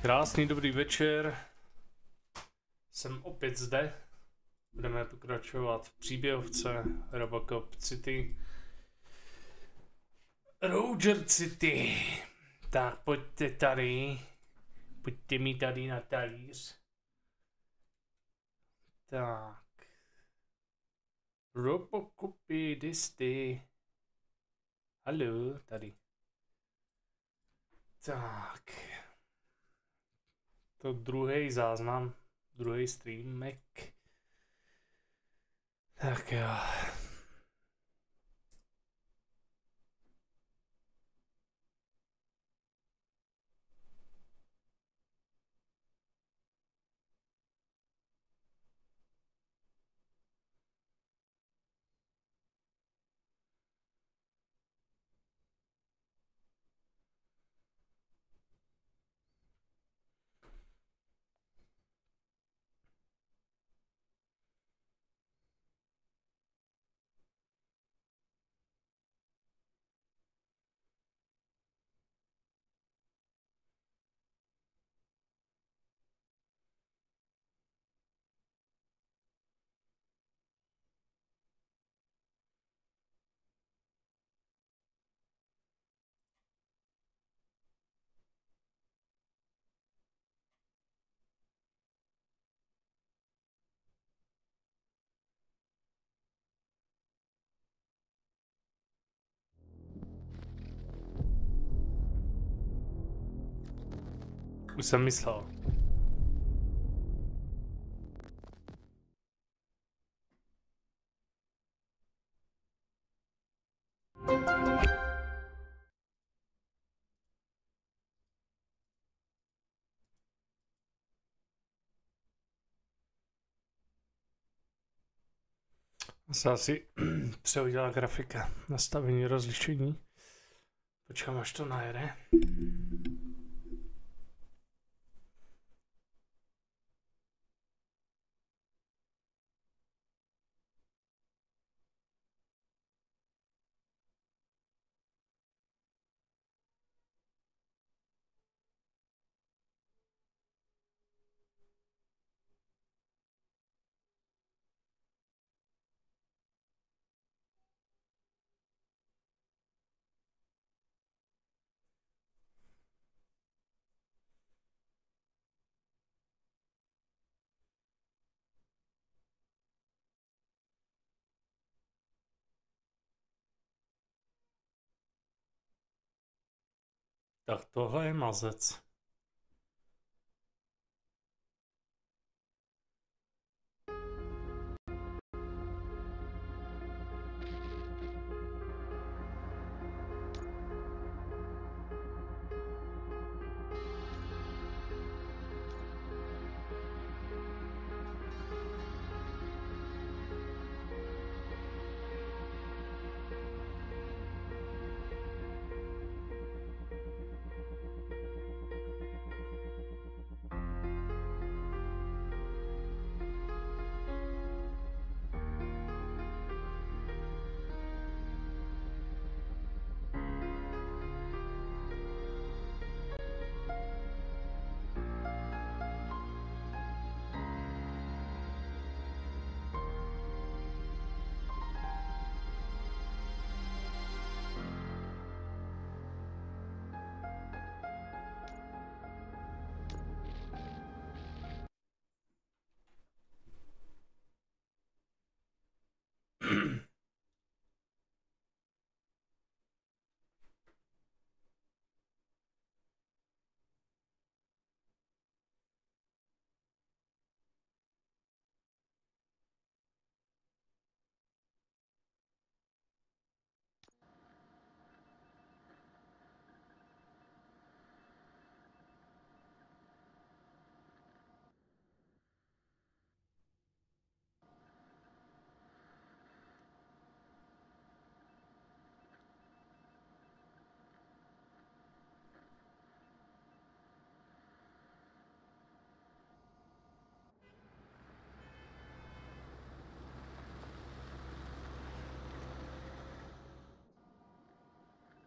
Krásný dobrý večer. Jsem opět zde. Budeme pokračovat v příběhovce RoboCop City. Roger City. Tak pojďte tady. Pojďte mi tady na talíř. Tak. RoboCopy, disty. Haló, tady. Tak. To druhý záznam, druhý streamek. Tak jo. Už jsem myslel. Se asi přehodila grafika, nastavení rozlišení. Počkám, až to najede. Tak tohle je mazec.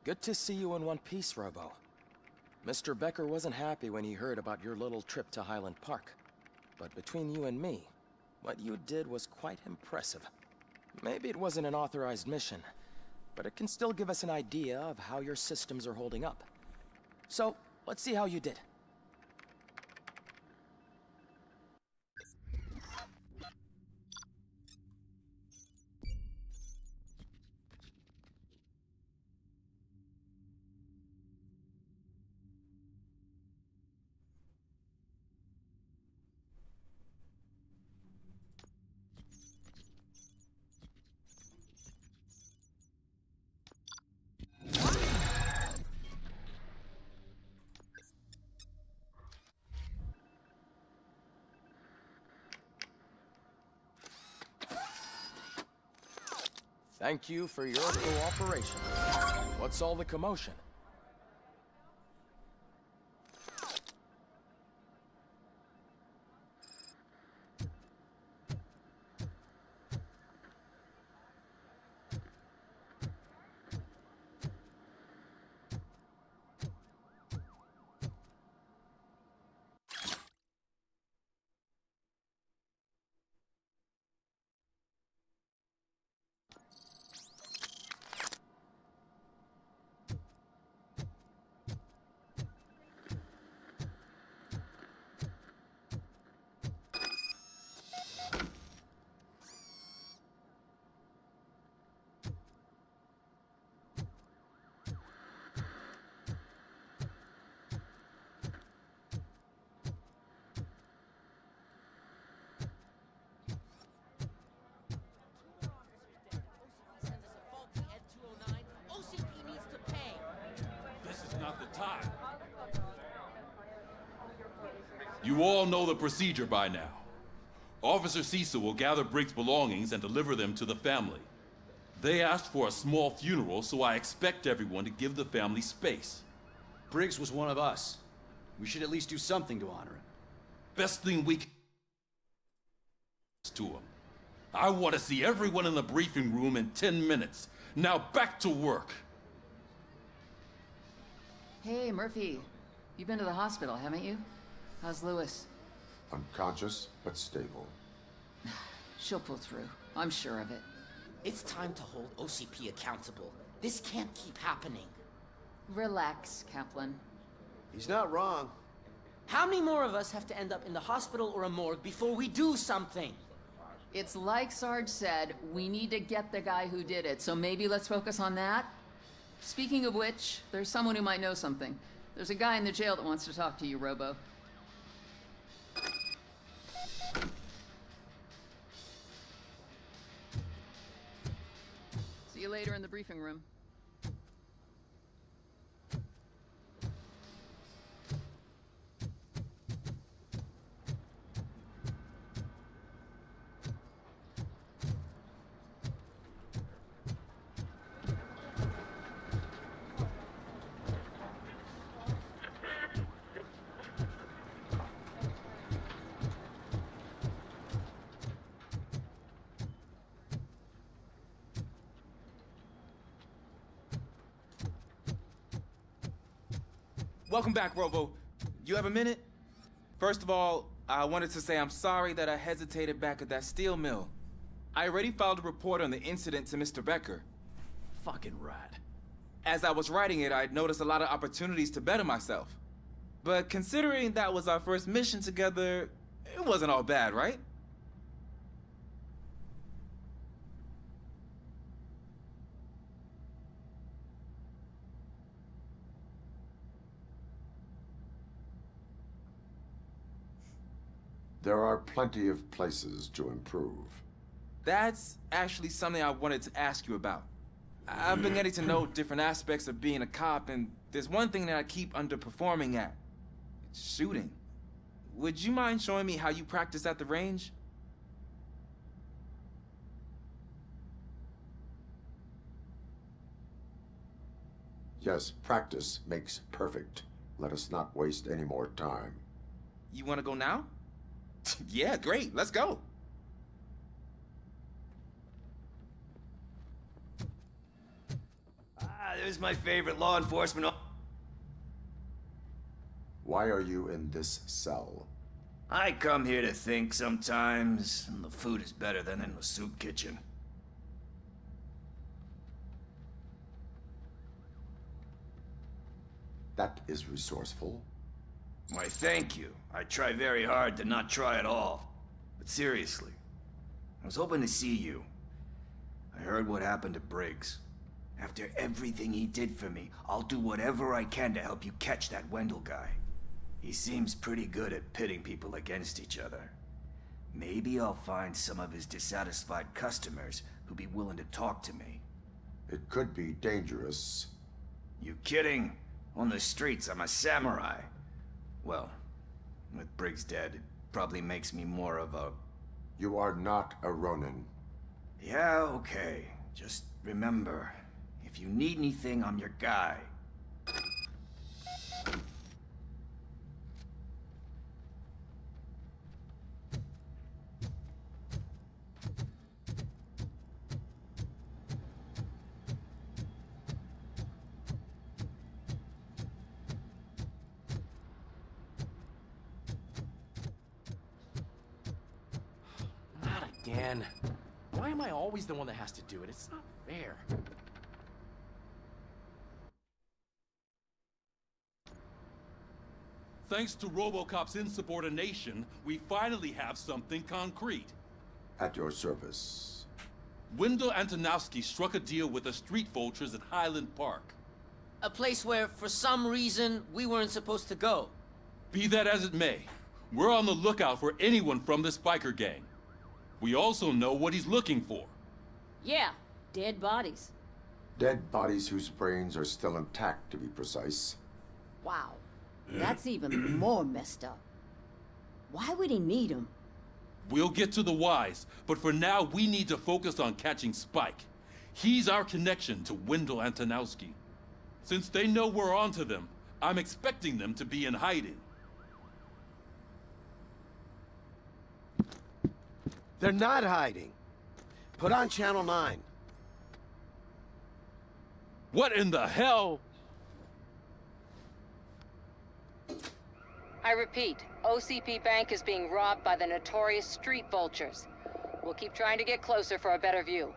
Good to see you in one piece, Robo. Mr. Becker wasn't happy when he heard about your little trip to Highland Park. But between you and me, what you did was quite impressive. Maybe it wasn't an authorized mission, but it can still give us an idea of how your systems are holding up. So, let's see how you did. Thank you for your cooperation. What's all the commotion? Time. You all know the procedure by now. Officer Cecil will gather Briggs' belongings and deliver them to the family. They asked for a small funeral, so I expect everyone to give the family space. Briggs was one of us. We should at least do something to honor him. Best thing we can to him. I want to see everyone in the briefing room in 10 minutes. Now back to work. Hey, Murphy. You've been to the hospital, haven't you? How's Lewis? Unconscious, but stable. She'll pull through. I'm sure of it. It's time to hold OCP accountable. This can't keep happening. Relax, Kaplan. He's not wrong. How many more of us have to end up in the hospital or a morgue before we do something? It's like Sarge said, we need to get the guy who did it, so maybe let's focus on that? Speaking of which, there's someone who might know something. There's a guy in the jail that wants to talk to you, Robo. See you later in the briefing room. Welcome back, Robo. You have a minute? First of all, I wanted to say I'm sorry that I hesitated back at that steel mill. I already filed a report on the incident to Mr. Becker. Fucking rat. As I was writing it, I'd noticed a lot of opportunities to better myself. But considering that was our first mission together, it wasn't all bad, right? There are plenty of places to improve. That's actually something I wanted to ask you about. I've been getting to know different aspects of being a cop, and there's one thing that I keep underperforming at. It's shooting. Would you mind showing me how you practice at the range? Yes, practice makes perfect. Let us not waste any more time. You want to go now? Yeah, great. Let's go. There's my favorite law enforcement. Why are you in this cell? I come here to think sometimes, and the food is better than in the soup kitchen. That is resourceful. Why, thank you. I try very hard to not try at all. But seriously, I was hoping to see you. I heard what happened to Briggs. After everything he did for me, I'll do whatever I can to help you catch that Wendell guy. He seems pretty good at pitting people against each other. Maybe I'll find some of his dissatisfied customers who'd be willing to talk to me. It could be dangerous. You kidding? On the streets, I'm a samurai. Well, with Briggs dead, it probably makes me more of a... You are not a Ronin. Yeah, okay. Just remember, if you need anything, I'm your guy. Not again. Why am I always the one that has to do it? It's not fair. Thanks to RoboCop's insubordination, we finally have something concrete. At your service. Wendell Antonowski struck a deal with the street vultures at Highland Park. A place where, for some reason, we weren't supposed to go. Be that as it may, we're on the lookout for anyone from this biker gang. We also know what he's looking for. Yeah, dead bodies. Dead bodies whose brains are still intact, to be precise. Wow, that's even more messed up. Why would he need them? We'll get to the whys, but for now we need to focus on catching Spike. He's our connection to Wendell Antonowski. Since they know we're onto them, I'm expecting them to be in hiding. They're not hiding. Put on Channel 9. What in the hell? I repeat, OCP Bank is being robbed by the notorious street vultures. We'll keep trying to get closer for a better view.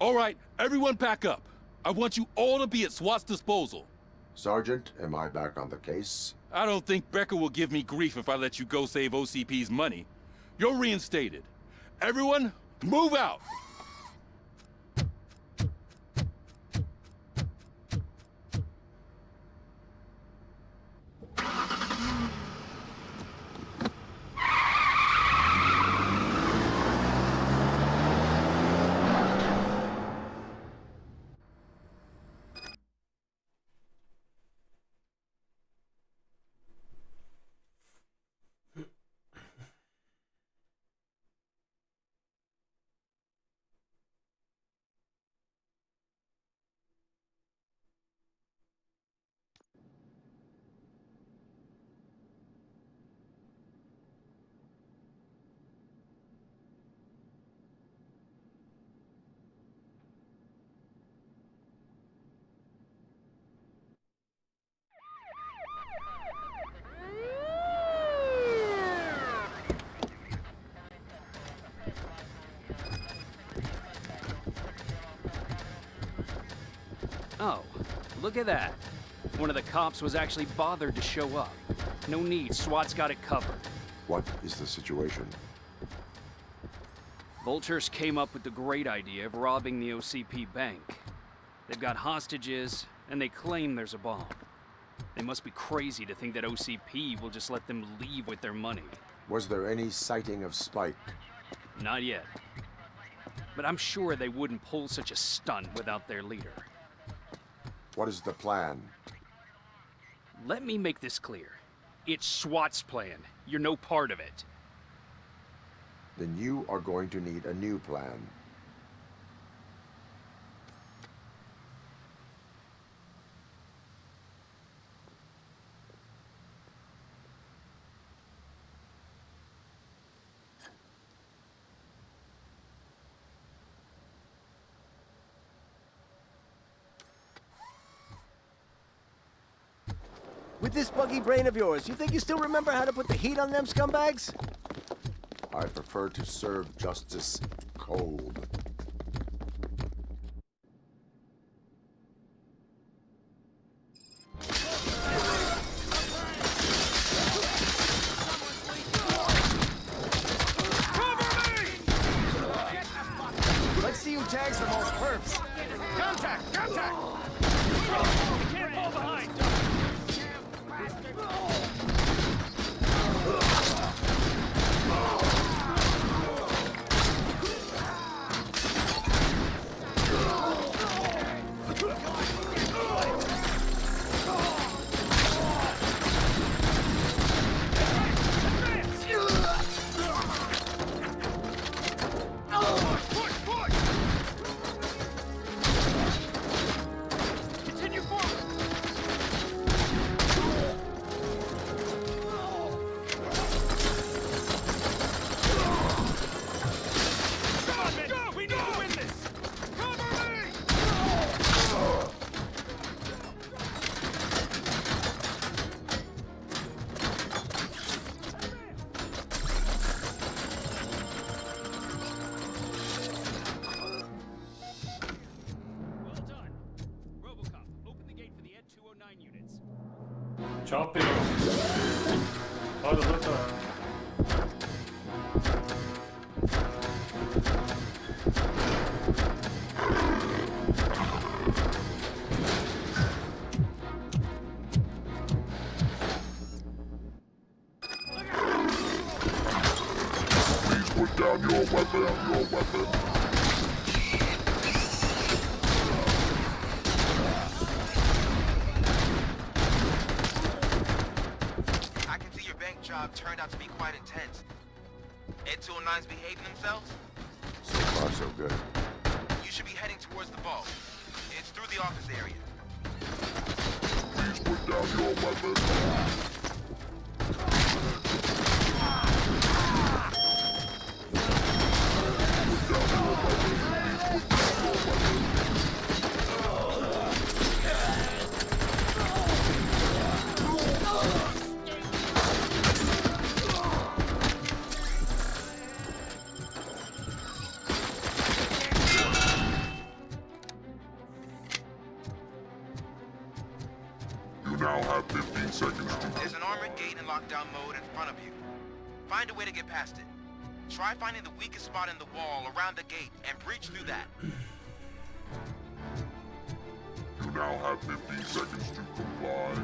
All right, everyone pack up. I want you all to be at SWAT's disposal. Sergeant, am I back on the case? I don't think Becker will give me grief if I let you go save OCP's money. You're reinstated. Everyone, move out! Oh, look at that. One of the cops was actually bothered to show up. No need, SWAT's got it covered. What is the situation? Vultures came up with the great idea of robbing the OCP bank. They've got hostages, and they claim there's a bomb. They must be crazy to think that OCP will just let them leave with their money. Was there any sighting of Spike? Not yet. But I'm sure they wouldn't pull such a stunt without their leader. What is the plan? Let me make this clear. It's SWAT's plan. You're no part of it. Then you are going to need a new plan. With this buggy brain of yours, you think you still remember how to put the heat on them scumbags? I prefer to serve justice cold. Let's see who tags the most perps. Contact! Contact! You can't fall behind! Chop it. Ha det bort då. Please put down your weapon, Job turned out to be quite intense. Ed 209's behaving themselves? So far, so good. You should be heading towards the vault. It's through the office area. Please put down your weapon. now have 15 seconds to... There's an armored gate in lockdown mode in front of you. Find a way to get past it. Try finding the weakest spot in the wall around the gate and breach through that. You now have 15 seconds to comply.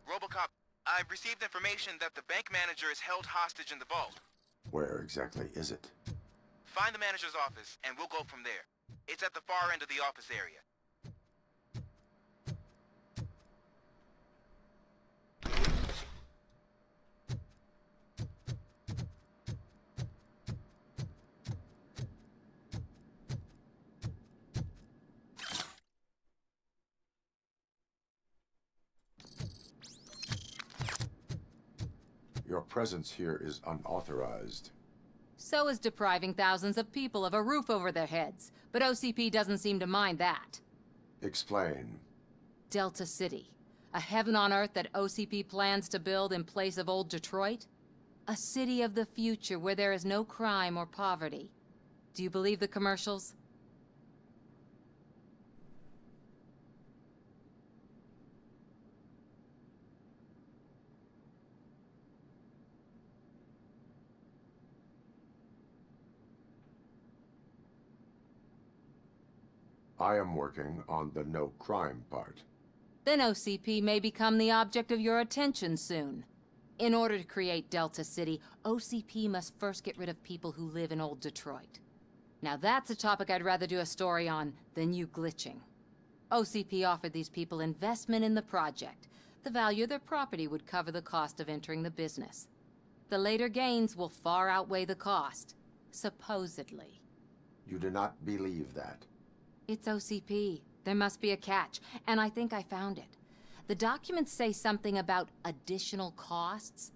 RoboCop, I've received information that the bank manager is held hostage in the vault. Where exactly is it? Find the manager's office, and we'll go from there. It's at the far end of the office area. Your presence here is unauthorized. So is depriving thousands of people of a roof over their heads. But OCP doesn't seem to mind that. Explain. Delta City. A heaven on earth that OCP plans to build in place of old Detroit? A city of the future where there is no crime or poverty. Do you believe the commercials? I am working on the no crime part. Then OCP may become the object of your attention soon. In order to create Delta City, OCP must first get rid of people who live in old Detroit. Now that's a topic I'd rather do a story on than you glitching. OCP offered these people investment in the project. The value of their property would cover the cost of entering the business. The later gains will far outweigh the cost, supposedly. You do not believe that? It's OCP. There must be a catch, and I think I found it. The documents say something about additional costs.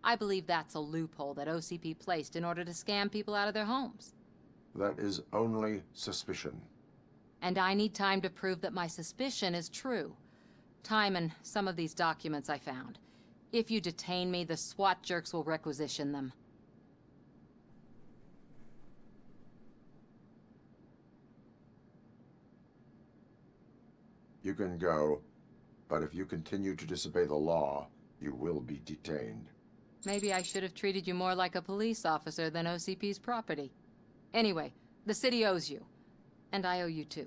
I believe that's a loophole that OCP placed in order to scam people out of their homes. That is only suspicion. And I need time to prove that my suspicion is true. Time and some of these documents I found. If you detain me, the SWAT jerks will requisition them. You can go, but if you continue to disobey the law, you will be detained. Maybe I should have treated you more like a police officer than OCP's property. Anyway, the city owes you. And I owe you too.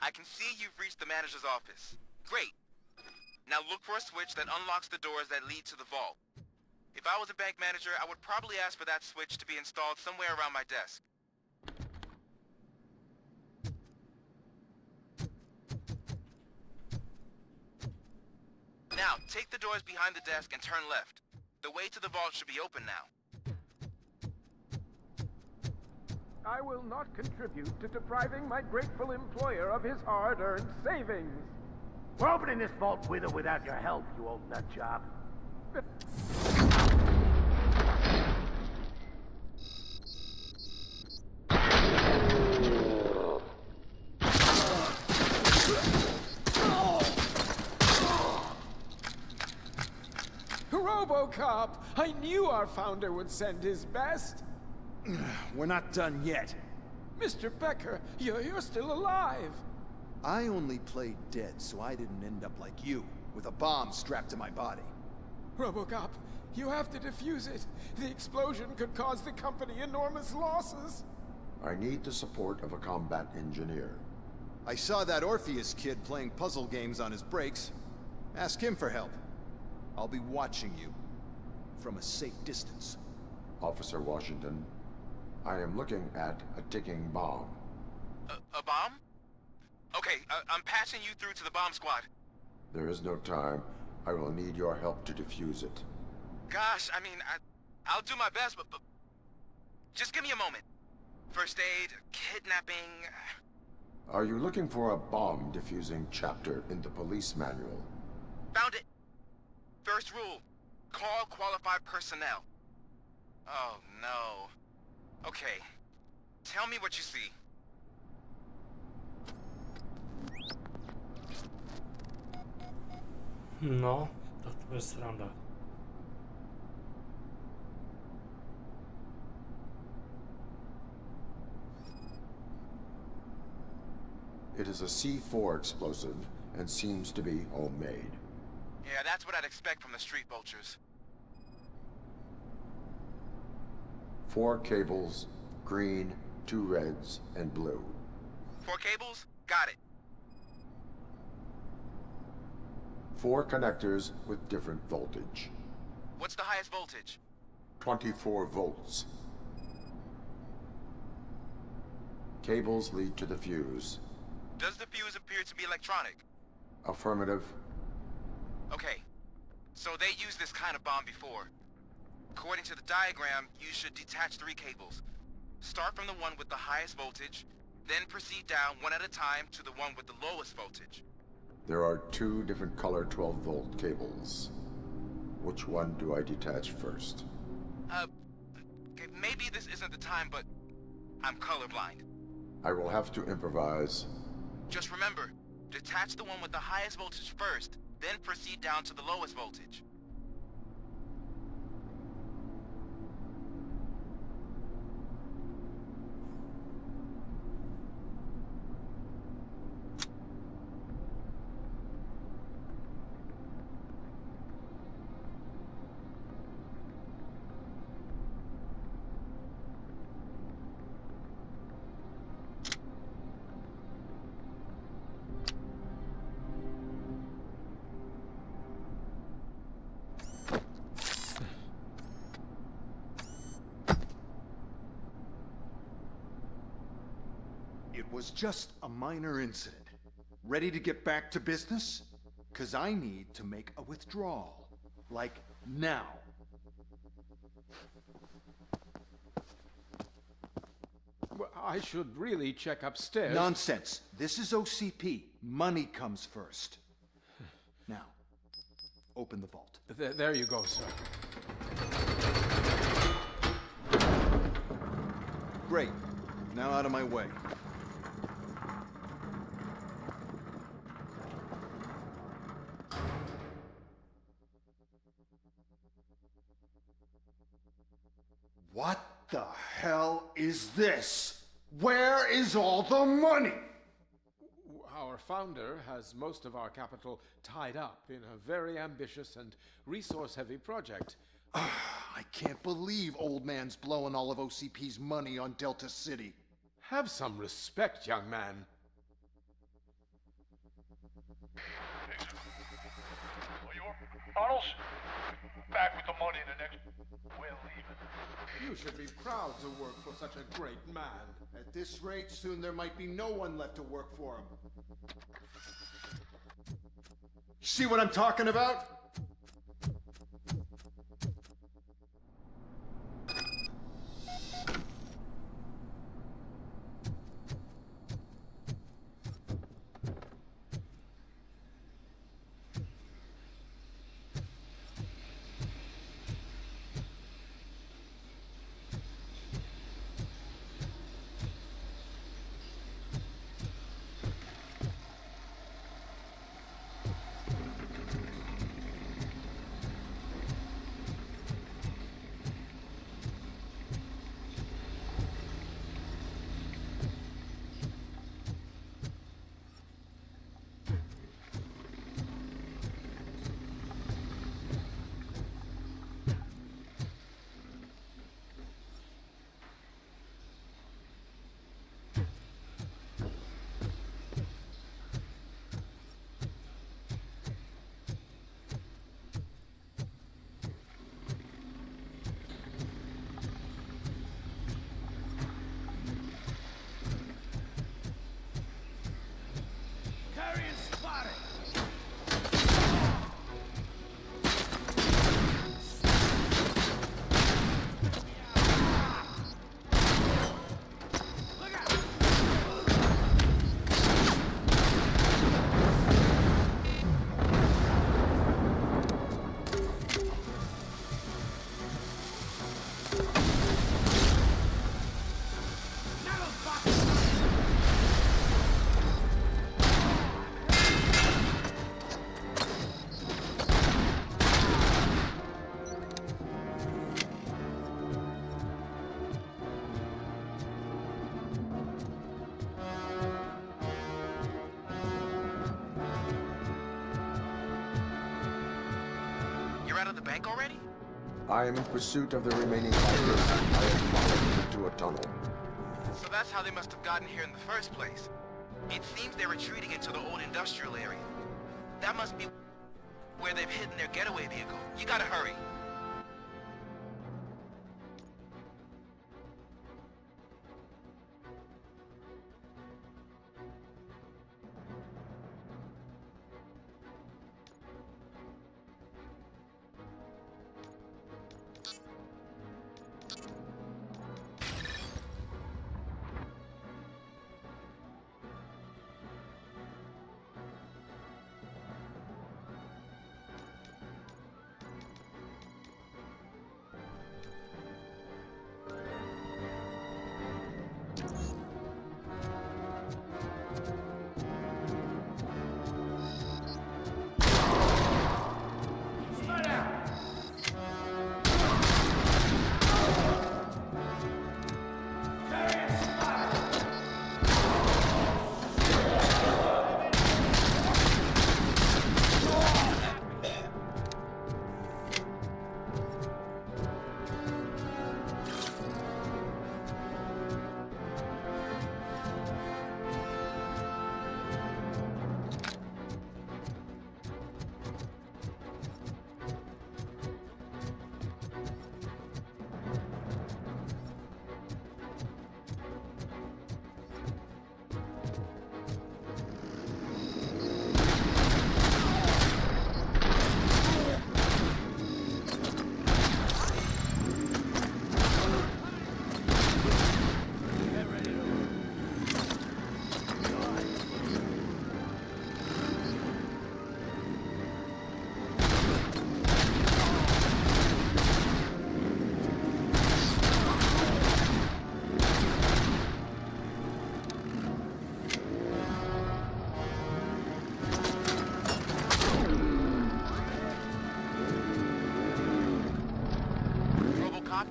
I can see you've reached the manager's office. Great. Now look for a switch that unlocks the doors that lead to the vault. If I was a bank manager, I would probably ask for that switch to be installed somewhere around my desk. Now, take the doors behind the desk and turn left. The way to the vault should be open now. I will not contribute to depriving my grateful employer of his hard-earned savings. We're opening this vault with or without your help, you old nut job. RoboCop! I knew our founder would send his best. We're not done yet. Mr. Becker, you're still alive. I only played dead so I didn't end up like you, with a bomb strapped to my body. RoboCop, you have to defuse it. The explosion could cause the company enormous losses. I need the support of a combat engineer. I saw that Orpheus kid playing puzzle games on his breaks. Ask him for help. I'll be watching you from a safe distance. Officer Washington, I am looking at a ticking bomb. A bomb? Okay, I'm passing you through to the bomb squad. There is no time. I will need your help to defuse it. Gosh, I mean, I'll do my best, but just give me a moment. First aid, kidnapping... Are you looking for a bomb defusing chapter in the police manual? Found it. First rule, call qualified personnel. Oh, no. Okay, tell me what you see. No, tak to bude sranda. It is a C4 explosive and seems to be homemade. Yeah, that's what I'd expect from the street vultures. 4 cables, green, 2 reds, and blue. 4 cables? Got it. 4 connectors with different voltage. What's the highest voltage? 24 volts. Cables lead to the fuse. Does the fuse appear to be electronic? Affirmative. Okay, so they used this kind of bomb before. According to the diagram, you should detach 3 cables. Start from the one with the highest voltage, then proceed down one at a time to the one with the lowest voltage. There are 2 different color 12-volt cables. Which one do I detach first? Okay, maybe this isn't the time, but I'm colorblind. I will have to improvise. Just remember, detach the one with the highest voltage first, then proceed down to the lowest voltage. It was just a minor incident. Ready to get back to business? 'Cause I need to make a withdrawal. Like, now. Well, I should really check upstairs. Nonsense. This is OCP. Money comes first. Now, open the vault. There you go, sir. Great. Now out of my way. What the hell is this? Where is all the money? Our founder has most of our capital tied up in a very ambitious and resource-heavy project. I can't believe old man's blowing all of OCP's money on Delta City. Have some respect, young man. Arnold? back with the money in the next... We're leaving. You should be proud to work for such a great man. At this rate, soon there might be no one left to work for him. See what I'm talking about? Out of the bank already? I am in pursuit of the remaining fighters. I have followed into a tunnel. So that's how they must have gotten here in the first place. It seems they're retreating into the old industrial area. That must be where they've hidden their getaway vehicle. You gotta hurry.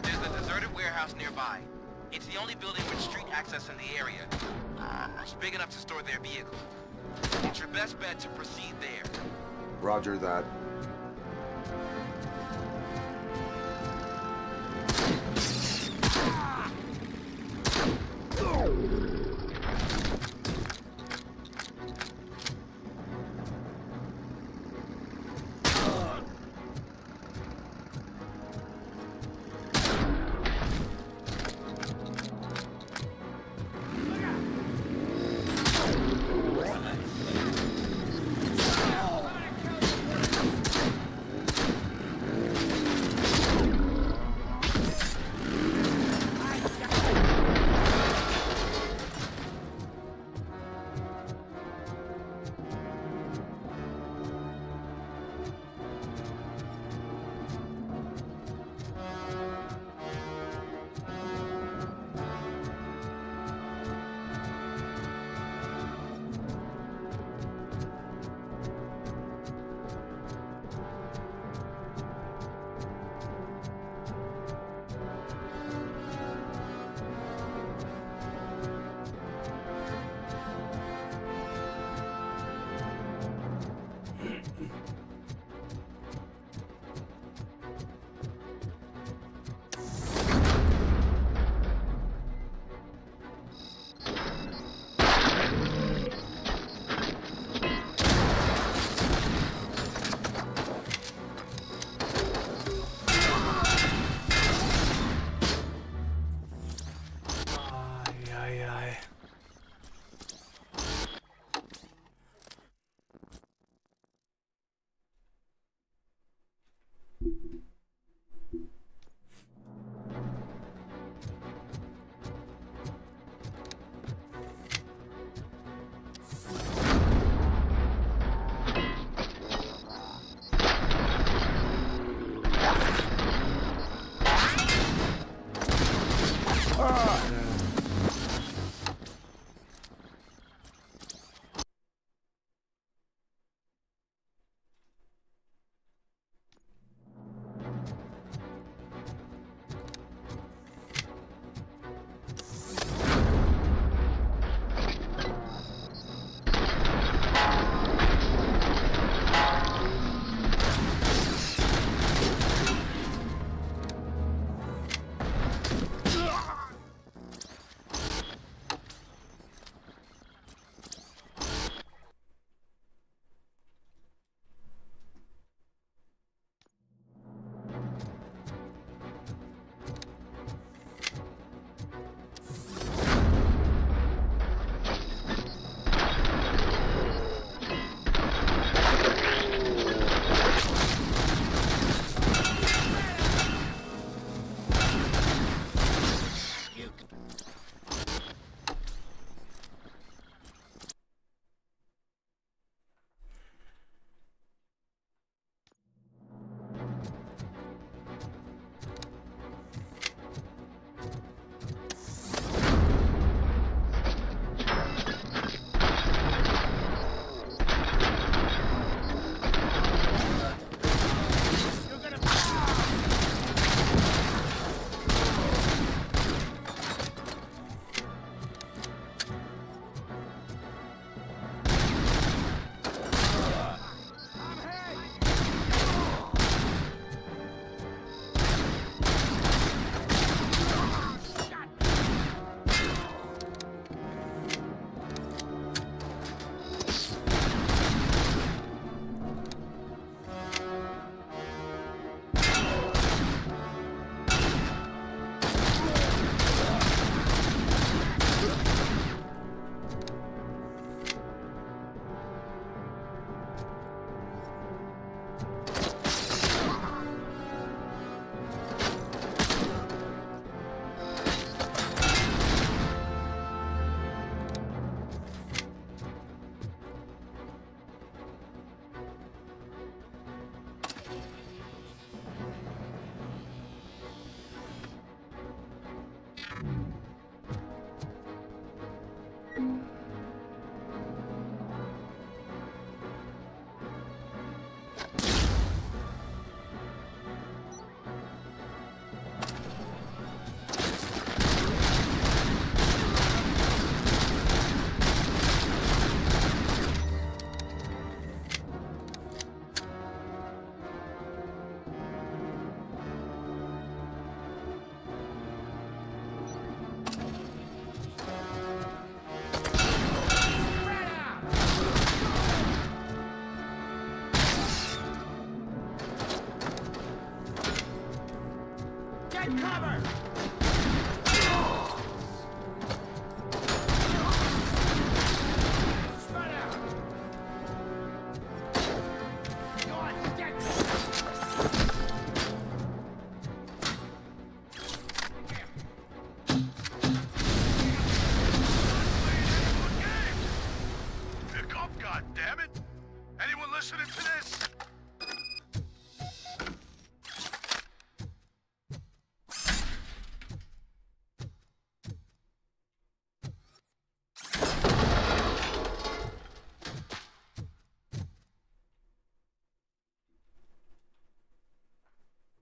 There's a deserted warehouse nearby. It's the only building with street access in the area. It's big enough to store their vehicle. It's your best bet to proceed there. Roger that.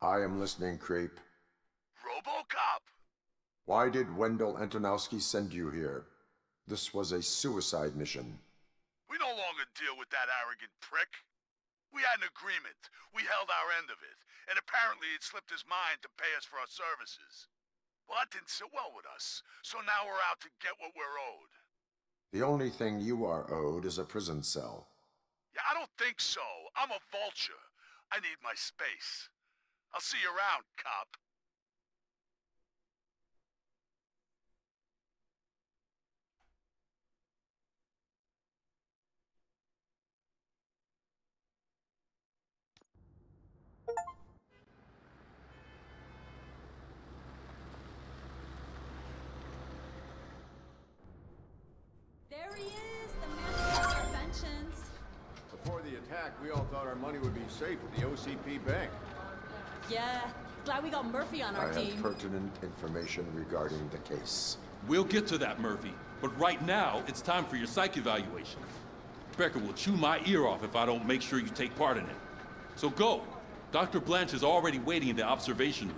I am listening, creep. RoboCop! Why did Wendell Antonowski send you here? This was a suicide mission. We no longer deal with that arrogant prick. We had an agreement. We held our end of it. And apparently it slipped his mind to pay us for our services. Well, that didn't sit well with us. So now we're out to get what we're owed. The only thing you are owed is a prison cell. Yeah, I don't think so. I'm a vulture. I need my space. I'll see you around, cop. There he is, the man with our inventions. Before the attack, we all thought our money would be safe at the OCP bank. Yeah, glad we got Murphy on our I team. have pertinent information regarding the case. We'll get to that, Murphy. But right now, it's time for your psych evaluation. Becker will chew my ear off if I don't make sure you take part in it. So go. Dr. Blanche is already waiting in the observation room.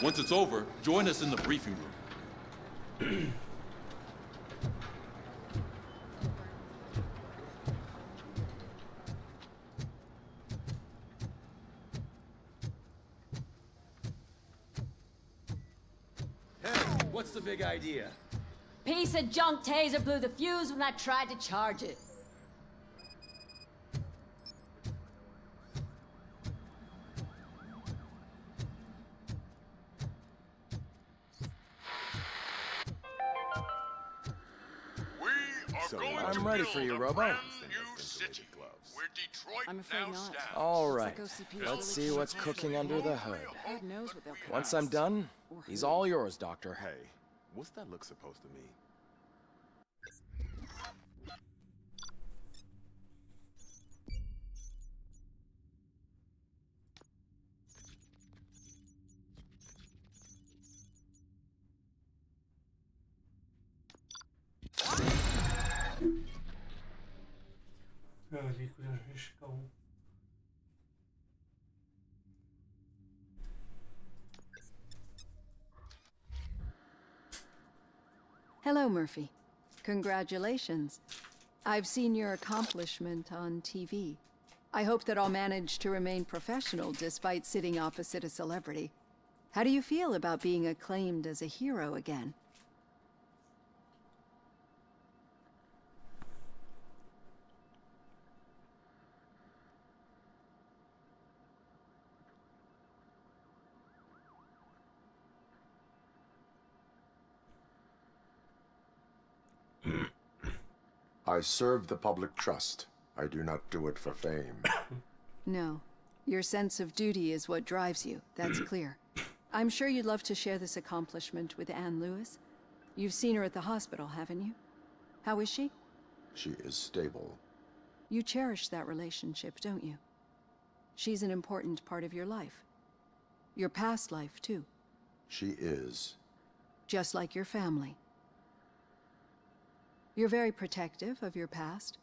Once it's over, join us in the briefing room. What's the big idea? Piece of junk taser blew the fuse when I tried to charge it. I'm ready for you, Robo. I'm afraid not. All right. Looks like OCP is Let's really see what's careful. cooking under the hood. God knows what they'll Once I'm done, he's all yours, Doctor. Hey, What's that look supposed to mean? Hello, Murphy. Congratulations. I've seen your accomplishment on TV. I hope that I'll manage to remain professional despite sitting opposite a celebrity. How do you feel about being acclaimed as a hero again? I serve the public trust. I do not do it for fame. No. Your sense of duty is what drives you. That's clear. I'm sure you'd love to share this accomplishment with Anne Lewis. You've seen her at the hospital, haven't you? How is she? She is stable. You cherish that relationship, don't you? She's an important part of your life. Your past life, too. She is. Just like your family. You're very protective of your past.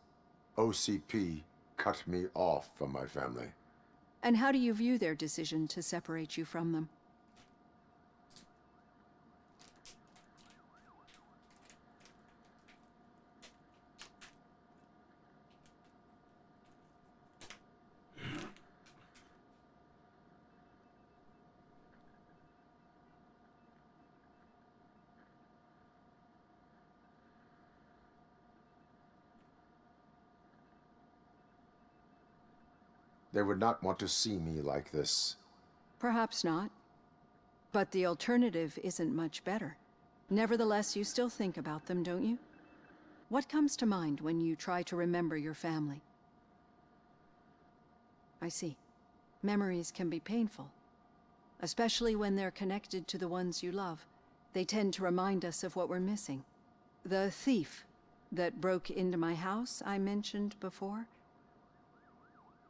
OCP cut me off from my family. And how do you view their decision to separate you from them? They would not want to see me like this. Perhaps not. But the alternative isn't much better. Nevertheless, you still think about them, don't you? What comes to mind when you try to remember your family? I see. Memories can be painful. Especially when they're connected to the ones you love. They tend to remind us of what we're missing. The thief that broke into my house I mentioned before?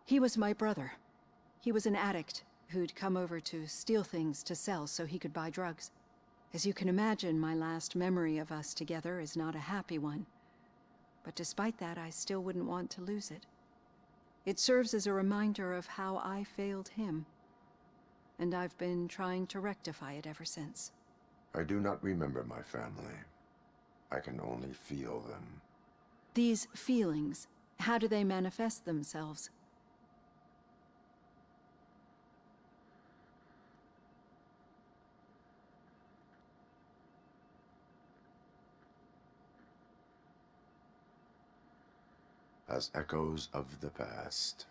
He was my brother. He was an addict who'd come over to steal things to sell so he could buy drugs. As you can imagine, my last memory of us together is not a happy one. But despite that, I still wouldn't want to lose it. It serves as a reminder of how I failed him. And I've been trying to rectify it ever since. I do not remember my family. I can only feel them. These feelings, how do they manifest themselves? As echoes of the past.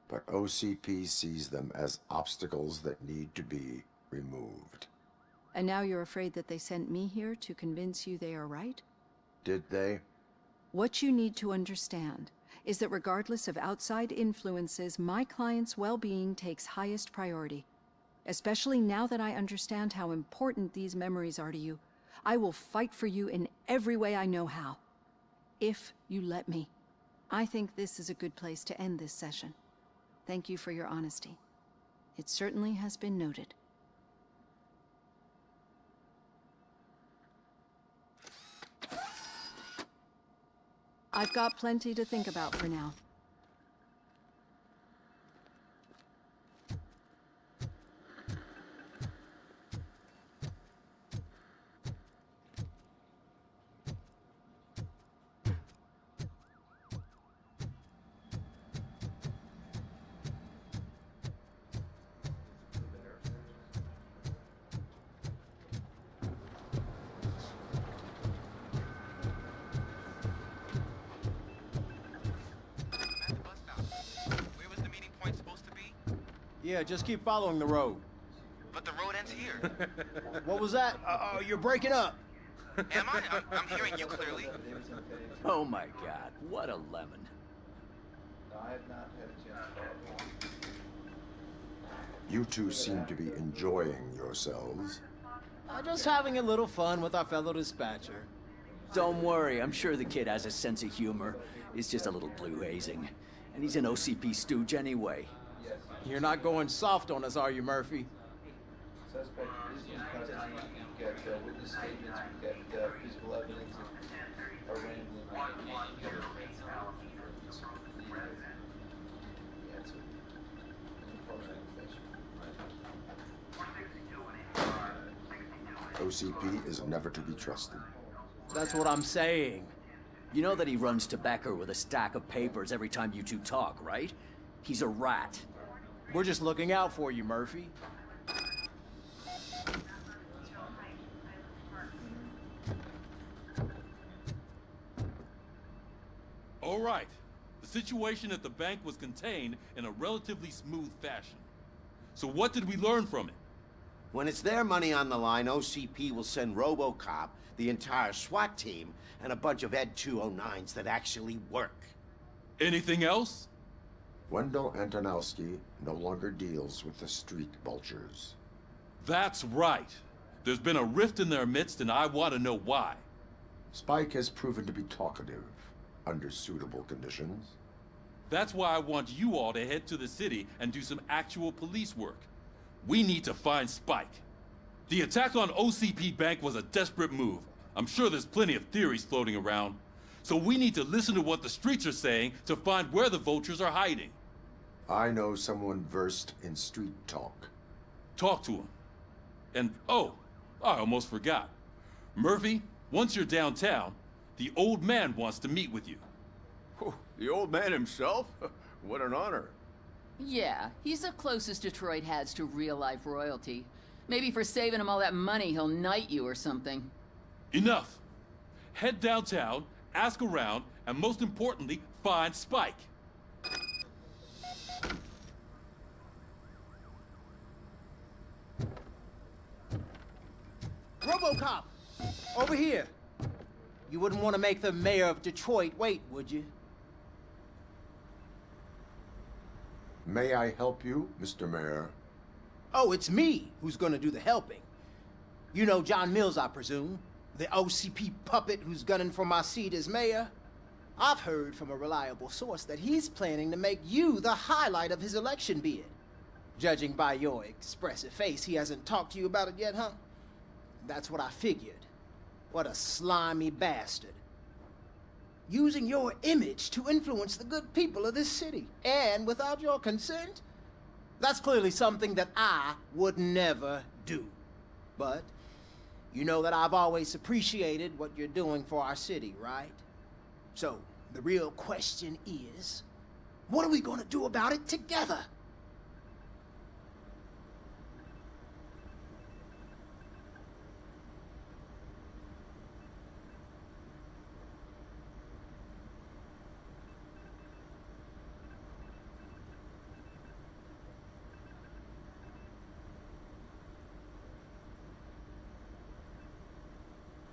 But OCP sees them as obstacles that need to be removed. And now you're afraid that they sent me here to convince you they are right? Did they? What you need to understand is that regardless of outside influences, my client's well-being takes highest priority. Especially now that I understand how important these memories are to you. I will fight for you in every way I know how. If you let me. I think this is a good place to end this session. Thank you for your honesty. It certainly has been noted. I've got plenty to think about for now. Yeah, just keep following the road. But the road ends here. What was that? You're breaking up. Am I? I'm hearing you clearly. Oh my god, what a lemon. You two seem to be enjoying yourselves. Just having a little fun with our fellow dispatcher. Don't worry, I'm sure the kid has a sense of humor. It's just a little blue-hazing. And he's an OCP stooge anyway. You're not going soft on us, are you, Murphy? Suspect is in custody. We've got witness statements, we've got physical evidence of a rambling. OCP is never to be trusted. That's what I'm saying. You know that he runs to Becker with a stack of papers every time you two talk, right? He's a rat. We're just looking out for you, Murphy. All right. The situation at the bank was contained in a relatively smooth fashion. So what did we learn from it? When it's their money on the line, OCP will send RoboCop, the entire SWAT team, and a bunch of Ed 209s that actually work. Anything else? Wendell Antonowski no longer deals with the street vultures. That's right. There's been a rift in their midst, and I want to know why. Spike has proven to be talkative, under suitable conditions. That's why I want you all to head to the city and do some actual police work. We need to find Spike. The attack on OCP Bank was a desperate move. I'm sure there's plenty of theories floating around. So we need to listen to what the streets are saying to find where the vultures are hiding. I know someone versed in street talk. Talk to him. And, oh, I almost forgot. Murphy, once you're downtown, the old man wants to meet with you. Oh, the old man himself? What an honor. Yeah, he's the closest Detroit has to real-life royalty. Maybe for saving him all that money, he'll knight you or something. Enough. Head downtown, ask around, and most importantly, find Spike. RoboCop! Over here! You wouldn't want to make the mayor of Detroit wait, would you? May I help you, Mr. Mayor? Oh, it's me who's gonna do the helping. You know John Mills, I presume? The OCP puppet who's gunning for my seat as mayor? I've heard from a reliable source that he's planning to make you the highlight of his election bid. Judging by your expressive face, he hasn't talked to you about it yet, huh? That's what I figured. What a slimy bastard. Using your image to influence the good people of this city, and without your consent? That's clearly something that I would never do. But you know that I've always appreciated what you're doing for our city, right? So, the real question is, what are we gonna do about it together?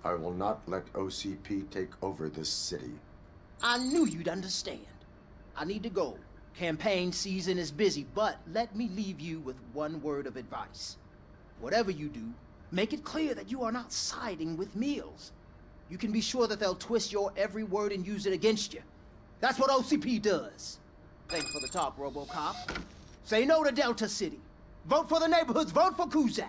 I will not let OCP take over this city. I knew you'd understand. I need to go. Campaign season is busy, but let me leave you with one word of advice. Whatever you do, make it clear that you are not siding with Mills. You can be sure that they'll twist your every word and use it against you. That's what OCP does. Thanks for the talk, RoboCop. Say no to Delta City. Vote for the neighborhoods. Vote for Kuzak.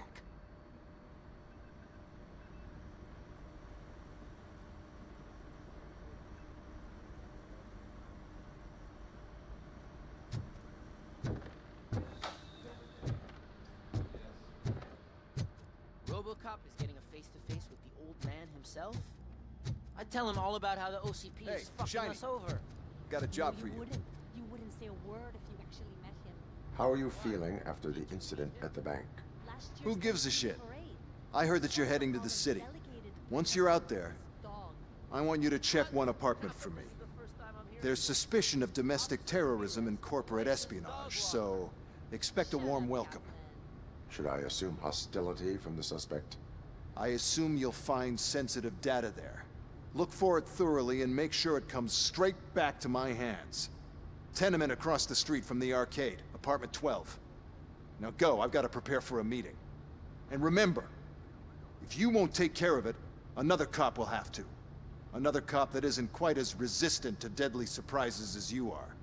RoboCop is getting a face-to-face with the old man himself? I'd tell him all about how the OCP is fucking Shiny. us over. Got a job for you. You wouldn't say a word if you actually met him. How are you feeling after the incident at the bank? Who gives a shit? I heard that you're heading to the city. Once you're out there, I want you to check one apartment for me. There's suspicion of domestic terrorism and corporate espionage, so expect a warm welcome. Should I assume hostility from the suspect? I assume you'll find sensitive data there. Look for it thoroughly and make sure it comes straight back to my hands. Tenement across the street from the arcade, apartment 12. Now go, I've got to prepare for a meeting. And remember, If you won't take care of it, another cop will have to. Another cop that isn't quite as resistant to deadly surprises as you are.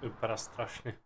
Vypadá strašně.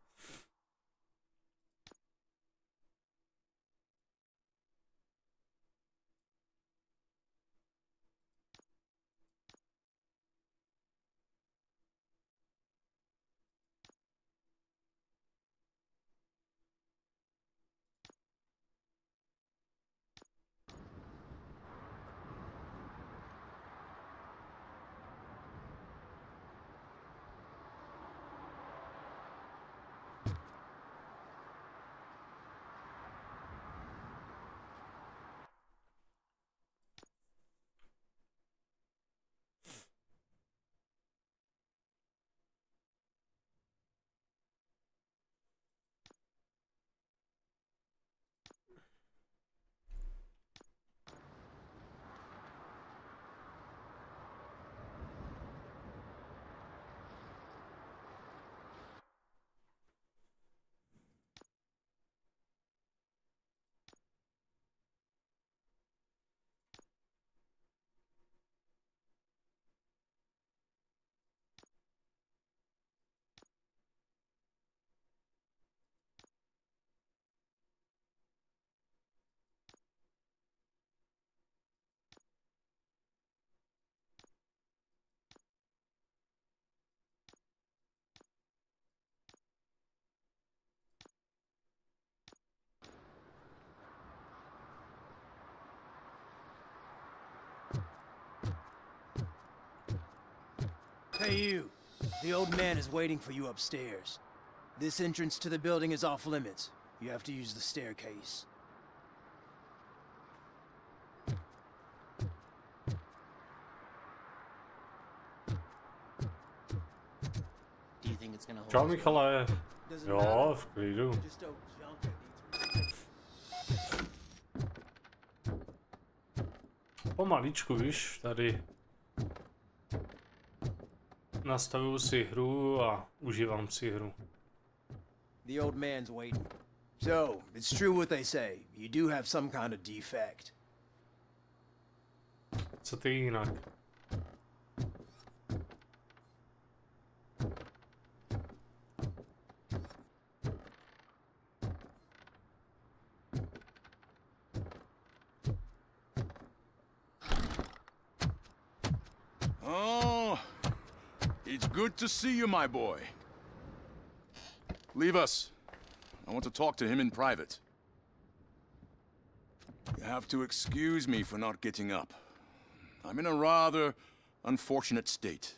Hey you, the old man is waiting for you upstairs. This entrance to the building is off limits. You have to use the staircase. Do you think it's gonna hold? Čau Michale. Jo, v klidu. Pomaličku, víš, tady nastavuju si hru a užívám si hru. The old man's waiting. So, it's true what they say. You do have some kind of defect. Co ty jinak? Oh, it's good to see you, my boy. Leave us. I want to talk to him in private. You have to excuse me for not getting up. I'm in a rather unfortunate state.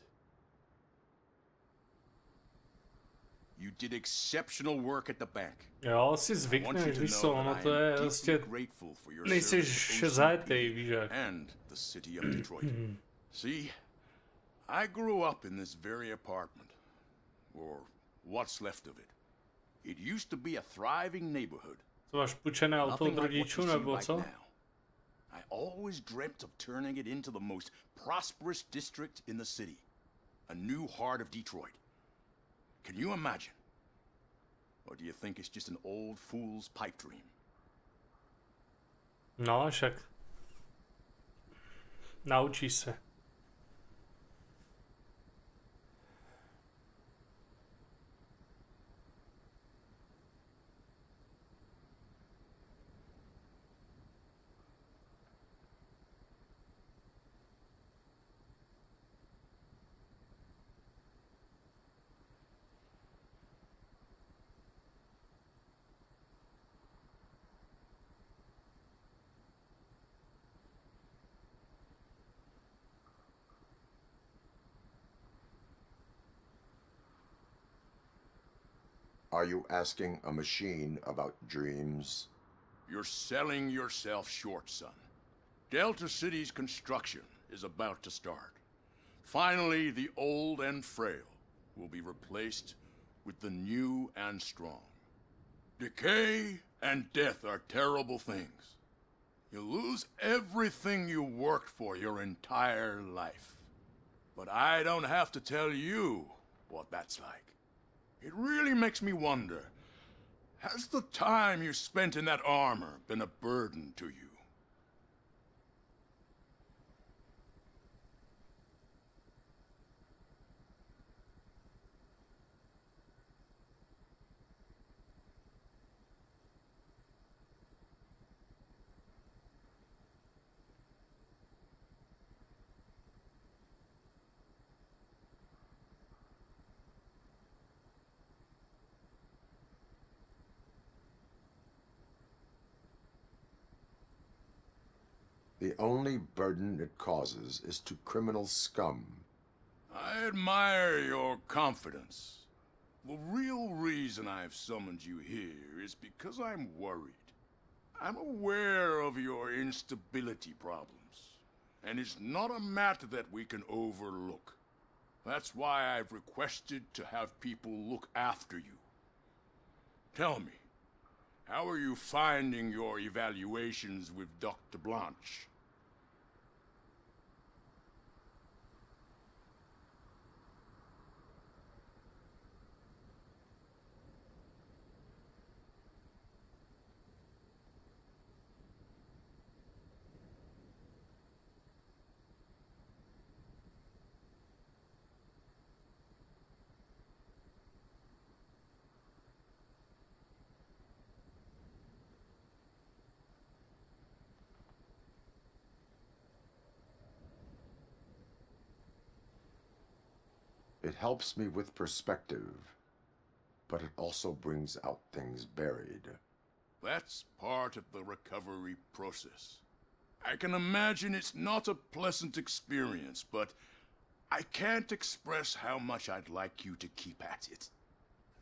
You did exceptional work at the bank. Jo, si zvykneš, víš co, ono to je prostě... Nejseš zajetej, víš jak. And the city of Detroit. See, I grew up in this very apartment. Or what's left of it. It used to be a thriving neighborhood. To máš půjčené auto od rodičů, nebo co? I always dreamt of turning it into the most prosperous district in the city. A new heart of Detroit. Can you imagine? Or do you think it's just an old fool's pipe dream? No, však. Naučíš se. Are you asking a machine about dreams? You're selling yourself short, son. Delta City's construction is about to start. Finally, the old and frail will be replaced with the new and strong. Decay and death are terrible things. You lose everything you worked for your entire life. But I don't have to tell you what that's like. It really makes me wonder, has the time you spent in that armor been a burden to you? The only burden it causes is to criminal scum. I admire your confidence. The real reason I've summoned you here is because I'm worried. I'm aware of your instability problems, and it's not a matter that we can overlook. That's why I've requested to have people look after you. Tell me, how are you finding your evaluations with Dr. Blanche? It helps me with perspective, but it also brings out things buried. That's part of the recovery process. I can imagine it's not a pleasant experience, but I can't express how much I'd like you to keep at it.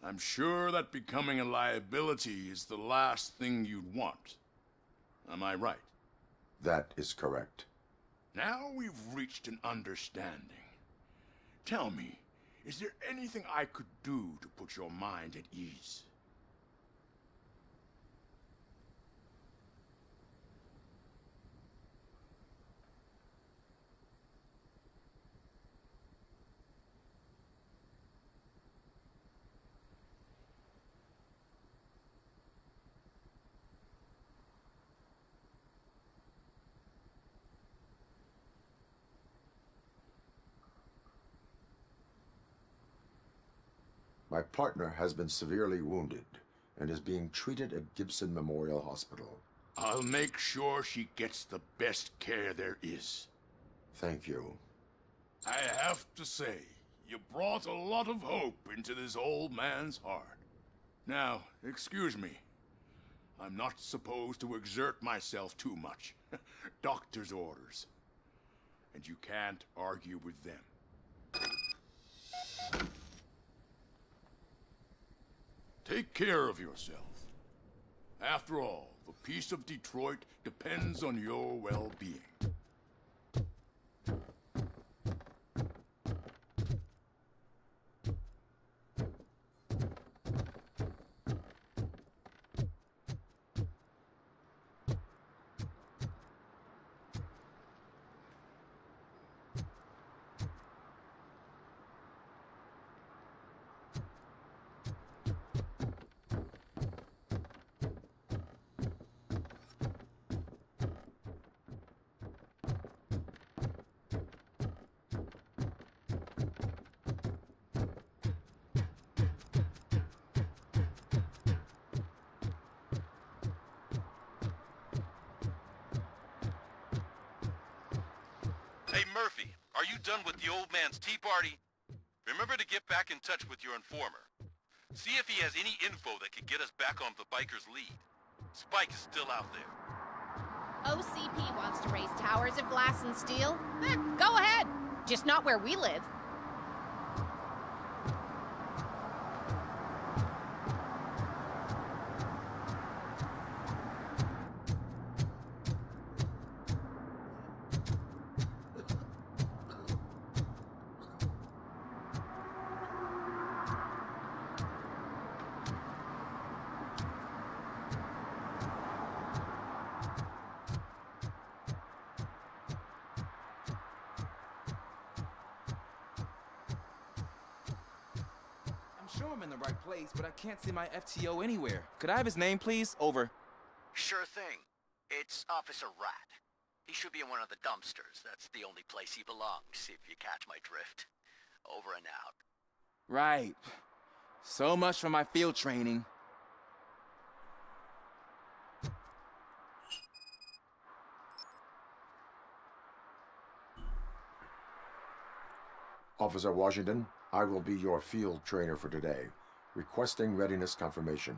I'm sure that becoming a liability is the last thing you'd want. Am I right? That is correct. Now we've reached an understanding. Tell me, is there anything I could do to put your mind at ease? My partner has been severely wounded and is being treated at Gibson Memorial Hospital. I'll make sure she gets the best care there is. Thank you. I have to say, you brought a lot of hope into this old man's heart. Now, excuse me. I'm not supposed to exert myself too much. Doctor's orders. And you can't argue with them. Take care of yourself. After all, the peace of Detroit depends on your well-being. Hey, Murphy, are you done with the old man's tea party? Remember to get back in touch with your informer. See if he has any info that could get us back on the biker's lead. Spike is still out there. OCP wants to raise towers of glass and steel? Go ahead. Just not where we live. I'm sure I'm in the right place, but I can't see my FTO anywhere. Could I have his name, please? Over. Sure thing. It's Officer Rat. He should be in one of the dumpsters. That's the only place he belongs, if you catch my drift. Over and out. Right. So much for my field training. Officer Washington, I will be your field trainer for today. Requesting readiness confirmation.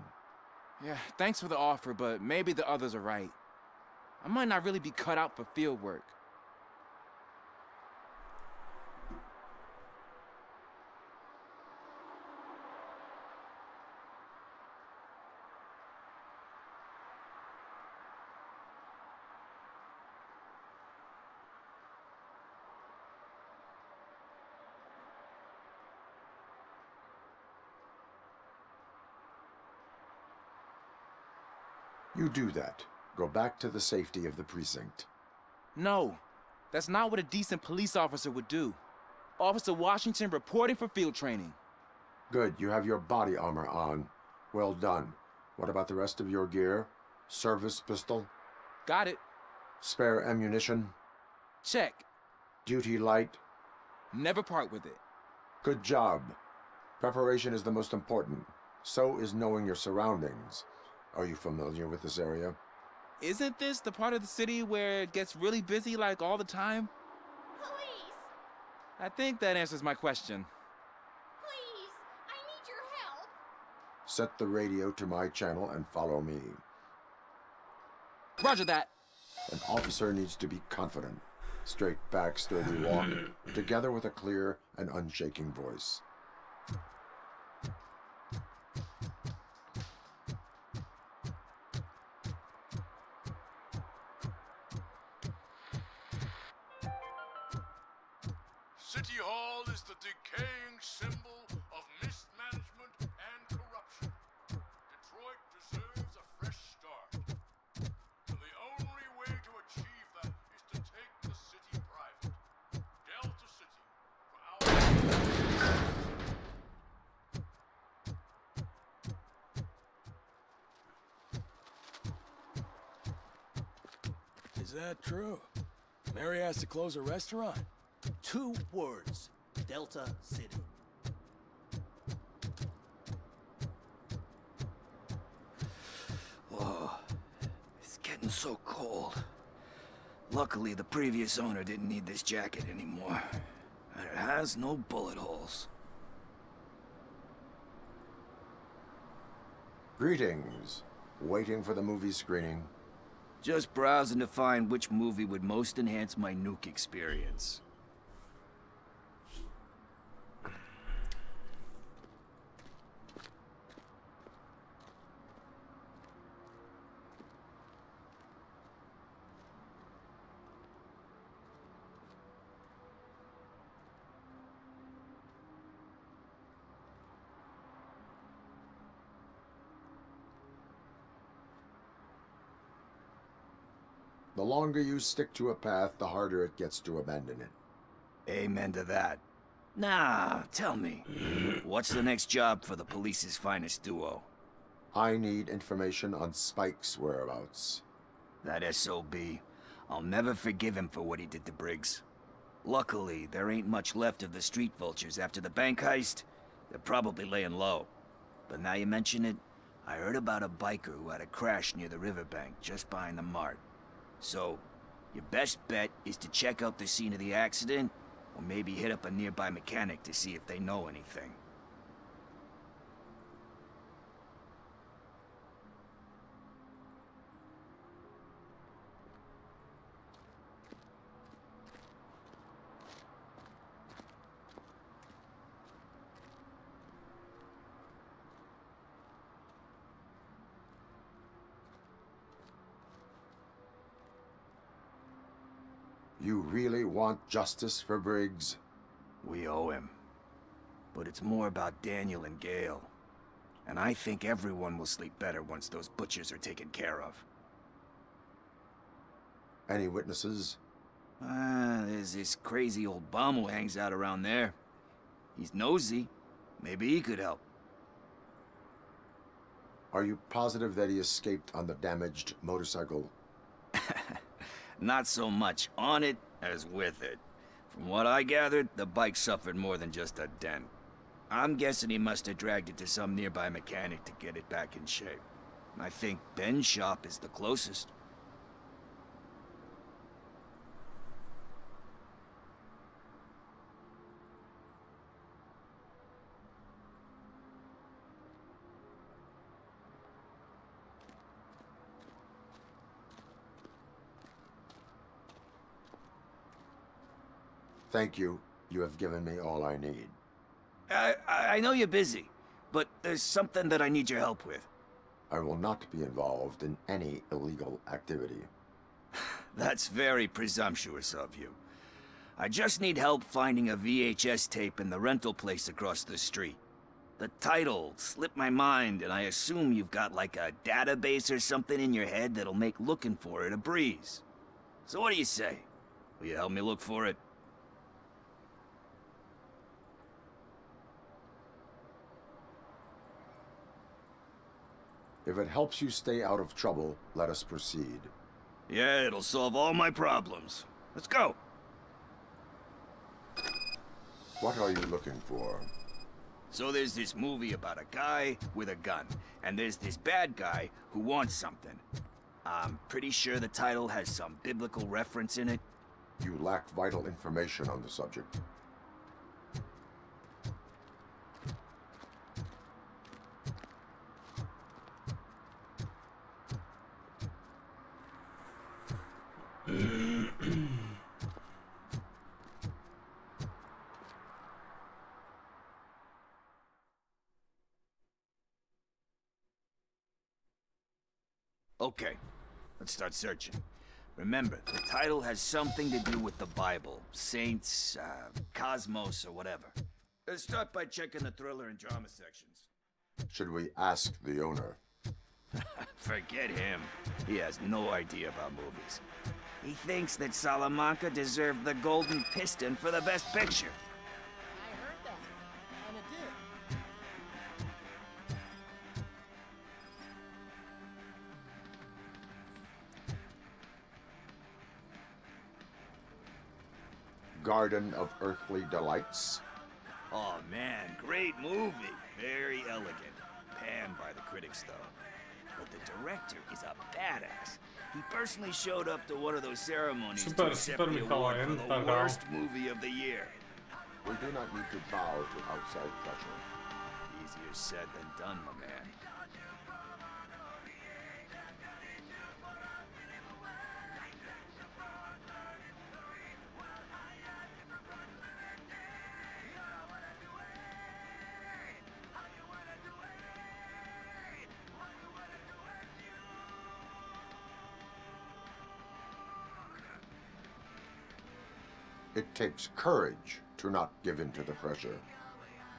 Yeah, thanks for the offer, but maybe the others are right. I might not really be cut out for field work. You do that. Go back to the safety of the precinct. No, that's not what a decent police officer would do. Officer Washington reporting for field training. Good, you have your body armor on. Well done. What about the rest of your gear? Service pistol? Got it. Spare ammunition? Check. Duty light? Never part with it. Good job. Preparation is the most important. So is knowing your surroundings. Are you familiar with this area? Isn't this the part of the city where it gets really busy like all the time? Police! I think that answers my question. Please, I need your help. Set the radio to my channel and follow me. Roger that. An officer needs to be confident. Straight back, sturdy walk, together with a clear and unshaking voice. City Hall is the decaying symbol of mismanagement and corruption. Detroit deserves a fresh start. And the only way to achieve that is to take the city private. Delta City, for our... Is that true? Mary has to close her restaurant? 2 words. Delta City. Whoa. It's getting so cold. Luckily, the previous owner didn't need this jacket anymore. And it has no bullet holes. Greetings. Waiting for the movie screening? Just browsing to find which movie would most enhance my nuke experience. The longer you stick to a path, the harder it gets to abandon it. Amen to that. Nah, tell me, what's the next job for the police's finest duo? I need information on Spike's whereabouts. That SOB. I'll never forgive him for what he did to Briggs. Luckily, there ain't much left of the street vultures after the bank heist. They're probably laying low. But now you mention it, I heard about a biker who had a crash near the riverbank just behind the mart. So, your best bet is to check out the scene of the accident, or maybe hit up a nearby mechanic to see if they know anything. You really want justice for Briggs? We owe him. But it's more about Daniel and Gale. And I think everyone will sleep better once those butchers are taken care of. Any witnesses? There's this crazy old bum who hangs out around there. He's nosy. Maybe he could help. Are you positive that he escaped on the damaged motorcycle? Not so much on it as with it. From what I gathered, the bike suffered more than just a dent. I'm guessing he must have dragged it to some nearby mechanic to get it back in shape. I think Ben's shop is the closest. Thank you. You have given me all I need. I know you're busy, but there's something that I need your help with. I will not be involved in any illegal activity. That's very presumptuous of you. I just need help finding a VHS tape in the rental place across the street. The title slipped my mind, and I assume you've got like a database or something in your head that'll make looking for it a breeze. So what do you say? Will you help me look for it? If it helps you stay out of trouble, let us proceed. Yeah, it'll solve all my problems. Let's go. What are you looking for? So there's this movie about a guy with a gun, and there's this bad guy who wants something. I'm pretty sure the title has some biblical reference in it. You lack vital information on the subject. Okay, let's start searching. Remember, the title has something to do with the Bible, saints, cosmos, or whatever. Let's start by checking the thriller and drama sections. Should we ask the owner? Forget him. He has no idea about movies. He thinks that Salamanca deserved the Golden Piston for the Best Picture. I heard that, and it did. Garden of Earthly Delights? Oh man, great movie. Very elegant. Panned by the critics though. But the director is a badass. He personally showed up to one of those ceremonies to accept the award for the worst movie of the year. We do not need to bow to outside pressure. Easier said than done, my man. It takes courage to not give in to the pressure.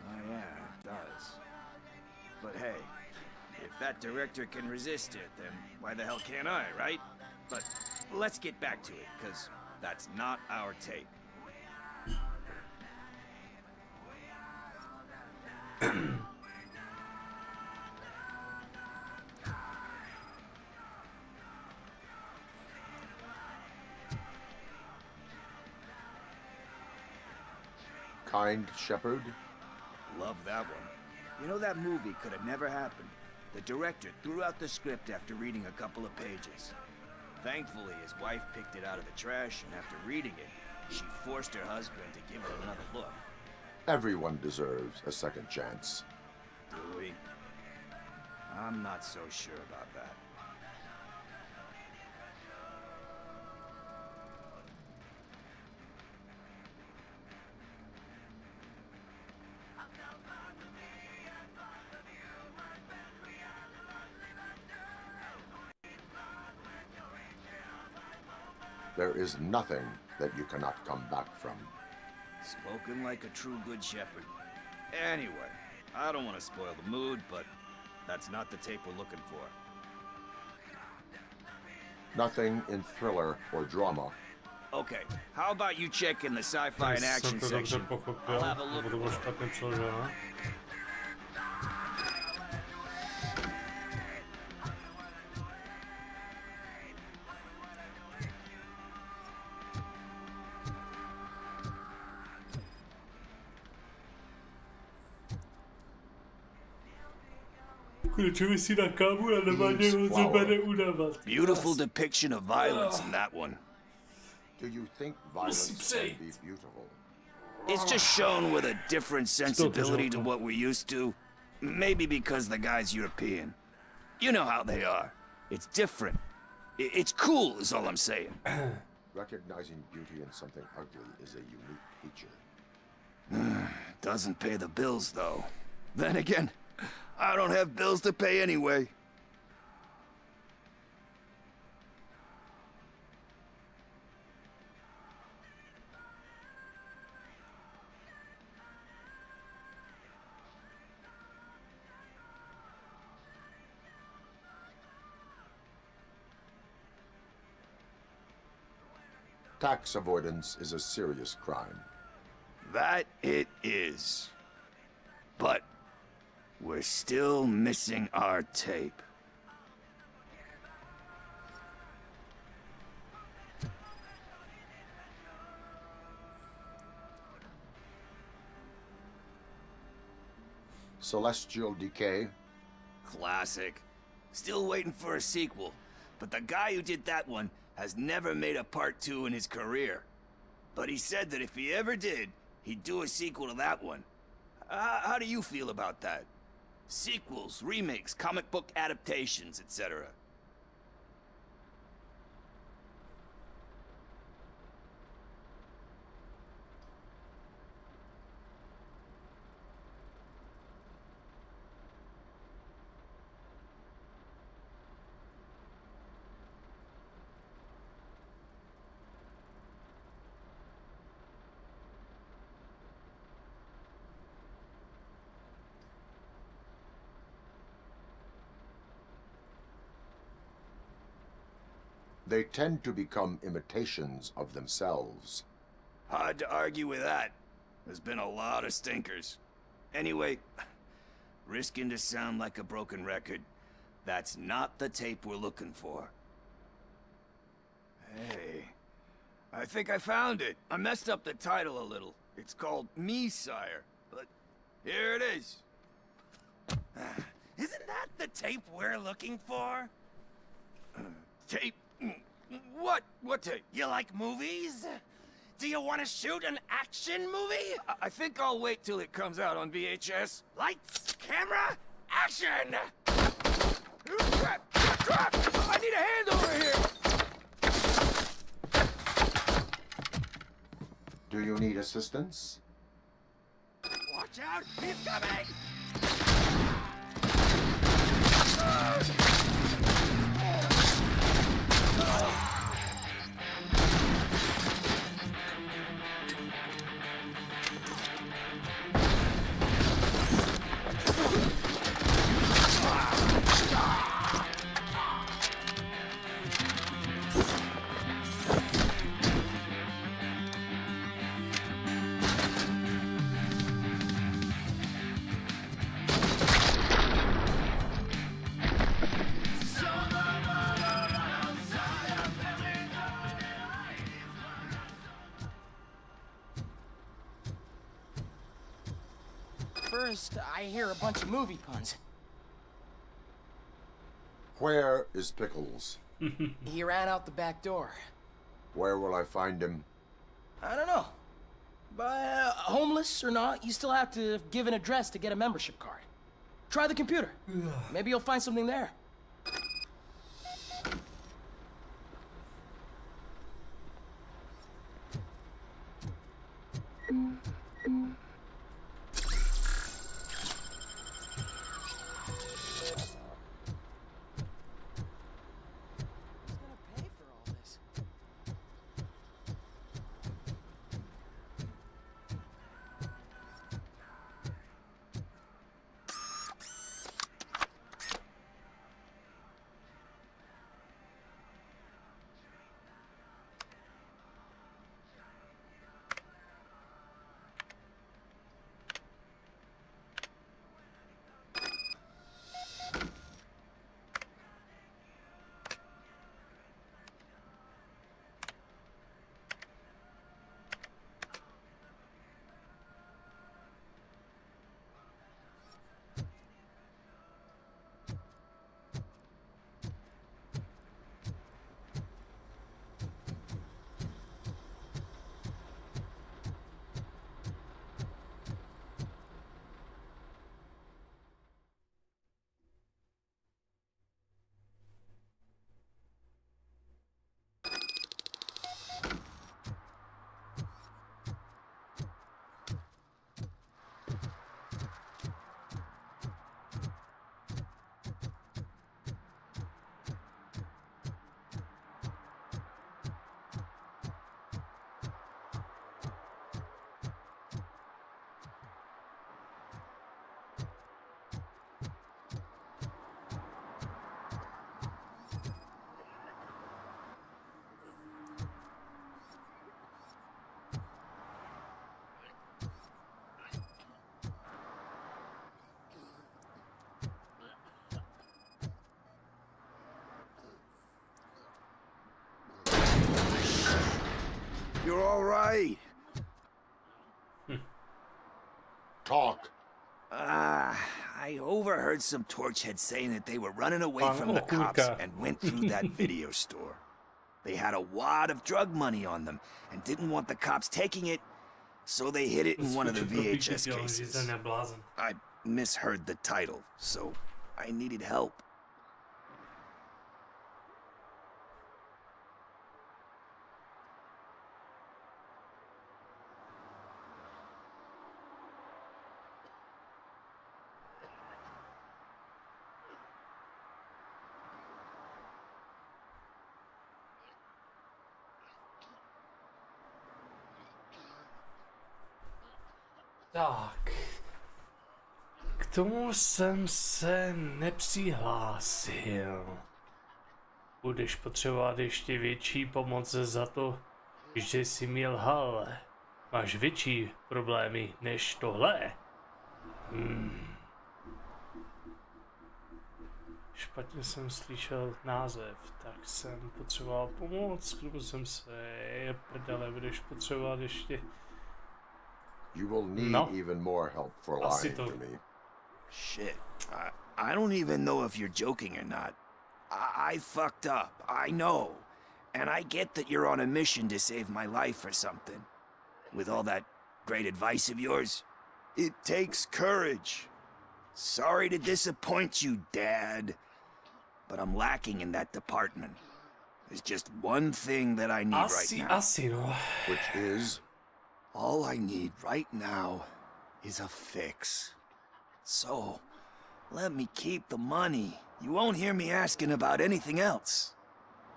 Oh yeah, it does. But hey, if that director can resist it, then why the hell can't I, right? But let's get back to it, because that's not our tape. Kind shepherd? Love that one. You know, that movie could have never happened. The director threw out the script after reading a couple of pages. Thankfully, his wife picked it out of the trash, and after reading it, she forced her husband to give it another look. Everyone deserves a second chance. Do we? I'm not so sure about that. There is nothing that you cannot come back from. Spoken like a true good shepherd. Anyway, I don't want to spoil the mood, but that's not the tape we're looking for. Nothing in thriller or drama. Okay, how about you check in the sci-fi and action section? I'll have a look. Beautiful depiction of violence in that one. Do you think violence can be beautiful? It's just shown with a different sensibility to what we're used to. Maybe because the guy's European. You know how they are. It's different. It's cool is all I'm saying. Recognizing beauty in something ugly is a unique feature. Doesn't pay the bills, though. Then again, I don't have bills to pay anyway. Tax avoidance is a serious crime. That it is. But we're still missing our tape. Celestial Decay? Classic. Still waiting for a sequel, but the guy who did that one has never made a part 2 in his career. But he said that if he ever did, he'd do a sequel to that one. How do you feel about that? Sequels, remakes, comic book adaptations, etc. They tend to become imitations of themselves. Hard to argue with that. There's been a lot of stinkers. Anyway, risking to sound like a broken record, that's not the tape we're looking for. Hey, I think I found it. I messed up the title a little. It's called Me, Sire, but here it is. Isn't that the tape we're looking for? Tape? What? What tape? You like movies? Do you want to shoot an action movie? I think I'll wait till it comes out on VHS. Lights, camera, action! Crap! I need a hand over here! Do you need assistance? Watch out! He's coming! First, I hear a bunch of movie puns. Where is Pickles? He ran out the back door. Where will I find him? I don't know. But homeless or not, you still have to give an address to get a membership card. Try the computer. Maybe you'll find something there. You're all right. Talk. I overheard some torchheads saying that they were running away from the cops and went through that video store. They had a wad of drug money on them and didn't want the cops taking it, so they hid it in one of the VHS cases. I misheard the title, so I needed help. Tak. K tomu jsem se nepřihlásil. Budeš potřebovat ještě větší pomoc za to, že jsi mi lhal. Máš větší problémy než tohle. Špatně jsem slyšel název, tak jsem potřeboval pomoc, k tomu jsem se prdele, budeš potřebovat ještě. You will need even more help for lying to me. Shit. I don't even know if you're joking or not. I fucked up. I know. And I get that you're on a mission to save my life or something. With all that great advice of yours, it takes courage. Sorry to disappoint you, Dad. But I'm lacking in that department. There's just one thing that I need right now. No. Which is? All I need right now is a fix. So, let me keep the money. You won't hear me asking about anything else.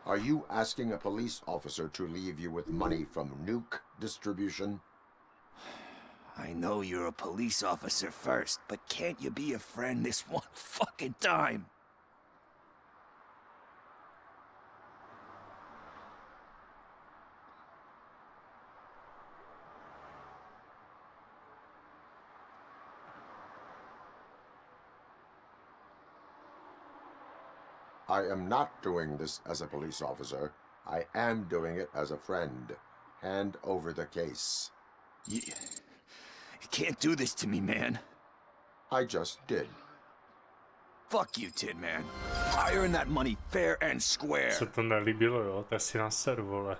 Are you asking a police officer to leave you with money from nuke distribution? I know you're a police officer first, but can't you be a friend this one fucking time? I am not doing this as a police officer. I am doing it as a friend. Hand over the case. You can't do this to me, man. I just did. Fuck you, Tin Man. I earned that money fair and square. Se to nelíbilo, jo? Tak si naseru, vole.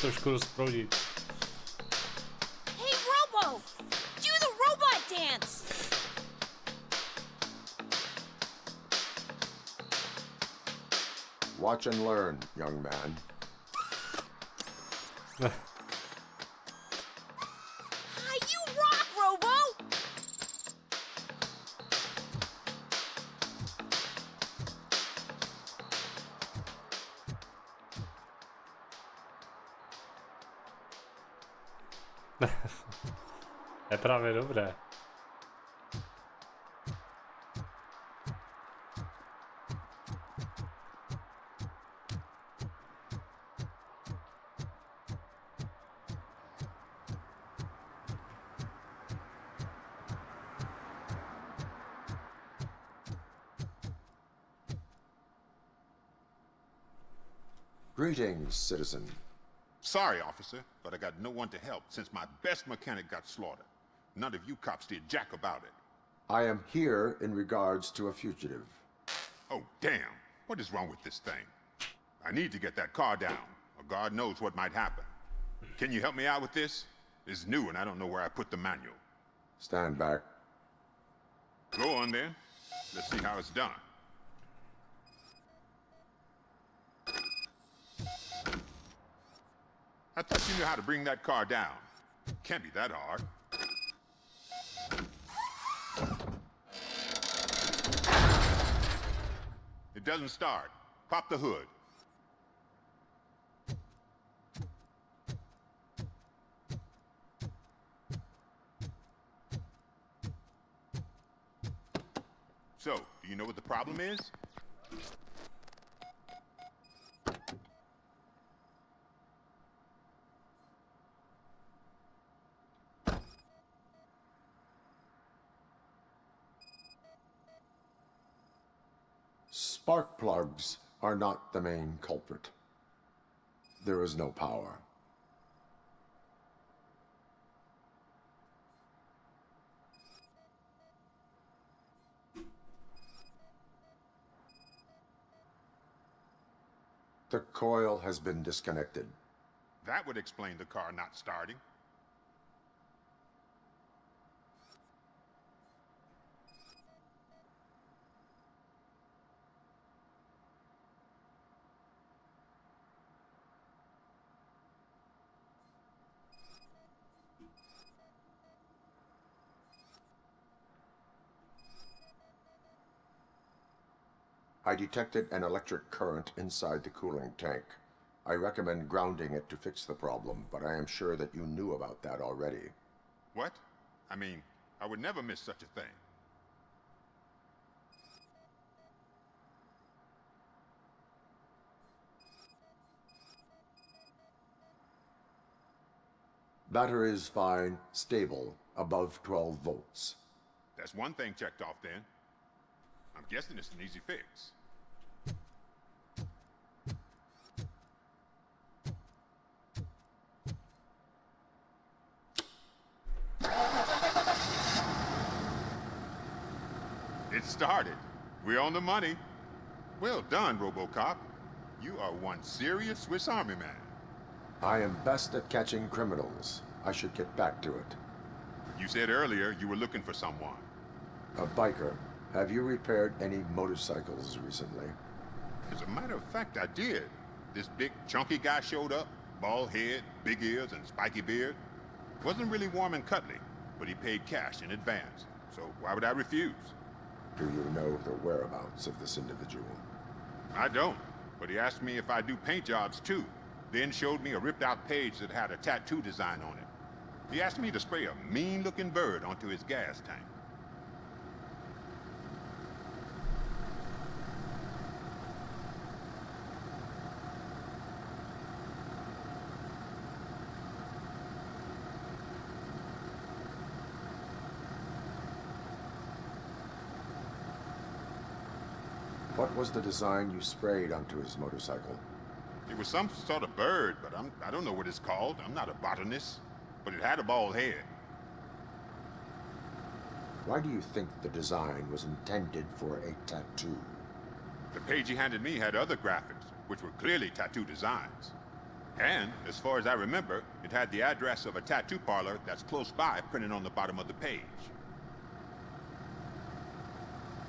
Trošku rozproudit. Hey, Robo! Do the robot dance! Watch and learn, young man. You rock, Robo! Je právě dobré. Greetings, citizen. Sorry, officer, but I got no one to help since my best mechanic got slaughtered. None of you cops did jack about it. I am here in regards to a fugitive. Oh, damn. What is wrong with this thing? I need to get that car down, or God knows what might happen. Can you help me out with this? It's new and I don't know where I put the manual. Stand back. Go on then. Let's see how it's done. I thought you knew how to bring that car down. Can't be that hard. It doesn't start. Pop the hood. So, do you know what the problem is? Spark plugs are not the main culprit. There is no power. The coil has been disconnected. That would explain the car not starting. I detected an electric current inside the cooling tank. I recommend grounding it to fix the problem, but I am sure that you knew about that already. What? I mean, I would never miss such a thing. Battery is fine, stable, above 12 volts. That's one thing checked off then. I'm guessing it's an easy fix. It started. We're on the money. Well done, RoboCop. You are one serious Swiss Army man. I am best at catching criminals. I should get back to it. You said earlier you were looking for someone. A biker. Have you repaired any motorcycles recently? As a matter of fact, I did. This big, chunky guy showed up. Bald head, big ears, and spiky beard. Wasn't really warm and cuddly, but he paid cash in advance. So why would I refuse? Do you know the whereabouts of this individual? I don't, but he asked me if I do paint jobs too. Then showed me a ripped-out page that had a tattoo design on it. He asked me to spray a mean-looking bird onto his gas tank. What was the design you sprayed onto his motorcycle? It was some sort of bird, but I don't know what it's called. I'm not a botanist. But it had a bald head. Why do you think the design was intended for a tattoo? The page he handed me had other graphics, which were clearly tattoo designs. And, as far as I remember, it had the address of a tattoo parlor that's close by printed on the bottom of the page.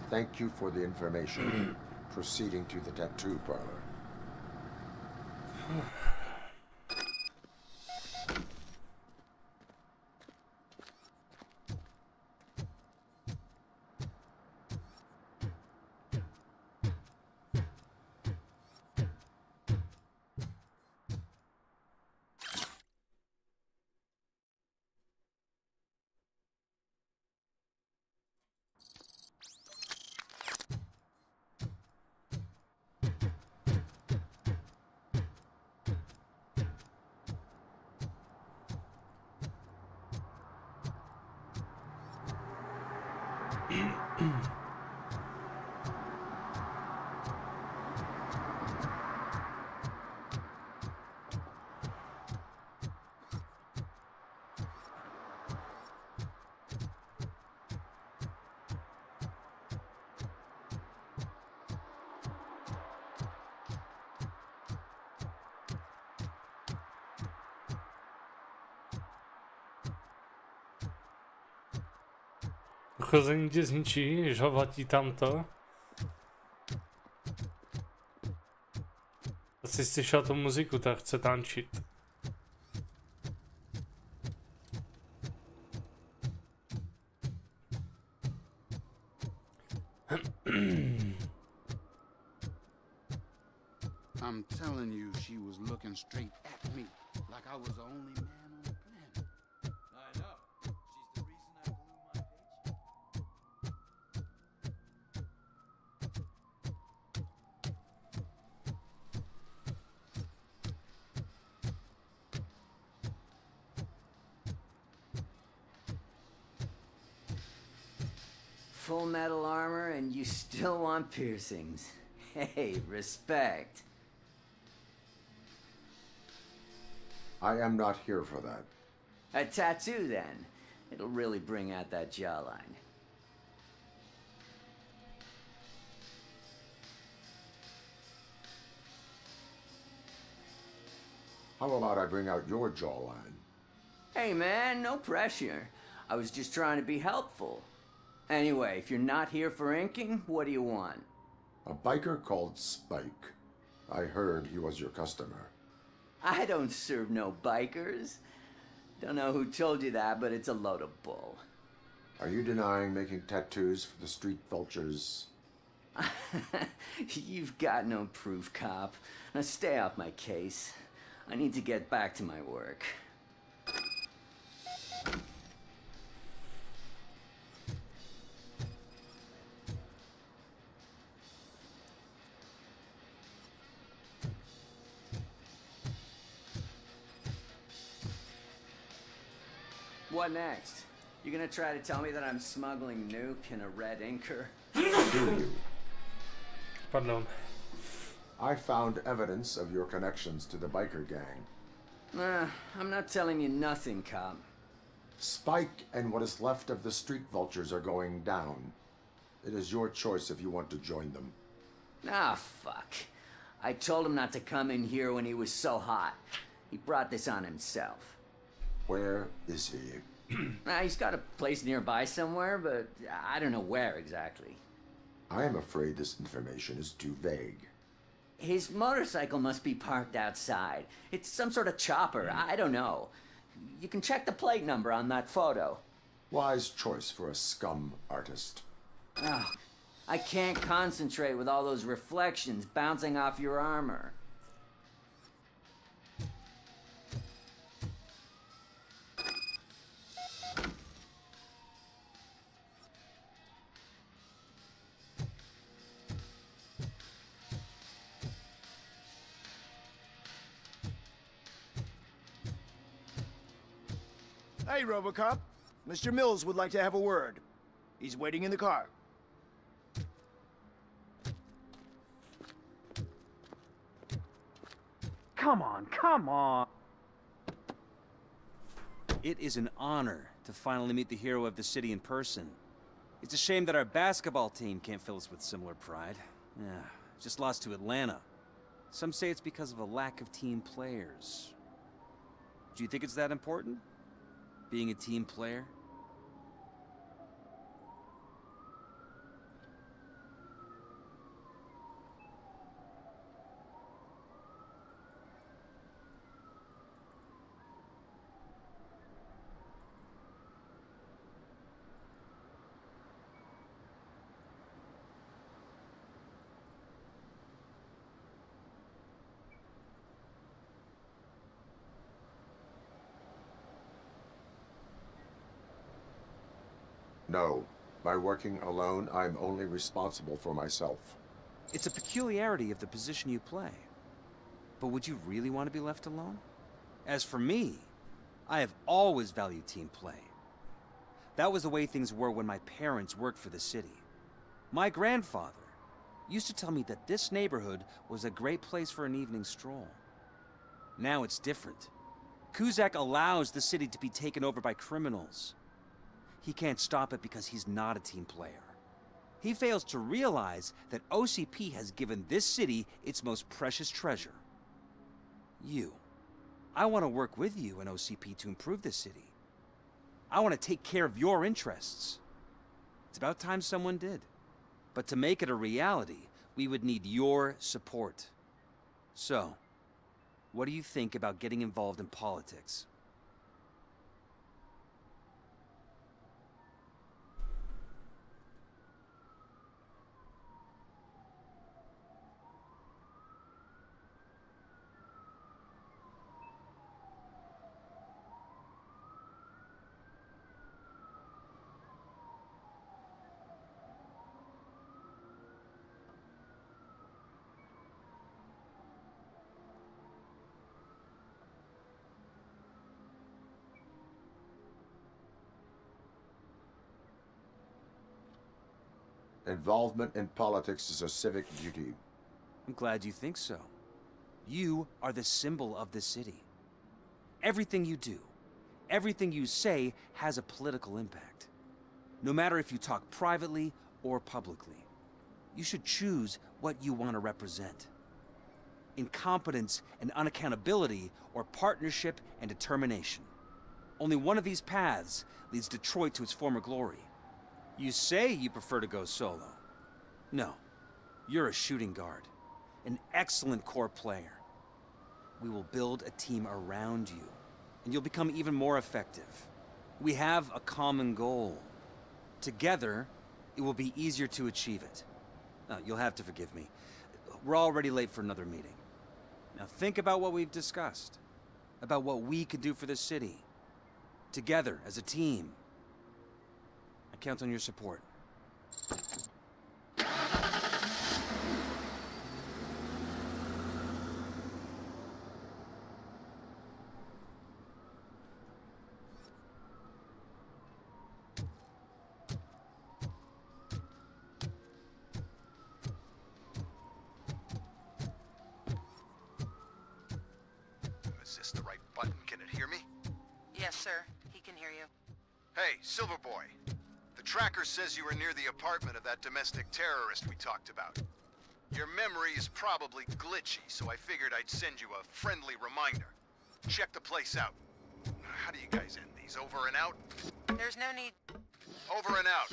Thank you for the information. Proceeding to the tattoo parlor. Chození tě zničí, když ho vlatí tamto. Asi slyšel tu muziku, tak chce tančit. I'm telling you, she was looking straight at me, like I was the only man on the planet. I know. She's the reason I blew my Full metal armor and you still want piercings. Hey, respect. I am not here for that. A tattoo, then. It'll really bring out that jawline. How about I bring out your jawline? Hey, man, no pressure. I was just trying to be helpful. Anyway, if you're not here for inking, what do you want? A biker called Spike. I heard he was your customer. I don't serve no bikers. Don't know who told you that, but it's a load of bull. Are you denying making tattoos for the street vultures? You've got no proof, cop. Now stay off my case. I need to get back to my work. What next? You gonna try to tell me that I'm smuggling nuke in a red inker? Pardon. I found evidence of your connections to the biker gang. I'm not telling you nothing, cop. Spike and what is left of the street vultures are going down. It is your choice if you want to join them. Ah, fuck. I told him not to come in here when he was so hot. He brought this on himself. Where is he? He's got a place nearby somewhere, but I don't know where exactly. I am afraid this information is too vague. His motorcycle must be parked outside. It's some sort of chopper. I don't know. You can check the plate number on that photo. Wise choice for a scum artist. Oh, I can't concentrate with all those reflections bouncing off your armor. Hey, RoboCop. Mr. Mills would like to have a word. He's waiting in the car. Come on, come on! It is an honor to finally meet the hero of the city in person. It's a shame that our basketball team can't fill us with similar pride. Yeah, just lost to Atlanta. Some say it's because of a lack of team players. Do you think it's that important? Being a team player? No. By working alone, I'm only responsible for myself. It's a peculiarity of the position you play. But would you really want to be left alone? As for me, I have always valued team play. That was the way things were when my parents worked for the city. My grandfather used to tell me that this neighborhood was a great place for an evening stroll. Now it's different. Cusack allows the city to be taken over by criminals. He can't stop it because he's not a team player. He fails to realize that OCP has given this city its most precious treasure. You. I want to work with you and OCP to improve this city. I want to take care of your interests. It's about time someone did. But to make it a reality, we would need your support. So, what do you think about getting involved in politics? Involvement in politics is a civic duty. I'm glad you think so. You are the symbol of the city. Everything you do, everything you say has a political impact. No matter if you talk privately or publicly. You should choose what you want to represent. Incompetence and unaccountability, or partnership and determination. Only one of these paths leads Detroit to its former glory. You say you prefer to go solo. No, you're a shooting guard, an excellent core player. We will build a team around you, and you'll become even more effective. We have a common goal. Together, it will be easier to achieve it. You'll have to forgive me. We're already late for another meeting. Now think about what we've discussed. About what we could do for this city. Together, as a team. I count on your support. Hey, Silverboy. The tracker says you were near the apartment of that domestic terrorist we talked about. Your memory is probably glitchy, so I figured I'd send you a friendly reminder. Check the place out. How do you guys end these? Over and out? There's no need. Over and out.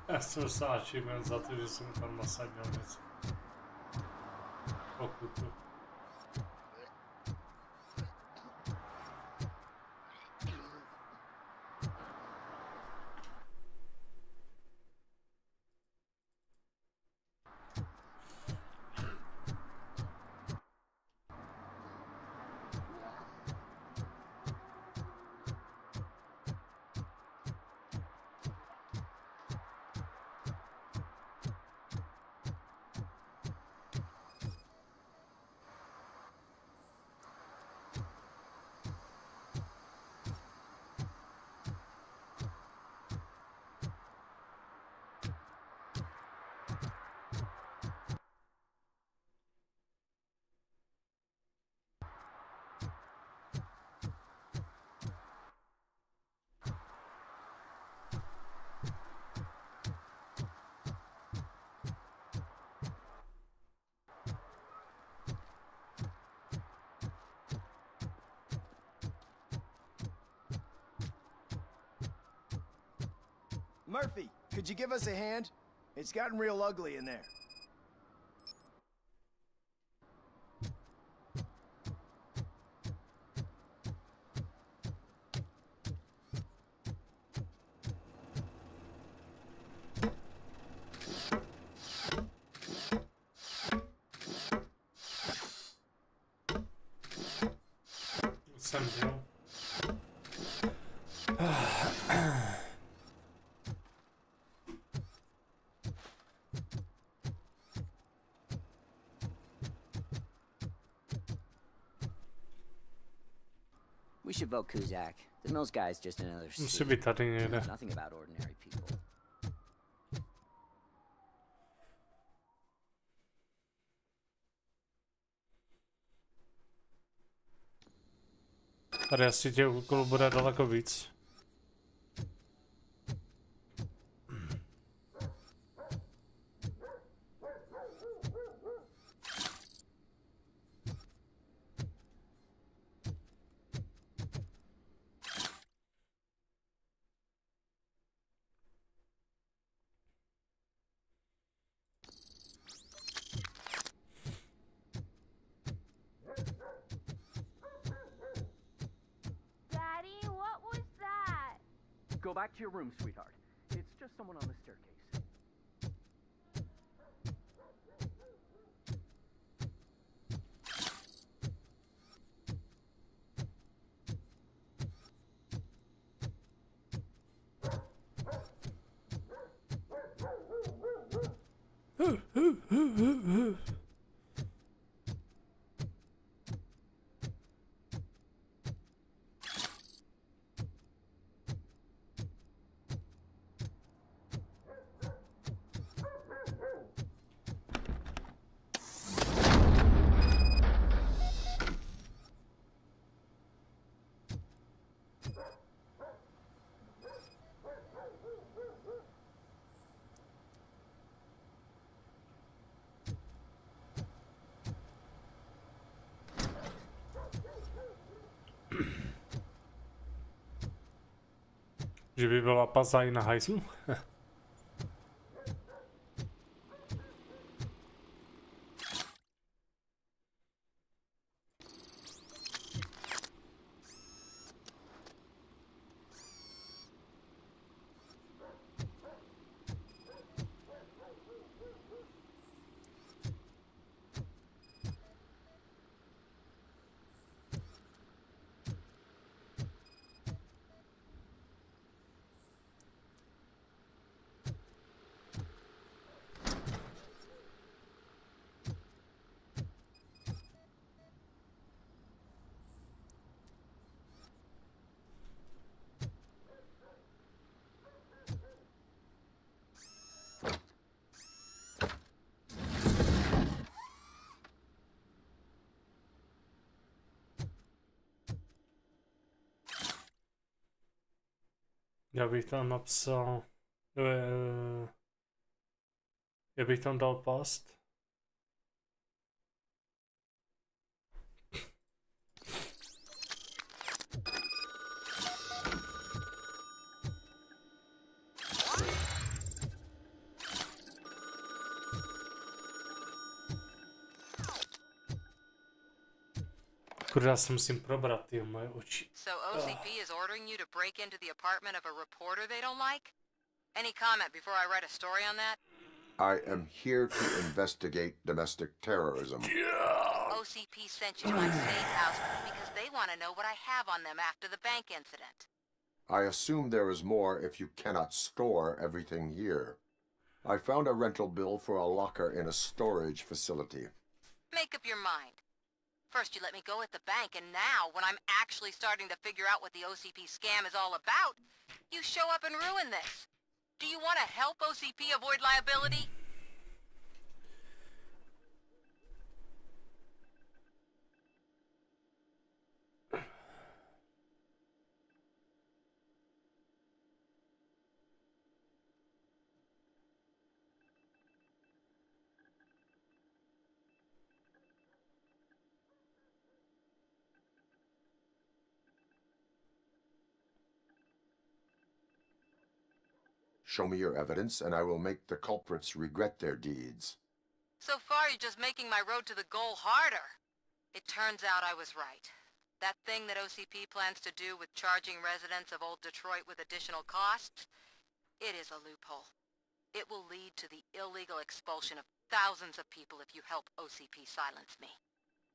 Já jsem se achievement za to, že jsem tam nasadil něco. Pokutu. Murphy, could you give us a hand? It's gotten real ugly in there. We should vote Kuzak. The Mills guy's just another Musí být tady někde. Nothing about ordinary people. Tady asi těch úkolů bude daleko víc. Go back to your room, sweetheart. It's just someone on the staircase. Že by byla pazaj na hajzlu? Já bych tam napsal, já bych tam dal past. Kurva, já se musím probrat, ty moje oči. So OCP is ordering you to break into the apartment of a reporter they don't like? Any comment before I write a story on that? I am here to investigate domestic terrorism. OCP sent you to my safe house because they want to know what I have on them after the bank incident. I assume there is more if you cannot store everything here. I found a rental bill for a locker in a storage facility. Make up your mind. First you let me go at the bank, and now, when I'm actually starting to figure out what the OCP scam is all about, you show up and ruin this. Do you want to help OCP avoid liability? Show me your evidence, and I will make the culprits regret their deeds. So far, you're just making my road to the goal harder. It turns out I was right. That thing that OCP plans to do with charging residents of Old Detroit with additional costs, it is a loophole. It will lead to the illegal expulsion of thousands of people if you help OCP silence me.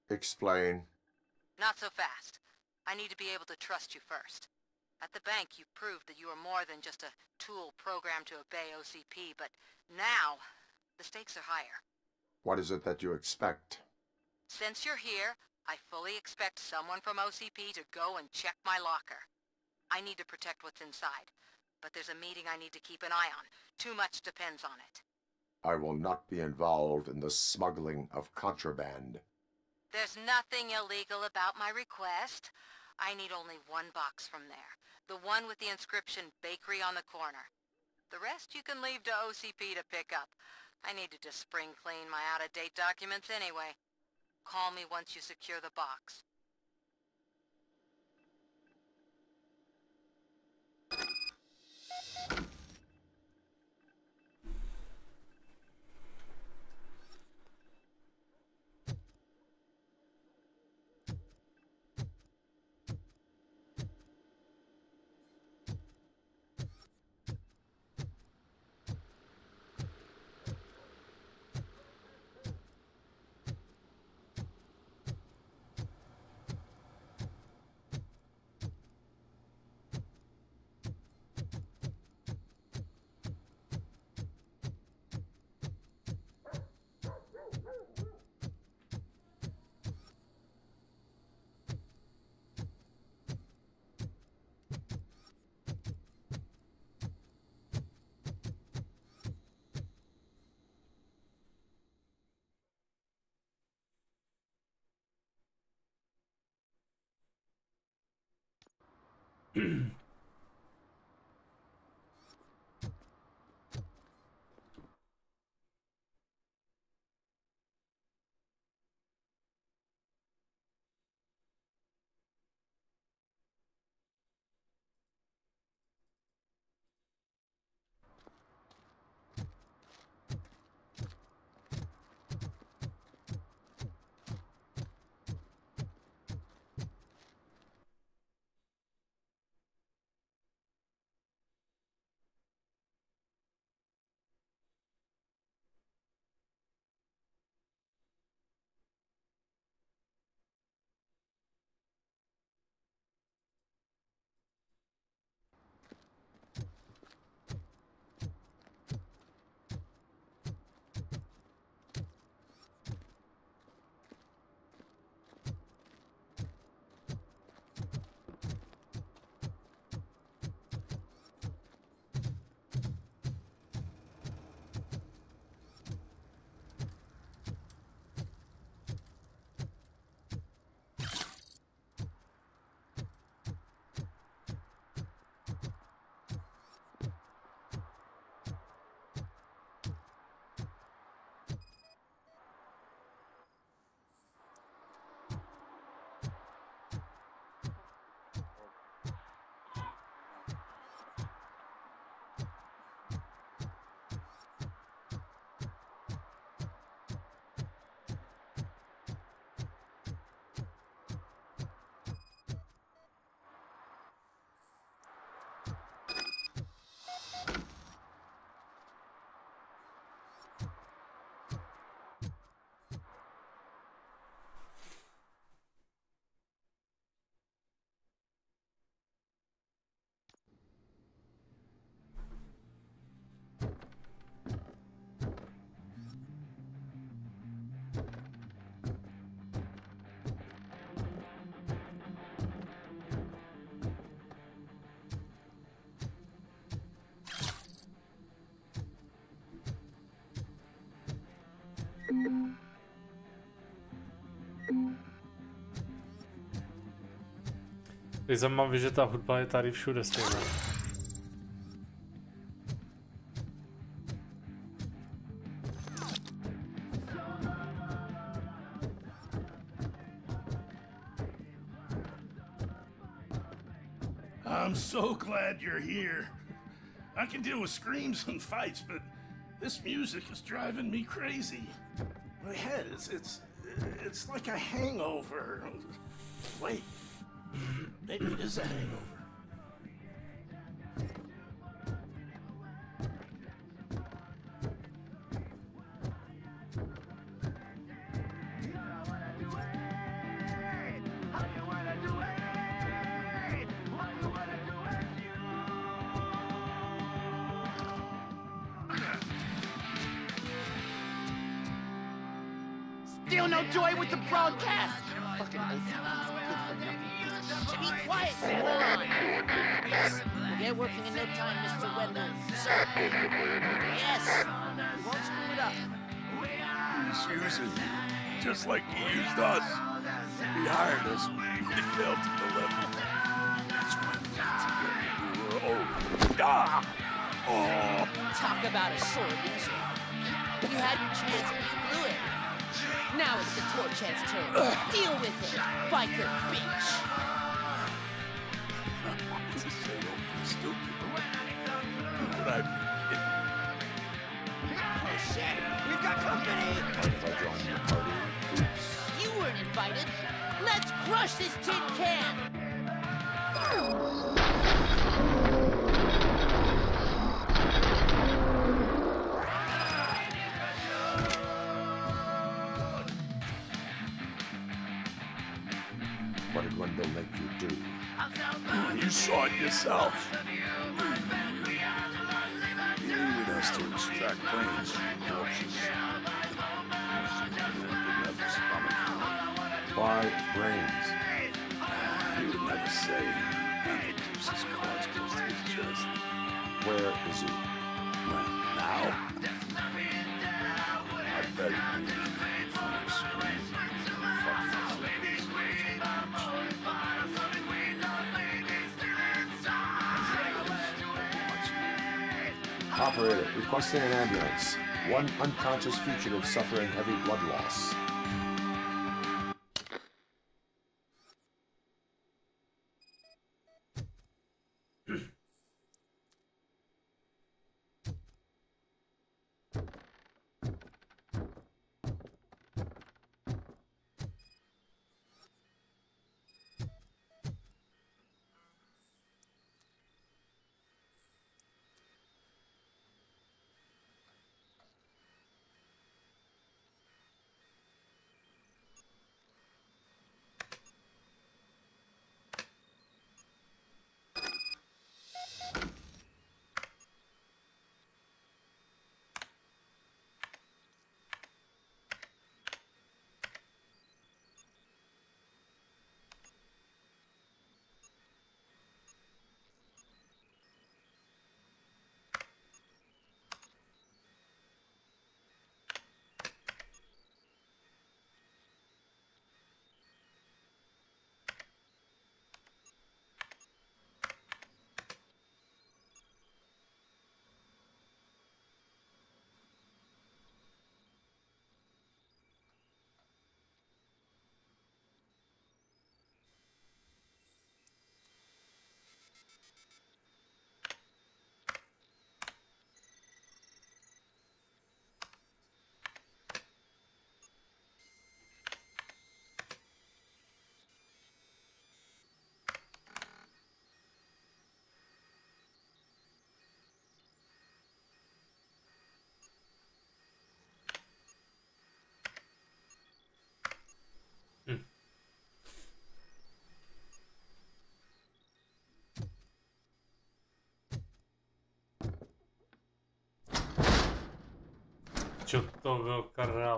Explain. Not so fast. I need to be able to trust you first. At the bank, you proved that you are more than just a tool programmed to obey OCP, but now, the stakes are higher. What is it that you expect? Since you're here, I fully expect someone from OCP to go and check my locker. I need to protect what's inside, but there's a meeting I need to keep an eye on. Too much depends on it. I will not be involved in the smuggling of contraband. There's nothing illegal about my request. I need only one box from there. The one with the inscription Bakery on the corner. The rest you can leave to OCP to pick up. I need to just spring clean my out-of-date documents anyway. Call me once you secure the box. Je zajímavé, že ta hudba je tady všude stejná. I'm so glad you're here. I can deal with screams and fights, but this music is driving me crazy. My head it's like a hangover. Wait, maybe it is a hangover. Still no joy with the broadcast. Fucking OCP's good for nothing. Be quiet. Hold on. Yes, we'll get working in no time, Mr. Wendell. Sir. Yes. We won't screw it up. He's using you, just like he used us. He hired us. We failed to deliver. That's why we got together. We were old. Ah! Oh! Talk about a sore loser. You had your chance and you blew it. Now it's the Torchhead's turn. Deal with it, biker bitch. Stupid. But I Oh shit, we've got company. If I join your party, oops. You weren't invited. Let's crush this tin can. What did Wendell make you do? You saw it yourself. You needed us to extract brains from corpses. Why brains? He would never say. Wendell keeps his cards close to his chest. Where is he? Well, now? I bet he'd be in front of the screen. Fucking Operator, requesting an ambulance. One unconscious fugitive suffering heavy blood loss.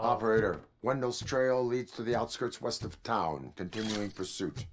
Operator, Wendell's trail leads to the outskirts west of town, continuing pursuit.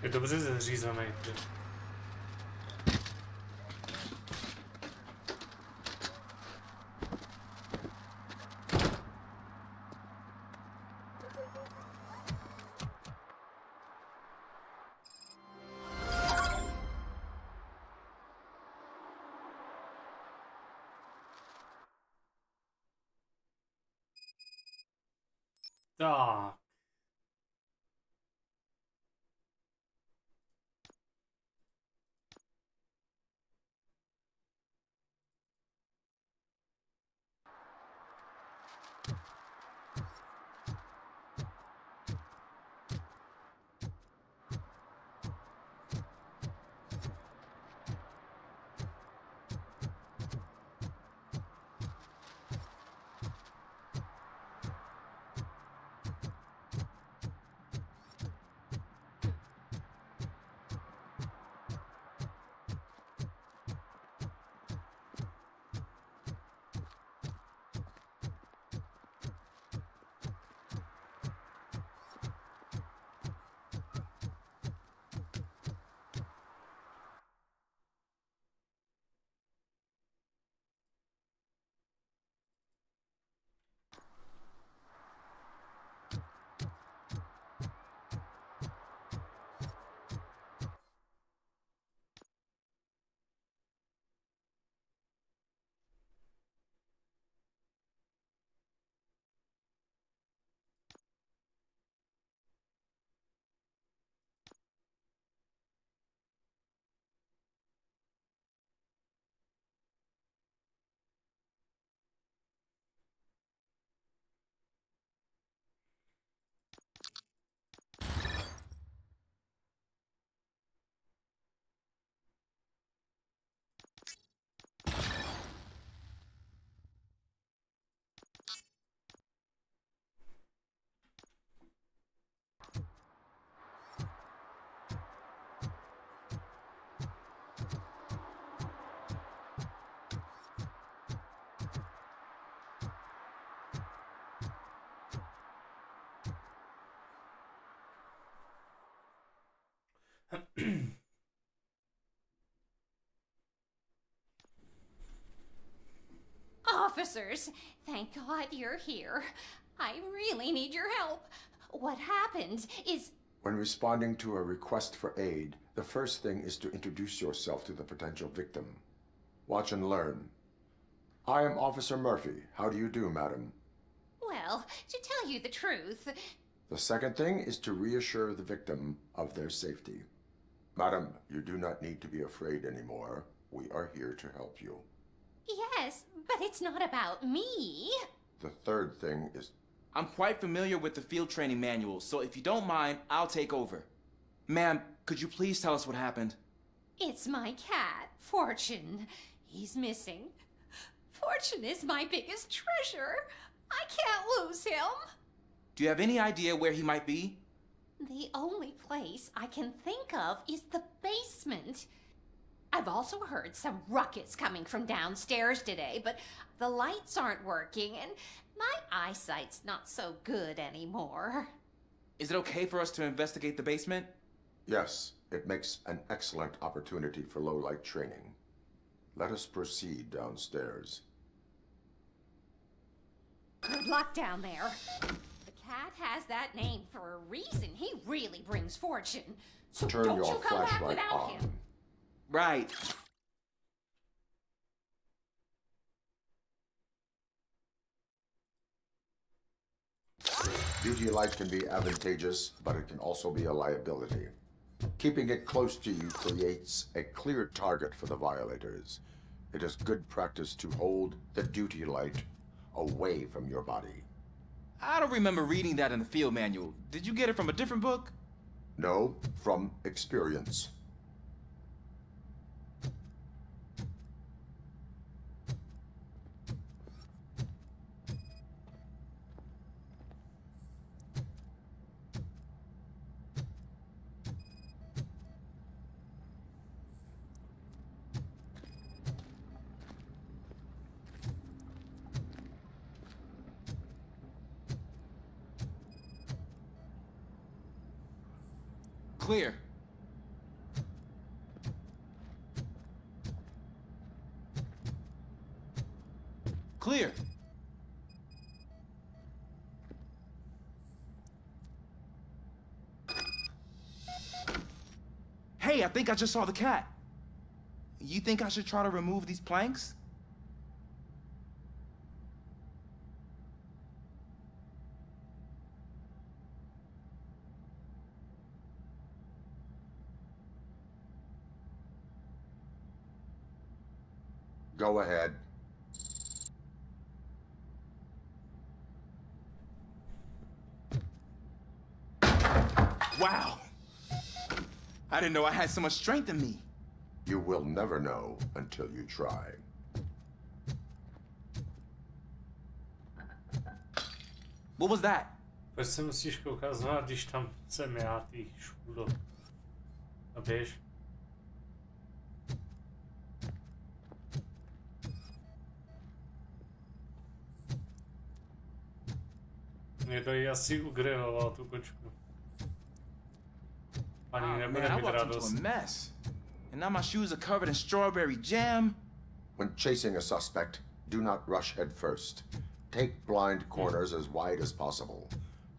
Je dobře zařízený. Tak. officers. Thank God you're here. I really need your help. What happened is... When responding to a request for aid, the first thing is to introduce yourself to the potential victim. Watch and learn. I am Officer Murphy. How do you do, madam? Well, to tell you the truth... The second thing is to reassure the victim of their safety. Madam, you do not need to be afraid anymore. We are here to help you. Yes, but it's not about me. The third thing is... I'm quite familiar with the field training manual, so if you don't mind, I'll take over. Ma'am, could you please tell us what happened? It's my cat, Fortune. He's missing. Fortune is my biggest treasure. I can't lose him. Do you have any idea where he might be? The only place I can think of is the basement. I've also heard some ruckus coming from downstairs today, but the lights aren't working and my eyesight's not so good anymore. Is it okay for us to investigate the basement? Yes, it makes an excellent opportunity for low-light training. Let us proceed downstairs. Good luck down there. The cat has that name for a reason. He really brings fortune. So Turn don't your you come back flashlight without on. him. Right. Duty light can be advantageous, but it can also be a liability. Keeping it close to you creates a clear target for the violators. It is good practice to hold the duty light away from your body. I don't remember reading that in the field manual. Did you get it from a different book? No, from experience. Clear. Clear. Hey, I think I just saw the cat. You think I should try to remove these planks? Go ahead. Wow. I didn't know I had so much strength in me. You will never know until you try. What was that? Proč se musíš koukat znova, když tam jsem já, ty škůdo? A běž. Mě to jí asi ugriloval, tu kočku. Paní nebude Man, I mít walked into radost. a mess. And now my shoes are covered in strawberry jam. When chasing a suspect, do not rush head first. Take blind corners as wide as possible.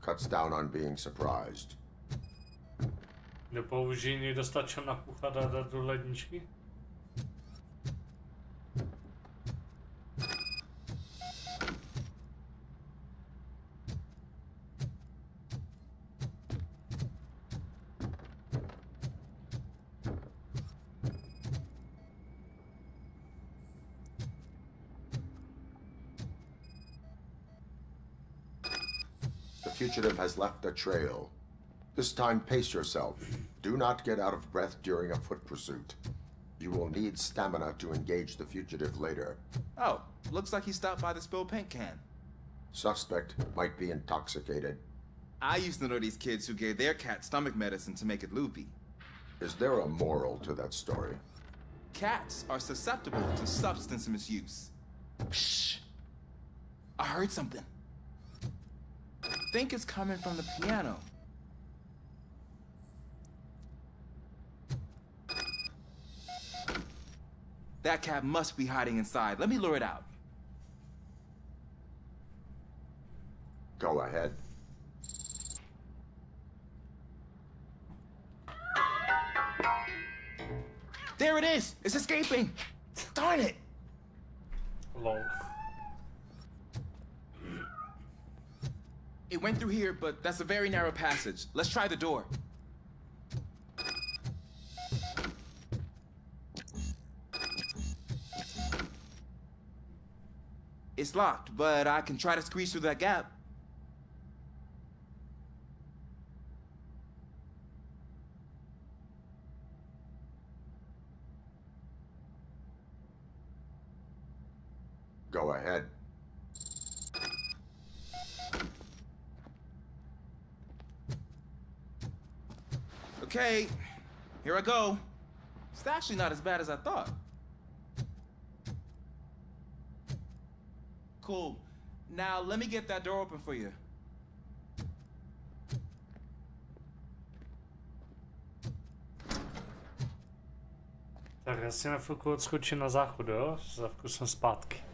Cuts down on being surprised. Nepoužij někdo stačil napuchat a dát do ledničky? The fugitive has left a trail. This time, pace yourself. Do not get out of breath during a foot pursuit. You will need stamina to engage the fugitive later. Oh, looks like he stopped by the spilled paint can. Suspect might be intoxicated. I used to know these kids who gave their cat stomach medicine to make it loopy. Is there a moral to that story? Cats are susceptible to substance misuse. Shh. I heard something. I think it's coming from the piano. That cat must be hiding inside. Let me lure it out. Go ahead. There it is! It's escaping! Darn it! Lol. It went through here, but that's a very narrow passage. Let's try the door. It's locked, but I can try to squeeze through that gap. Go ahead. Okay, here I go. It's actually not as bad as I thought. Cool. Now let me get that door open for you. Tak já si na chvilku odskočím na záchod, jo? Za chvilku jsem zpátky.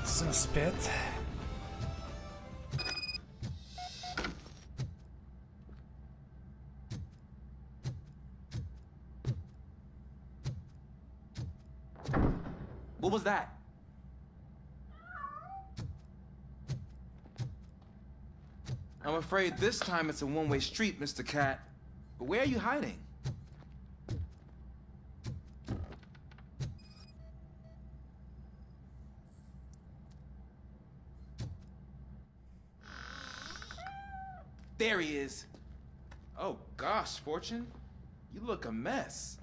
Jsem zpět. What was that? I'm afraid this time it's a one-way street, Mr. Cat. But where are you hiding? There he is. Oh gosh, Fortune. You look a mess.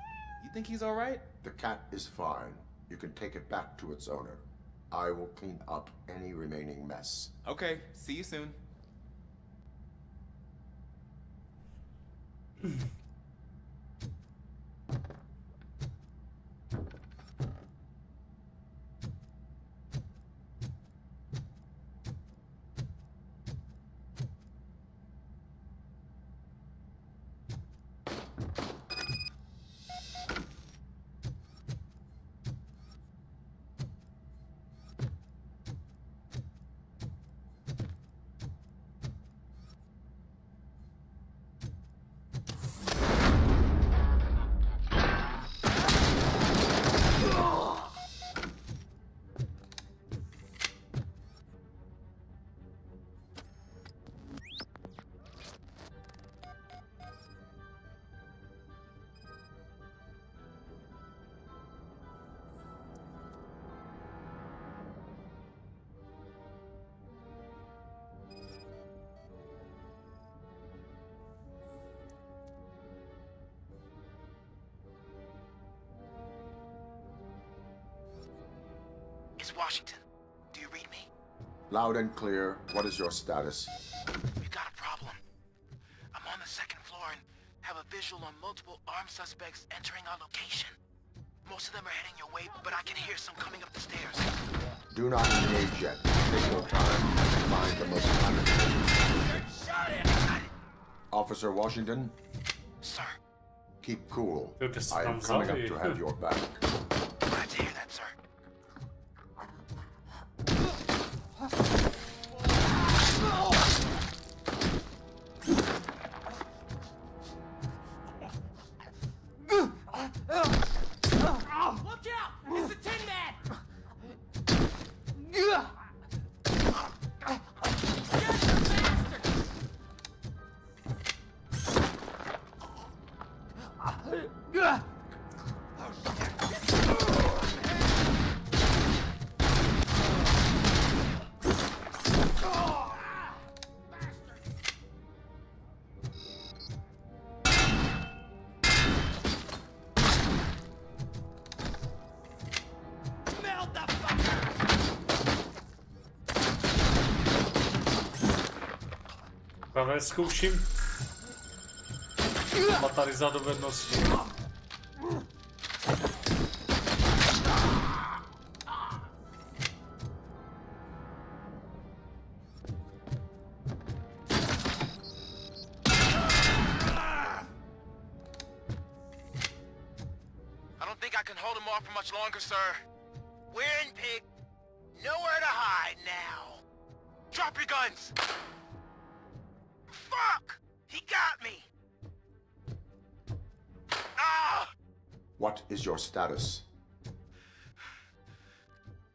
You think he's all right? The cat is fine. You can take it back to its owner. I will clean up any remaining mess. Okay, see you soon. Washington. Do you read me? Loud and clear. What is your status? We've got a problem. I'm on the second floor and have a visual on multiple armed suspects entering our location. Most of them are heading your way, but I can hear some coming up the stairs. Do not engage yet. Take your time and find the most common. Officer Washington? Sir. Keep cool. I am coming up to have your back. Glad to hear that, sir. Look out! It's the Tin Man! Právě zkouším matarizovat dovednosti. I don't think I can hold him off for much longer, sir. We're in, pig. Nowhere to hide now. Drop your guns. Fuck! He got me! Ah! What is your status?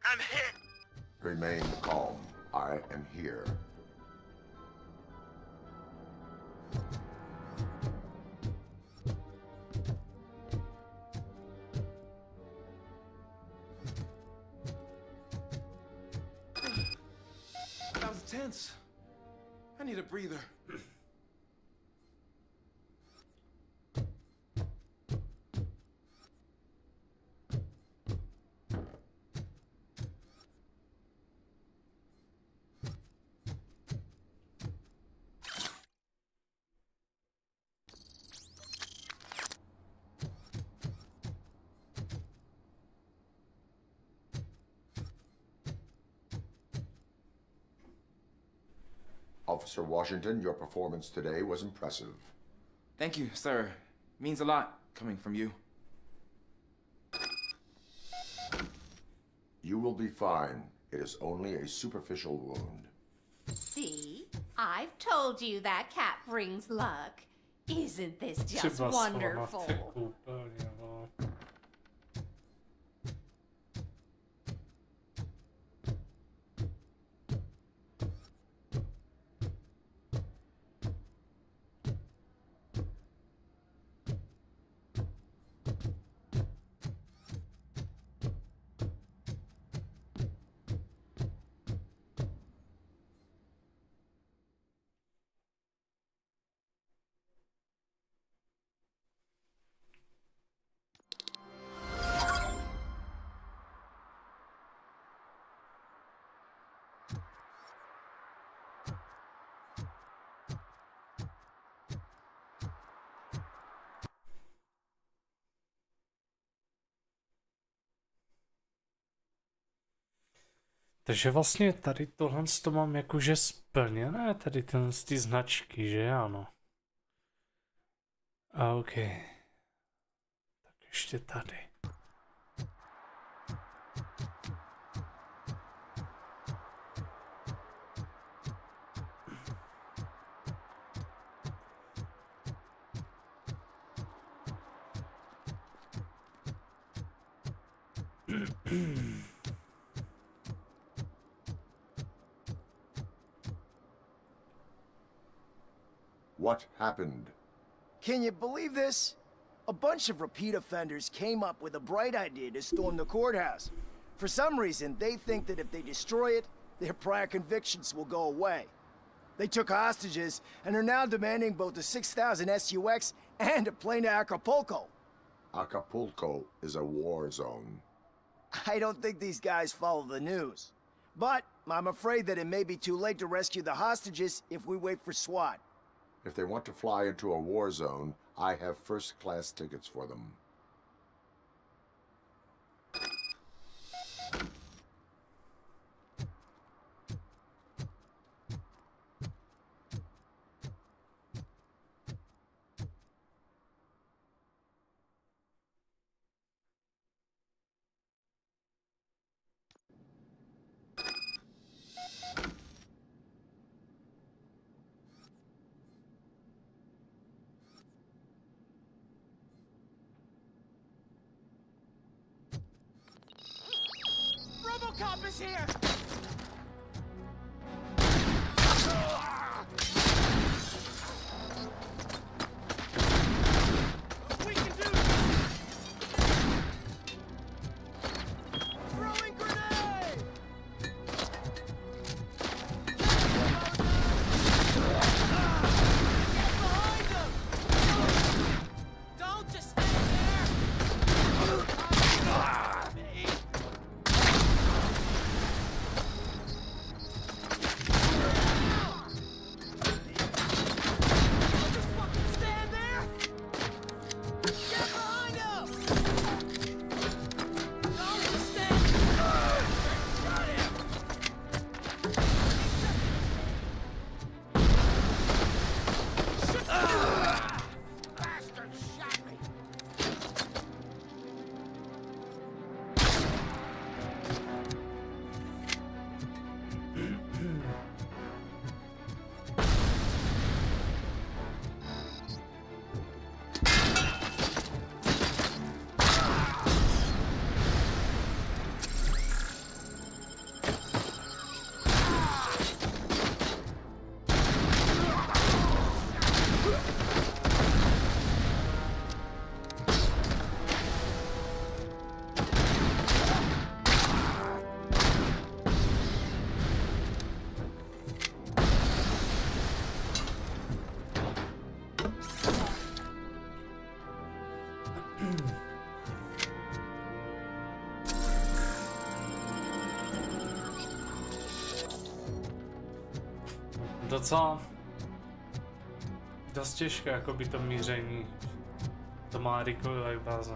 I'm hit! Remain calm. I am here. That was tense. I need a breather. Officer Washington, your performance today was impressive. Thank you, sir. Means a lot coming from you. You will be fine. It is only a superficial wound. See? I've told you that cat brings luck. Isn't this just wonderful? Takže vlastně tady tohle to mám jakože splněné, tady ty značky, že ano. A OK. Tak ještě tady. What happened? Can you believe this? A bunch of repeat offenders came up with a bright idea to storm the courthouse. For some reason, they think that if they destroy it, their prior convictions will go away. They took hostages and are now demanding both a 6,000 SUX and a plane to Acapulco. Acapulco is a war zone. I don't think these guys follow the news. But I'm afraid that it may be too late to rescue the hostages if we wait for SWAT. If they want to fly into a war zone, I have first-class tickets for them. RoboCop is here! We can do this! Throwing grenade! Get behind them! Don't just stand there! Docela dost těžké, jako by to míření. To má recoil báze.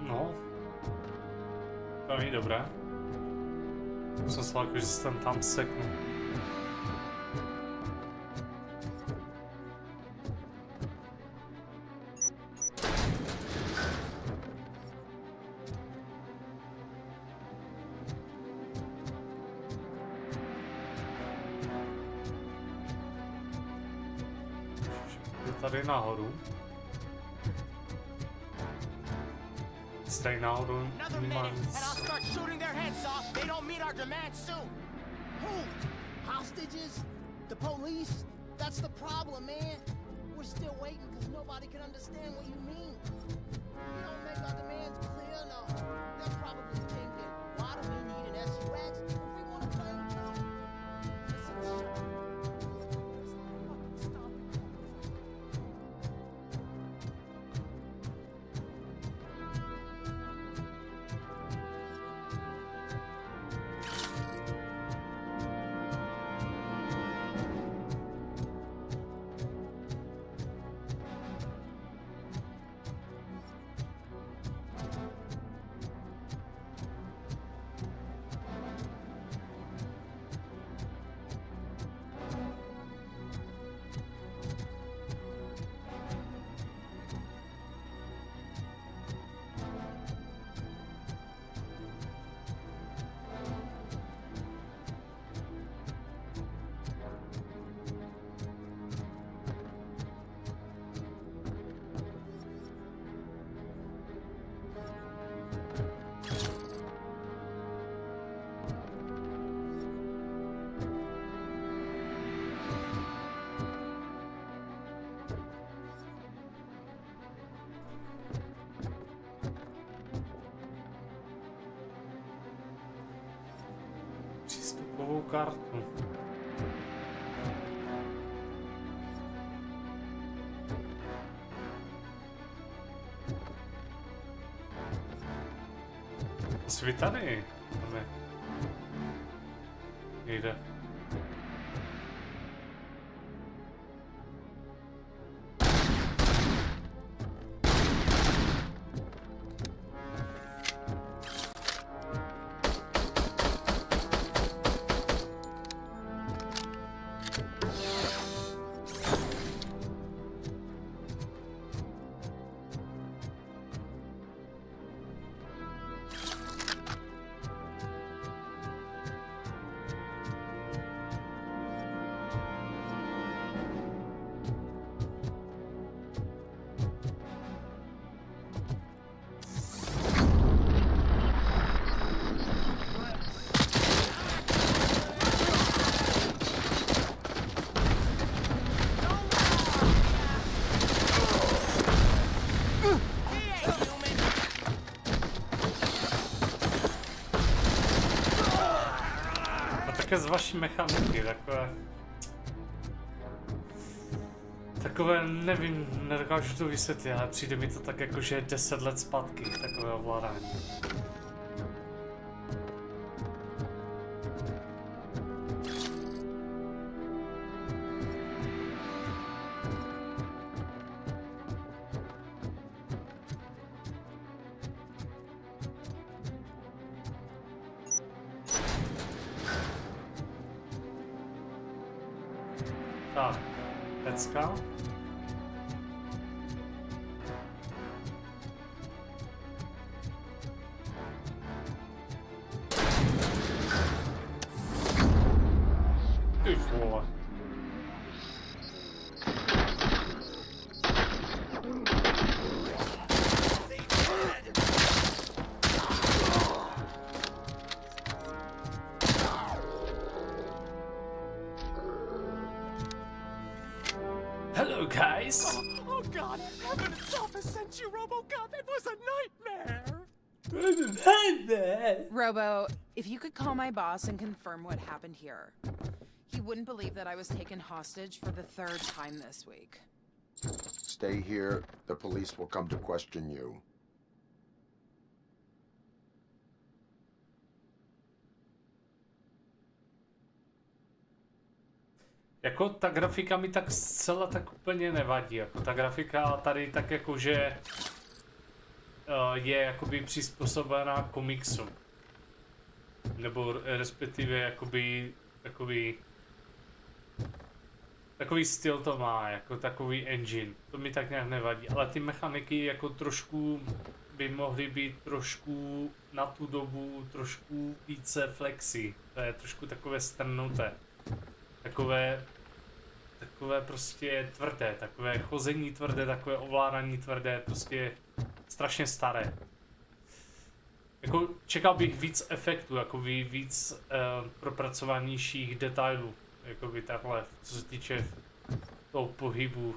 No. To není dobré. Jsem se že jsem tam seknu. Je tady nahoru. Stay nahoru. Another minute, and I'll start shooting their heads off. They don't meet our demands soon. Who? Hostages? The police? That's the problem, man. We're still waiting because nobody can understand what you mean. We don't make our demands clear enough. They're probably thinking, why do we need an SUX if we want to play them too? Listen, shut up. Musí být tady. Máme. Někde. Z vaší mechaniky, takové, nevím, nedokážu to vysvětlit, ale přijde mi to tak jako, že je 10 let zpátky takové ovládání. Tak, pecka. Ty vole. Hello, guys. Oh God, heaven itself has sent you, RoboCop. It was a nightmare. Robo, if you could call my boss and confirm what happened here. He wouldn't believe that I was taken hostage for the 3rd time this week. Stay here. The police will come to question you. Jako ta grafika mi tak zcela tak úplně nevadí, jako ta grafika tady tak jakože je jakoby přizpůsobená komiksu. Nebo respektive jakoby takový styl to má, jako takový engine, to mi tak nějak nevadí, ale ty mechaniky jako trošku by mohly být trošku na tu dobu trošku více flexi, to je trošku takové strnuté. Takové prostě tvrdé, takové chození tvrdé, takové ovládání tvrdé, prostě strašně staré. Jako čekal bych víc efektů, jako víc propracovanějších detailů, jako by takhle, co se týče toho pohybu.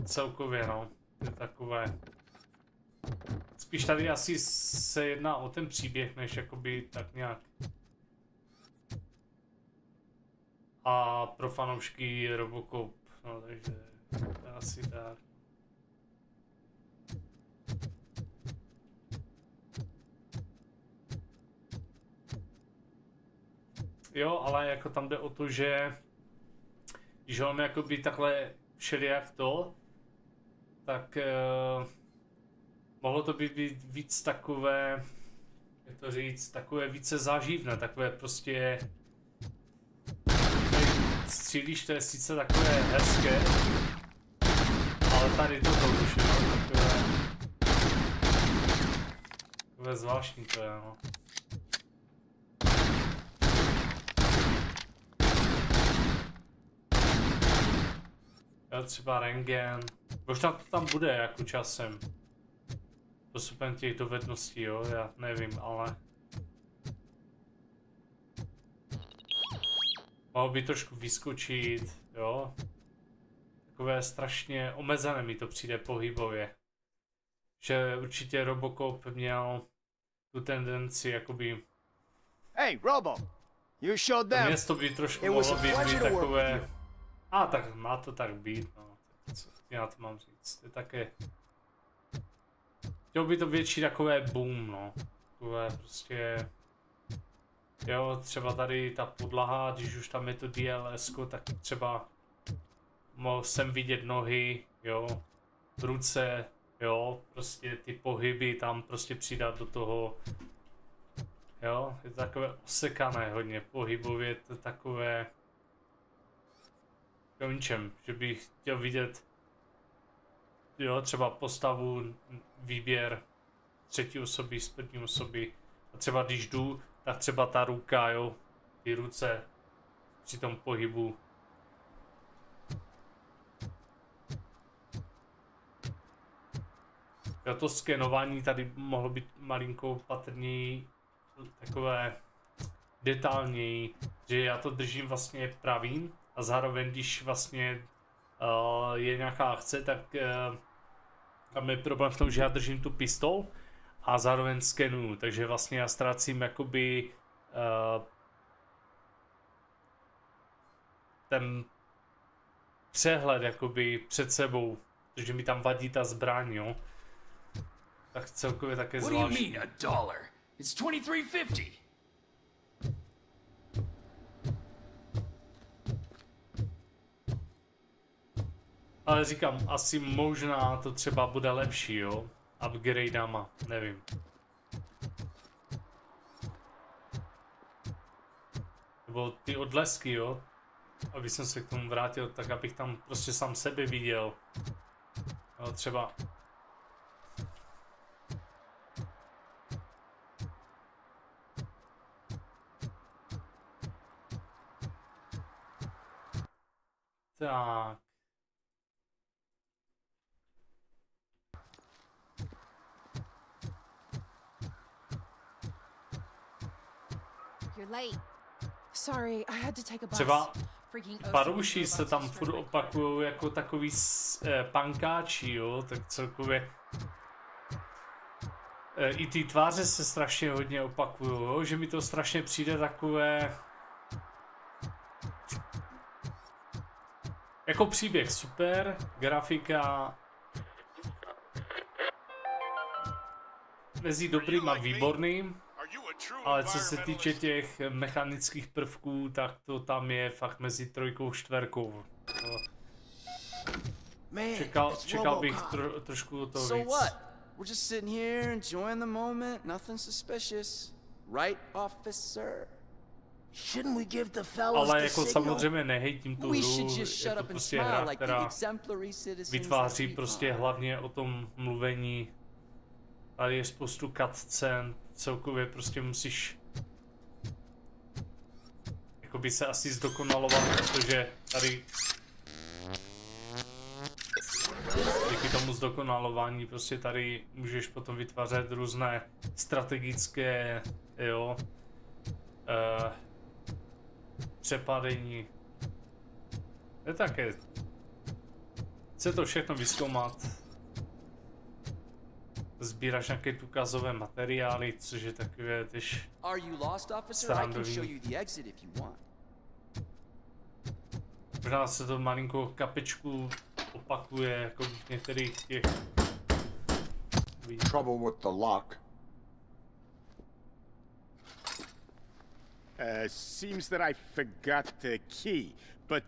Celkově no, to je takové. Spíš tady asi se jedná o ten příběh, než jakoby tak nějak. A pro fanoušky RoboCop, no takže asi tak. Jo, ale jako tam jde o to, že když on jakoby takhle všelijak to, tak mohlo to být víc takové, jak to říct, takové více záživné, takové prostě střílíš, to je sice takové hezké, ale tady toto už je takové zvláštní to je, no. Jo, třeba rentgen, možná to tam bude jako časem. Postupem těch dovedností, jo, já nevím, ale mohl by trošku vyskočit, jo. Takové strašně omezené mi to přijde pohybově. Že určitě RoboCop měl tu tendenci jakoby. Hey, Robo, you showed them. Město by trošku mohlo být takové. A tak má to tak být, no. Co já to mám říct, to je také. chtělo by to větší takové boom, no. Takové prostě... Jo, třeba tady ta podlaha, když už tam je to DLS-ko, tak třeba mohl jsem vidět nohy, jo, ruce, jo, prostě ty pohyby tam prostě přidat do toho, jo, je to takové osekané hodně, pohybově to takové, o ničem, že bych chtěl vidět, jo, třeba postavu, výběr třetí osoby, z první osoby, a třeba když jdu, tak třeba ta ruka, jo, ty ruce při tom pohybu. Jo, to skenování tady mohlo být malinko patrněji, takové detailněji, že já to držím vlastně pravým a zároveň, když vlastně je nějaká akce, tak tam je problém v tom, že já držím tu pistol a zároveň skenuju, takže vlastně já ztrácím jakoby ten přehled jakoby před sebou, protože mi tam vadí ta zbraň, jo. Tak celkově také zvláštní. What do you mean $1? It's $23.50. Ale říkám, asi možná to třeba bude lepší, jo. Upgradeama, nevím. Nebo ty odlesky, jo. Aby jsem se k tomu vrátil, tak abych tam prostě sám sebe viděl. No, třeba. Tak. Sorry, I had to take a bus. Třeba parouši se tam furt opakujou jako takový pankáči, jo, tak celkově i ty tváře se strašně hodně opakujou, jo, že mi to strašně přijde takové jako příběh super, grafika mezi dobrým a výborným. Ale co se týče těch mechanických prvků, tak to tam je fakt mezi 3 a 4. Čekal bych trošku to So víc. what? We're just sitting here enjoying the moment, nothing suspicious. Right, officer? Shouldn't we give the fellows Ale the jako signal? samozřejmě nehejtím tu hru, je to prostě hra, která vytváří prostě hlavně o tom mluvení. Tady je spoustu cutscén, celkově prostě musíš jakoby se asi zdokonalovat, protože tady díky tomu zdokonalování prostě tady můžeš potom vytvářet různé strategické, jo, přepadení. Je také, chce to všechno vyzkoumat. Sbíráš nějaké důkazové materiály, což je takové tež srandovní. Možná se to malinko kapečku opakuje, jako v některých těch... Trouble with the lock. Seems that I forgot the key.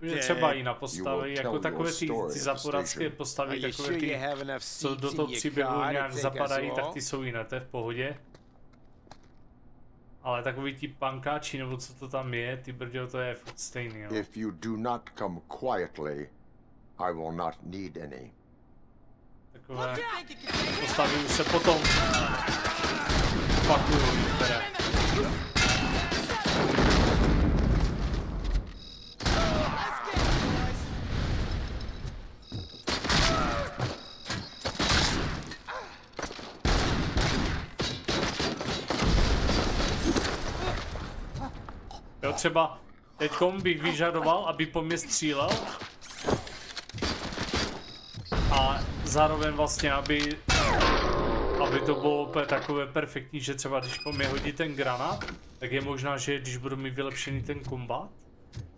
Mě třeba jiná postavy, jako takové ty zaporácké postavy, takové ty, co do toho příběhu nějak zapadají, tak ty jsou jiné, to je v pohodě. Ale takový ti pankáči, nebo co to tam je, ty brďo, to je furt stejný, jo. If you do not come quietly, I will not need any. Takové postavy už se potom opakují některé. Jo, třeba teďkom bych vyžadoval, aby po mě střílel a zároveň vlastně, aby to bylo úplně takové perfektní, že třeba když po mě hodí ten granát, tak je možná, že když budu mít vylepšený ten kombat,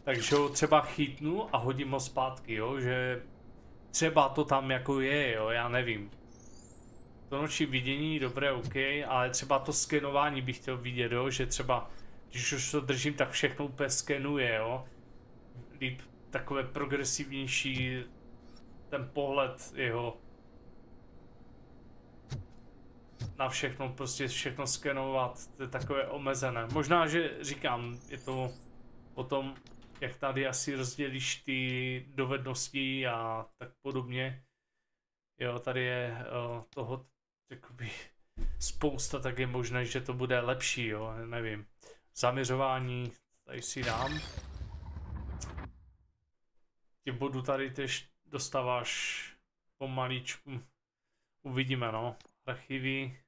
takže ho třeba chytnu a hodím ho zpátky, jo, že třeba to tam jako je, jo, já nevím. To noční vidění, dobré, OK, ale třeba to skenování bych chtěl vidět, jo, že třeba, když už to držím, tak všechno úplně skenuje, jo. Líp takové progresivnější ten pohled jeho. Na všechno, prostě všechno skenovat, to je takové omezené. Možná, že říkám, je to o tom, jak tady asi rozdělíš ty dovednosti a tak podobně. Jo, tady je toho jakoby spousta, tak je možné, že to bude lepší, jo, nevím. Zaměřování, tady si dám. Ty bodů tady tež dostáváš pomaličku. Uvidíme, no. Archivy.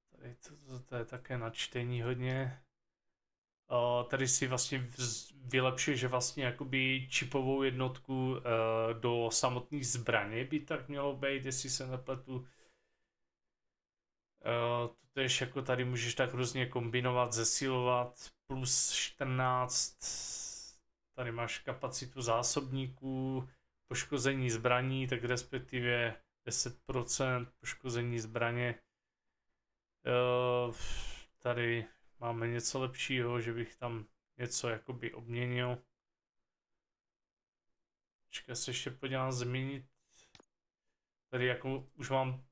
Tady to je také na čtení hodně. Tady si vlastně vylepšuje, že vlastně jakoby čipovou jednotku do samotných zbraně by tak mělo být, jestli se nepletu. To je jako tady můžeš tak různě kombinovat, zesilovat, plus 14. Tady máš kapacitu zásobníků, poškození zbraní, tak respektive 10% poškození zbraně. Tady máme něco lepšího, že bych tam něco jakoby obměnil. Počkej, se ještě podívám změnit. Tady jako už mám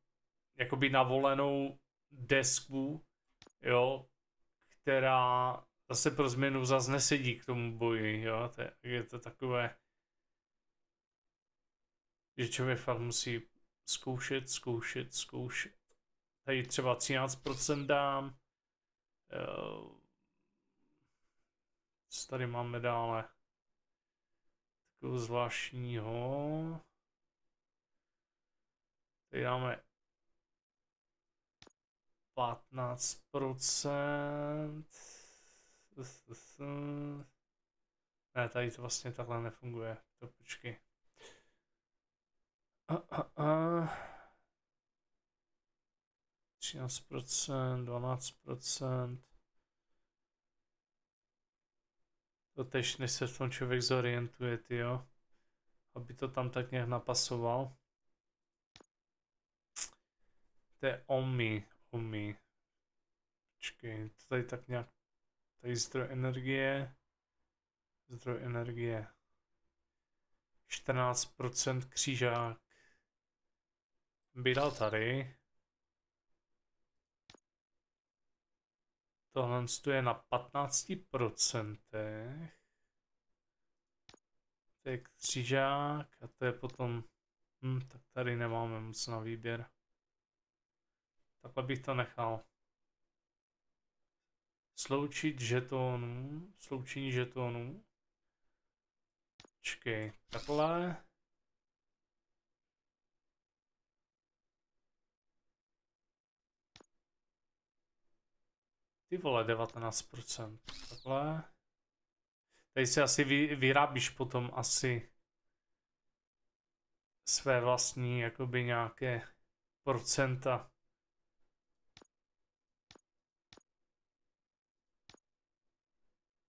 jakoby navolenou desku, jo, která zase pro změnu zase nesedí k tomu boji, jo, je to takové, že člověk fakt musí zkoušet. Tady třeba 13% dám. Co tady máme dále? Takového zvláštního. Tady dáme 15%. Ne, tady to vlastně takhle nefunguje. To počkej. 13%, 12%. To tež, než se v tom člověk zorientuje, tyjo. Aby to tam tak nějak napasoval. To je omi. Počkej, to tady tak nějak. Tady zdroj energie. 14% křížák. By dal tady. Tohle je na 15%. To je křížák a to je potom... tak tady nemáme moc na výběr. Takhle bych to nechal. Sloučení žetonů. Počkej, takhle. Ty vole, 19%. Takhle. Tady si asi vyrábíš potom asi své vlastní jakoby nějaké procenta.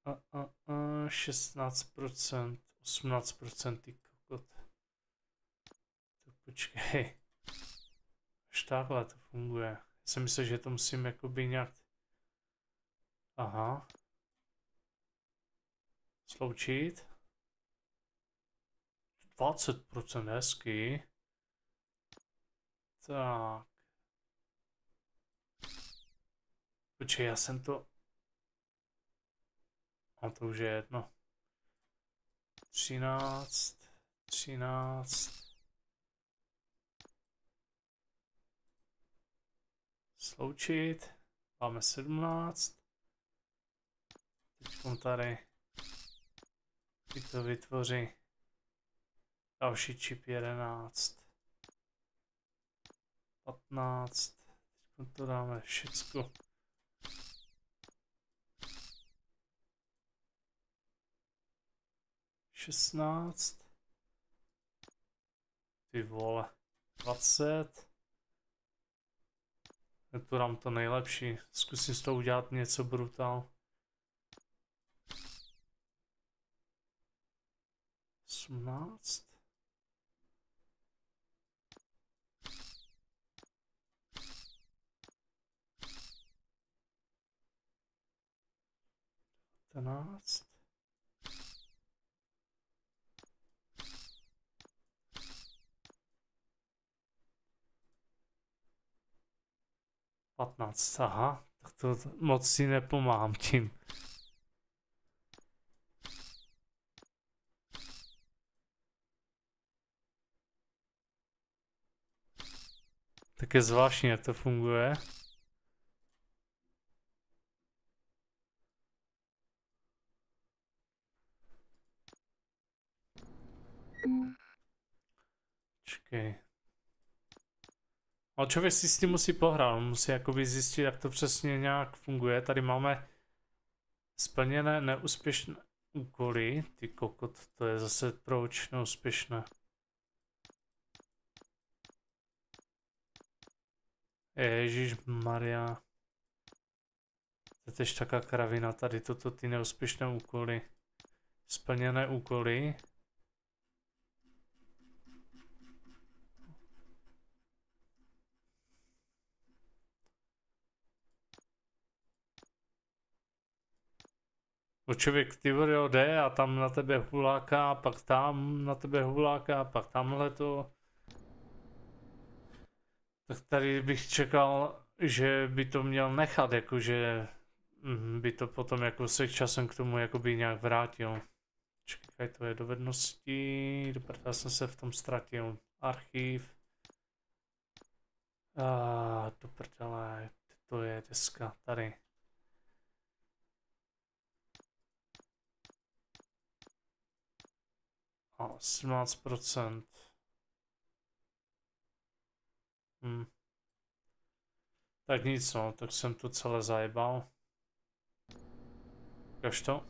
A 16%, 18%, ty kokot. To počkej. Až takhle to funguje. Já jsem myslel, že to musím jakoby nějak... Aha. Sloučit. 20%, hezky. Tak. Počkej, já jsem to... A to už je jedno. 13. Sloučit. Máme 17. Teď tady. Teď to vytvoří. Další čip 11. 15. Teď to dáme všecko. Šestnáct. Ty vole. 20. Tu dám to nejlepší. Zkusím s toho udělat něco brutál. 18. 19. Aha, tak to moc si nepomáhám tím. Tak je zvláštní, jak to funguje. Čekej. Ale člověk si s tím musí pohrát, musí jakoby zjistit, jak to přesně nějak funguje. Tady máme splněné neúspěšné úkoly. Ty kokot, to je zase proč neúspěšné. Ježišmarja. To je tež taká kravina, tady toto ty neúspěšné úkoly. Splněné úkoly. Člověk ty jde a tam na tebe huláká, pak tam na tebe huláká, pak tamhle to. Tak tady bych čekal, že by to měl nechat, jakože by to potom jako se časem k tomu jakoby nějak vrátil. Čekaj, to je dovednosti, já jsem se v tom ztratil. Archiv. Do prdele, to je deska, tady. A 17%. Tak nic no, tak jsem to celé zajebal. Ukaž to.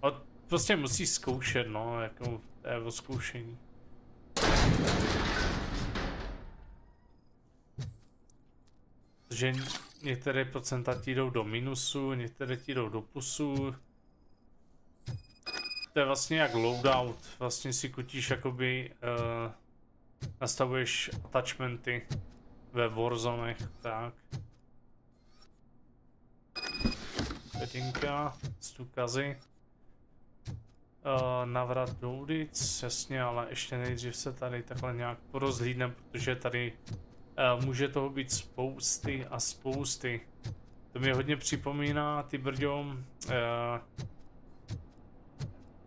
A prostě musíš zkoušet no, jako je o zkoušení. Že některé procenta ti jdou do minusu, některé ti jdou do plusu. To je vlastně jak loadout, vlastně si kutíš jakoby, nastavuješ attachmenty ve Warzonech, tak. Petinka, stukazy. Navrat do ulic, jasně, ale ještě nejdřív se tady takhle nějak porozhlídnem, protože tady může toho být spousty a spousty. To mi hodně připomíná, ty brďo,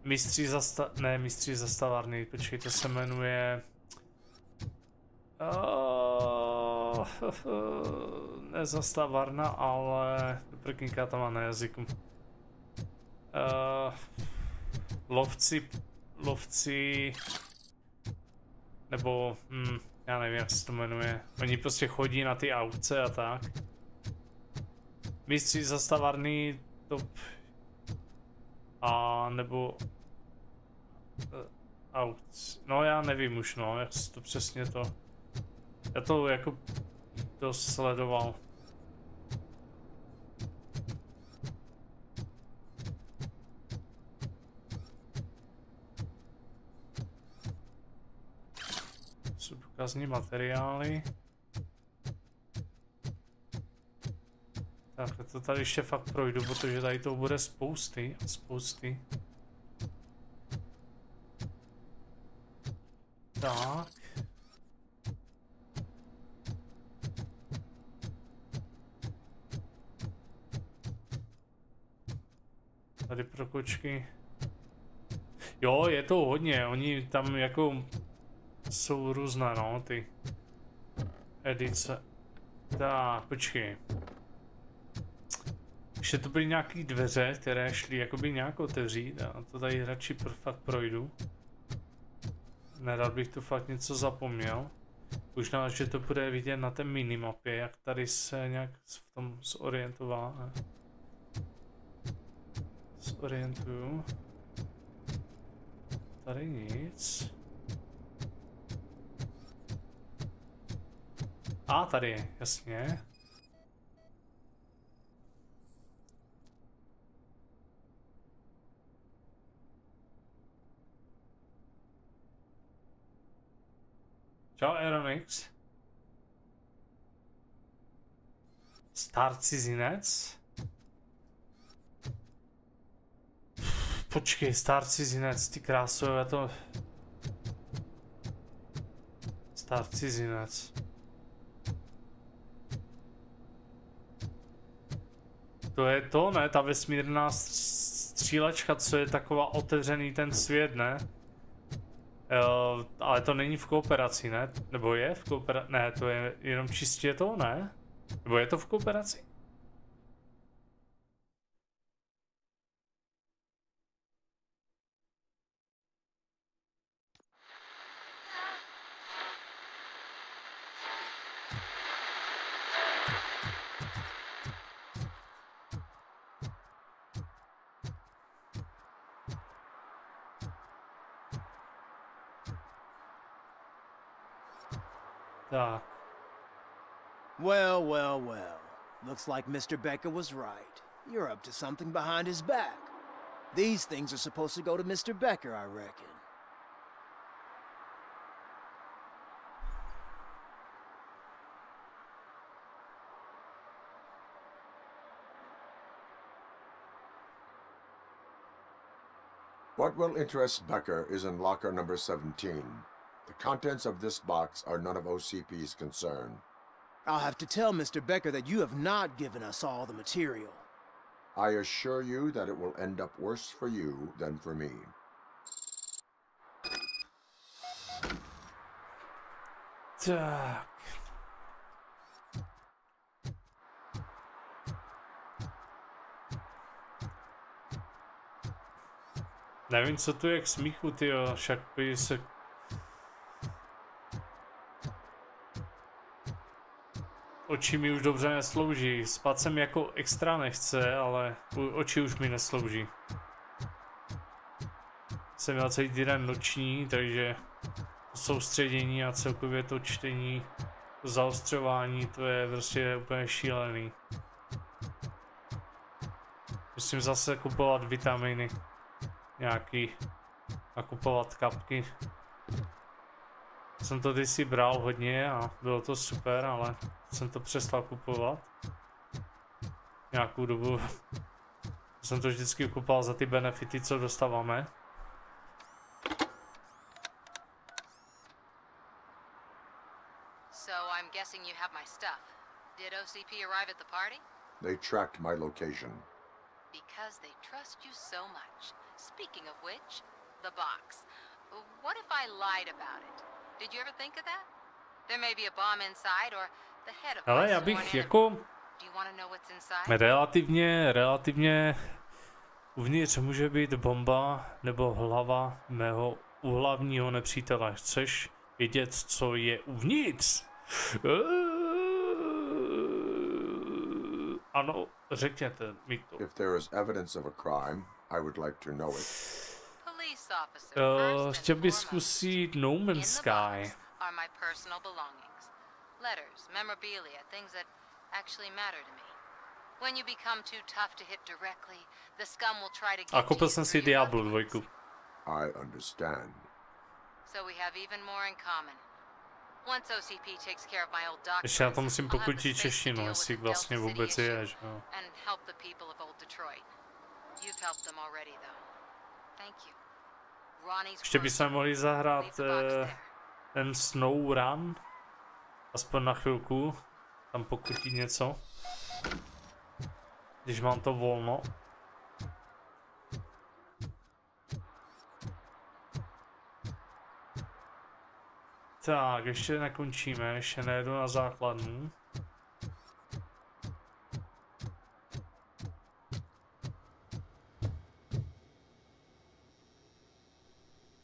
mistři zastavárny, počkej, to se jmenuje... ne zastavárna, ale... Prkníka tam má na jazyku. Lovci... Nebo... já nevím, jak se to jmenuje. Oni prostě chodí na ty aukce a tak. Mistři zastavárny, to... A nebo... No já nevím už no, jak to přesně to... Já to jako... dost sledoval. Jsou důkazní materiály. Tak to tady ještě fakt projdu, protože tady to bude spousty a spousty. Tak. Tady pro kočky. Jo, je to hodně, oni tam jako jsou různé, no, ty edice. Tak, počkej. Ještě to byly nějaký dveře, které šly jakoby nějak otevřít a to tady radši fakt projdu. Nerad bych tu fakt něco zapomněl. Možná, že to bude vidět na té minimapě, jak tady se nějak v tom zorientuju. Tady nic. A tady je, jasně. Čau, Aeronix. Star cizinec. Počkej, star cizinec, ty kráso, já to... Star cizinec. To je to, ne? Ta vesmírná střílečka, co je taková otevřený ten svět, ne? Ale to není v kooperaci, ne? Nebo je v kooperaci? Ne, to je jenom čistě to, ne? Nebo je to v kooperaci? Tak. Well, well, well. Looks like Mr. Becker was right. You're up to something behind his back. These things are supposed to go to Mr. Becker, I reckon. What will interest Becker is in locker number 17. The contents of this box are none of OCP's concern. I'll have to tell Mr. Becker that you have not given us all the material. I assure you that it will end up worse for you than for me. Tak. Nevím, co tu je k smíchu, tyjo, však by se... Oči mi už dobře neslouží, spát se mi jako extra nechce, ale oči už mi neslouží. Jsem měl celý týden noční, takže to soustředění a celkově to čtení, to zaostřování, to je prostě úplně šílený. Musím zase kupovat vitaminy. Nějaký. A kupovat kapky. Jsem to kdysi bral hodně a bylo to super, ale jsem to přestal kupovat. Nějakou dobu. Jsem to vždycky kupoval za ty benefity, co dostáváme. So I'm guessing you have my stuff. Did OCP arrive at the party? They tracked my location. Because they trust you so much. Speaking of which, the box. What if I lied about it? Did you ever think of that? There may be a bomb inside or the head of Ale já bych jako relativně uvnitř může být bomba nebo hlava mého úhlavního nepřítele. Chceš vědět, co je uvnitř? Ano, řekněte mi to. If there is evidence of a crime, I would like to know it. Chtěl bych zkusit No Man's Sky. Letters, memorabilia, things that actually matter to me. When you become too tough to hit directly, the scum will try to get A koupil jsem si Diablo 2. I understand. So we have even more in common. Once OCP takes care of my old doctor, ještě já to musím pokutit češtinu, jestli vlastně vůbec je, že jo. And help the people of old Detroit. You've helped them already though. Thank you. Ještě bychom mohli zahrát ten Snow Run. Aspoň na chvilku. Tam pokutit něco. Když mám to volno. Tak, ještě nekončíme, ještě nejedu na základnu.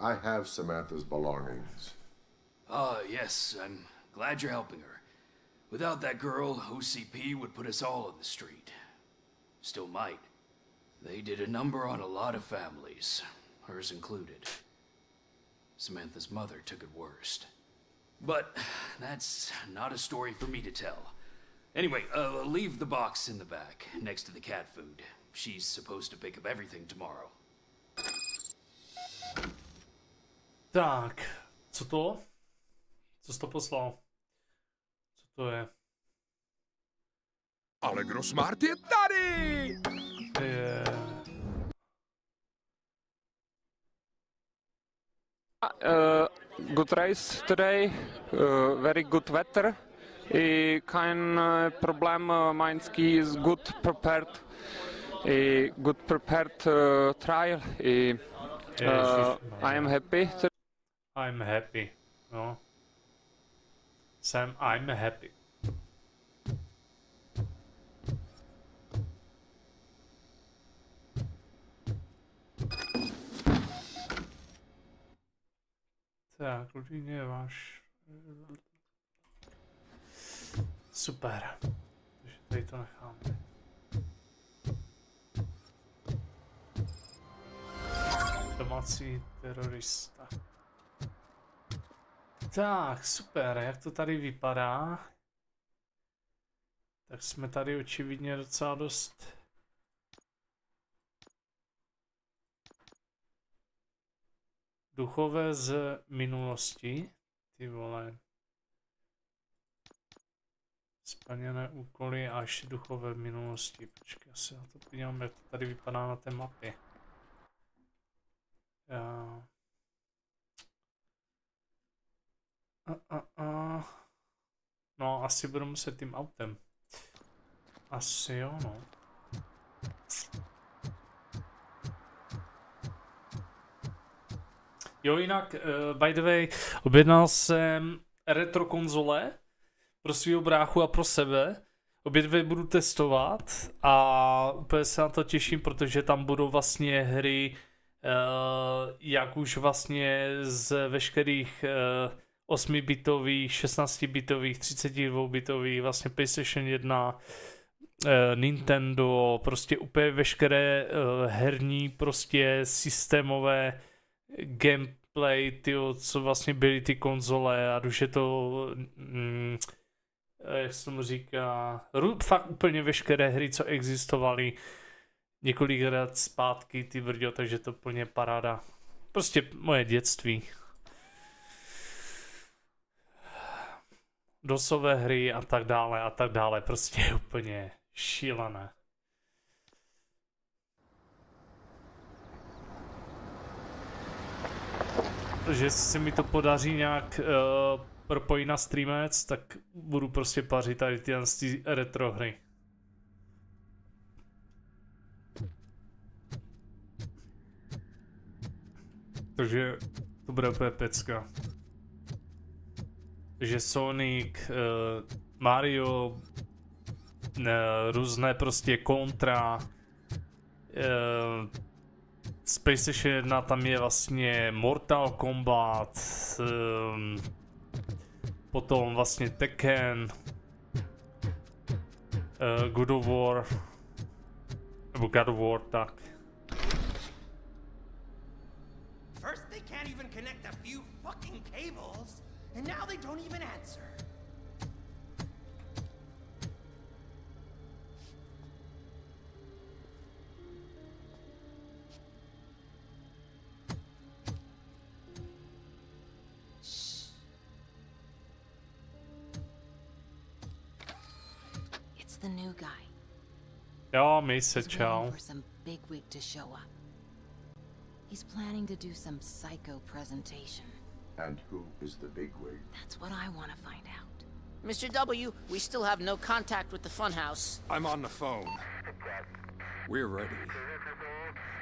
I have Samantha's belongings. Yes, I'm glad you're helping her. Without that girl, OCP would put us all on the street. Still might. They did a number on a lot of families, hers included. Samantha's mother took it worst. But that's not a story for me to tell. Anyway, leave the box in the back, next to the cat food. She's supposed to pick up everything tomorrow. Tak, co to? Co jsi to poslal? Co to je? Allegro Smart je tady! Good race today, very good weather. Kein Problem, mein ski is good prepared. Good prepared trial. I am happy. I'm happy. No. Sam, I'm happy. Tak, rodině váš. Super. Takže tady to necháme. Domácí terorista. Tak, super, jak to tady vypadá? Tak jsme tady očividně docela dost... Duchové z minulosti. Ty vole. Splněné úkoly až duchové v minulosti. Počkej, já se na to podívám, jak to tady vypadá na té mapě. No, asi budu muset tím autem. Asi jo, no. Jo, jinak, by the way, objednal jsem retro konzole pro svýho bráchu a pro sebe. Obě dvě budu testovat a úplně se na to těším, protože tam budou vlastně hry, jak už vlastně z veškerých 8-bitových, 16-bitových, 32-bitových, vlastně PlayStation 1, Nintendo, prostě úplně veškeré herní, prostě systémové gameplay, tyjo, co vlastně byly ty konzole, a už je to, jak se mu říká, fakt úplně veškeré hry, co existovaly několik let zpátky, ty brďo, takže to plně paráda. Prostě moje dětství. Dosové hry a tak dále, prostě úplně šílené. Takže jestli se mi to podaří nějak propojit na streamec, tak budu prostě pařit tady ty retro hry. Takže to bude úplně pecka. Takže Sonic, Mario, různé prostě kontra, z PlayStation 1 tam je vlastně Mortal Kombat, potom vlastně Tekken, God of War, nebo God of War, tak. First they can't even connect a few fucking cables, and now they don't even answer. The new guy. Jo, měj se, čau. For some bigwig to show up. He's planning to do some psycho presentation. And who is the bigwig? That's what I want to find out. Mr. W, we still have no contact with the funhouse. I'm on the phone. We're ready.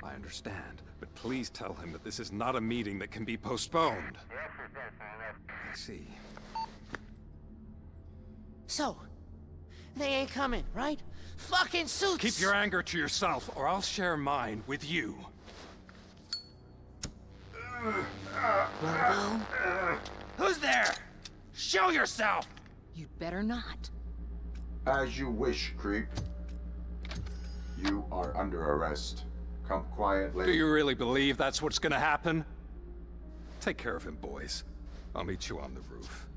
I understand, but please tell him that this is not a meeting that can be postponed. I see. So, they ain't coming, right? Fucking suits! Keep your anger to yourself, or I'll share mine with you. Robo? Who's there? Show yourself! You'd better not. As you wish, creep. You are under arrest. Come quietly. Do you really believe that's what's gonna happen? Take care of him, boys. I'll meet you on the roof.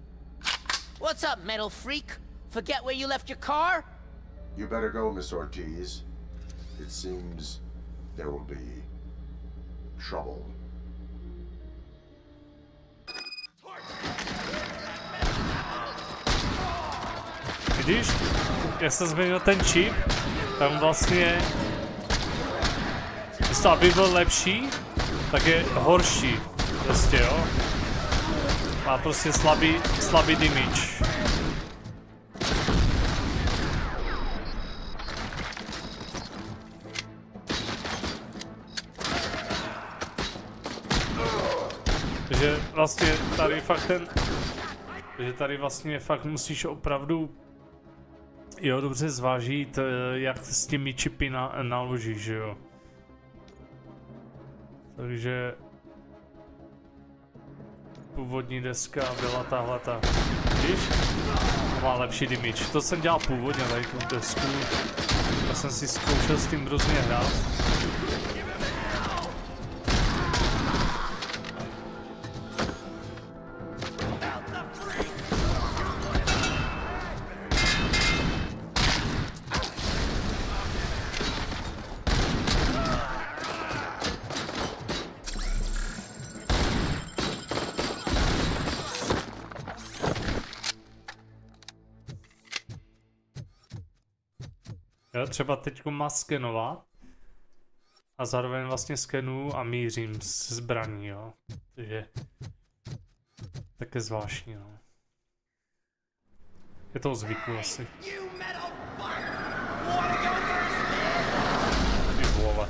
What's up, metal freak? Forget where you left your car? You better go, Miss Ortiz. It seems there will be trouble. Vidíš, jak se změnil ten čip, tam vlastně, místo aby byl lepší, tak je horší. Prostě jo. Má prostě slabý damage. Takže vlastně tady fakt takže tady vlastně fakt musíš opravdu dobře zvážit, jak s těmi čipy naložíš, že jo. Takže původní deska byla tahleta. Víš? Má lepší damage. To jsem dělal původně, tady tu desku. Já jsem si zkoušel s tím různě hrát. Jo, třeba teď má skenovat a zároveň vlastně skenuju a mířím s zbraní, jo. Takže také zvláštní, no. Je to zvyku asi. Ty vole,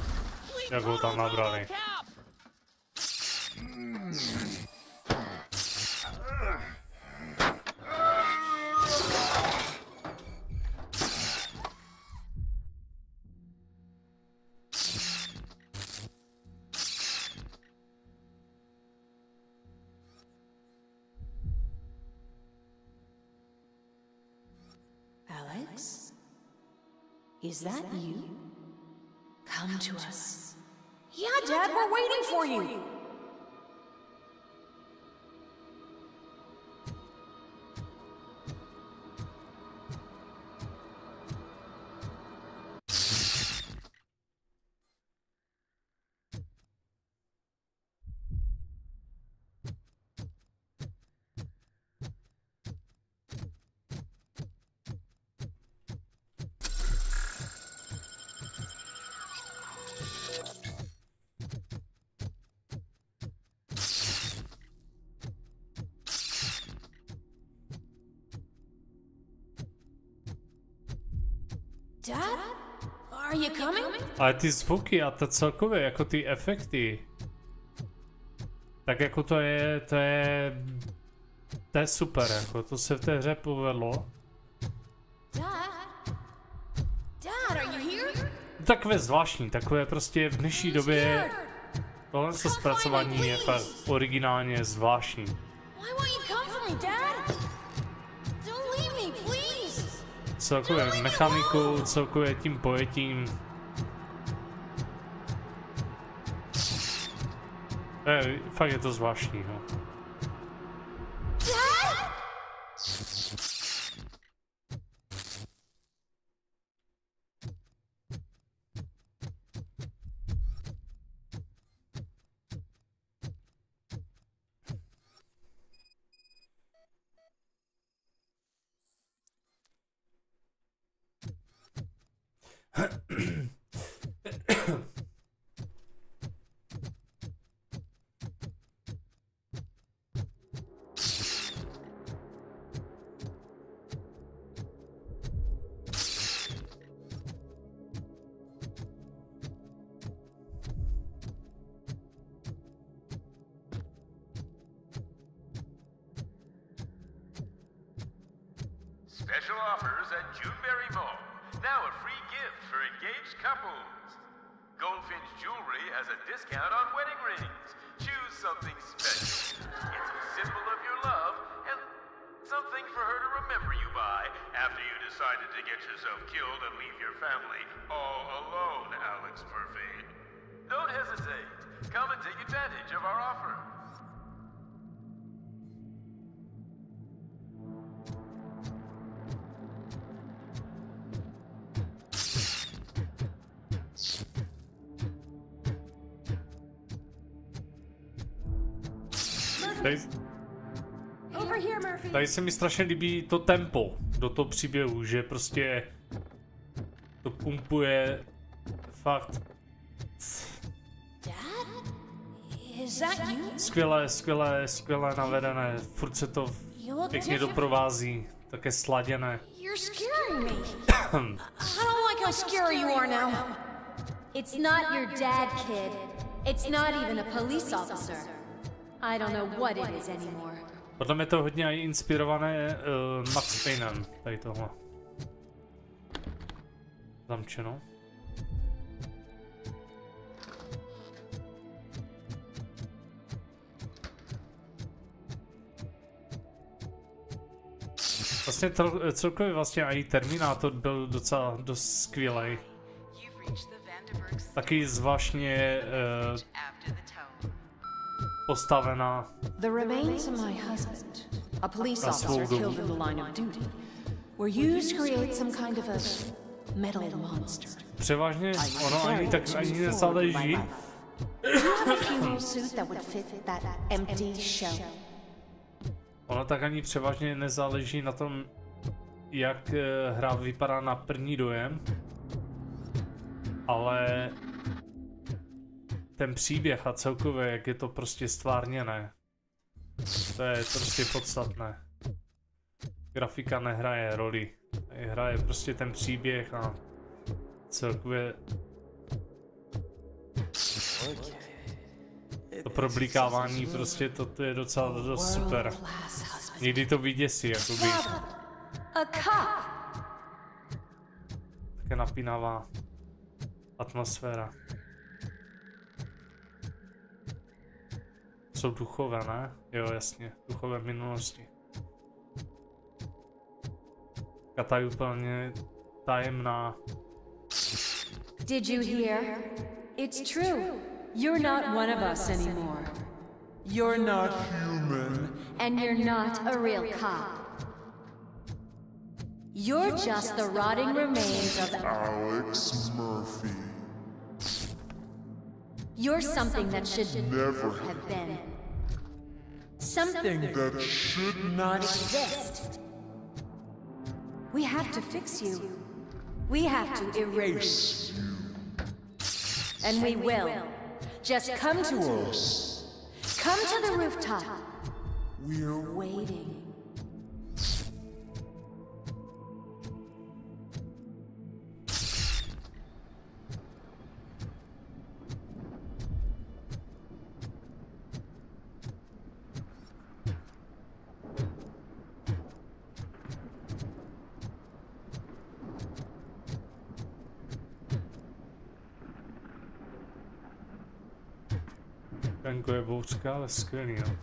jak ho tam nabrali. Is that you? Come to us. Yeah, Dad, we're waiting for you. Dad? Are you coming? Ale ty zvuky a to celkově, jako ty efekty, tak jako to je super, jako to se v té hře povedlo. Dad, are you here? Takové zvláštní, takové prostě v dnešní době tohle zpracování je fakt originálně zvláštní. Why won't you come for me, Dad? Don't leave me, please. Celkově mechanikou, celkově tím pojetím. Fakt je to zvláštní, no. Special offers at Juneberry Mall. Now a free gift for engaged couples. Goldfinch Jewelry has a discount on wedding rings. Choose something special. It's a symbol of your love and something for her to remember you by after you decided to get yourself killed and leave your family all alone, Alex Murphy. Don't hesitate. Come and take advantage of our offer. Tady se mi strašně líbí to tempo do toho příběhu, že prostě to pumpuje fakt. Dad? Skvěle navedené, furt se to pěkně doprovází, také sladěné. You're scaring me. I don't like how scary you are now. It's not your dad, kid. It's not even a police officer. I don't know what it is anymore. Podle mě to hodně inspirované Max Paynem, tady tohle. Zamčeno. Vlastně celkově vlastně i Terminátor byl docela dost skvělej. Taky zvláštně postavená. The remains of my husband, a police officer killed in the line of duty, were used to create some kind of a metal monster. Převážně ono ani nezáleží. Ono tak ani převážně nezáleží na tom, jak hra vypadá na první dojem, ale ten příběh a celkově, jak je to prostě stvárněné, to je prostě podstatné. Grafika nehraje roli, hraje prostě ten příběh a celkově to problikávání, prostě to je docela dost super. Někdy to vyděsí, jakoby. Také napínavá atmosféra. Jsou duchové, ne? Jo, jasně, duchové minulosti. Kata je úplně tajemná. Did you hear? It's true. You're not one of us anymore. You're not human. And you're not a real cop. You're just the rotting remains of Alex Murphy. You're something that should Never have been. Something that should not exist. We have to fix you. We have to erase you. And we will. Just come to us. Come to the rooftop. We're waiting. Venku je bouřka, ale skvělý, no.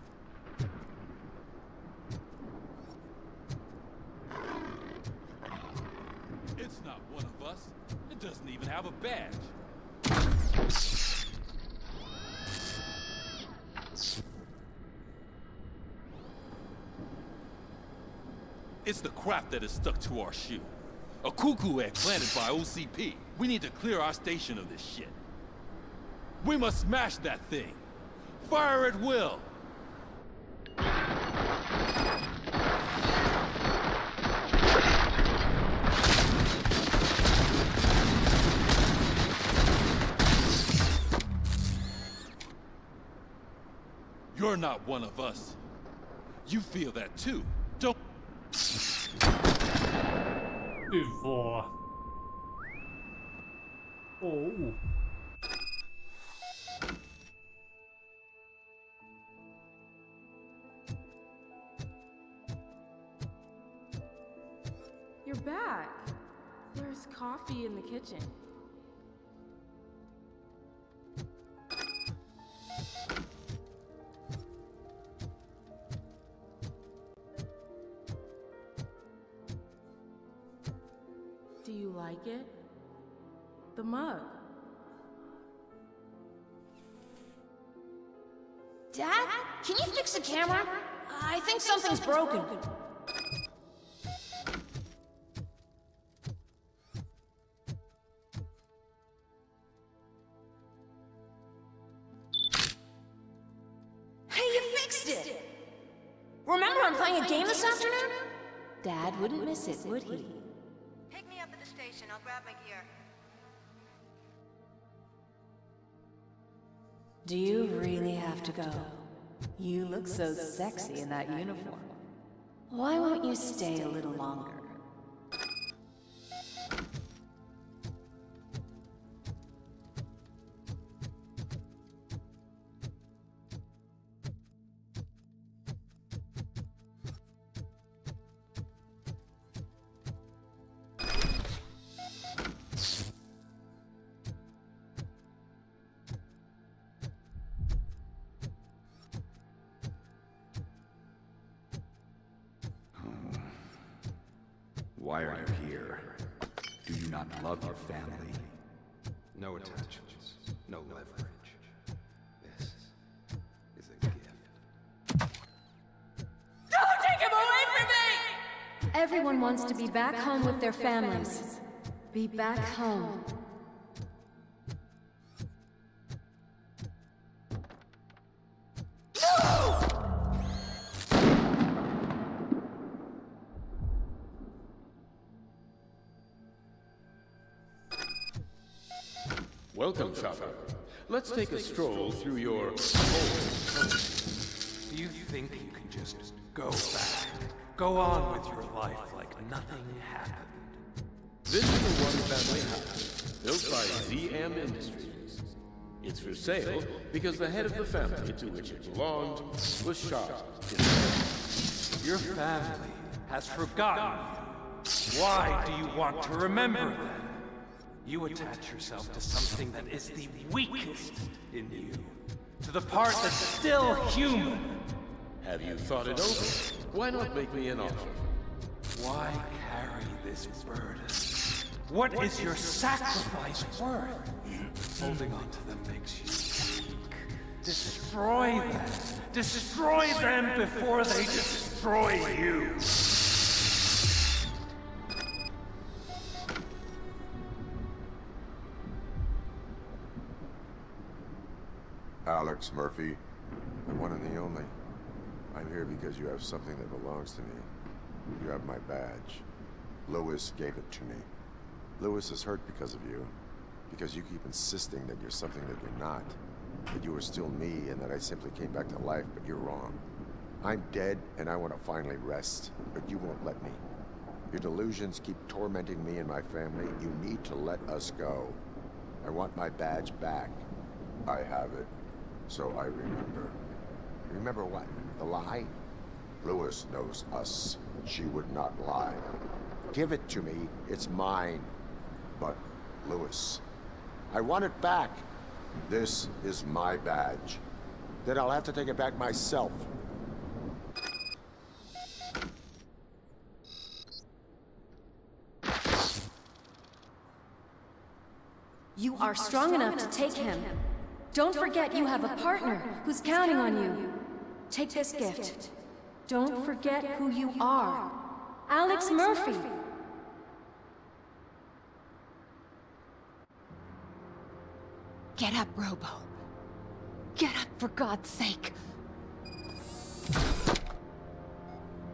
It's not one of us. It doesn't even have a badge. It's the crap that is stuck to our shoe. A cuckoo egg planted by OCP. We need to clear our station of this shit. We must smash that thing. Fire at will! You're not one of us. You feel that too, don't... Before. Oh. You're back. There's coffee in the kitchen. Do you like it? The mug. Dad, can you fix the camera? I think something's broken. Remember I'm playing a game this afternoon? Dad wouldn't miss it, would he? Pick me up at the station. I'll grab my gear. Do you really have to go? You look so sexy in that uniform. Why won't you stay a little longer? Why are you here? Do you not love your family? No attachments, no leverage. This is a gift. Don't take him away from me! Everyone wants to be back home with their families. Be back home. Welcome, Chopper. Let's take a stroll through your... Do you think you can just go back? Go on with your life like nothing happened? This is the one family house, built by ZM Industries. It's for sale because the head of the family to which it belonged was shot. Your family has forgotten you. Why do you want to remember them? You attach yourself to something that is the weakest in you. To the part that's still human. Have you thought it over? Why not make me an offer? Why carry this burden? What is your sacrifice worth? Holding on to them makes you weak. Destroy them. Destroy them before they destroy you. Alex Murphy, the one and the only. I'm here because you have something that belongs to me. You have my badge. Lewis gave it to me. Lewis is hurt because of you. Because you keep insisting that you're something that you're not. That you are still me and that I simply came back to life, but you're wrong. I'm dead and I want to finally rest, but you won't let me. Your delusions keep tormenting me and my family. You need to let us go. I want my badge back. I have it. So I remember. Remember what? The lie? Lewis knows us. She would not lie. Give it to me. It's mine. But, Lewis, I want it back. This is my badge. Then I'll have to take it back myself. You are strong enough to take him. Don't forget you have a partner who's counting on you. Take this gift. Don't forget who you are. Alex Murphy. Get up, Robo. Get up, for God's sake.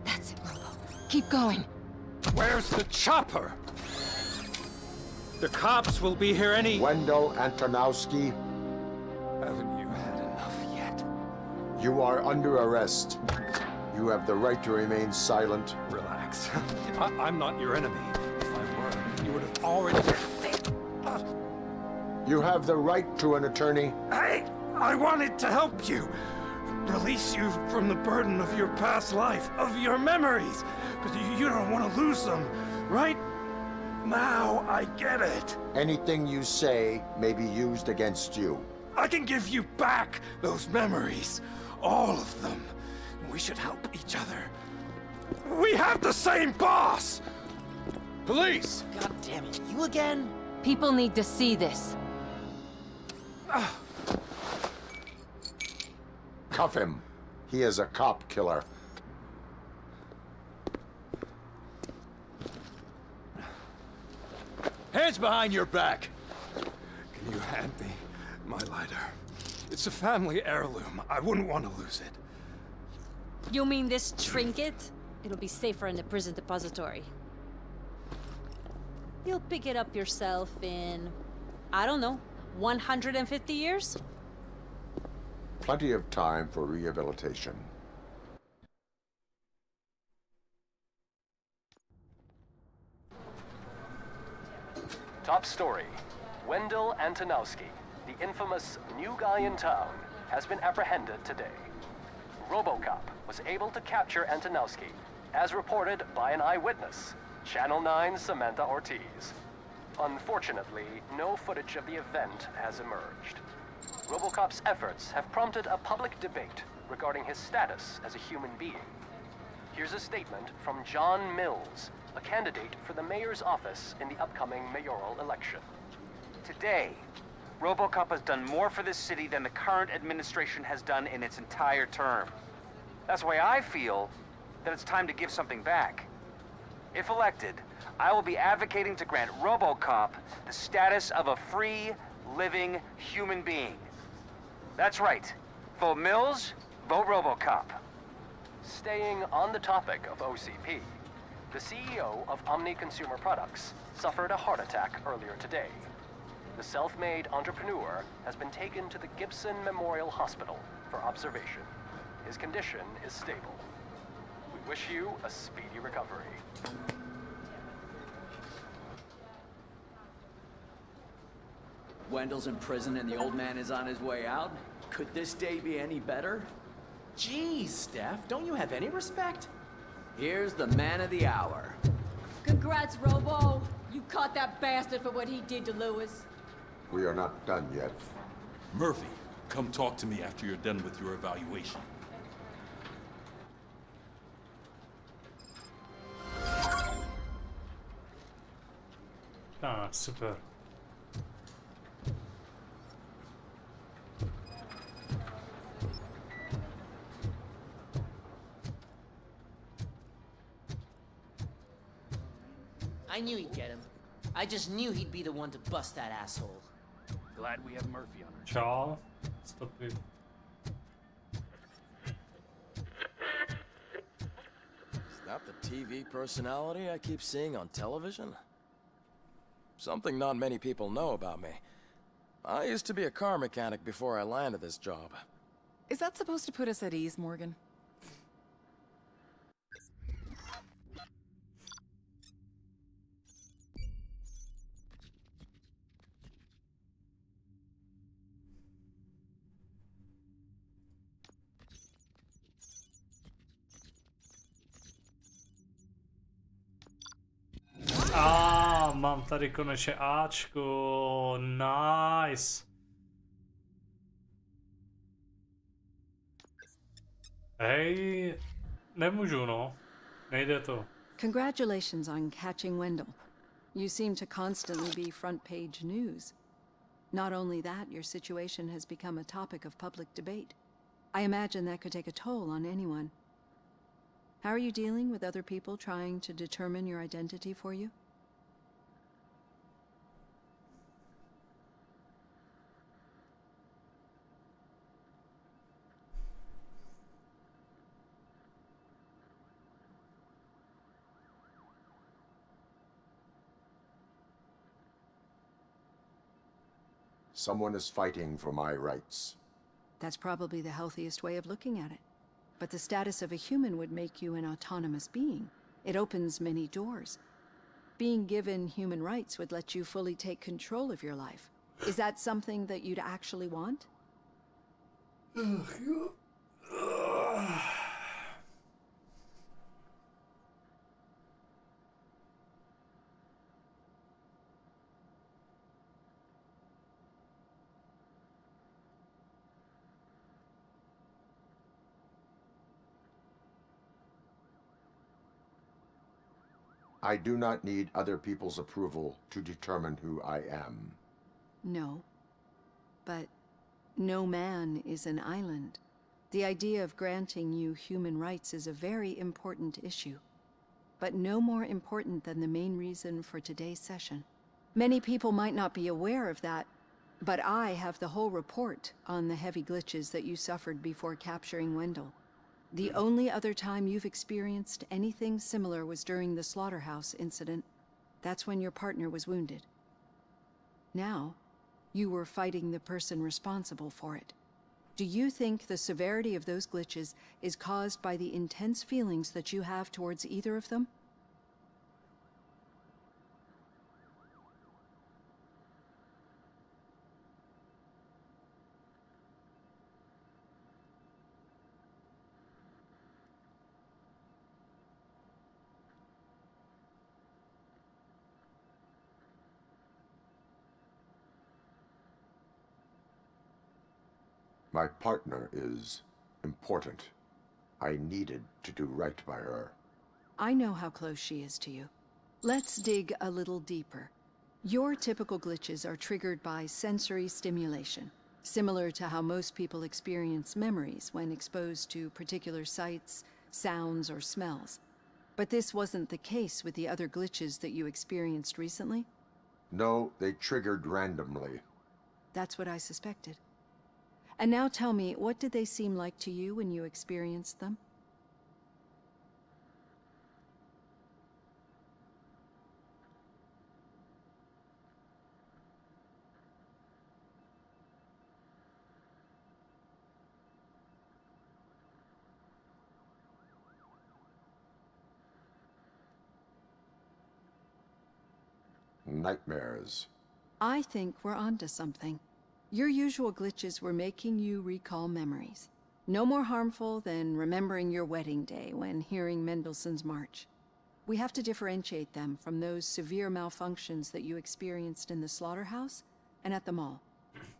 That's it, Robo. Keep going. Where's the chopper? The cops will be here any... Wendell Antonowski. Haven't you had enough yet? You are under arrest. You have the right to remain silent. Relax. I'm not your enemy. If I were, you would have already... You have the right to an attorney. Hey! I wanted to help you! Release you from the burden of your past life, of your memories! But you don't want to lose them, right? Now I get it. Anything you say may be used against you. I can give you back those memories. All of them. We should help each other. We have the same boss! Police! God damn it, you again? People need to see this. Cuff him. He is a cop killer. Hands behind your back! Can you hand me my lighter? It's a family heirloom. I wouldn't want to lose it. You mean this trinket? It'll be safer in the prison depository. You'll pick it up yourself in, I don't know, 150 years? plenty of time for rehabilitation. Top story. Wendell Antonowski, the infamous new guy in town, has been apprehended today. RoboCop was able to capture Antonowski, as reported by an eyewitness, Channel 9's Samantha Ortiz. Unfortunately, no footage of the event has emerged. RoboCop's efforts have prompted a public debate regarding his status as a human being. Here's a statement from John Mills, a candidate for the mayor's office in the upcoming mayoral election. Today, RoboCop has done more for this city than the current administration has done in its entire term. That's why I feel that it's time to give something back. If elected, I will be advocating to grant RoboCop the status of a free, living human being. That's right. Vote Mills, vote RoboCop. Staying on the topic of OCP, the CEO of Omni Consumer Products suffered a heart attack earlier today. The self-made entrepreneur has been taken to the Gibson Memorial Hospital for observation. His condition is stable. We wish you a speedy recovery. Wendell's in prison and the old man is on his way out? Could this day be any better? Geez, Steph, don't you have any respect? Here's the man of the hour. Congrats, Robo. You caught that bastard for what he did to Lewis. We are not done yet. Murphy, come talk to me after you're done with your evaluation. Ah, super. I knew he'd get him. I just knew he'd be the one to bust that asshole. Glad we have Murphy on our Ciao. Stop it. Is that the TV personality I keep seeing on television? Something not many people know about me. I used to be a car mechanic before I landed this job. Is that supposed to put us at ease, Morgan? Mám tady konečně Ačko, nice. Hej, nemůžu, no. Nejde to. Congratulations on catching Wendell. You seem to constantly be front page news. Not only that, your situation has become a topic of public debate. I imagine that could take a toll on anyone. How are you dealing with other people trying to determine your identity for you? Someone is fighting for my rights. That's probably the healthiest way of looking at it. But the status of a human would make you an autonomous being. It opens many doors. Being given human rights would let you fully take control of your life. Is that something that you'd actually want? I do not need other people's approval to determine who I am. No. But no man is an island. The idea of granting you human rights is a very important issue, but no more important than the main reason for today's session. Many people might not be aware of that, but I have the whole report on the heavy glitches that you suffered before capturing Wendell. The only other time you've experienced anything similar was during the slaughterhouse incident. That's when your partner was wounded. Now, you were fighting the person responsible for it. Do you think the severity of those glitches is caused by the intense feelings that you have towards either of them? My partner is important. I needed to do right by her. I know how close she is to you. Let's dig a little deeper. Your typical glitches are triggered by sensory stimulation, similar to how most people experience memories when exposed to particular sights, sounds, or smells. But this wasn't the case with the other glitches that you experienced recently? No, they triggered randomly. That's what I suspected. And now tell me, what did they seem like to you when you experienced them? Nightmares. I think we're onto something. Your usual glitches were making you recall memories. No more harmful than remembering your wedding day when hearing Mendelssohn's March. We have to differentiate them from those severe malfunctions that you experienced in the slaughterhouse and at the mall.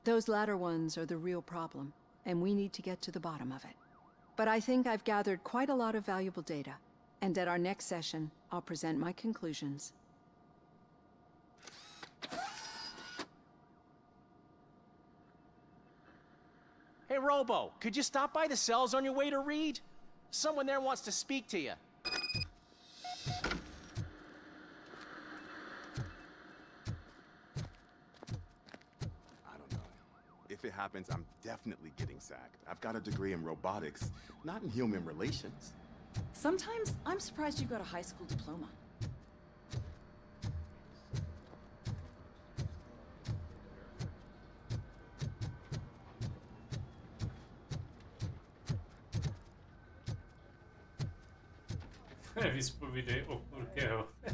Those latter ones are the real problem, and we need to get to the bottom of it. But I think I've gathered quite a lot of valuable data, and at our next session, I'll present my conclusions. Hey, Robo, could you stop by the cells on your way to read? Someone there wants to speak to you. If it happens, I'm definitely getting sacked. I've got a degree in robotics, not in human relations. Sometimes I'm surprised you got a high school diploma.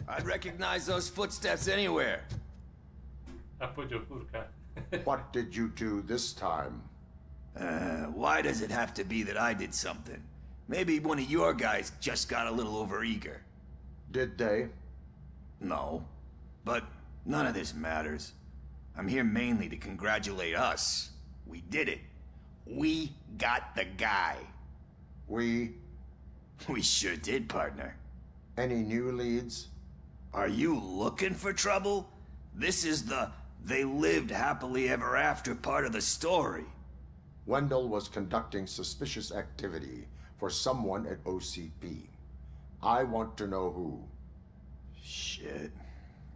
I'd recognize those footsteps anywhere. What did you do this time? Why does it have to be that I did something? Maybe one of your guys just got a little overeager. Did they? No. But none of this matters. I'm here mainly to congratulate us. We did it. We got the guy. We sure did, partner. Any new leads? Are you looking for trouble? This is the they lived happily ever after part of the story. Wendell was conducting suspicious activity for someone at OCP. I want to know who. Shit.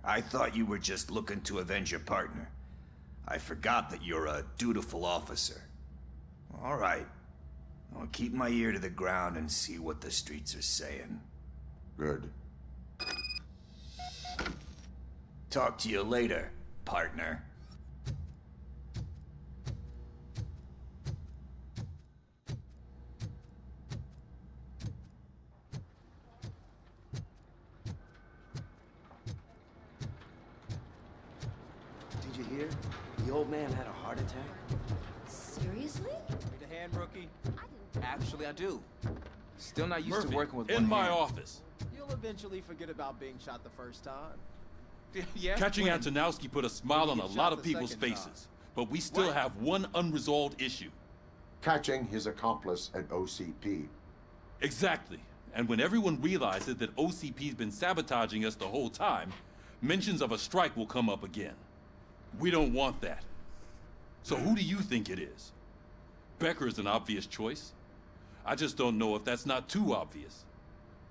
I thought you were just looking to avenge your partner. I forgot that you're a dutiful officer. All right. I'll keep my ear to the ground and see what the streets are saying. Good. Talk to you later, partner. Did you hear? The old man had a heart attack. Seriously? Need a hand, rookie? Actually, I do. Still not used Murphy, to working with in one my hand. office. You'll eventually forget about being shot the first time. Catching Antonowski put a smile on a lot of people's faces, but we still have one unresolved issue. Catching his accomplice at OCP. Exactly. And when everyone realizes that OCP's been sabotaging us the whole time, mentions of a strike will come up again. We don't want that. So who do you think it is? Becker is an obvious choice. I just don't know if that's not too obvious.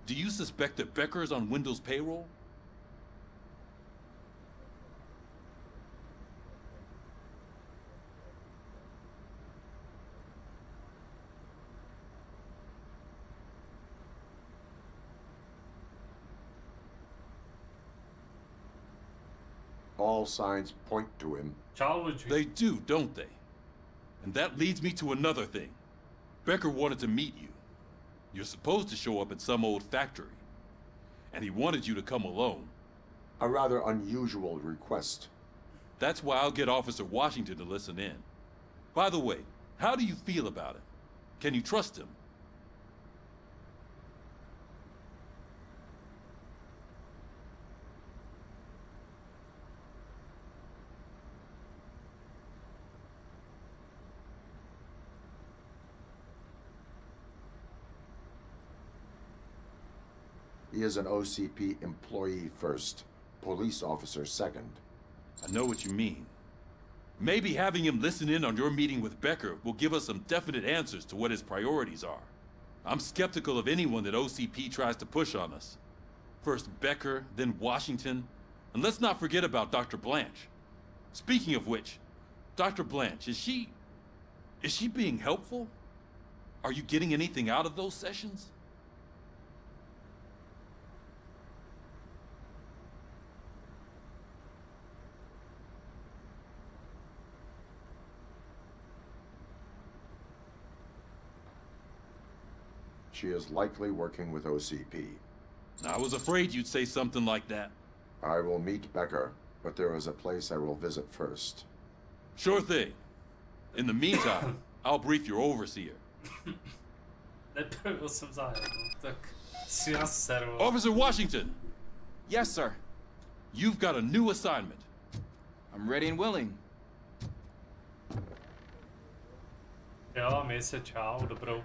Do you suspect that Becker is on Wendell's payroll? All signs point to him. They do, don't they? And that leads me to another thing. Becker wanted to meet you. You're supposed to show up at some old factory. And he wanted you to come alone. A rather unusual request. That's why I'll get Officer Washington to listen in. By the way, how do you feel about him? Can you trust him? He is an OCP employee first, police officer second. I know what you mean. Maybe having him listen in on your meeting with Becker will give us some definite answers to what his priorities are. I'm skeptical of anyone that OCP tries to push on us. First Becker, then Washington, and let's not forget about Dr. Blanche. Speaking of which, Dr. Blanche, is she being helpful? Are you getting anything out of those sessions? She is likely working with OCP. I was afraid you'd say something like that. I will meet Becker, but there is a place I will visit first. Sure thing. In the meantime, I'll brief your overseer. Officer Washington! Yes, sir. You've got a new assignment. I'm ready and willing. Jo, měj se, čau, dobrou.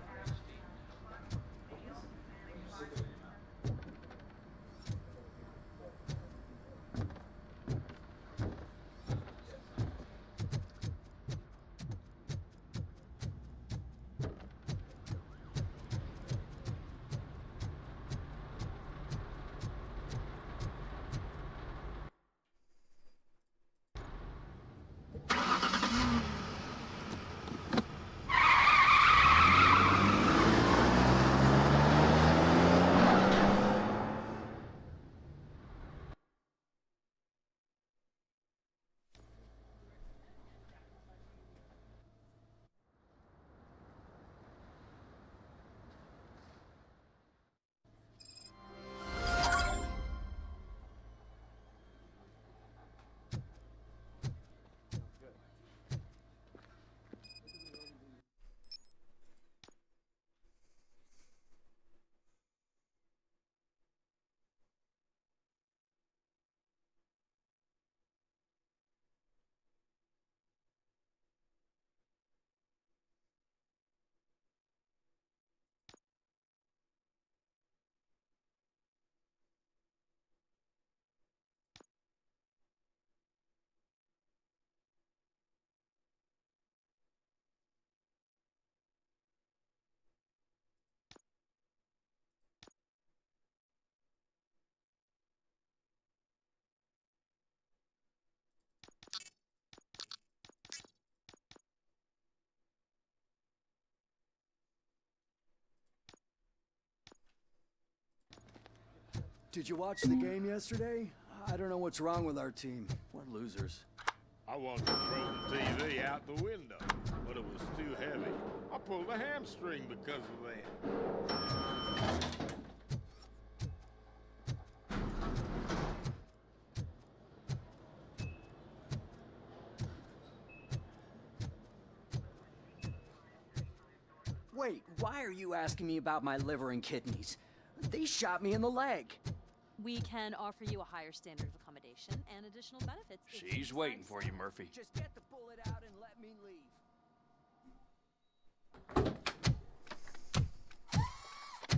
Did you watch the game yesterday? I don't know what's wrong with our team. We're losers. I wanted to throw the TV out the window, but it was too heavy. I pulled a hamstring because of that. Wait, why are you asking me about my liver and kidneys? They shot me in the leg. We can offer you a higher standard of accommodation and additional benefits. She's waiting for you, Murphy. Just get the bullet out and let me leave.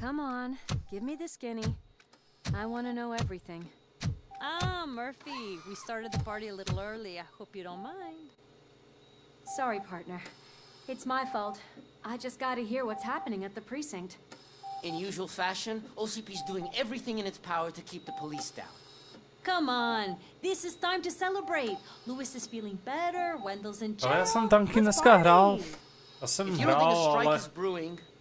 Come on, give me the skinny. I want to know everything. Ah, Murphy, we started the party a little early. I hope you don't mind. Sorry, partner. It's my fault. I just gotta hear what's happening at the precinct. In usual fashion, OCP's doing everything in its power to keep the police down. Come on, this is time to celebrate. Louis is feeling better, Wendell's in jail. Ale já jsem tanky dneska hrál. Já jsem hrál, ale...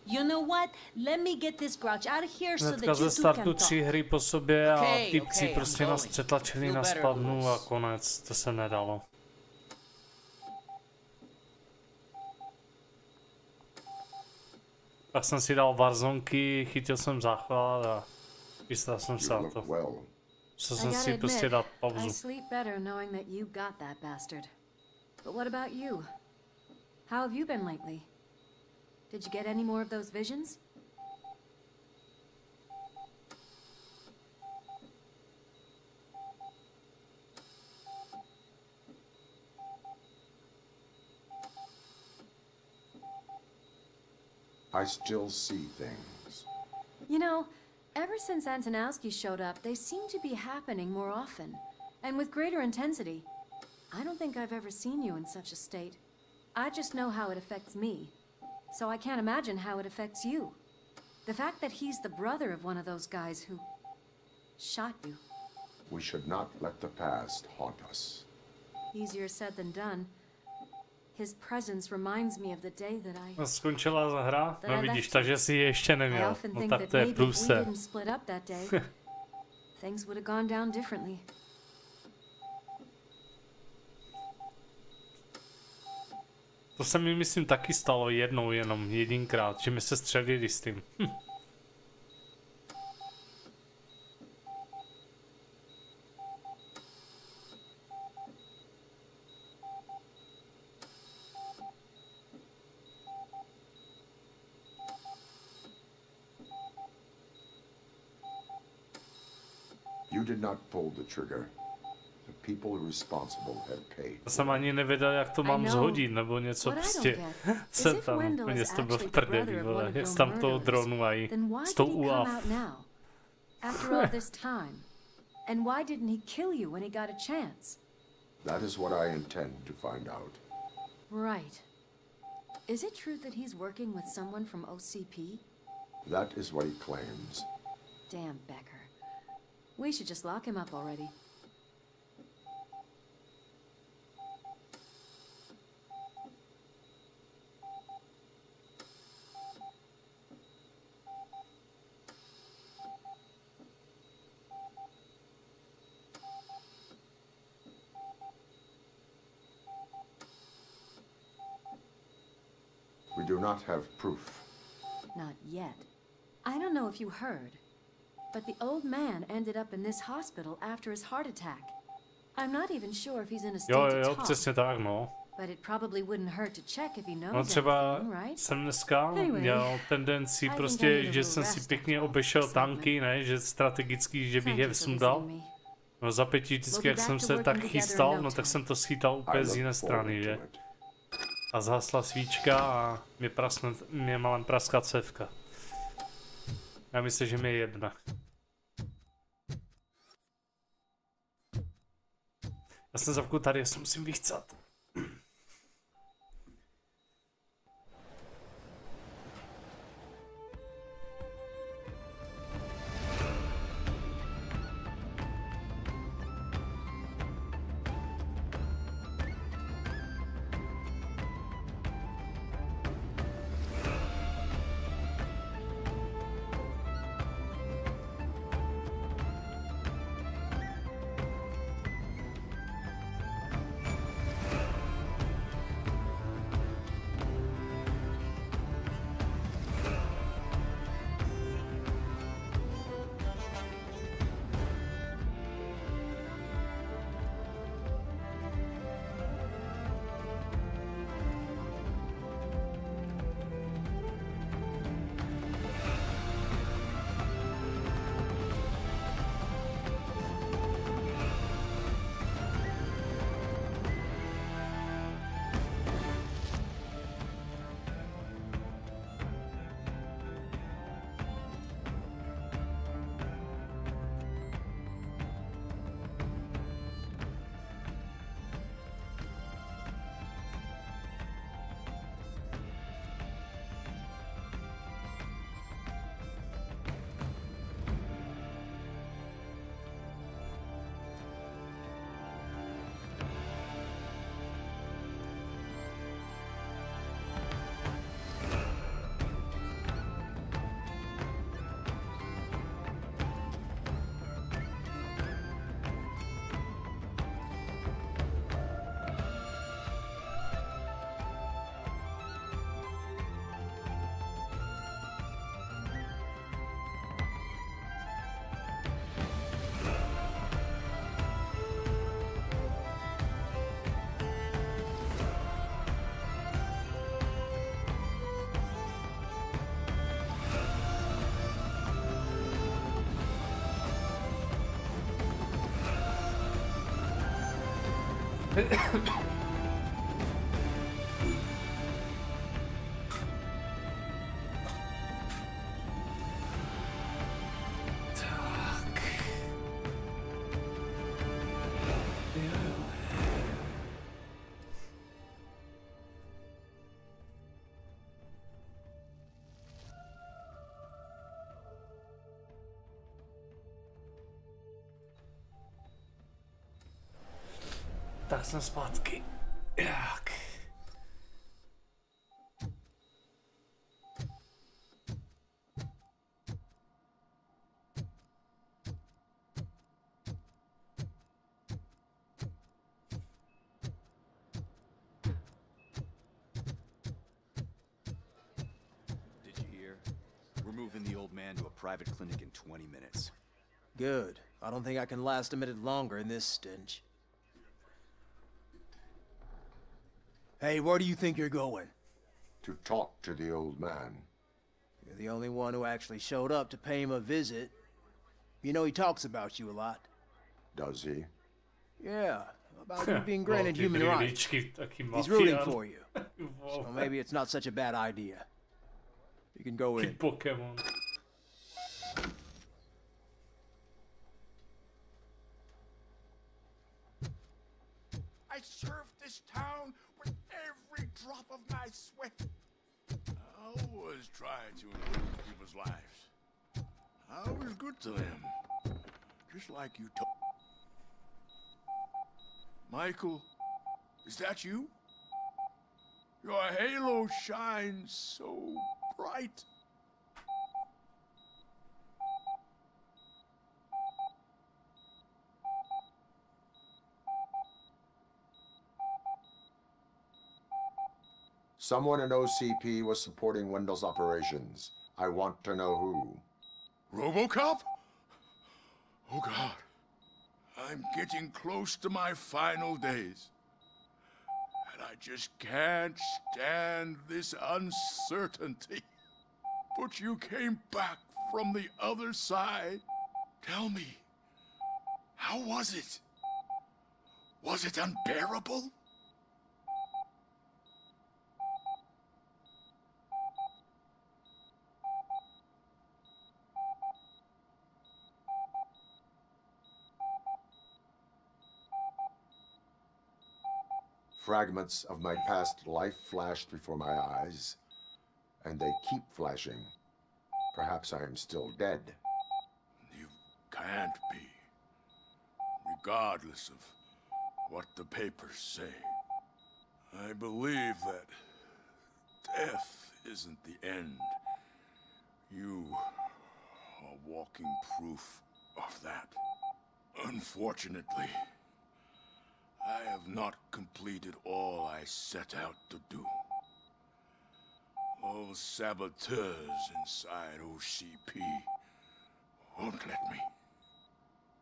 You know what? Let me get this grouch out of here so that hnedka ze you two startu can 3 hry po sobě a typci prostě nás přetlačili na spadnu a konec. To se nedalo. Pak jsem si dal varzonky, chytil jsem záchvat a vystál jsem se na to. Musel jsem si prostě dát I pauzu. sleep better knowing that you got that bastard. But what about you? How have you been lately? Did you get any more of those visions? I still see things. You know, ever since Antonowski showed up, they seem to be happening more often, and with greater intensity. I don't think I've ever seen you in such a state. I just know how it affects me, so I can't imagine how it affects you. The fact that he's the brother of one of those guys who shot you. We should not let the past haunt us. Easier said than done. His presence reminds me of the day that I... Skončila za hra? No vidíš, takže si ji ještě neměl. No tak to je průse. Things would have gone down differently. To se mi myslím taky stalo jednou, jenom jedinkrát, že mi se střelili s tím. You did not pull the trigger. The people responsible have paid. Já jsem ani nevěděl, jak to mám zhodit, nebo něco prostě. Jsem tam, úplně to byl v prdeli, vole, z tam toho dronu a i s tou UAV. After all this time, and why didn't he kill you when he got a chance? That is what I intend to find out. Right. Is it true that he's working with someone from OCP? That is what he claims. Damn Becker. We should just lock him up already. We do not have proof. Not yet. I don't know if you heard, but the old man ended up in this hospital after his heart attack. I'm not even sure if he's in a state to talk. Přesně tak, no. But it probably wouldn't hurt to check if he knows No třeba anything, right? jsem dneska měl tendenci prostě, že jsem si pěkně obešel tanky, ne, že strategicky, že bych je vsundal. No za pěti vždycky, jak jsem se tak chystal, no tak jsem to schytal úplně z jiné strany, že? A zhasla svíčka a mě malem praská cévka. Já myslím, že mi je jedna. Já jsem zavku tady, já se musím vychcat. Tak jsem zpátky. Jak? Did you hear? We're moving the old man to a private clinic in 20 minutes. Good. I don't think I can last a minute longer in this stench. Hey, where do you think you're going? To talk to the old man. You're the only one who actually showed up to pay him a visit. You know he talks about you a lot. Does he? Yeah, about you being granted human rights. He's rooting for you. So maybe it's not such a bad idea. You can go in. Pokémon. I served this town with every drop of my sweat. I was trying to improve people's lives. I was good to them. Just like you told. Michael, is that you? Your halo shines so bright. Someone in OCP was supporting Wendell's operations. I want to know who. RoboCop? Oh God. I'm getting close to my final days. And I just can't stand this uncertainty. But you came back from the other side. Tell me, how was it? Was it unbearable? Fragments of my past life flashed before my eyes, and they keep flashing. Perhaps I am still dead. You can't be, regardless of what the papers say. I believe that death isn't the end. You are walking proof of that. Unfortunately, I have not completed all I set out to do. Those saboteurs inside OCP won't let me.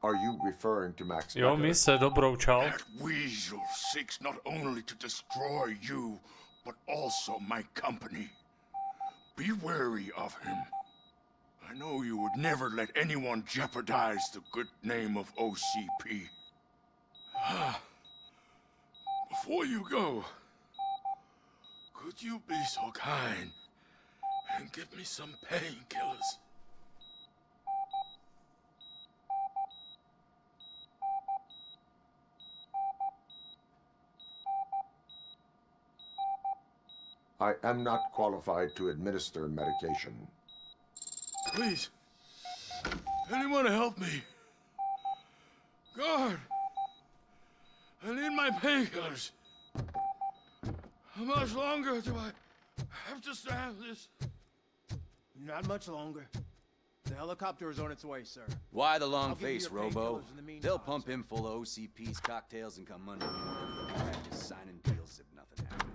Are you referring to Max Jo, Becker? mise, dobrou, čau. That weasel seeks not only to destroy you, but also my company. Be wary of him. I know you would never let anyone jeopardize the good name of OCP. Before you go, could you be so kind and give me some painkillers? I am not qualified to administer medication. Please, anyone help me? Guard, I need my painkillers. How much longer do I have to stand this? Not much longer. The helicopter is on its way, sir. Why the long I'll give you face, your Robo? painkillers in the meantime, They'll pump him full of OCP's cocktails and come Monday morning. Practice signing deals if nothing happens.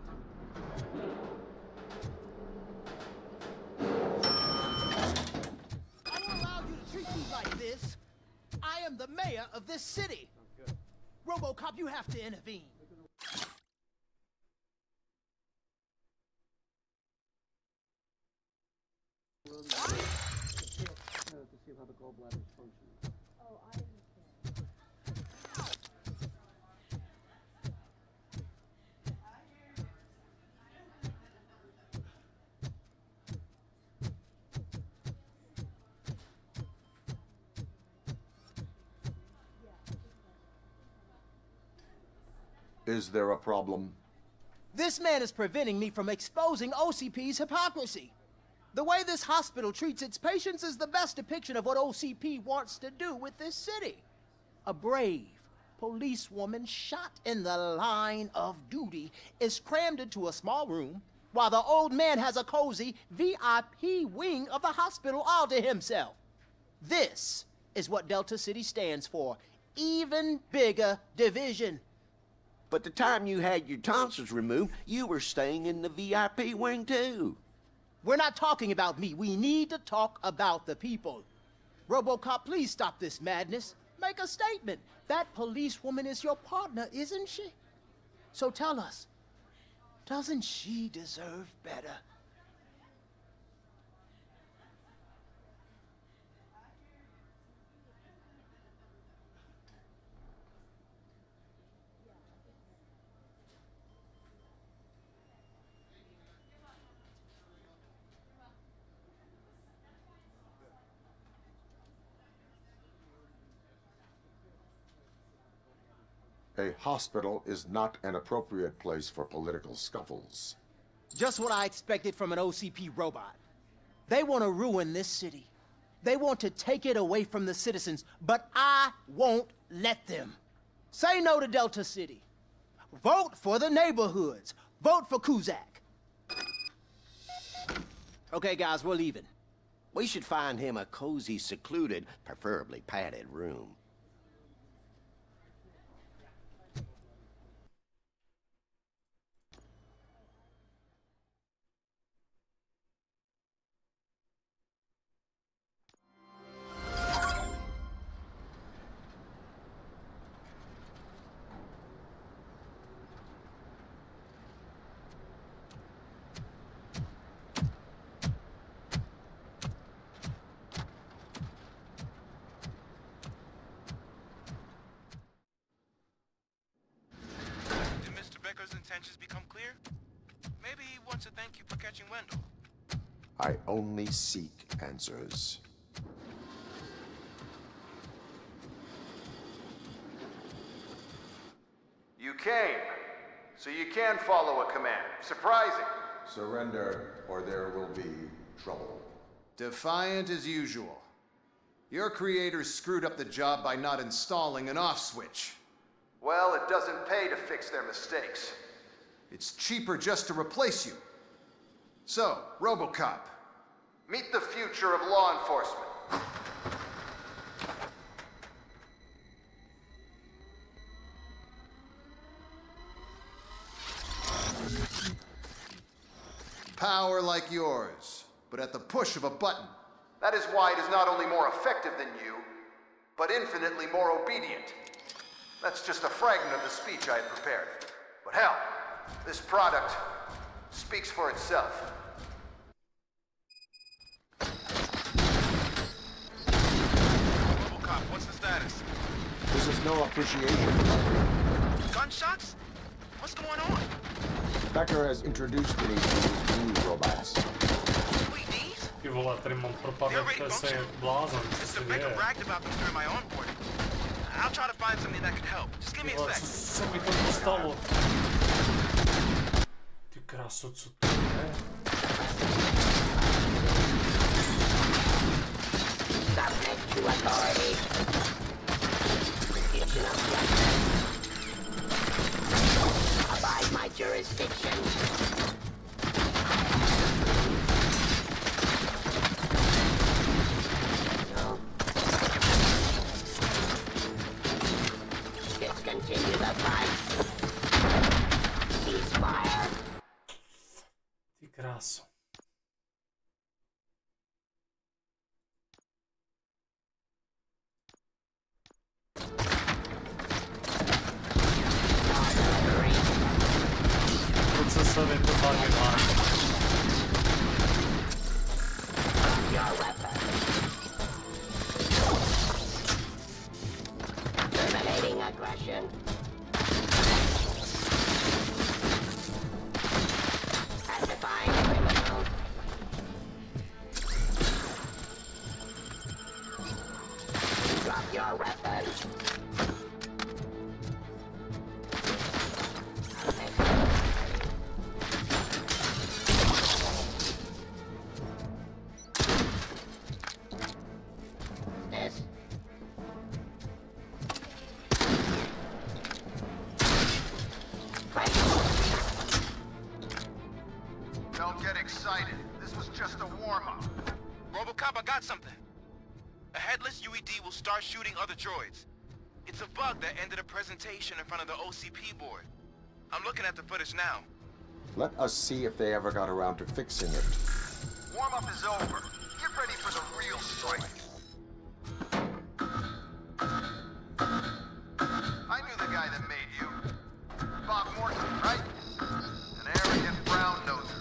I don't allow you to treat me like this. I am the mayor of this city. RoboCop, you have to intervene. Is there a problem? This man is preventing me from exposing OCP's hypocrisy. The way this hospital treats its patients is the best depiction of what OCP wants to do with this city. A brave policewoman shot in the line of duty is crammed into a small room, while the old man has a cozy VIP wing of the hospital all to himself. This is what Delta City stands for. Even bigger division. But the time you had your tonsils removed, you were staying in the VIP wing too. We're not talking about me. We need to talk about the people. RoboCop, please stop this madness. Make a statement. That policewoman is your partner, isn't she? So tell us, doesn't she deserve better? A hospital is not an appropriate place for political scuffles. Just what I expected from an OCP robot. They want to ruin this city. They want to take it away from the citizens, but I won't let them. Say no to Delta City. Vote for the neighborhoods. Vote for Kuzak. Okay, guys, we're leaving. We should find him a cozy, secluded, preferably padded room. Intentions become clear? Maybe he wants to thank you for catching Wendell. I only seek answers. You came, so you can follow a command. Surprising. Surrender, or there will be trouble. Defiant as usual. Your creators screwed up the job by not installing an off switch. Well, it doesn't pay to fix their mistakes. It's cheaper just to replace you. So, RoboCop, meet the future of law enforcement. Power like yours, but at the push of a button. That is why it is not only more effective than you, but infinitely more obedient. That's just a fragment of the speech I had prepared. But hell, this product speaks for itself. RoboCop, what's the status? This is no appreciation. Gunshots? What's going on? Becker has introduced me to these new robots. Ty vole, tady mám propadl se jak blázon, co se děje. I'll try to find something that could help. Just give me a sec. Co se mi to stalo? Ty kráso, co to je? Subject to authority. Abide my jurisdiction. Discontinue the fight. Ceasefire. Ty kráso. Co se mi to tady má? Terminating aggression. Pacifying criminals. Drop your weapon. RoboCop, I got something. A headless UED will start shooting other droids. It's a bug that ended a presentation in front of the OCP board. I'm looking at the footage now. Let us see if they ever got around to fixing it. Warm-up is over. Get ready for the real strike. I knew the guy that made you. Bob Morton, right? An arrogant brown noser.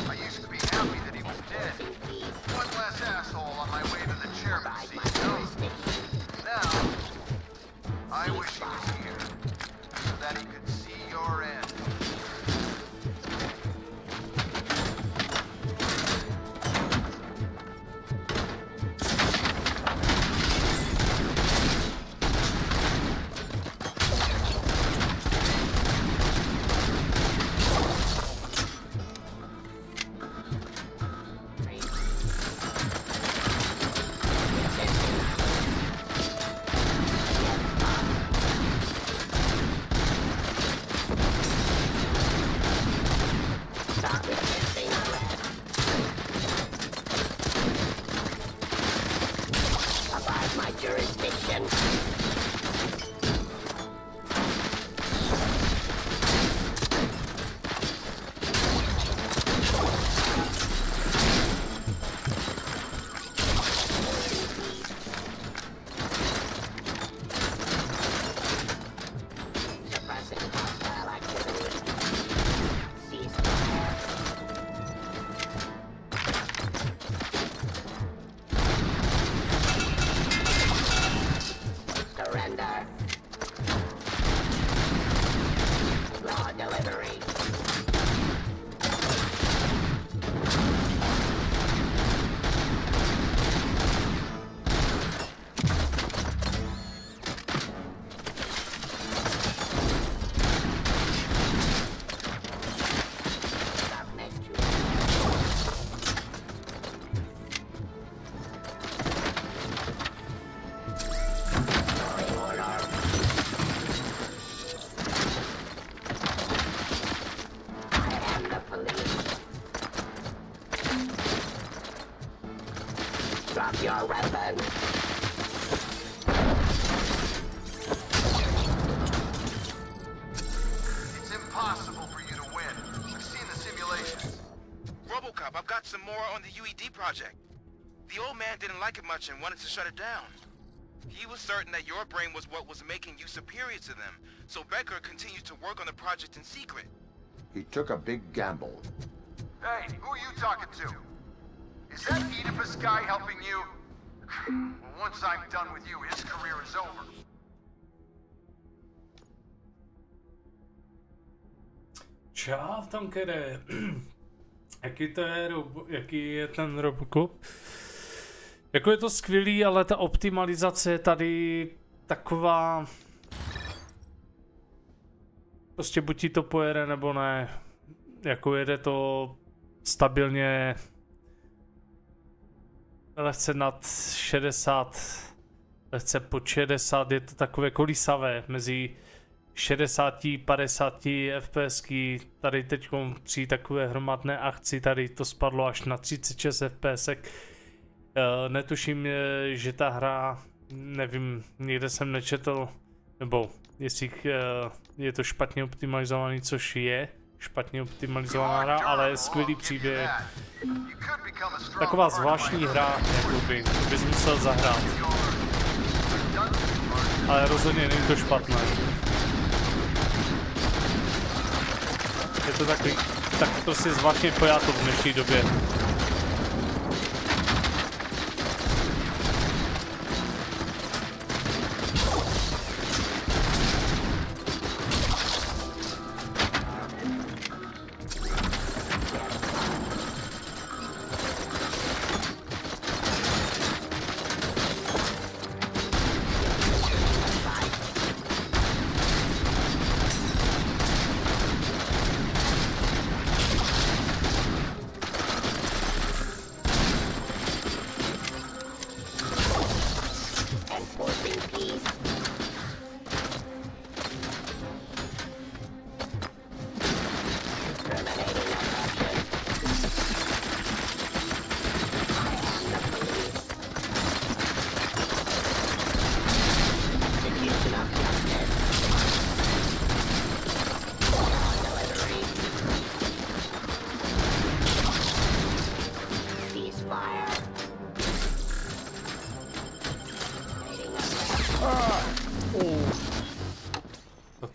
I used to be happy that he was dead. One less asshole on my way to the chairman's seat, no? Now, I wish he was here, so that he could see your end. It's impossible for you to win. I've seen the simulations. RoboCop, I've got some more on the UED project. The old man didn't like it much and wanted to shut it down. He was certain that your brain was what was making you superior to them, so Becker continued to work on the project in secret. He took a big gamble. Hey, who are you talking to? Is that Oedipus guy helping you? Well, once I'm done with you, his career is over. Čau, tankere. Jaký je ten RoboCop? Jako je to skvělý, ale ta optimalizace je tady taková... Prostě buď ti to pojede, nebo ne. Jako jede to stabilně lehce nad 60, lehce pod 60, je to takové kolísavé mezi 60 50 FPSky, tady teď při takové hromadné akci, tady to spadlo až na 36 FPSek. Netuším, že ta hra, nevím, někde jsem nečetl, nebo jestli je to špatně optimalizovaný, což je špatně optimalizovaná hra, ale skvělý příběh. Taková zvláštní hra, jakoby, to bys musel zahrát. Ale rozhodně není to špatné. Je to takový, tak prostě zvláštně pojáto v dnešní době.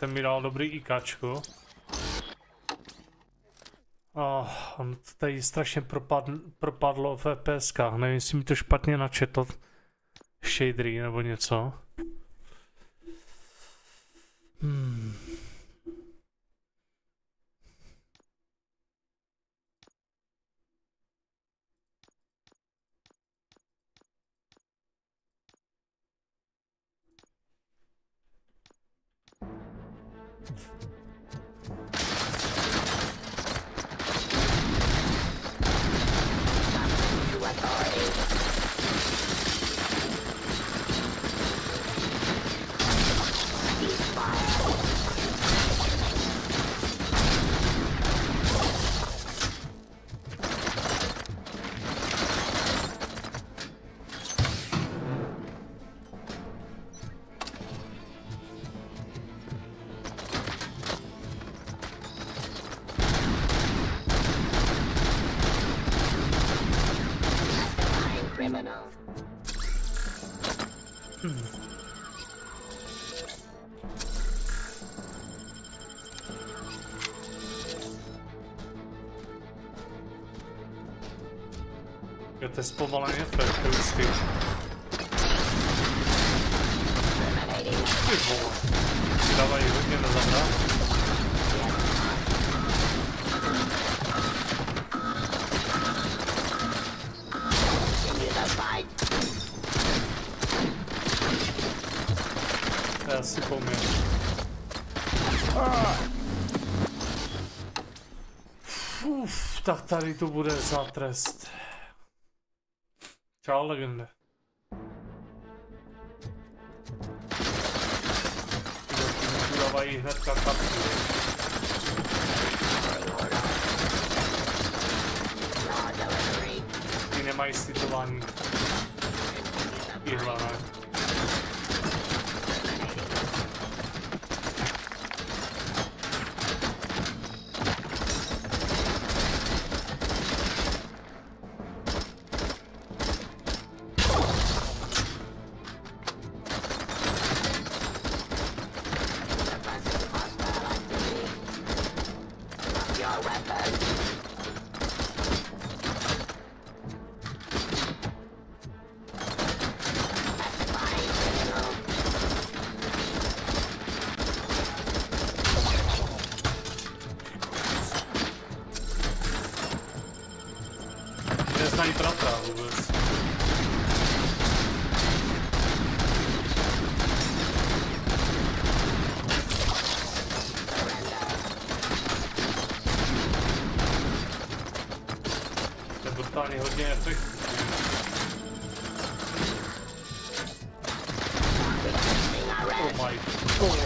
ten mi dal dobrý IKčko. On to tady strašně propadlo v FPSkách, nevím, jestli mi to špatně načetl shadery nebo něco. Jo, to je zpomalený efekt, to je vždycky. Ty vole, si dávají hodně nezabrat. Já si pomím. Tak tady to bude za trest. Čau, legende. Tu dávají hnedka kapky. Ty nemají citování. Tyhle, ne? Neznají bratra vůbec. To je brutálně hodně efektů. Oh my god.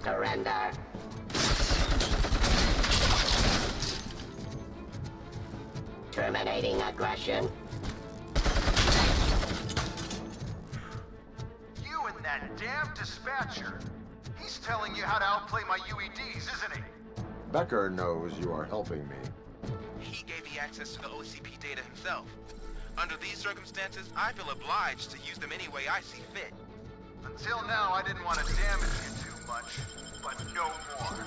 Surrender. Terminating aggression. that damn dispatcher. He's telling you how to outplay my UEDs, isn't he? Becker knows you are helping me. He gave me access to the OCP data himself. Under these circumstances, I feel obliged to use them any way I see fit. Until now, I didn't want to damage you too much, but no more.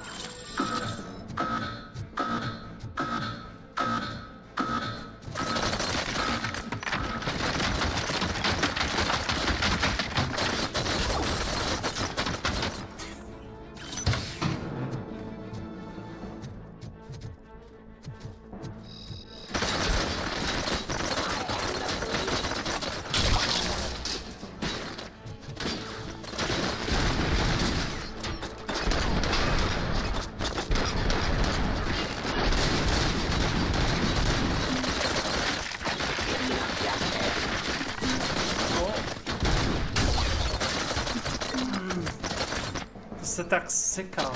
Se tak seká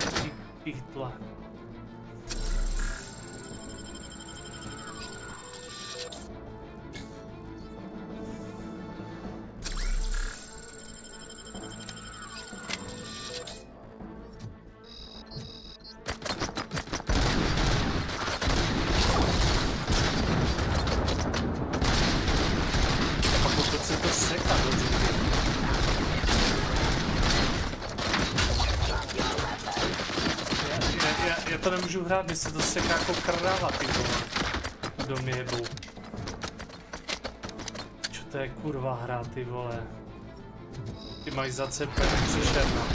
těch tlak. A pokud se to seká dobře. Já to nemůžu hrát, mi se to seká jako kráva, ty vole. Kdo mi jebou. Čo to je kurva hra, ty vole. Ty mají zacepené příšerná.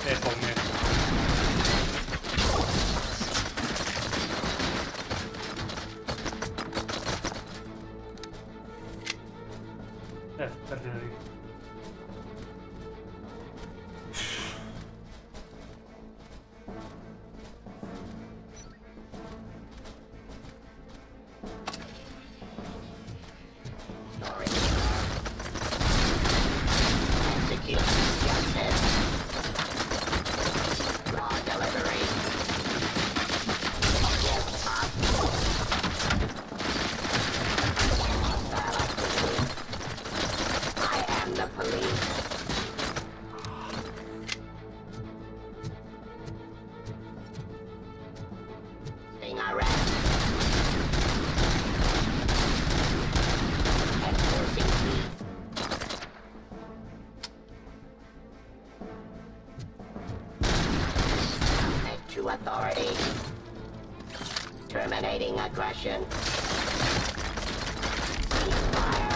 Je po mně. Prdeli. Authority. Terminating aggression. Ceasefire.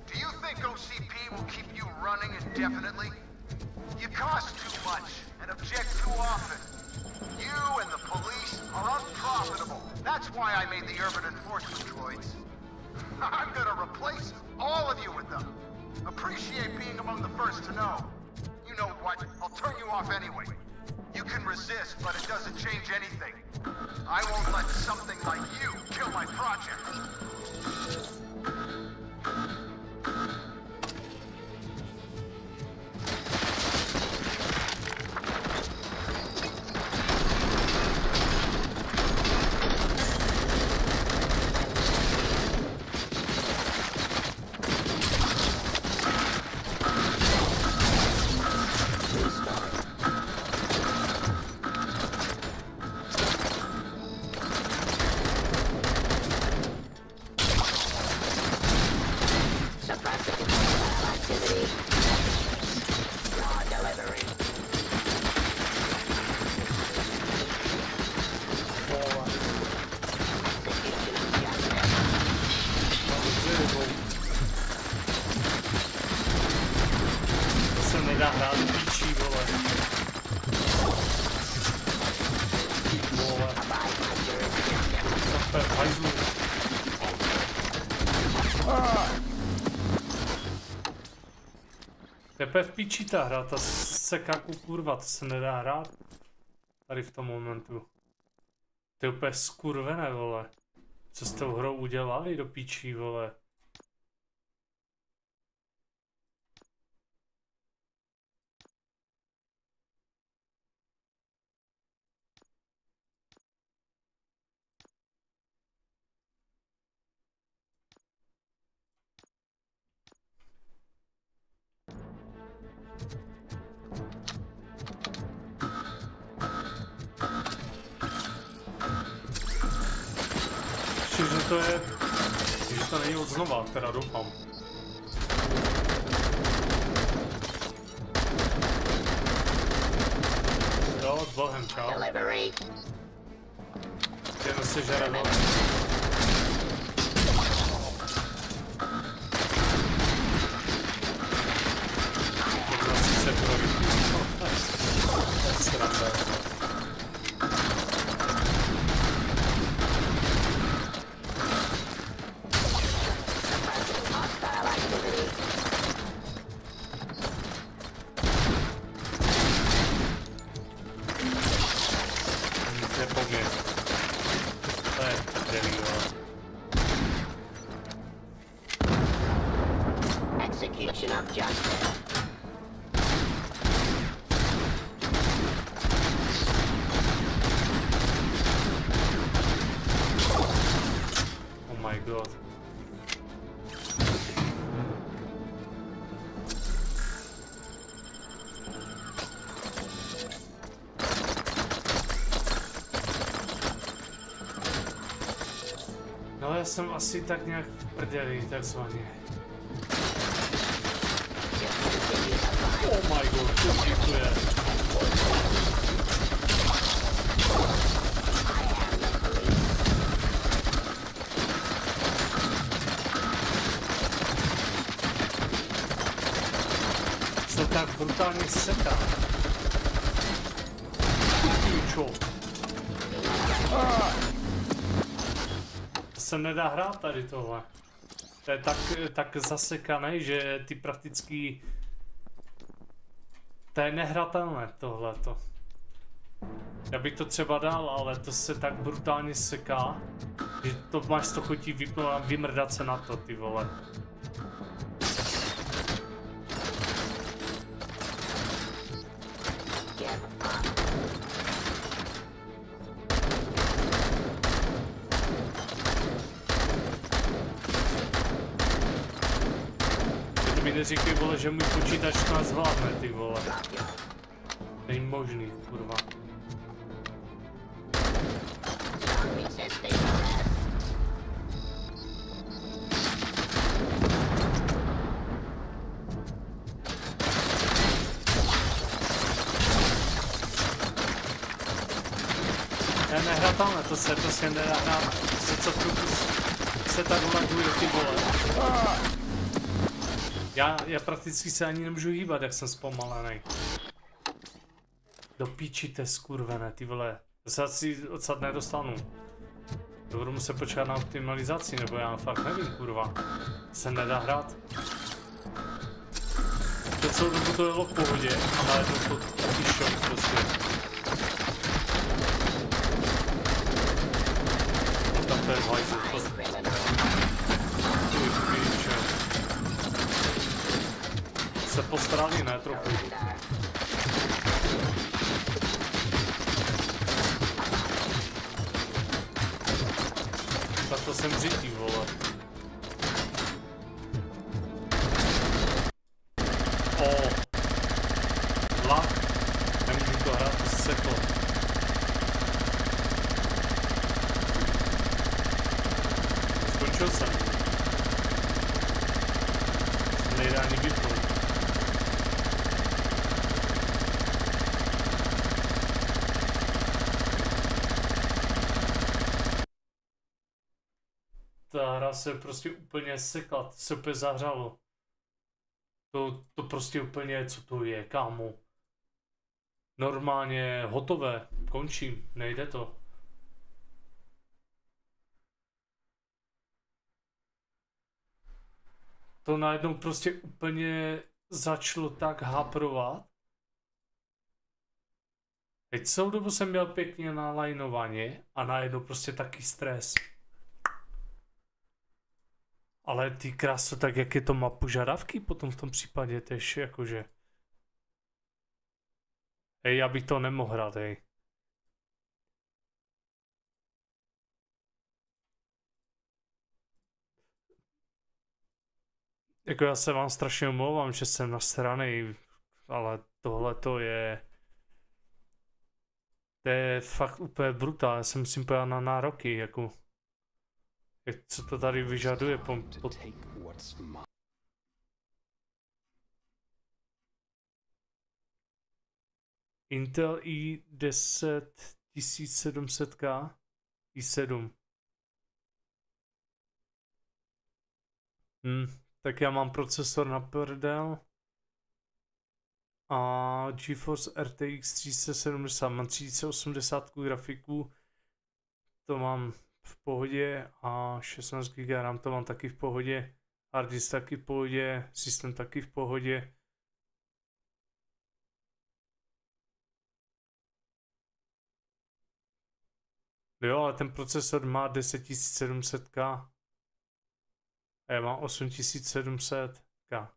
Do you think OCP will keep you running indefinitely? You cost too much and object too often. You and the police are unprofitable. That's why I made the urban enforcement droids. I'm gonna replace all of you with them. Appreciate being among the first to know. You know what? I'll turn you off anyway. You can resist, but it doesn't change anything. I won't let something like you kill my project. To je v píči ta hra, ta sekaku, kurva, to se nedá hrát. Tady v tom momentu. To je úplně skurvené, vole. Co s tou hrou udělali do píčí, vole. Že to je, že to není od znova, teda doufám. Jo, s bohem, čau. Jen se žere, no. Já jsem asi tak nějak v prdeli, takzvaně. Oh my god, to děkuje. Co tak brutálně seká. Čo? Se nedá hrát tady tohle. To je tak zasekané, že ty prakticky... To je nehratelné tohleto. Já bych to třeba dal, ale to se tak brutálně seká, že to máš to chutí vypnout a vymrdat se na to, ty vole. Neříkej, vole, že můj počítač to zvládne, ty vole. Není možný, kurva. To je nehratelné, to se prostě nedá hrát. Se tak laguje, ty vole. Já prakticky se ani nemůžu hýbat, jak jsem zpomalený. Do píči, to je skurvené, ty vole. To se asi odsad nedostanu. To budu muset počkat na optimalizaci, nebo já fakt nevím, kurva. To se nedá hrát. To celou dobu to bylo v pohodě a najednou to taky šok prostě. No tam to je hajzl, se postarali, ne, trochu. Tak to jsem řídí, vole. Vlak. Nemůžu to hrát, to seklo. Skončil jsem. Nejde ani vypnout. Ta hra se prostě úplně sekla, se úplně zahřálo. To prostě úplně, co to je, kámo. Normálně hotové, končím, nejde to. To najednou prostě úplně začalo tak haprovat, Teď celou dobu jsem měl pěkně nalajnovaně a najednou prostě taky stres. Ale ty kráso, tak jak je to má požadavky potom v tom případě tež jakože. Hej, já bych to nemohl hrát, hej. Jako já se vám strašně omlouvám, že jsem nasranej, ale tohle to je... To je fakt úplně brutál, já se musím podívat na nároky, jako... Co to tady vyžaduje Intel i10 1700K i7. Tak já mám procesor na prdel. A GeForce RTX 370, mám 3080 grafiku, to mám v pohodě a 16 GB RAM to mám taky v pohodě, hard disk taky v pohodě, systém taky v pohodě. Jo, ale ten procesor má 10700K a já mám 8700K.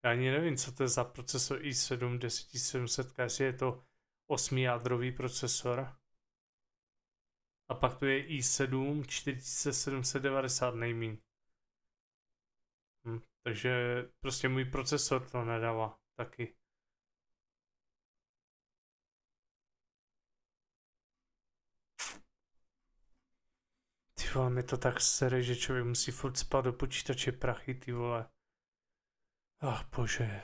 Já ani nevím, co to je za procesor i7 10700K, jestli je to 8jádrový procesor. A pak tu je i7 4790 nejmíň. Takže prostě můj procesor to nedává taky. Ty vole, mi to tak sere, že člověk musí furt spát do počítače prachy, ty vole. Ach bože.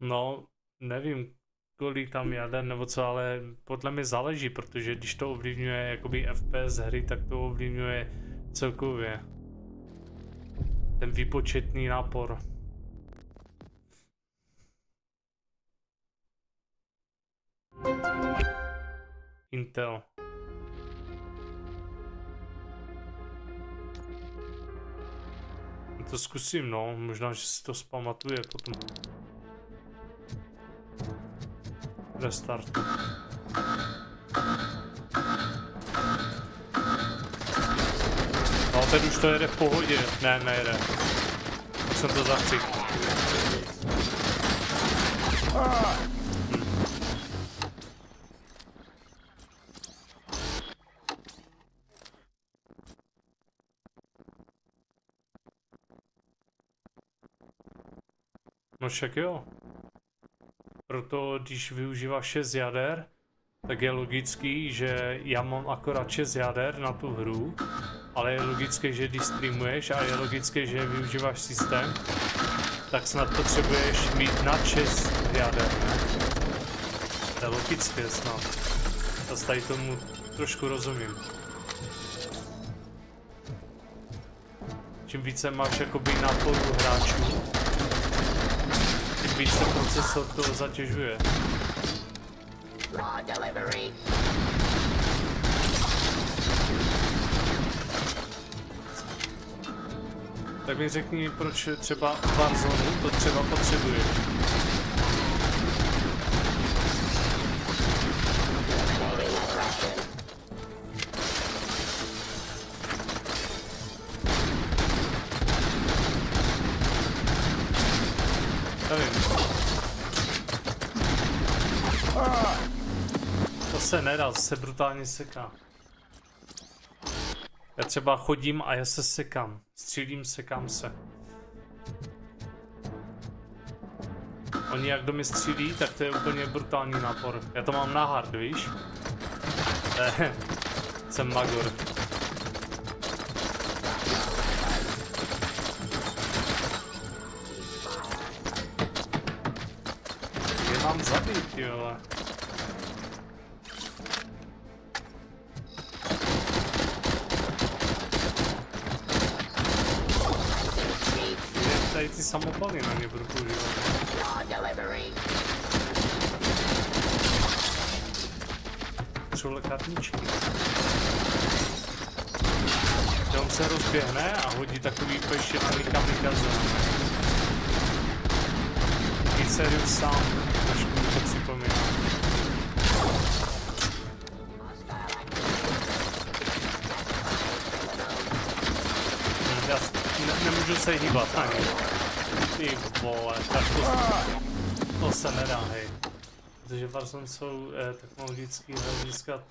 No, nevím, kolik tam jader nebo co, ale podle mě záleží, protože když to ovlivňuje jakoby FPS hry, tak to ovlivňuje celkově ten výpočetný nápor. Intel. To zkusím, no, možná, že si to zpamatuje potom. Restart. No, teď už to jede v pohodě. Ne, nejede. Už jsem to zakřik. No však jo. Proto když využívá 6 jader, tak je logický, že já mám akorát 6 jader na tu hru, ale je logické, že když streamuješ a je logické, že využíváš systém, tak snad potřebuješ mít nad 6 jader, ne? To je logické snad. Zase tady tomu trošku rozumím. Čím více máš jakoby náporu hráčů, tím více procesor to zatěžuje. Tak mi řekni, proč třeba Warzone to třeba potřebuje. Nevím. To se nedá, se brutálně seká. Já třeba chodím a já se sekám. Střílím, sekám se. Oni jak do mě střílí, tak to je úplně brutální nápor. Já to mám na hard, víš? Jsem magor. Je mám zabít, ty vole. Tady ty samopaly na mě budu používat. Jsou lékárničky. On se rozběhne a hodí takový peštělaný kamikaze. I serius sám trošku to připomíná. Já nemůžu se hýbat ani. Ty vole, tak to se nedá, hej. Protože Warzone jsou technologický hlediska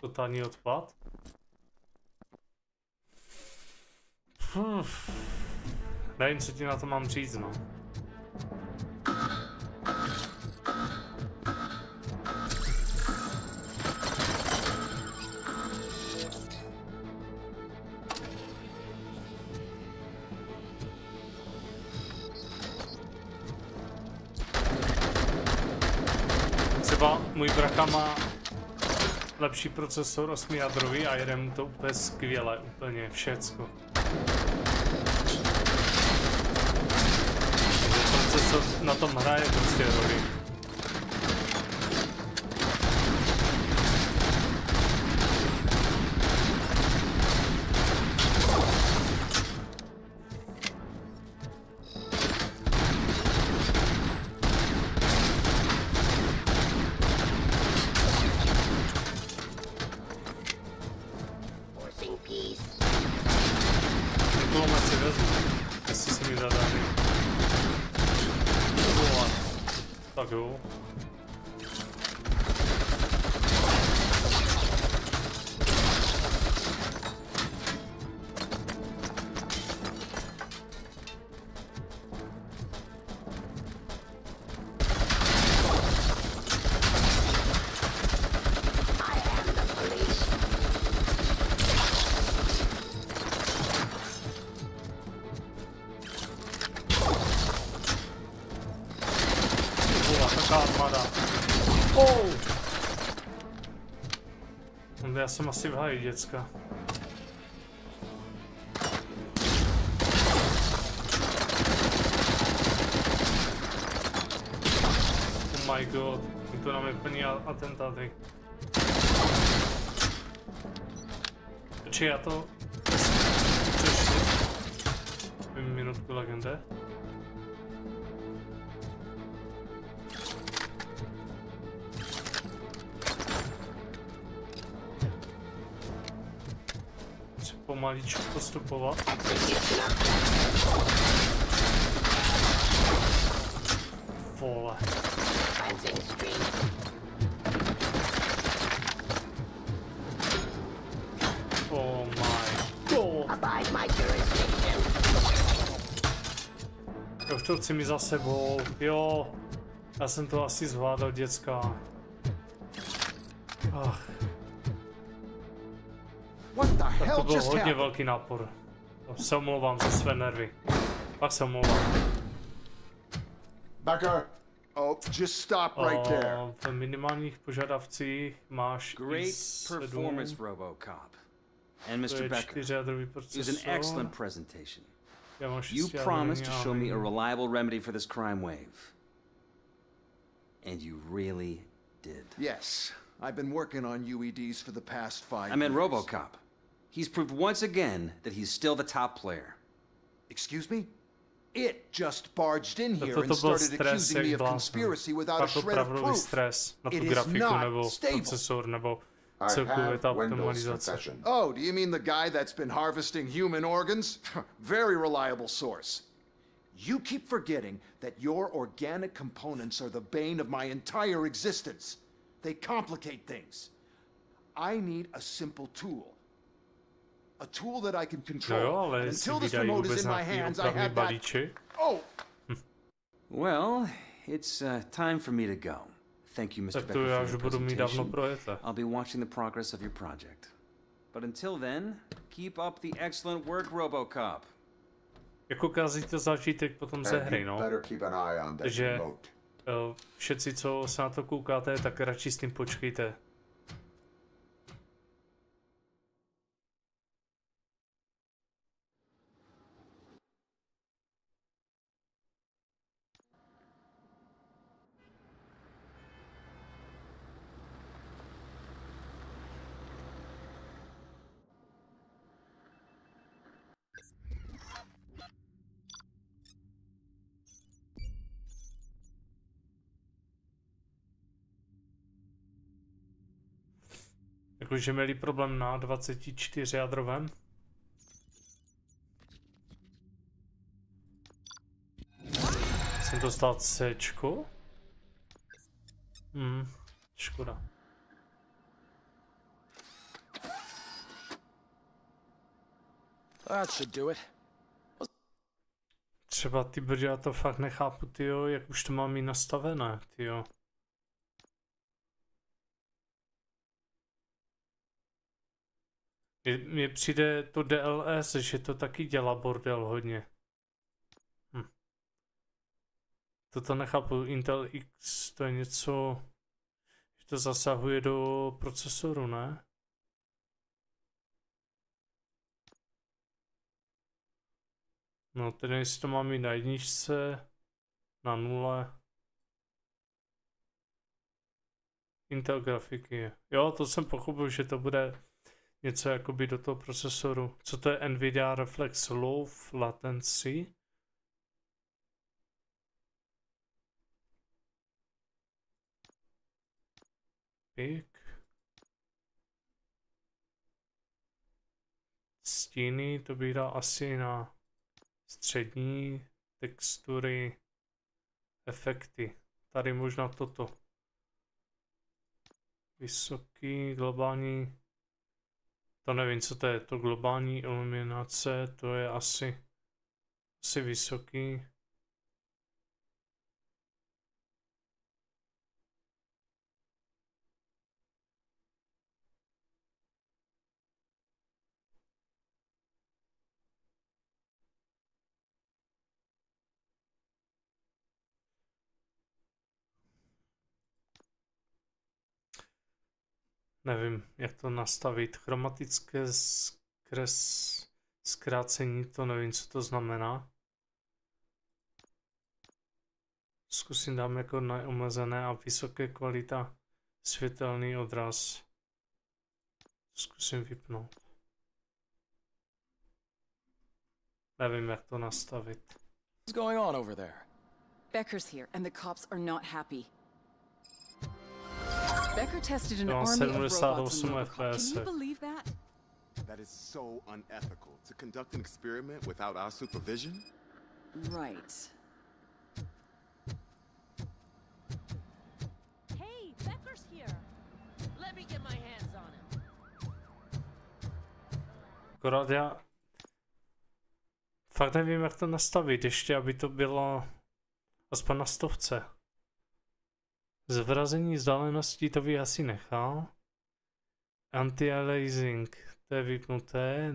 totální odpad. Nevím, co ti na to mám říct, no. Třeba můj braka má lepší procesor 8jádrový a jede mu to úplně skvěle, úplně všecko. Procesor na tom hraje prostě roli. Tak jo. Já jsem asi v háji, děcka. Oh my god, to nám je plný atentáty. Počkej, já to přešli. Minutku, legende. Pomaličku postupovat. Vole. Oh my god. Já už to chci mi za sebou. Jo. Já jsem to asi zvládal, děcka. Ach. Tak to byl hodně velký nápor. Se omlouvám za své nervy. Pak se omlouvám. Becker. Oh, just stop right there. V minimálních požadavcích máš Great performance, RoboCop. And Mr. Becker, it was an excellent presentation. You promised to show me a reliable remedy for this crime wave. And you really did. Yes, I've been working on UEDs for the past 5 years. I meant RoboCop. He's proved once again that he's still the top player. Excuse me? It just barged in here and started accusing me of conspiracy without a shred of proof. It is not stable. Oh, do you mean the guy that's been harvesting human organs? Very reliable source. You keep forgetting that your organic components are the bane of my entire existence. They complicate things. I need a simple tool. A tool that I can control. And until this remote is in my hands, I have that... Oh! Well, it's time for me to go. Thank you, Mr. Becker, for your presentation. I'll be watching the progress of your project. But until then, keep up the excellent work, RoboCop. Jako kazíte začítek potom ze hry, no. Takže všetci, co se na to koukáte, tak radši s tím počkejte. Jakože měli problém na 24 jadrovém. Jsem dostal Cčko? Škoda. That should do it. Třeba ty brďo, já to fakt nechápu, tyjo, jak už to mám mít nastavené, tyjo. Mně přijde to DLS, že to taky dělá bordel hodně. Toto nechápu, Intel X, to je něco, že to zasahuje do procesoru, ne? No tedy jestli to mám mít na jedničce, na 0. Intel grafiky. Jo, to jsem pochopil, že to bude něco jakoby do toho procesoru. Co to je Nvidia Reflex Low Latency? Pik. Stíny, to bych dal asi na střední, textury, efekty. Tady možná toto. Vysoký, globální, to nevím, co to je, to globální iluminace, to je asi vysoký. Nevím, jak to nastavit. Chromatické zkrácení, to nevím, co to znamená. Zkusím dám jako neomezené a vysoké kvalita světelný odraz. Zkusím vypnout. Nevím, jak to nastavit. What's going on over there? Becker's here, and the cops are not happy. Becker tested an No, army of 78 robots in RoboCop. FPS. Can you believe that? That is so unethical, to conduct an experiment without our supervision. Right. Hey, Becker's here. Let me get my hands on him. Akorát já fakt nevím, jak to nastavit, ještě aby to bylo aspoň na 100. Zvrazení vzdáleností to bych asi nechal. Anti-aliasing, to je vypnuté.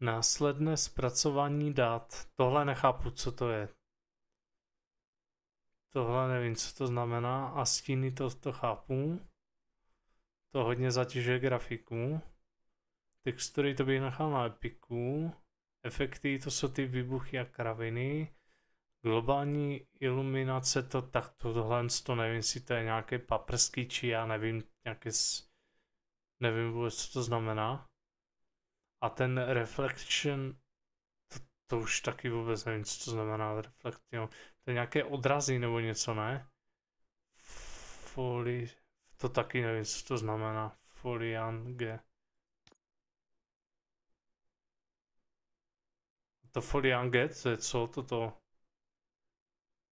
Následné zpracování dat. Tohle nechápu, co to je. Tohle nevím, co to znamená. A stíny to chápu. To hodně zatěžuje grafiku. Textury to bych nechal na epiku. Efekty to jsou ty výbuchy a kraviny. Globální iluminace, tohle to nevím, jestli to je nějaké paprsky, či já nevím, nevím vůbec, co to znamená. A ten reflection, to už taky vůbec nevím, co to znamená reflection. To je nějaké odrazy nebo něco, ne? To taky nevím, co to znamená. Foliange. To foliange, to je co toto?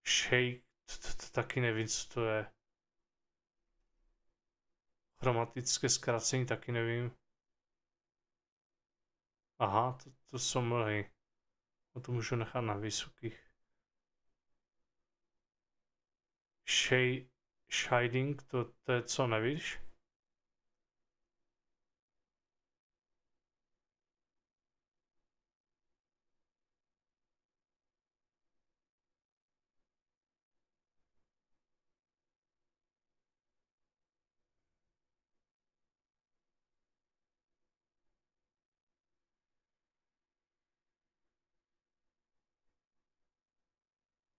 Shake, to taky nevím, co to je. Chromatické zkrácení taky nevím. Aha, to jsou mlhy. To můžu nechat na vysokých. Shading, to je co, nevíš?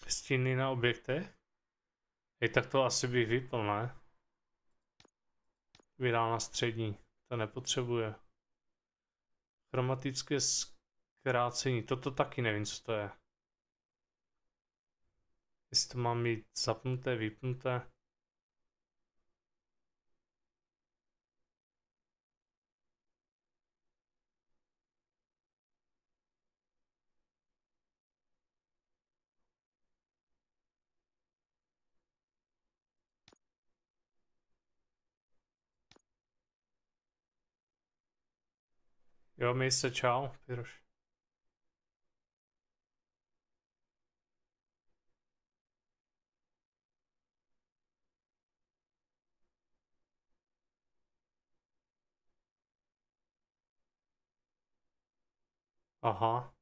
Stíny na objektech? Tak to asi bych vypl, ne? Vydal na střední, to nepotřebuje. Chromatické zkrácení, toto taky nevím, co to je. Jestli to mám mít zapnuté, vypnuté. Jo, měj se, čau, Piroš. Aha.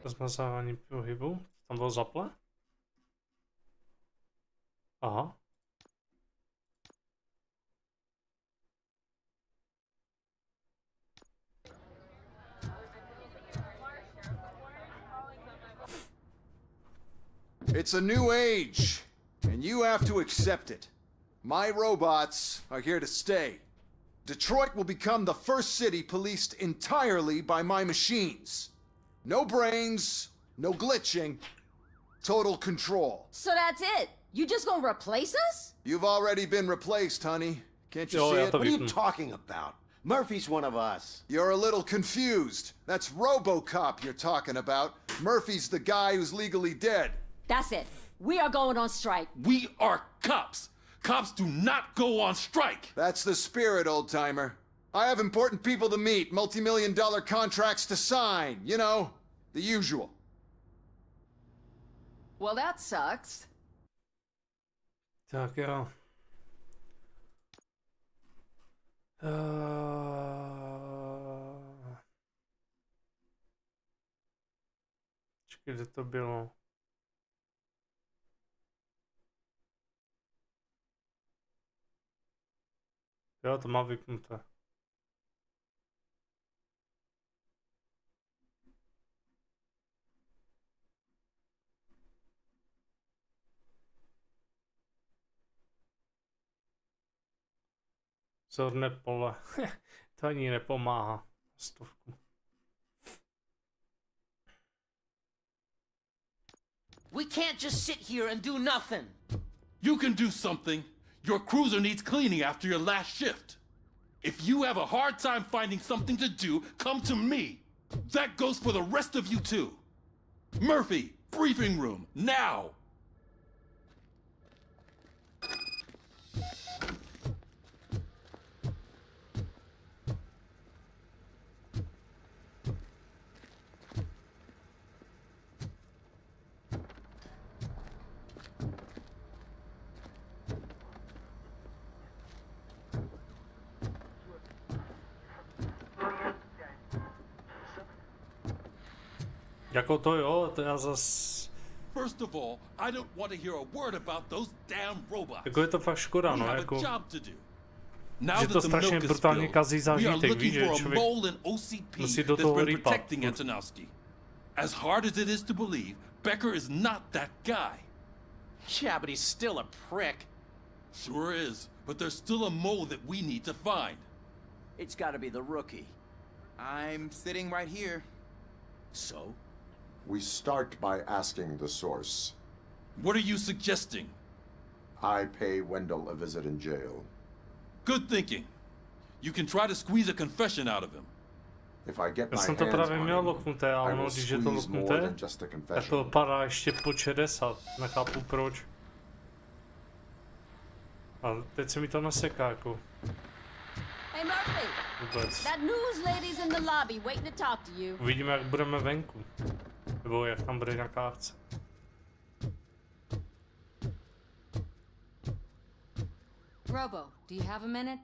Rozmazávání pohybu. Tam bylo zaple? Aha. It's a new age, and you have to accept it. My robots are here to stay. Detroit will become the first city policed entirely by my machines. No brains, no glitching, total control. So that's it? You just gonna replace us? You've already been replaced, honey. Can't you see it? What are you talking about? Murphy's one of us. You're a little confused. That's RoboCop you're talking about. Murphy's the guy who's legally dead. That's it. We are going on strike. We are cops. Cops do not go on strike. That's the spirit, old-timer. I have important people to meet, multi-million-dollar contracts to sign. You know, the usual. Well, that sucks. Tak jo. Počkej, kde to bylo? Jo, to má vypnuté. Zorné pole. To ani nepomáhá. Stovku. We can't just sit here and do nothing. You can do something. Your cruiser needs cleaning after your last shift. If you have a hard time finding something to do, come to me. That goes for the rest of you too. Murphy, briefing room, now! Jako to jo, to já zas... First of all, I don't want to hear a word about those damn robots. Jako je to fakt škoda, no, jako... Že to strašně brutálně kazí zážitek, víš, že člověk musí do toho rýpat. As hard as it is to believe, Becker is not that guy. Yeah, but he's still a prick. Sure is, but there's still a mole that we need to find. It's gotta be the rookie. I'm sitting right here. So? We start by asking the source. What are you suggesting? I pay Wendell a visit in jail. Good thinking. You can try to squeeze a confession out of him. If I get Já my jsem to hands právě on měl him, loknuté, ale I no, will když je to squeeze more loknuté, than just a tak to confession. vypadá ještě po 60. Nechápu proč. A teď se mi to naseká, jako. Hey Murphy! Vůbec. That news lady's in the lobby waiting to talk to you. Uvidíme, jak budeme venku. Nebo jak tam bude nějaká akce. Robo, do you have a minute?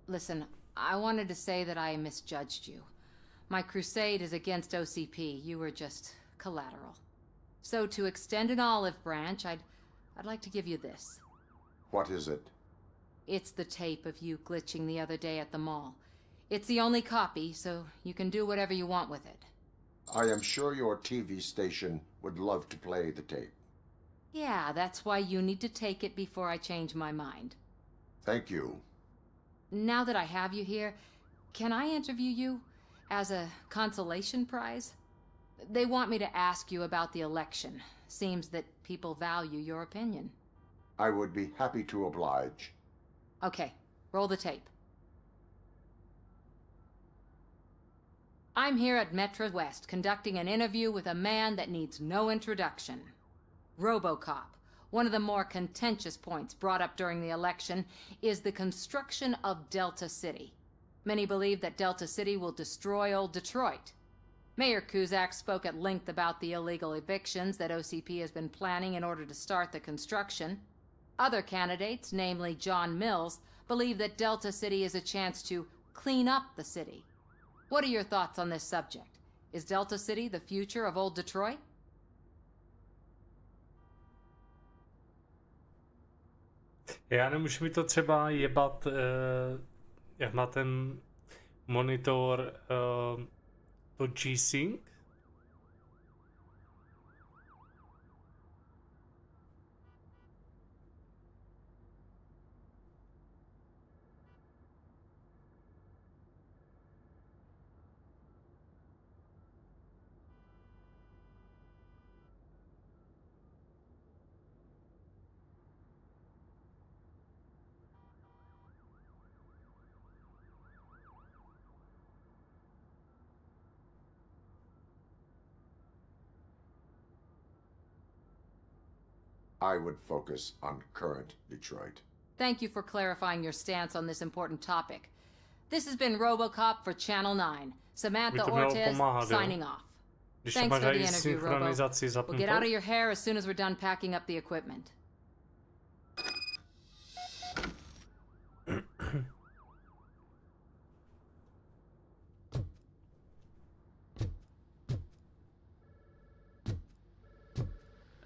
Listen, I wanted to say that I misjudged you. My crusade is against OCP. You were just collateral. So to extend an olive branch, I'd like to give you this. What is it? It's the tape of you glitching the other day at the mall. It's the only copy, so you can do whatever you want with it. I am sure your TV station would love to play the tape. Yeah, that's why you need to take it before I change my mind. Thank you. Now that I have you here, can I interview you as a consolation prize? They want me to ask you about the election. Seems that people value your opinion. I would be happy to oblige. Okay, roll the tape. I'm here at Metro West conducting an interview with a man that needs no introduction. RoboCop. One of the more contentious points brought up during the election is the construction of Delta City. Many believe that Delta City will destroy old Detroit. Mayor Cusack spoke at length about the illegal evictions that OCP has been planning in order to start the construction. Other candidates, namely John Mills, believe that Delta City is a chance to clean up the city. What are your thoughts on this subject? Is Delta City the future of old Detroit? Já nemůžu mi to třeba jebat, jak má ten monitor to G-Sync? I would focus on current Detroit. Thank you for clarifying your stance on this important topic. This has been RoboCop for Channel 9. Samantha Ortiz signing off. Thanks for the interview, Robo. We'll get out of your hair as soon as we're done packing up the equipment.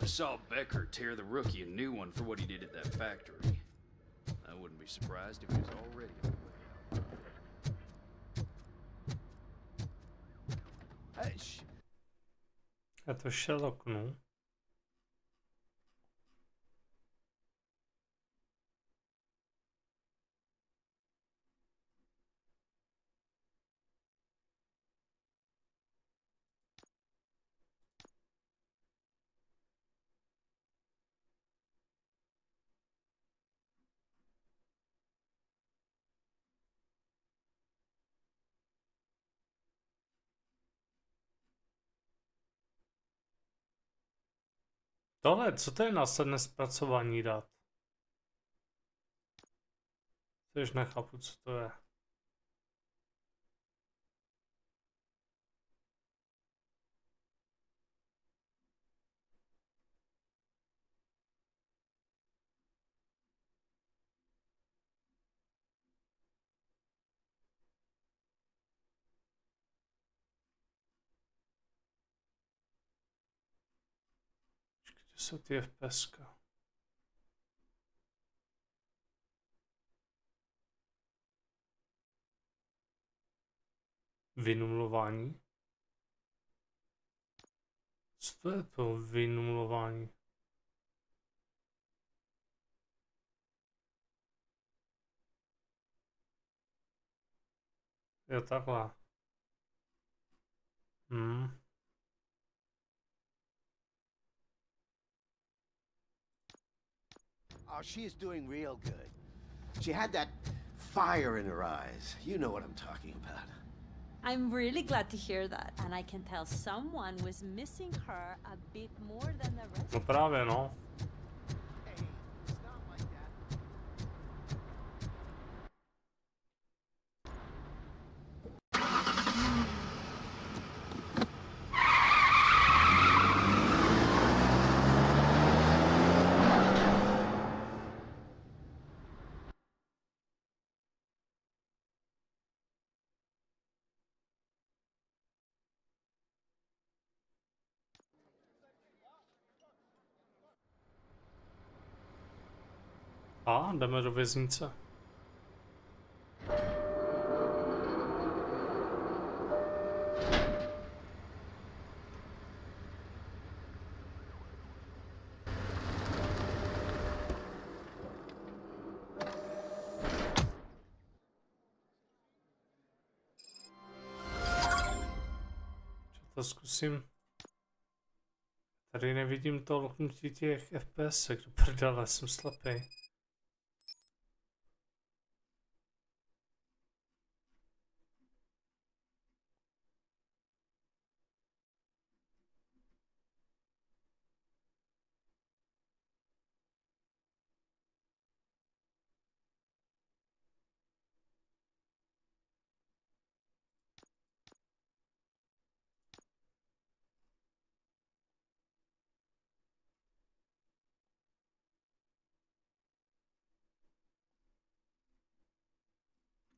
I saw Becker tear the rookie a new one for what he did at that factory. I wouldn't be surprised if he was already on the way out. A to Sherlock, no? Tohle, co to je následné zpracování dat? Což nechápu, co to je. Kde jsou ty FPSka? Vynulování? Co to je to vynulování? Jo, takhle. Oh, she is doing real good. She had that fire in her eyes. You know what I'm talking about. I'm really glad to hear that, and I can tell someone was missing her a bit more than the rest. No právě, no. A jdeme do věznice. zkusím. Tady nevidím to loknutí těch FPS, do prdele, jsem slepej.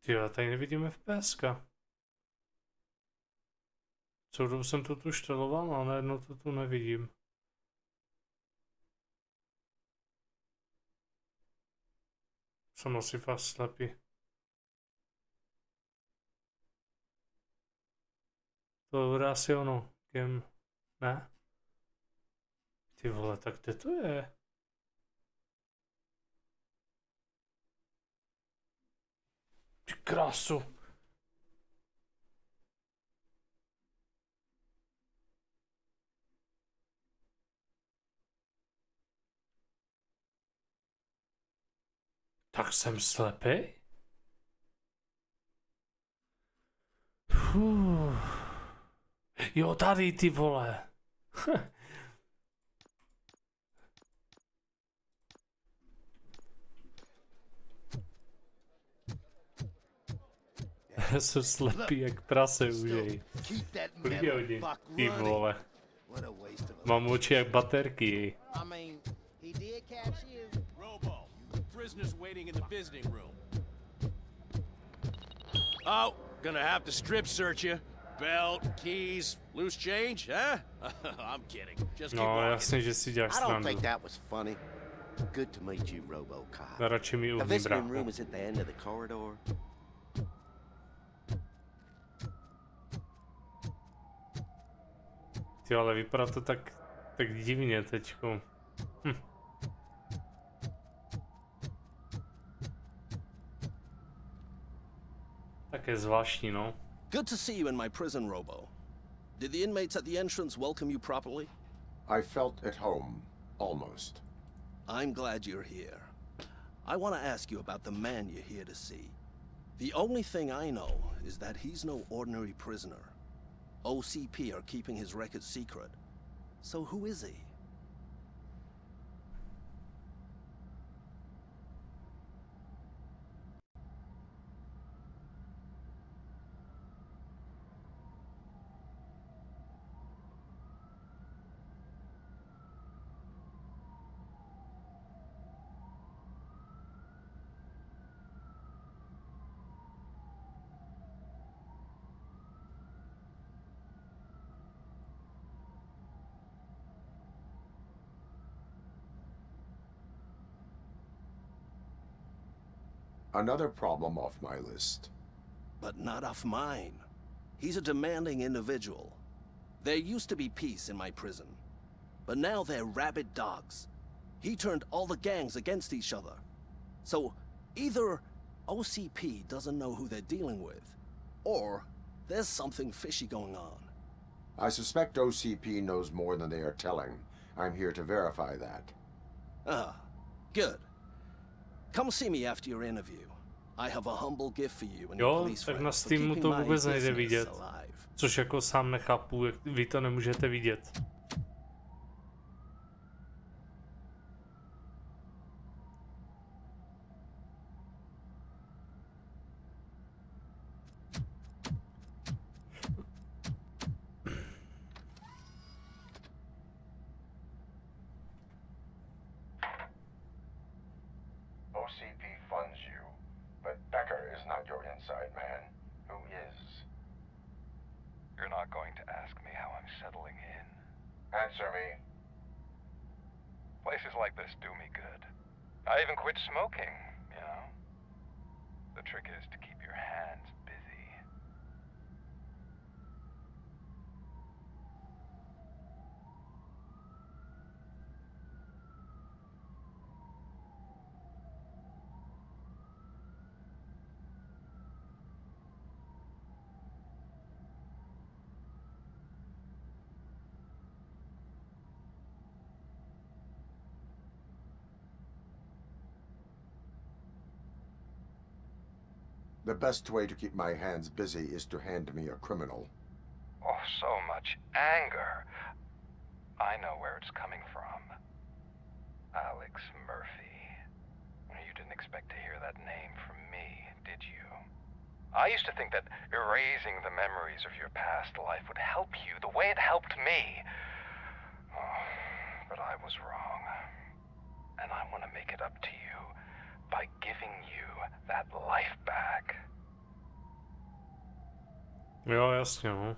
Jo, tady nevidím FPSka. Celou dobu jsem to tu šteloval, ale najednou to tu nevidím. Jsem asi fakt slepý. To bude asi ono. Game. Ne? Ty vole, tak kde to je? Ty krásu. Tak jsem slepý? Jo, tady ty vole. Já jsem slepý jak prase užej. Kolik je hodin? Ty vole. Mám oči jak baterky. Robo, prisoners waiting in the visiting room. Oh, gonna have to strip search you. Belt, keys, loose change, huh? I'm kidding. Just keep walking. No, jasně, že si děláš srandu. I don't think that was funny. Good to meet you, RoboCop. Radši mi The uvní, visiting brácho. room is at the end of the corridor. Ty, ale vypadá to tak divně teďko. Také zvláštní, no. Good to see you in my prison, Robo. Did the inmates at the entrance welcome you properly? I felt at home, almost. I'm glad you're here. I want to ask you about the man you're here to see. The only thing I know is that he's no ordinary prisoner. OCP are keeping his record secret. So who is he? Another problem off my list. But not off mine. He's a demanding individual. There used to be peace in my prison, but now they're rabid dogs. He turned all the gangs against each other. So either OCP doesn't know who they're dealing with, or there's something fishy going on. I suspect OCP knows more than they are telling. I'm here to verify that. Ah, good. Come see me after your interview. I have a humble gift for you and your police tak na friends for Steamu keeping to my vůbec nejde business vidět. alive. Což jako sám nechápu, jak vy to nemůžete vidět. OCP funds you, but Becker is not your inside man. Who is? You're not going to ask me how I'm settling in. Answer me. Places like this do me good. I even quit smoking, you know? The trick is to keep your hands busy. The best way to keep my hands busy is to hand me a criminal. Oh, so much anger. I know where it's coming from. Alex Murphy. You didn't expect to hear that name from me, did you? I used to think that erasing the memories of your past life would help you the way it helped me. Oh, but I was wrong. And I want to make it up to you by giving you that life back. Jo, jasně, no.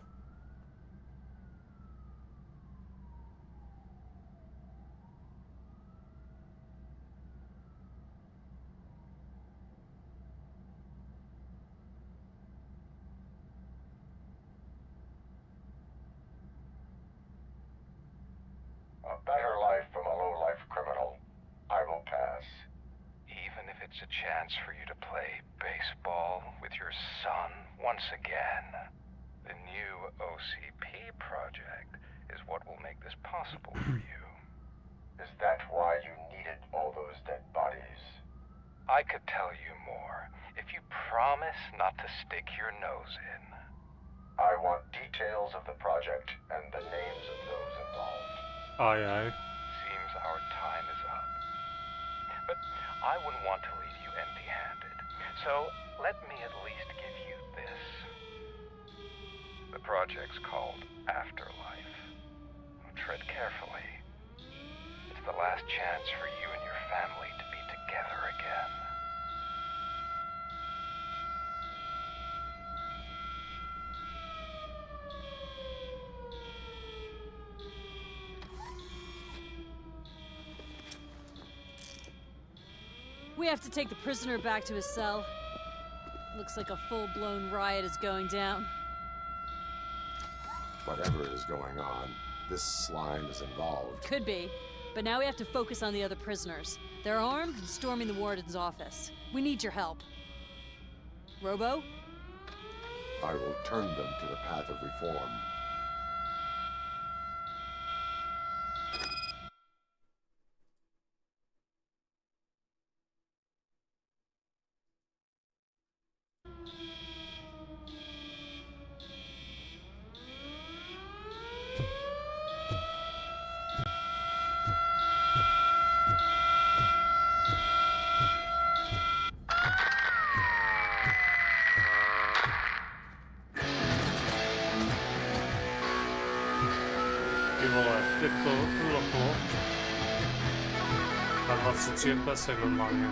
A better life from a low-life criminal. I will pass. Even if it's a chance for you to play baseball with your son once again. The new OCP project is what will make this possible for you. Is that why you needed all those dead bodies? I could tell you more if you promise not to stick your nose in. I want details of the project and the names of those involved. Aye, aye. Seems our time is up. But I wouldn't want to leave you empty-handed. So let me at least give you this. The project's called Afterlife. Tread carefully. It's the last chance for you and your family to be together again. We have to take the prisoner back to his cell. Looks like a full-blown riot is going down. Whatever is going on, this slime is involved. Could be, but now we have to focus on the other prisoners. They're armed and storming the warden's office. We need your help. Robo? I will turn them to the path of reform. To loplo na 23 FPS normálně.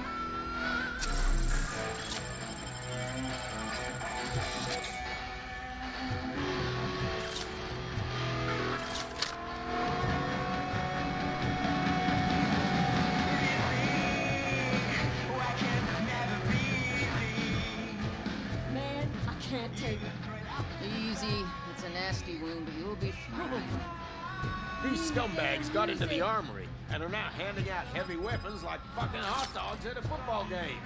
Man, I can't take it. Easy. It's a nasty wound, but you'll be fine. These scumbags got into the armory and are now handing out heavy weapons like fucking hot dogs at a football game.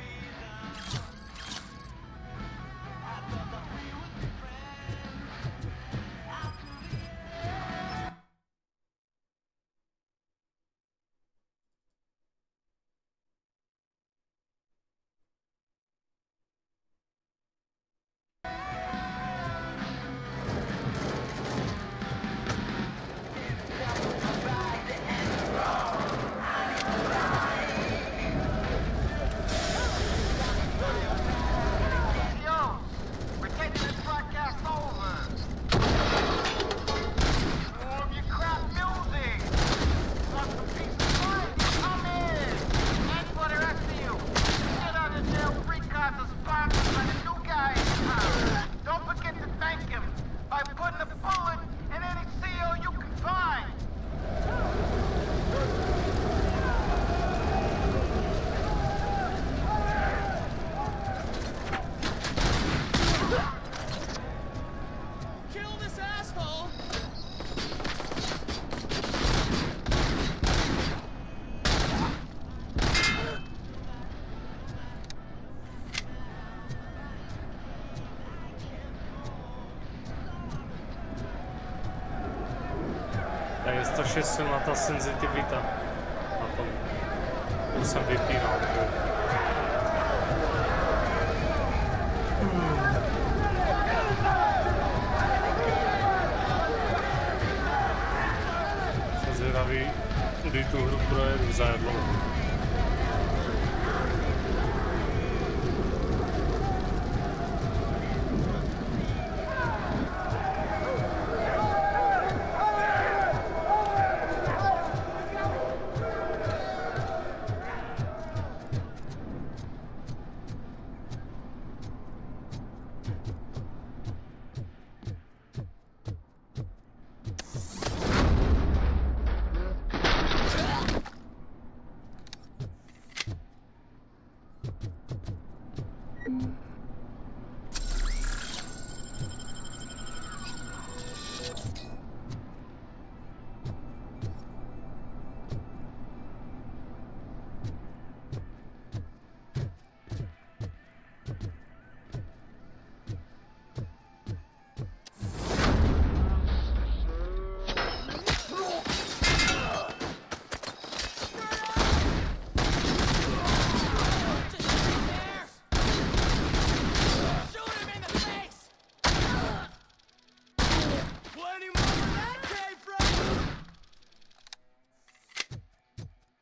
Je strašně silná ta senzitivita na tom. To jsem vypínal. zvědavý, kdy tu hru projedu za dlouho.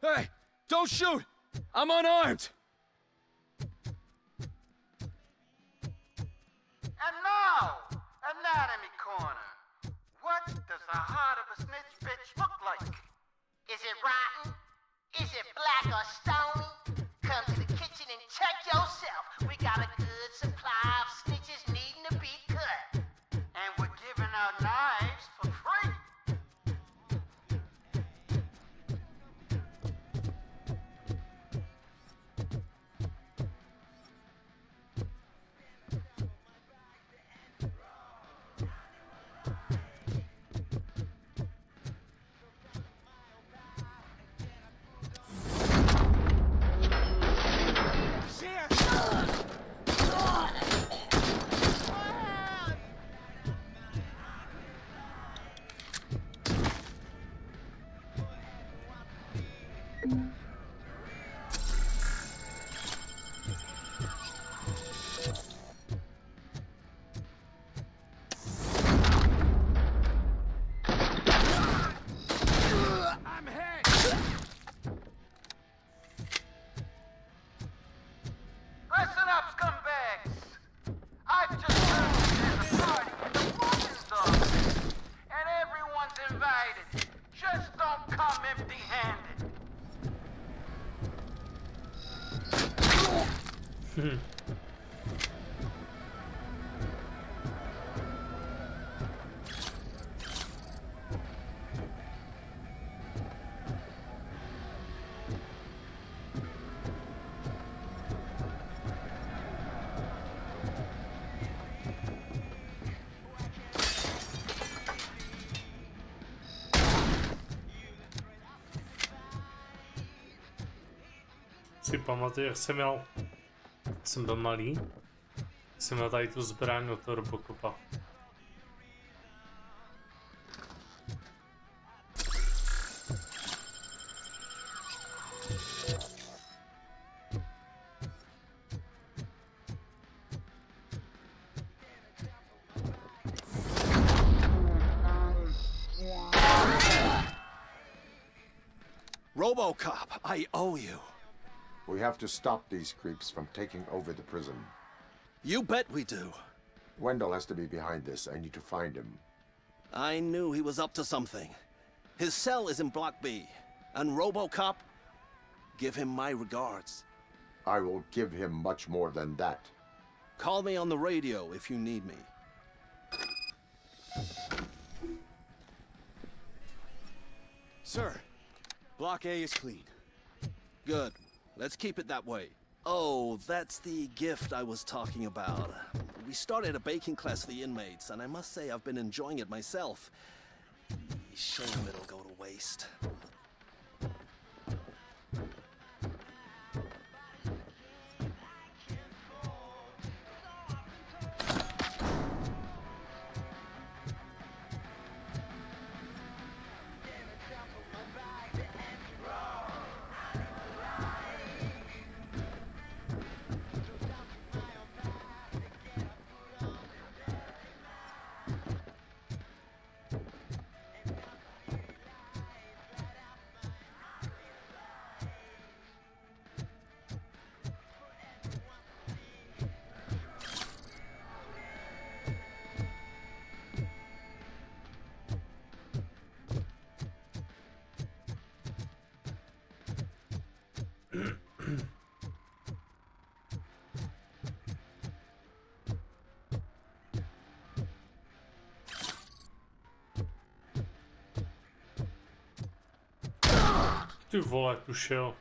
Hey, don't shoot! I'm unarmed! And now, Anatomy Corner. What does the heart of a snitch bitch look like? Is it rotten? Is it black or stony? Come to the kitchen and check yourself. We got a good supply of snitches needing to be cut. And we're giving out knives for free. Si pamatuju, jak jsem byl malý, jsem měl tady tu zbraň od toho RoboCopa. RoboCop, I owe you. We have to stop these creeps from taking over the prison. You bet we do. Wendell has to be behind this. I need to find him. I knew he was up to something. His cell is in Block B. And RoboCop, give him my regards. I will give him much more than that. Call me on the radio if you need me. Sir, Block A is clean. Good. Let's keep it that way. Oh, that's the gift I was talking about. We started a baking class for the inmates, and I must say I've been enjoying it myself. Shame it'll go to waste. Ty vole, tu šel.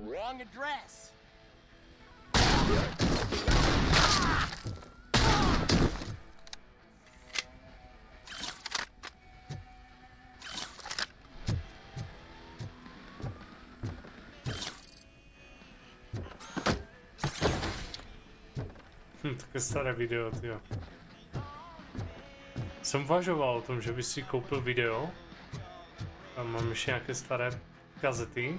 Wrong address. Také staré video, tyjo. Jsem uvažoval o tom, že by si koupil video. Tam mám ještě nějaké staré kazety.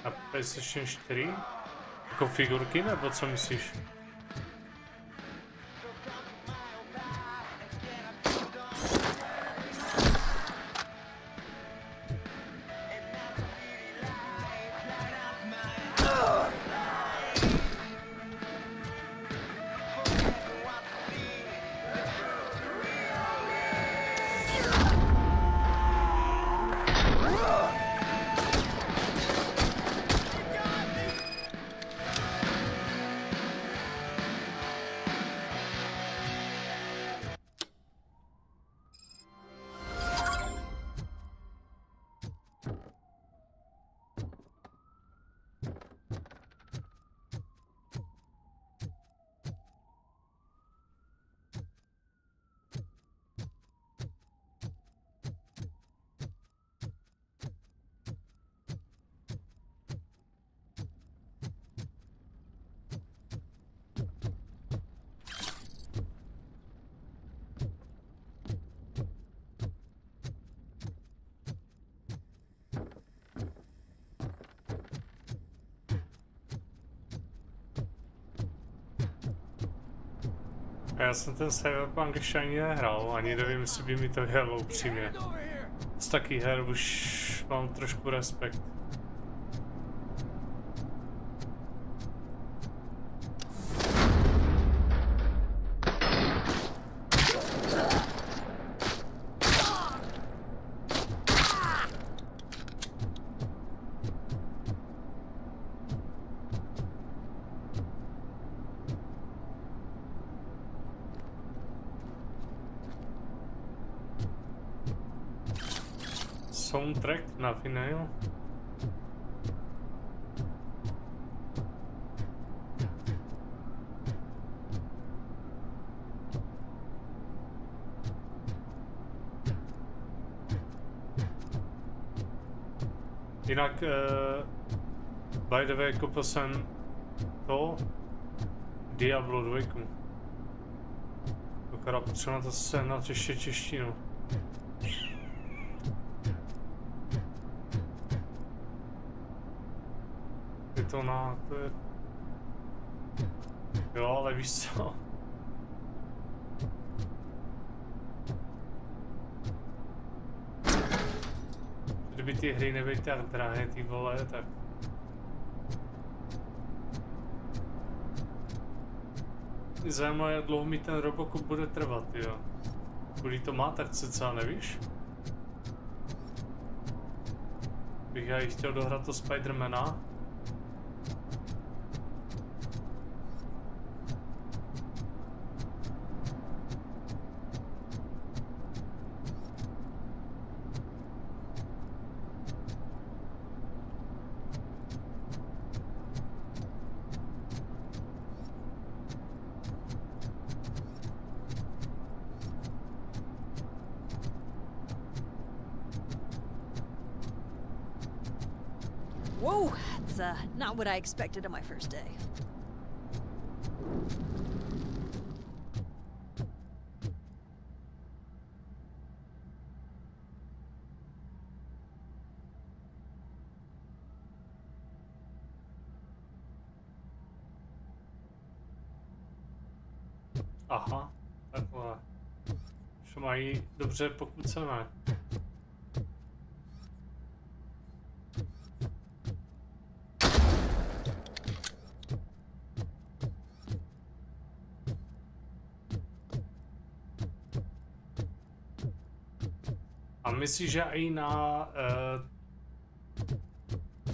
A PlayStation 4? Jako figurky, nebo co myslíš? Já jsem ten Cyberpunk ještě ani nehrál, ani nevím, jestli by mi to jelo upřímně. Z takých her už mám trošku respekt. Soundtrack na vinyl. Jinak by the way, koupil jsem to Diablo 2. Akorát potřeba to sehnat ještě češtinu. To je... Jo, ale víš co? Kdyby ty hry nebyly tak drahé, ty vole, tak... Zajímavé, jak dlouho mi ten RoboCop bude trvat, jo. Kolik to má, tak cca nevíš? Bych já chtěl dohrát to Spidermana. Whoa, it's not what I expected on my first day. Aha, takhle. Už mají dobře pokucené. A myslíš, že i na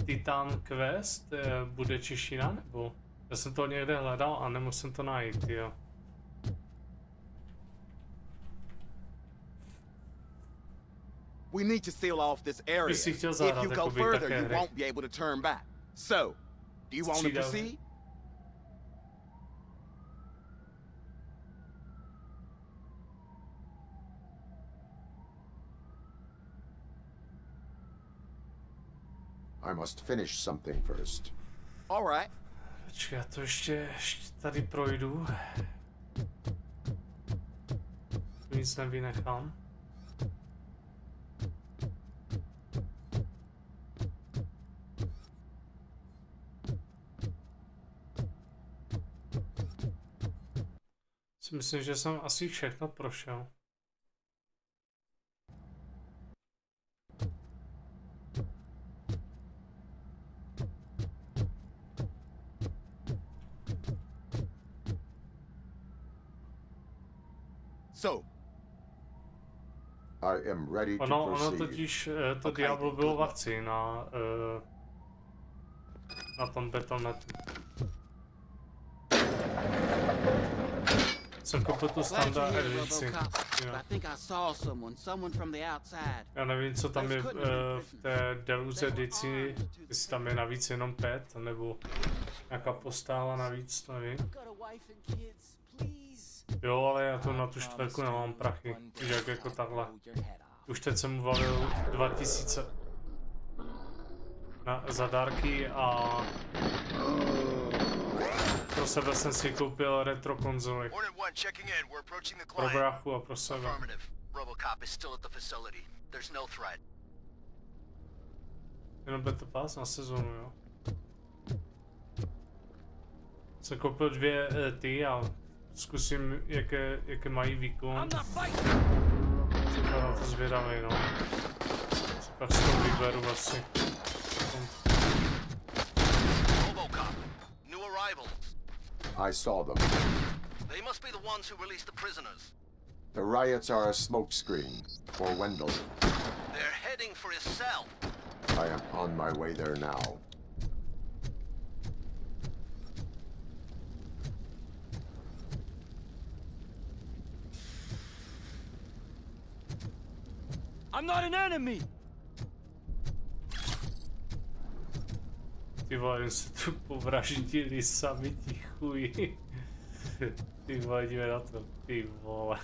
Titan Quest bude čeština, nebo? Já jsem to někde hledal a nemohl jsem to najít, jo. We need to seal off this area. If you go further, you won't be able to turn back. So, do you want to proceed? I must finish something first. All right. Počkej, já to ještě tady projdu. Nic nevynechám. Myslím, že jsem asi všechno prošel. So, I am ready to ono proceed. totiž to Diablo bylo v akci na tom betonetu. Jsem koupil tu standard edici. Já nevím, co tam je v té deluxe edici, jestli tam je navíc jenom pet, nebo nějaká postava navíc, nevím. Jo, ale já to na tu čtvrku nemám prachy, už jako takhle. Už teď jsem uvalil 2000 za dárky a pro sebe jsem si koupil retro konzoli. Pro bráchu a pro sebe. RoboCop is still at the facility. There's no threat. Jenom Battle Pass na sezónu, jo. Jsem koupil 2 ty a zkusím, jaké mají výkon. Jsem na to zvědavý, no. Co pak z toho vyberu asi. RoboCop, new arrivals. I saw them. They must be the ones who released the prisoners. The riots are a smokescreen for Wendell. They're heading for his cell. I am on my way there now. I'm not an enemy. Ty vole, se tu povraždili sami ti chuji. Ty vole, dívej na to, ty vole.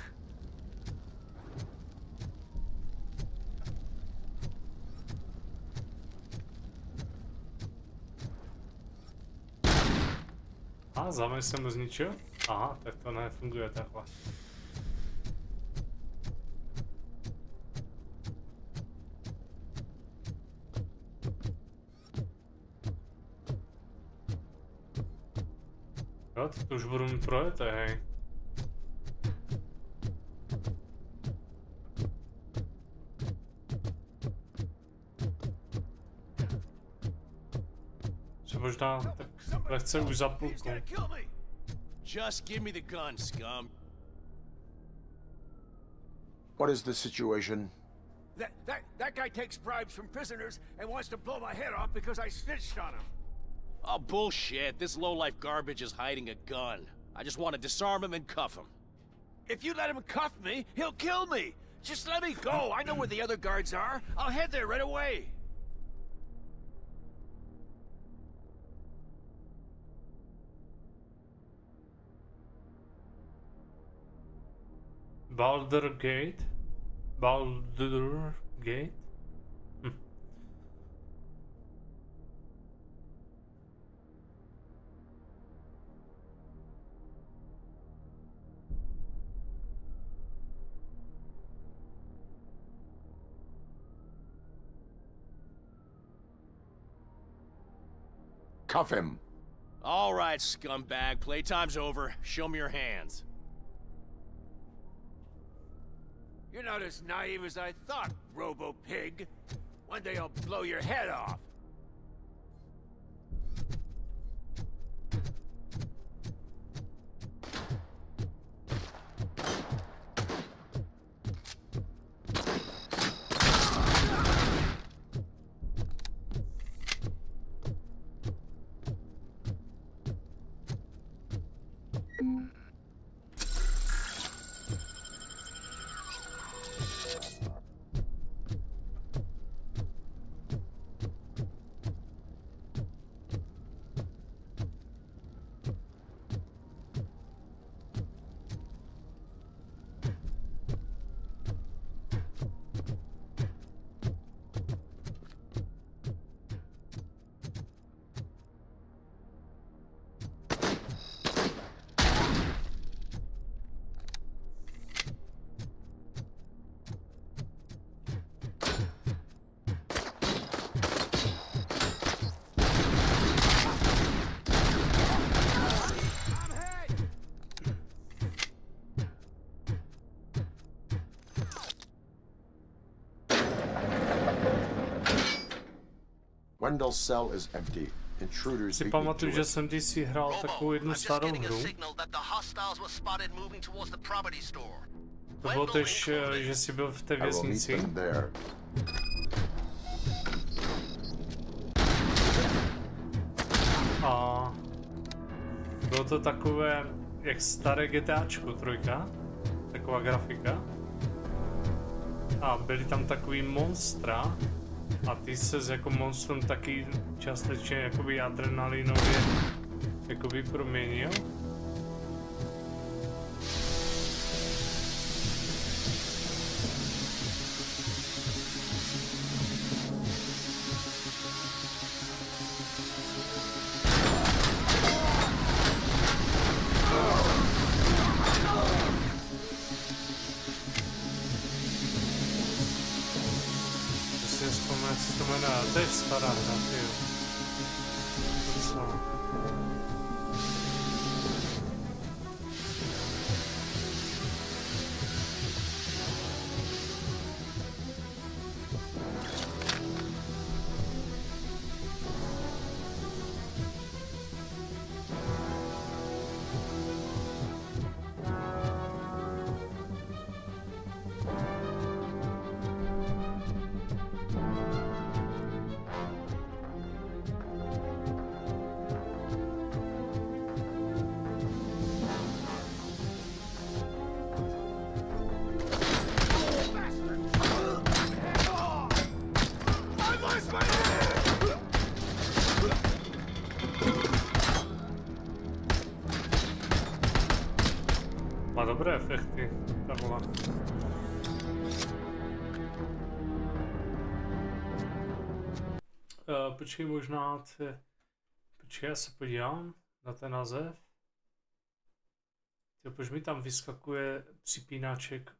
A zámek jsem ho zničil? Aha, tak to nefunguje takhle. Jo, to už budu mít projeté, hej. Co možná tak lehce už za půlku. Just give me the gun, scum. What is the situation? That guy takes bribes from prisoners and wants to blow my head off because I snitched on him. Oh, bullshit. This lowlife garbage is hiding a gun. I just want to disarm him and cuff him. If you let him cuff me, he'll kill me. Just let me go. I know where the other guards are. I'll head there right away. Baldur Gate? Baldur Gate? Cuff him. All right, scumbag. Playtime's over. Show me your hands. You're not as naive as I thought, Robo-Pig. One day I'll blow your head off. Wendell's cell is empty. Intruders si pamatuju, že jsem si hrál takovou jednu starou hru. To bylo tež, že jsi byl v té věznici. A bylo to takové, jak staré GTAčko 3, taková grafika. A byly tam takový monstra. A ty ses jako monstrum taky částečně jakoby adrenalinově jakoby proměnil. To je stará hra, jo. Docela. Má dobré efekty, ta vola. Počkej, možná počkej, já se podívám na ten název. Proč mi tam vyskakuje připínaček?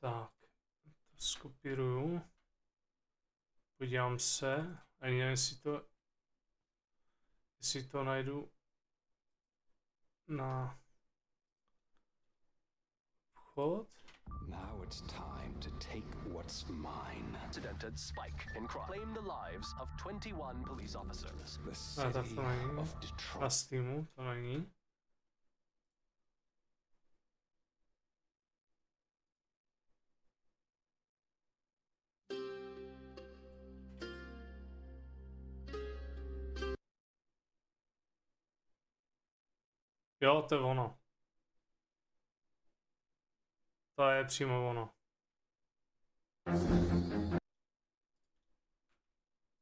Tak, to skopíruju. Podívám se, a nevím, jestli to najdu na vchod. Now it's time to take what's mine. Incidented spike in crime. Claim the lives of 21 police officers. The city of Detroit. Na Steamu to není. Jo, to je ono. To je přímo ono.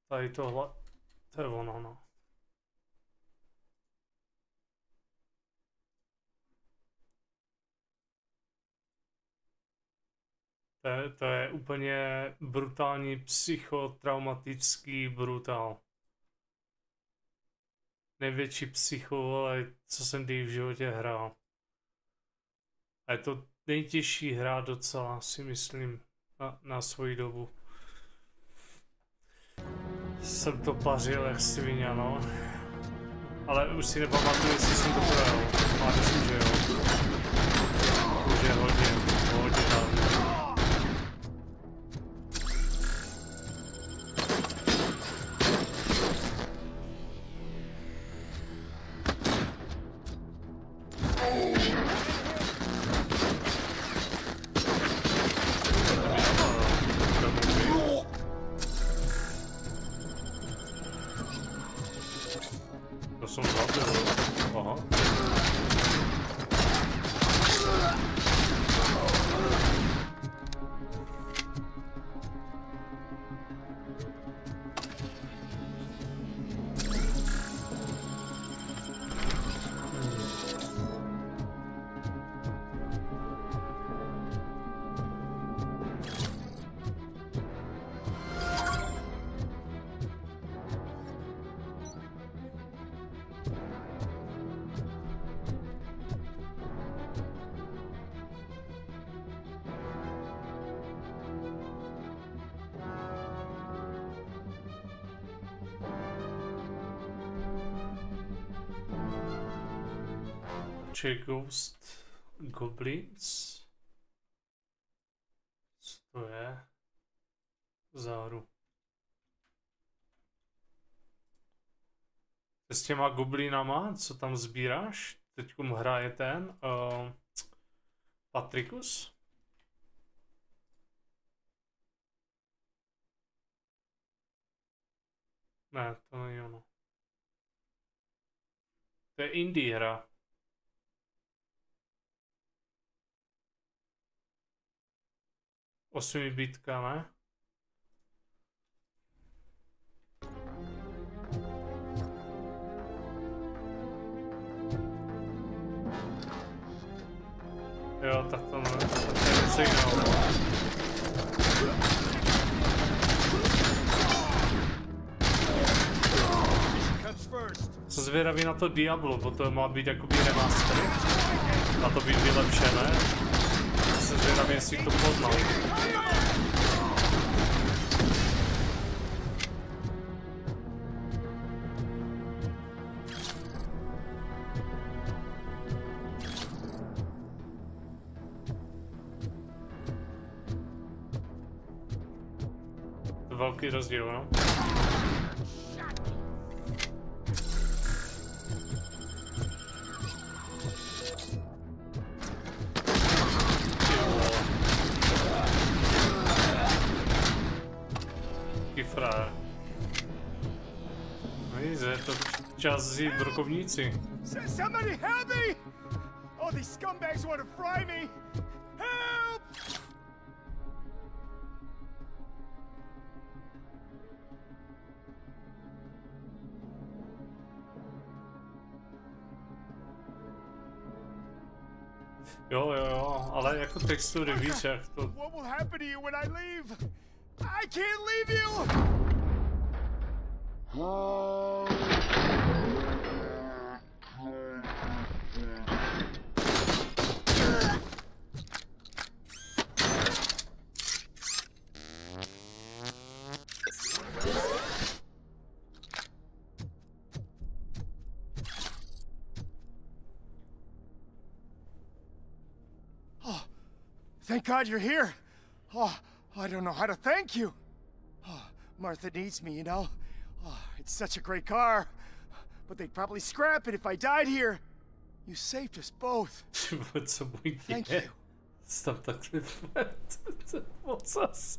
Tady tohle, to je ono, no. To je úplně brutální psychotraumatický brutál. Největší psycho, ale co jsem kdy v životě hrál. A je to nejtěžší hra docela, si myslím. na svoji dobu. Jsem to pařil jak svině, no. Ale už si nepamatuju, jestli jsem to projel. Ale myslím, že jo. Už je hodně dávno. Ghost Goblins. Co to je? Záru. S těma goblinama, co tam sbíráš? Teďkom hraje ten Patrikus? Ne, to není ono. To je indie hra. Osmibitka, ne? Jo, tak to ne. To je něco jiného. Jsem zvědavý na to Diablo, bo to má být jakoby remaster. Má to být vylepšené. Jsem zvědavý, jestli to poznal. To je velký rozdíl, no? Čas vzít brokovníci. Somebody help me! All these scumbags want to fry me! Help! Jo, ale jako textury víš, jak to... What will happen to you when I leave? I can't leave you! Thank God you're here. Oh, I don't know how to thank you. Oh, Martha needs me, you know. Oh, it's such a great car. But they'd probably scrap it if I died here. You saved us both. Thank you. Stop takhle. Vocas.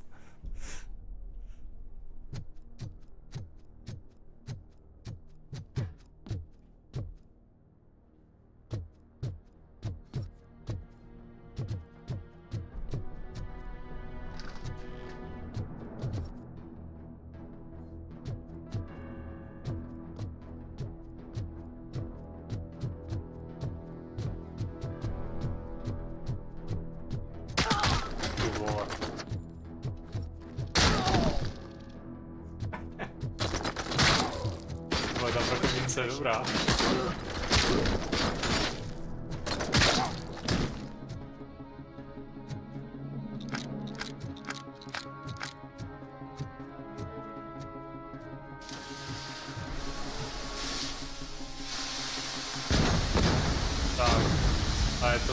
Dobrá.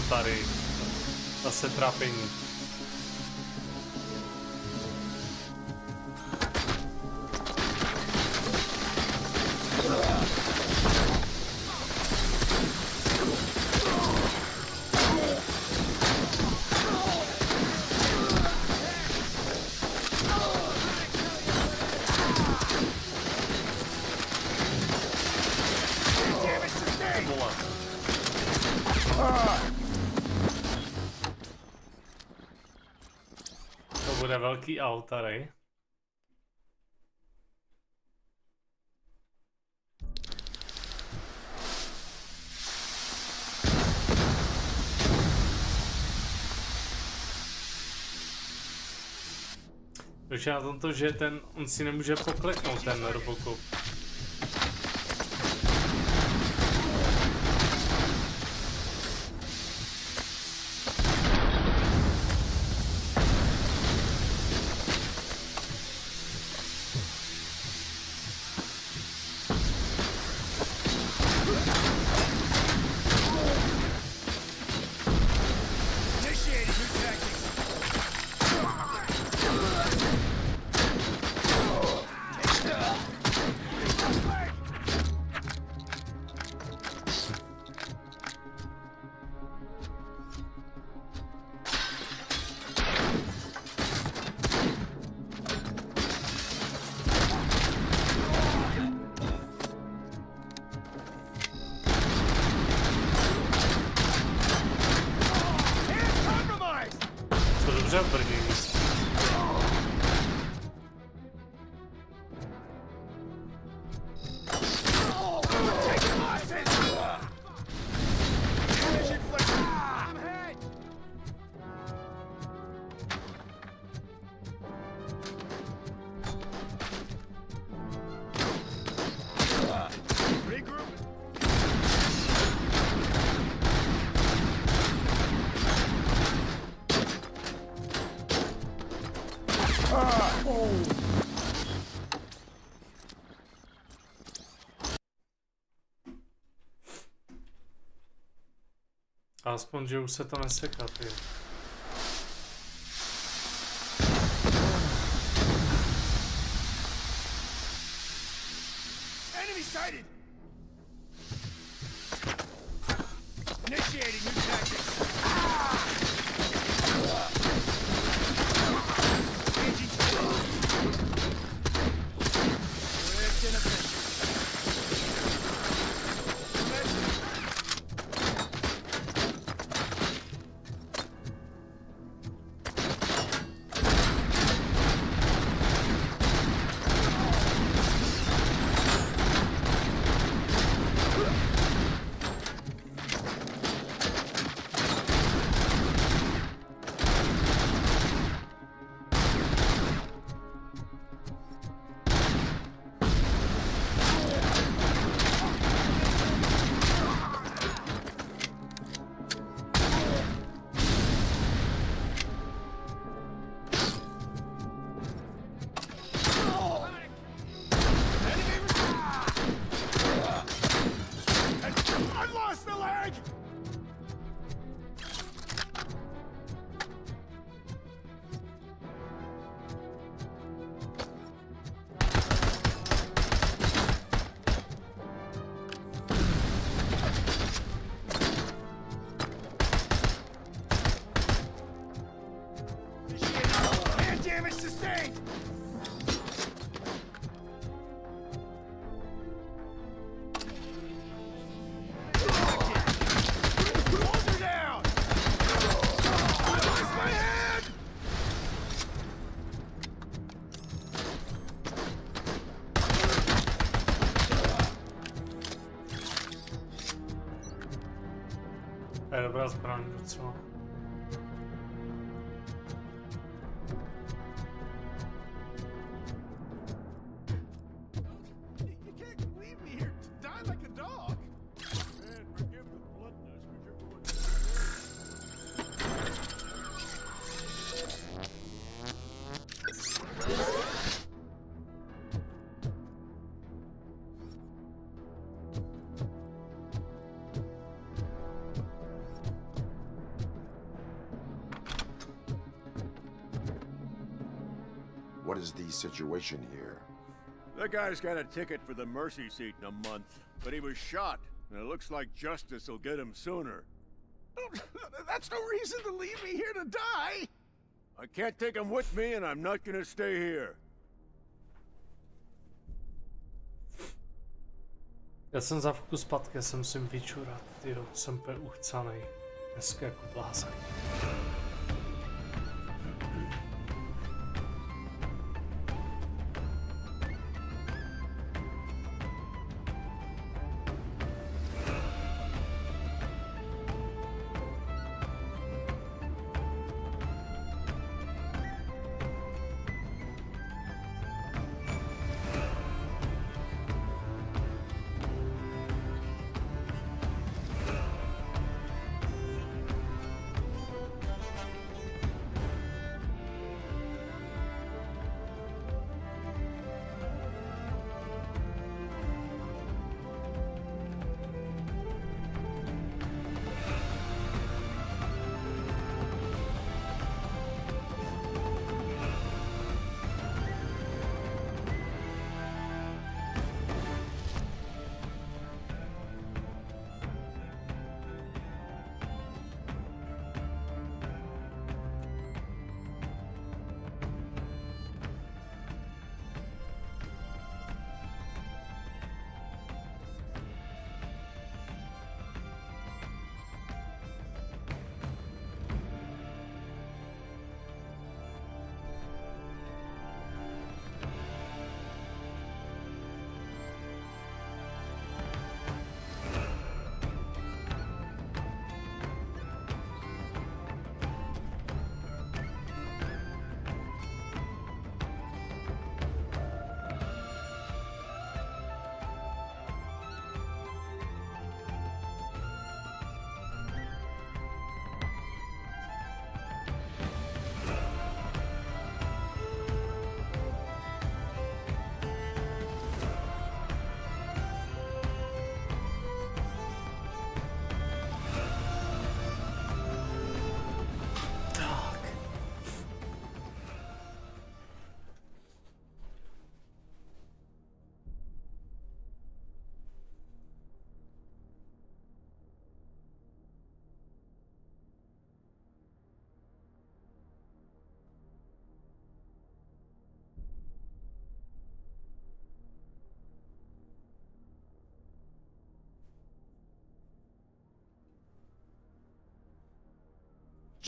altary. Zase trápení. Bude velký altary. Proč je na tom to, že on si nemůže pokleknout, ten RoboCop. Aspoň, že už se to neseká, ty. Enemy sighted. Initiating new tactics. je dobrá zbraň docela. what is the situation here? That guy's got a ticket for the mercy seat in a month, but he was shot, and it looks like justice will get him sooner. That's no reason to leave me here to die! I can't take him with me, and I'm not gonna stay here. Já jsem za chvilku zpátky, jsem musím vyčurat, tyjo, jsem úplně uchcanej. Dneska jako blázen.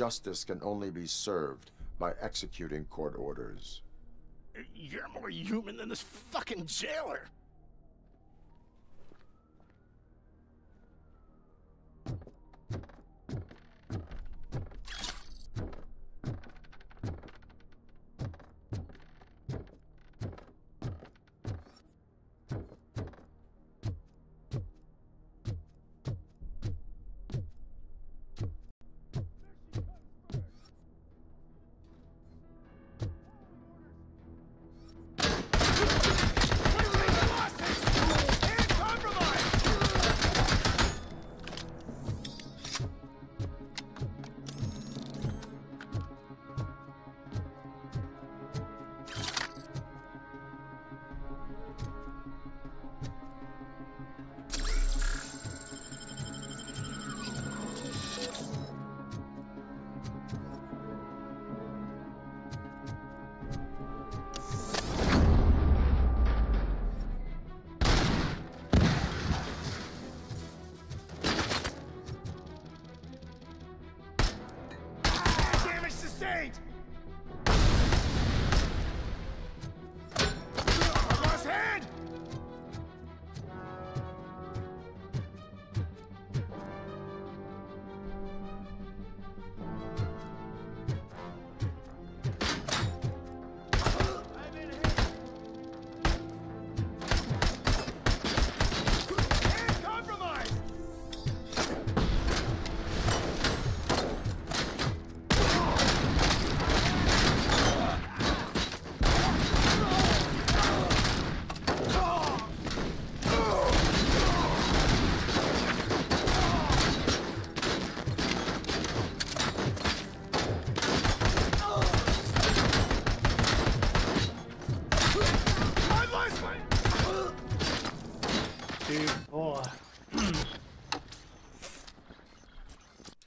Justice can only be served by executing court orders. You're more human than this fucking jailer!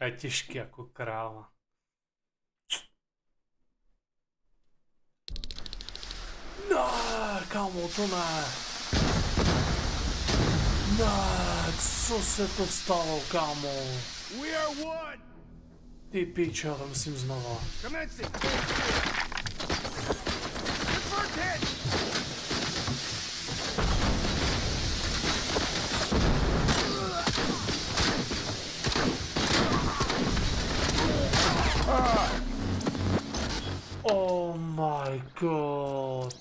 A je těžký jako kráva. Ne, kámo, to ne. Ne, co se to stalo, kámo? Ty piče, já to musím znova. Oh my god.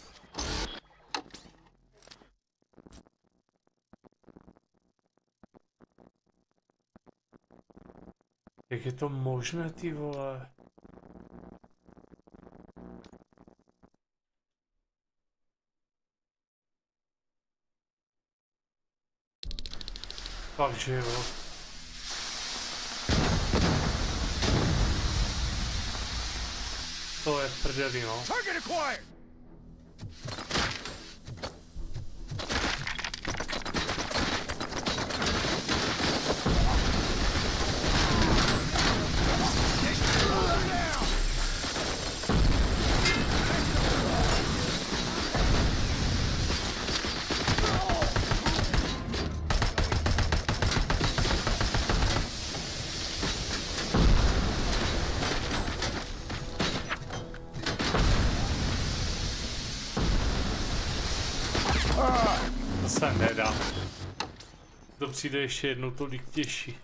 Jak je to možné, ty vole? Fakt, že jo. To je v prdeli, no. To se nedá. To přijde ještě jednou tolik těžší.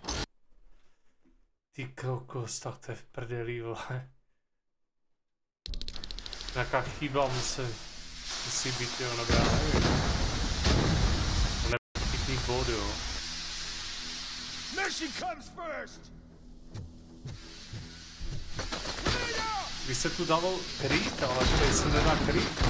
Ty kokos, tak to je v prdeli, vole. Nějaká chyba musí být, jo, nebo já nevím. To nebude chytný bod, jo. By se tu dalo krýt, ale tady se nedá krýt.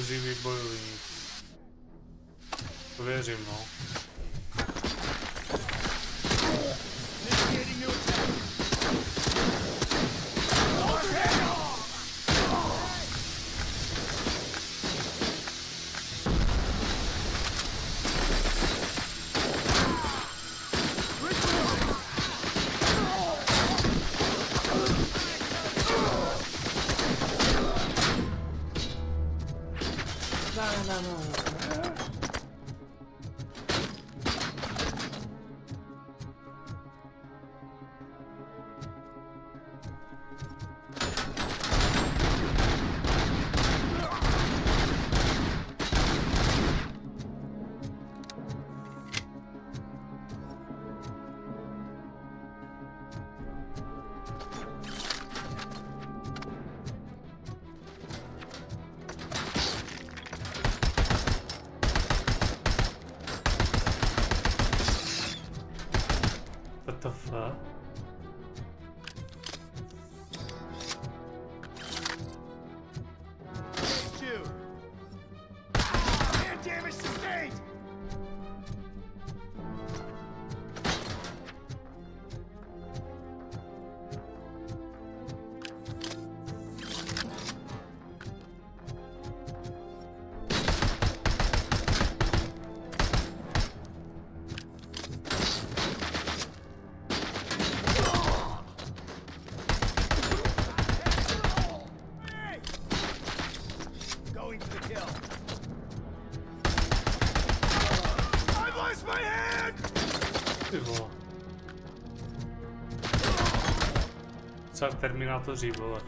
Živý bojovník. To věřím, no. What the fuck? Damage sustained! Co Terminátoři, vole.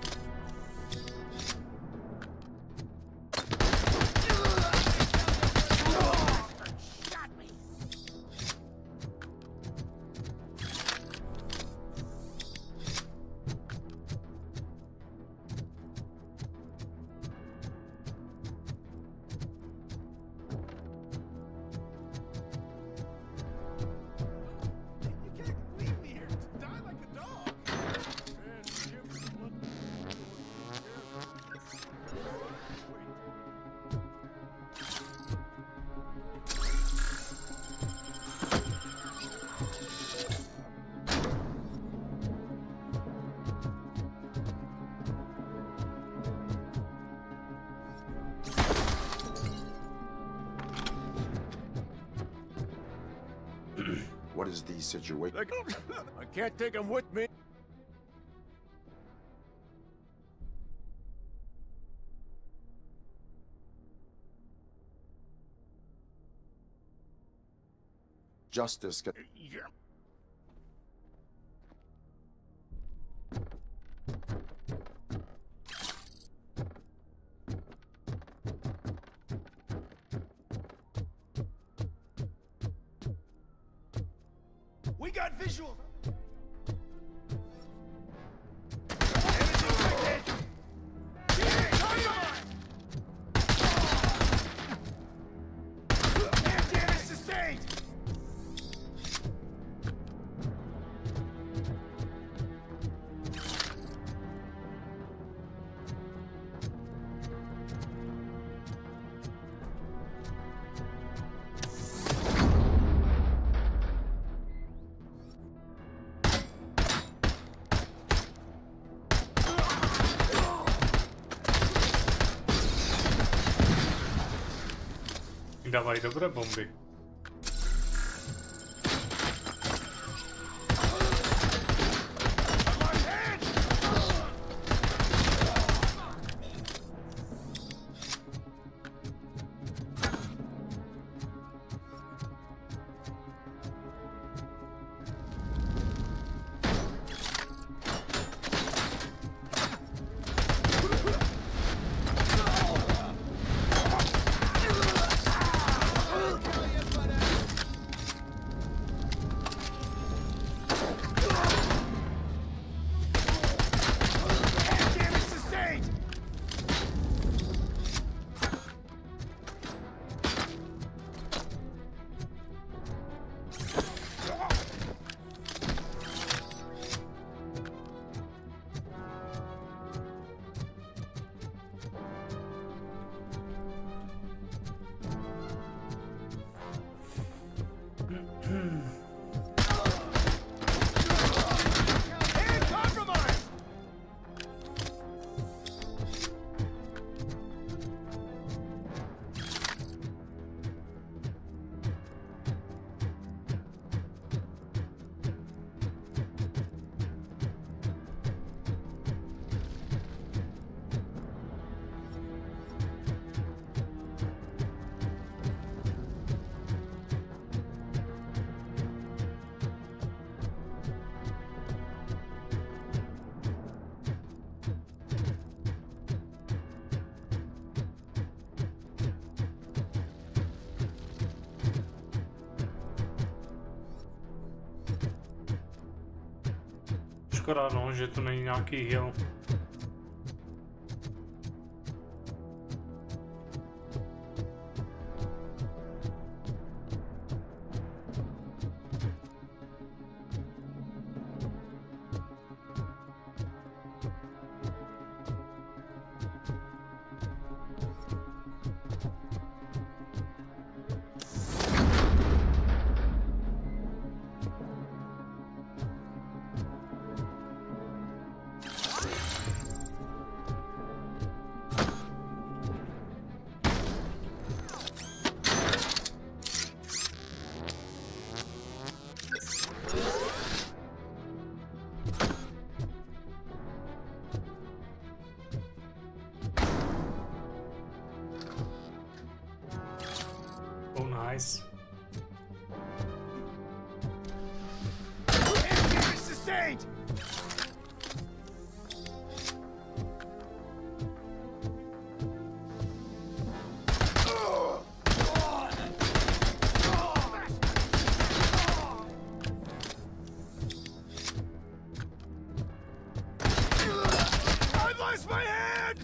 What is the situation? I can't take him with me. Justice. Yeah. We got visuals. Dávají dobré bomby. Škoda, no, že to není nějaký hill. Nice. Sustained. I lost my hand.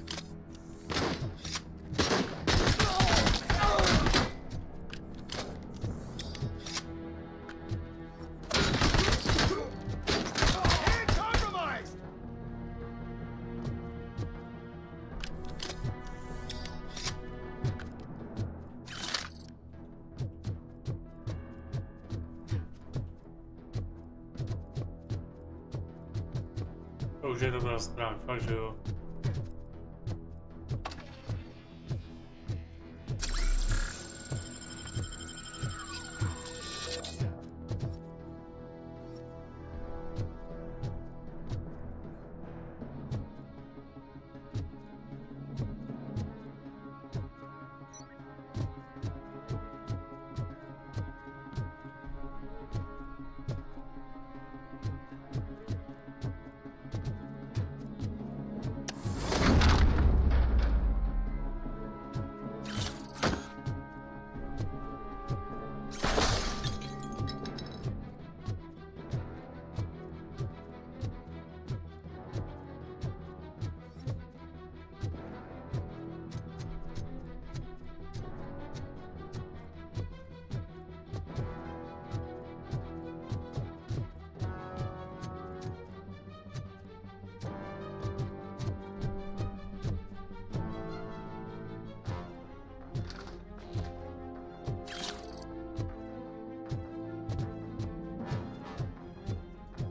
To už je dobrá zpráva, fakt, že jo.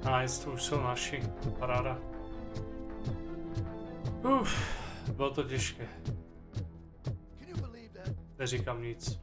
Nice, to už jsou naši. Paráda. Bylo to těžké. Neříkám nic.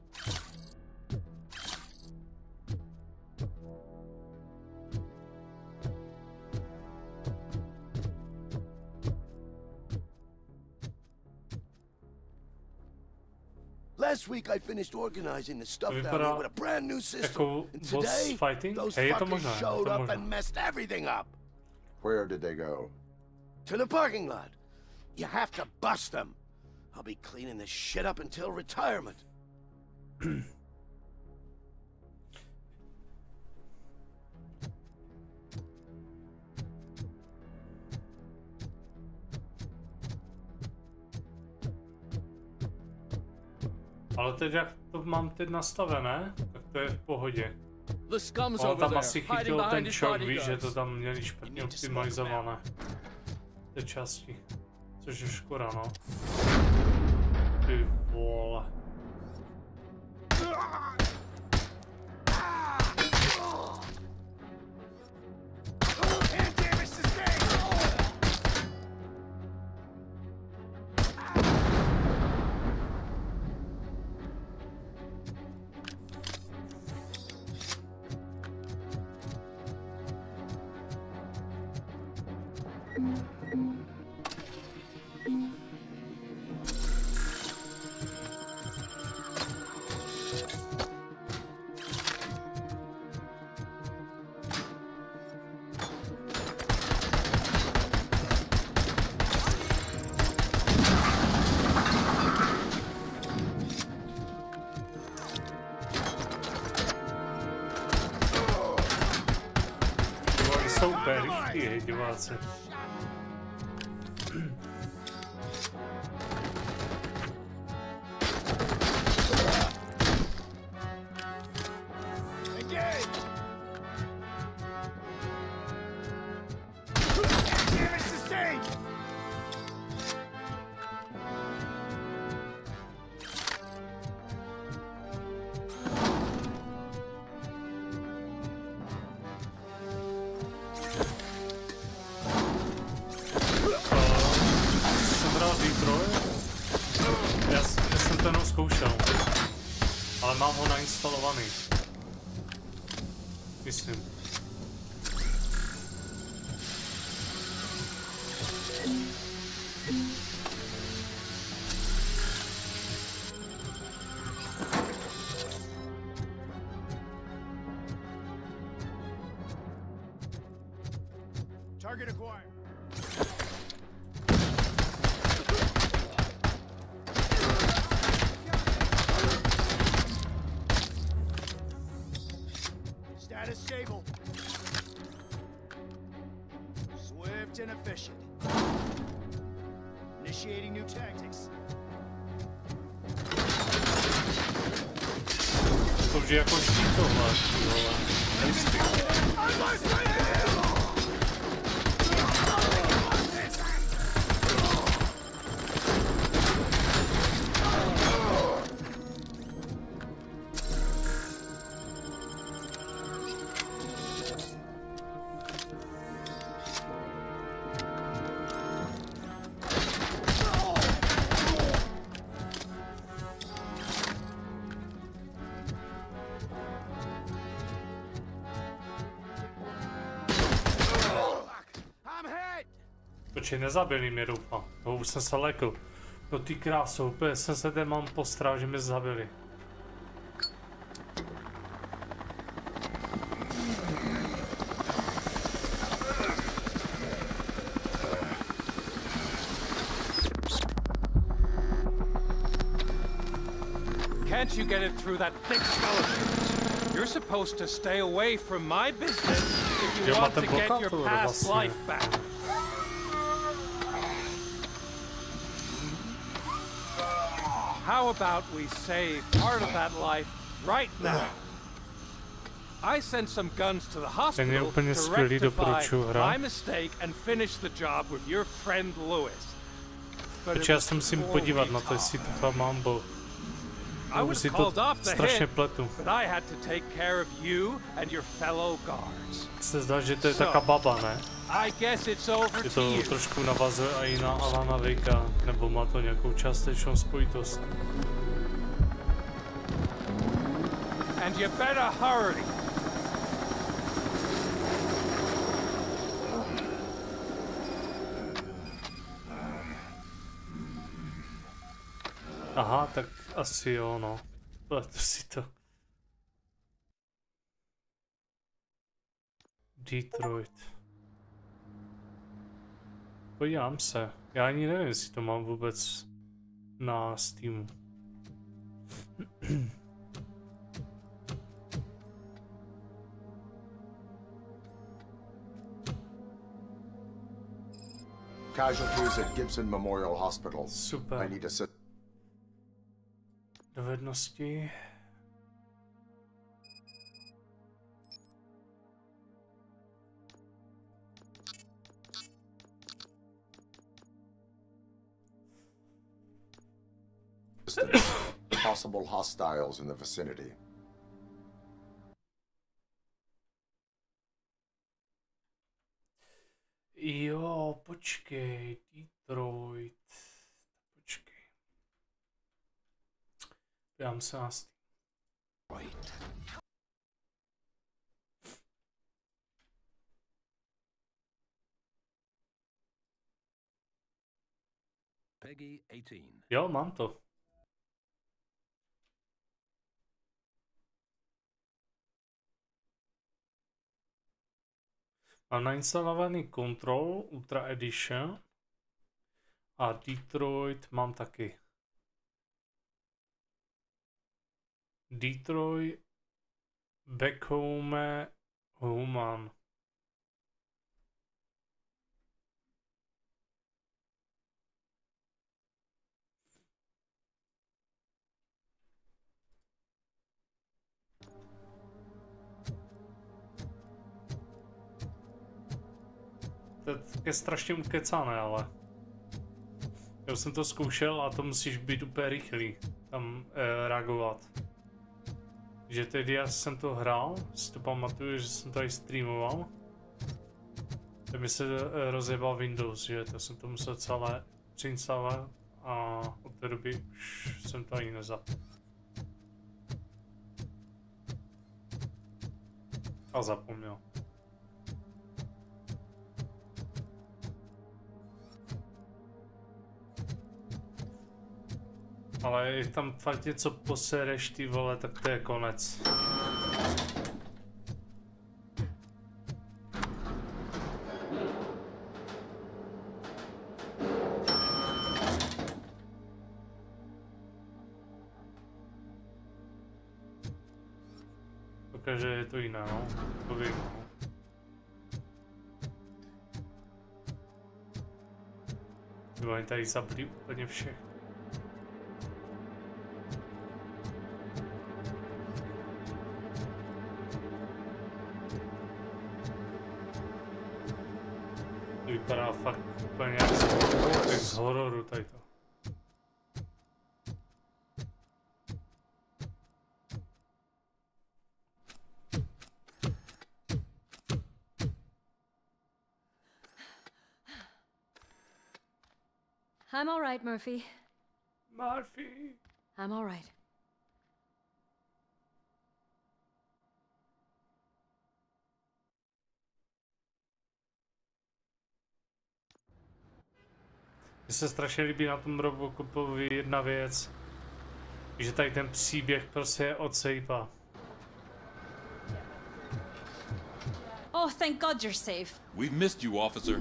Last week I finished organizing the stuff down here with a brand new system. And today, those fuckers showed up and messed everything up. Where did they go? To the parking lot. You have to bust them. I'll be cleaning this shit up until retirement. Ale teď jak to mám teď nastavené, tak to je v pohodě. On tam asi chytil ten čok, víš, že to tam měli špatně optimalizované. Té části. Což je škoda, no. Ty vole. Super, rychlý, diváci. Mám ho nainstalovaný. Myslím. Target acquired. Status stable. Swift and efficient. Initiating new tactics. To už je jako štít tohle, vole. Počkej, nezabili mě, doufám. No, už jsem se lekl. No ty krásou, úplně jsem se ten mám postral, že mě zabili. Can't you get it through that thick skeleton? You're supposed to stay away from my business if you want to get your past life back. How about we save part of that life right now? I sent some guns to the hospital to rectify my mistake and finish the job with your friend Lewis. But já se musím podívat na to, jestli to mám byl. would have called off the hit, but I had to take care of you and your fellow guards. Se zdá, že to je taká baba, ne? I guess it's over to you. Je to trošku navazuje i na Alana Wakea, nebo má to nějakou částečnou spojitost. And you better hurry. Aha, tak asi jo, no. Pletu si to. Detroit. Podívám se. Já ani nevím, jestli to mám vůbec na Steamu. Casualties at Gibson Memorial Hospital. Super. I need a sit. Dovednosti. Possible hostiles in the vicinity. Jo, počkej, Detroit. Počkej. Dám se na Steam. Peggy 18. Jo, mám to. Mám nainstalovaný Control Ultra Edition a Detroit mám taky. Detroit Back Home Human. To je strašně ukecané, ale já jsem to zkoušel a to musíš být úplně rychlý tam reagovat. Že tedy já jsem to hrál, si to pamatuju, že jsem to i streamoval. Tak mi se rozjebal Windows, že to jsem to musel celé přiinstalovat a od té doby už jsem to ani nezapl. A zapomněl. Ale je tam fakt něco posereš, ty vole, tak to je konec. Protože je to jiné, no. To vím, no. Oni tady zabili úplně všechno. Vypadá fakt úplně jak z hororu tady to. I'm all right, Murphy. Murphy. I'm all right. Mně se strašně líbí na tom RoboCopovi jedna věc, že tady ten příběh prostě je od sejpa. Oh, thank God you're safe. We've missed you, officer.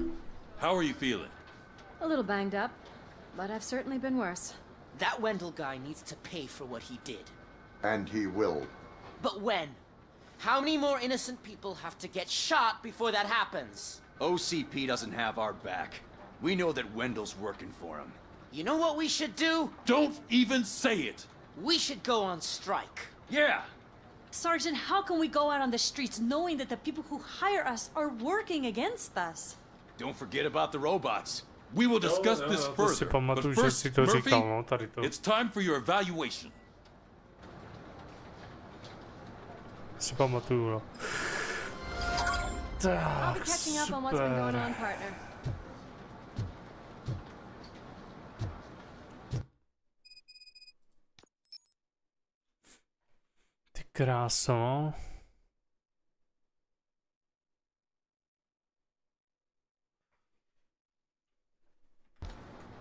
How are you feeling? A little banged up, but I've certainly been worse. That Wendell guy needs to pay for what he did. And he will. But when? How many more innocent people have to get shot before that happens? OCP doesn't have our back. We know that Wendell's working for him. You know what we should do? Don't even say it! We should go on strike. Yeah! Sergeant, how can we go out on the streets knowing that the people who hire us are working against us? Don't forget about the robots. We will discuss this further. But first, Murphy, it's time for your evaluation. Si pamatuju, no. Tak, super. Ty kráso.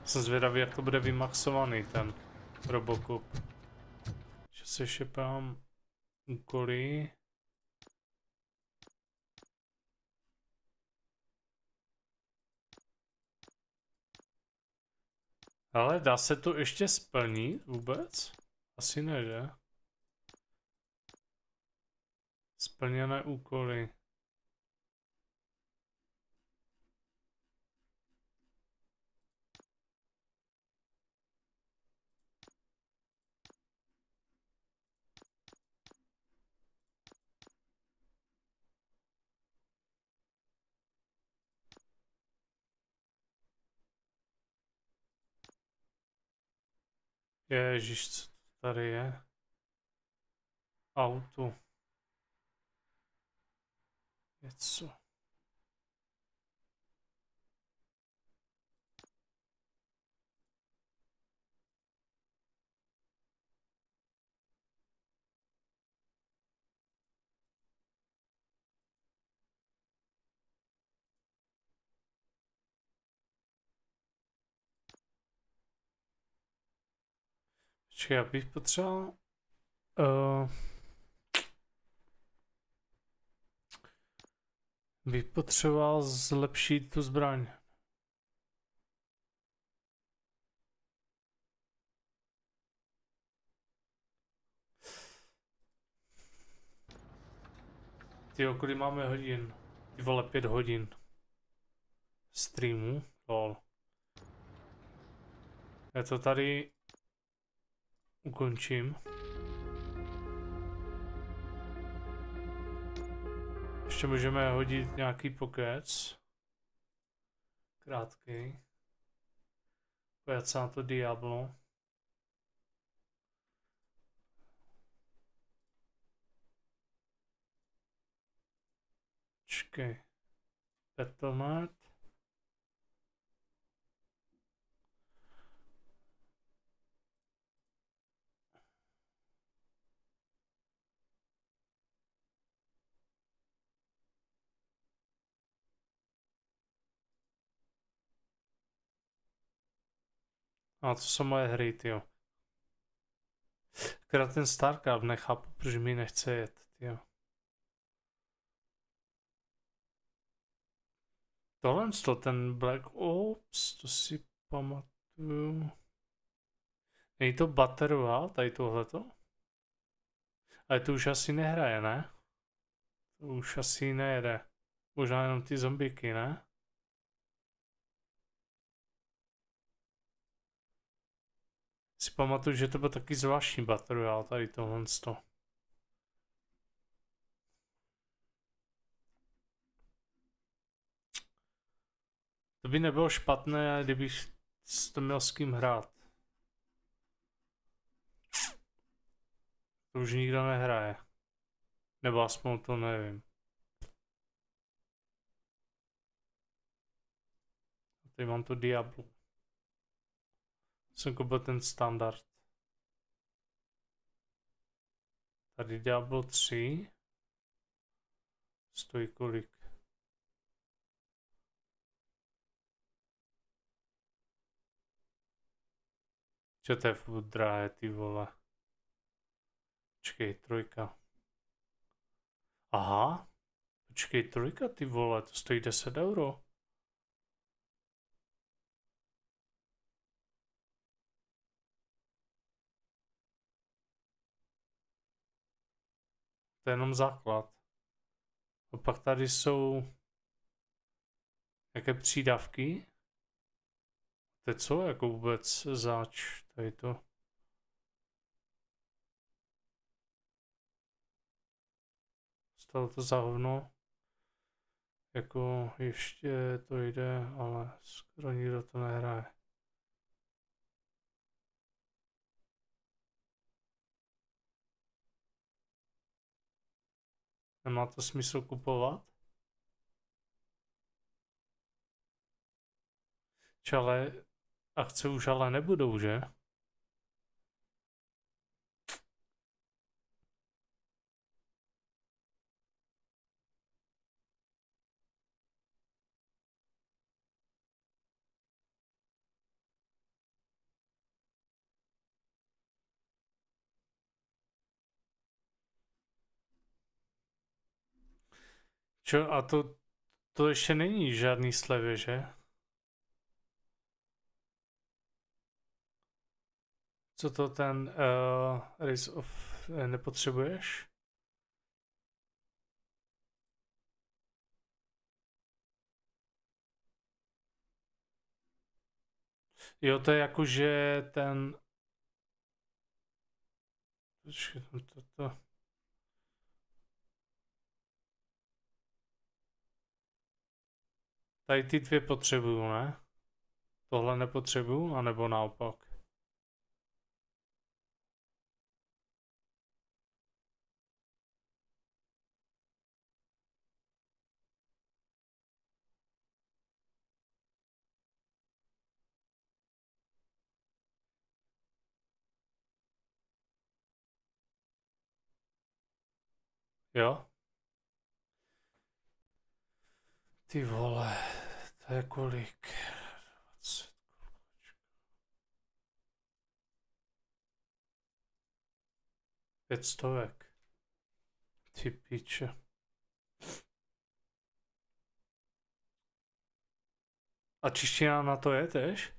Jsem zvědavý, jak to bude vymaxovaný ten RoboCop. Že se šepám úkoly. Ale dá se to ještě splnit vůbec? Asi ne, že? Splněné úkoly. Ježiš, co tady je? Auto. Něco. Počkej, já bych potřeboval... bych potřeboval zlepšit tu zbraň. Tyjo, kolik máme hodin? Ty vole, 5 hodin. Streamu? Lol. Já to tady ukončím. Ještě můžeme hodit nějaký pokec. Krátký. Pojď se na to Diablo. Počkej. Battle.net. A to jsou moje hry, tyjo. Akorát ten StarCraft nechápu, proč mi nechce jet, tyjo. Tohle to, ten Black Ops, to si pamatuju. Není to Battle Royale, tady tohleto? Ale to už asi nehraje, ne? To už asi nejede. Možná jenom ty zombíky, ne? Si pamatuju, že to byl taky zvláštní Battle Royale, tady tohle. To by nebylo špatné, kdybych to měl s kým hrát. To už nikdo nehraje. Nebo aspoň to nevím. Tady mám to Diablo. Jsem koupil ten standard. Tady Diablo 3. Stojí kolik? Čo to je furt drahé, ty vole. Počkej, trojka. Aha. Počkej, trojka, ty vole, to stojí 10 euro. To je jenom základ. A pak tady jsou jaké přídavky. To je co? Jako vůbec zač tady to. Stalo to za hovno. Jako ještě to jde, ale skoro nikdo to nehraje. Nemá to smysl kupovat? Ale akce už ale nebudou, že? Čo, a to ještě není žádný slevy, že? Co to ten race of nepotřebuješ? Jo, to je jako, že ten... Počkej, to. Tady ty dvě potřebuju, ne? Tohle nepotřebuju, anebo naopak? Jo? Ty vole, to je kolik? 20. 500. Ty piče. A čeština na to je tež?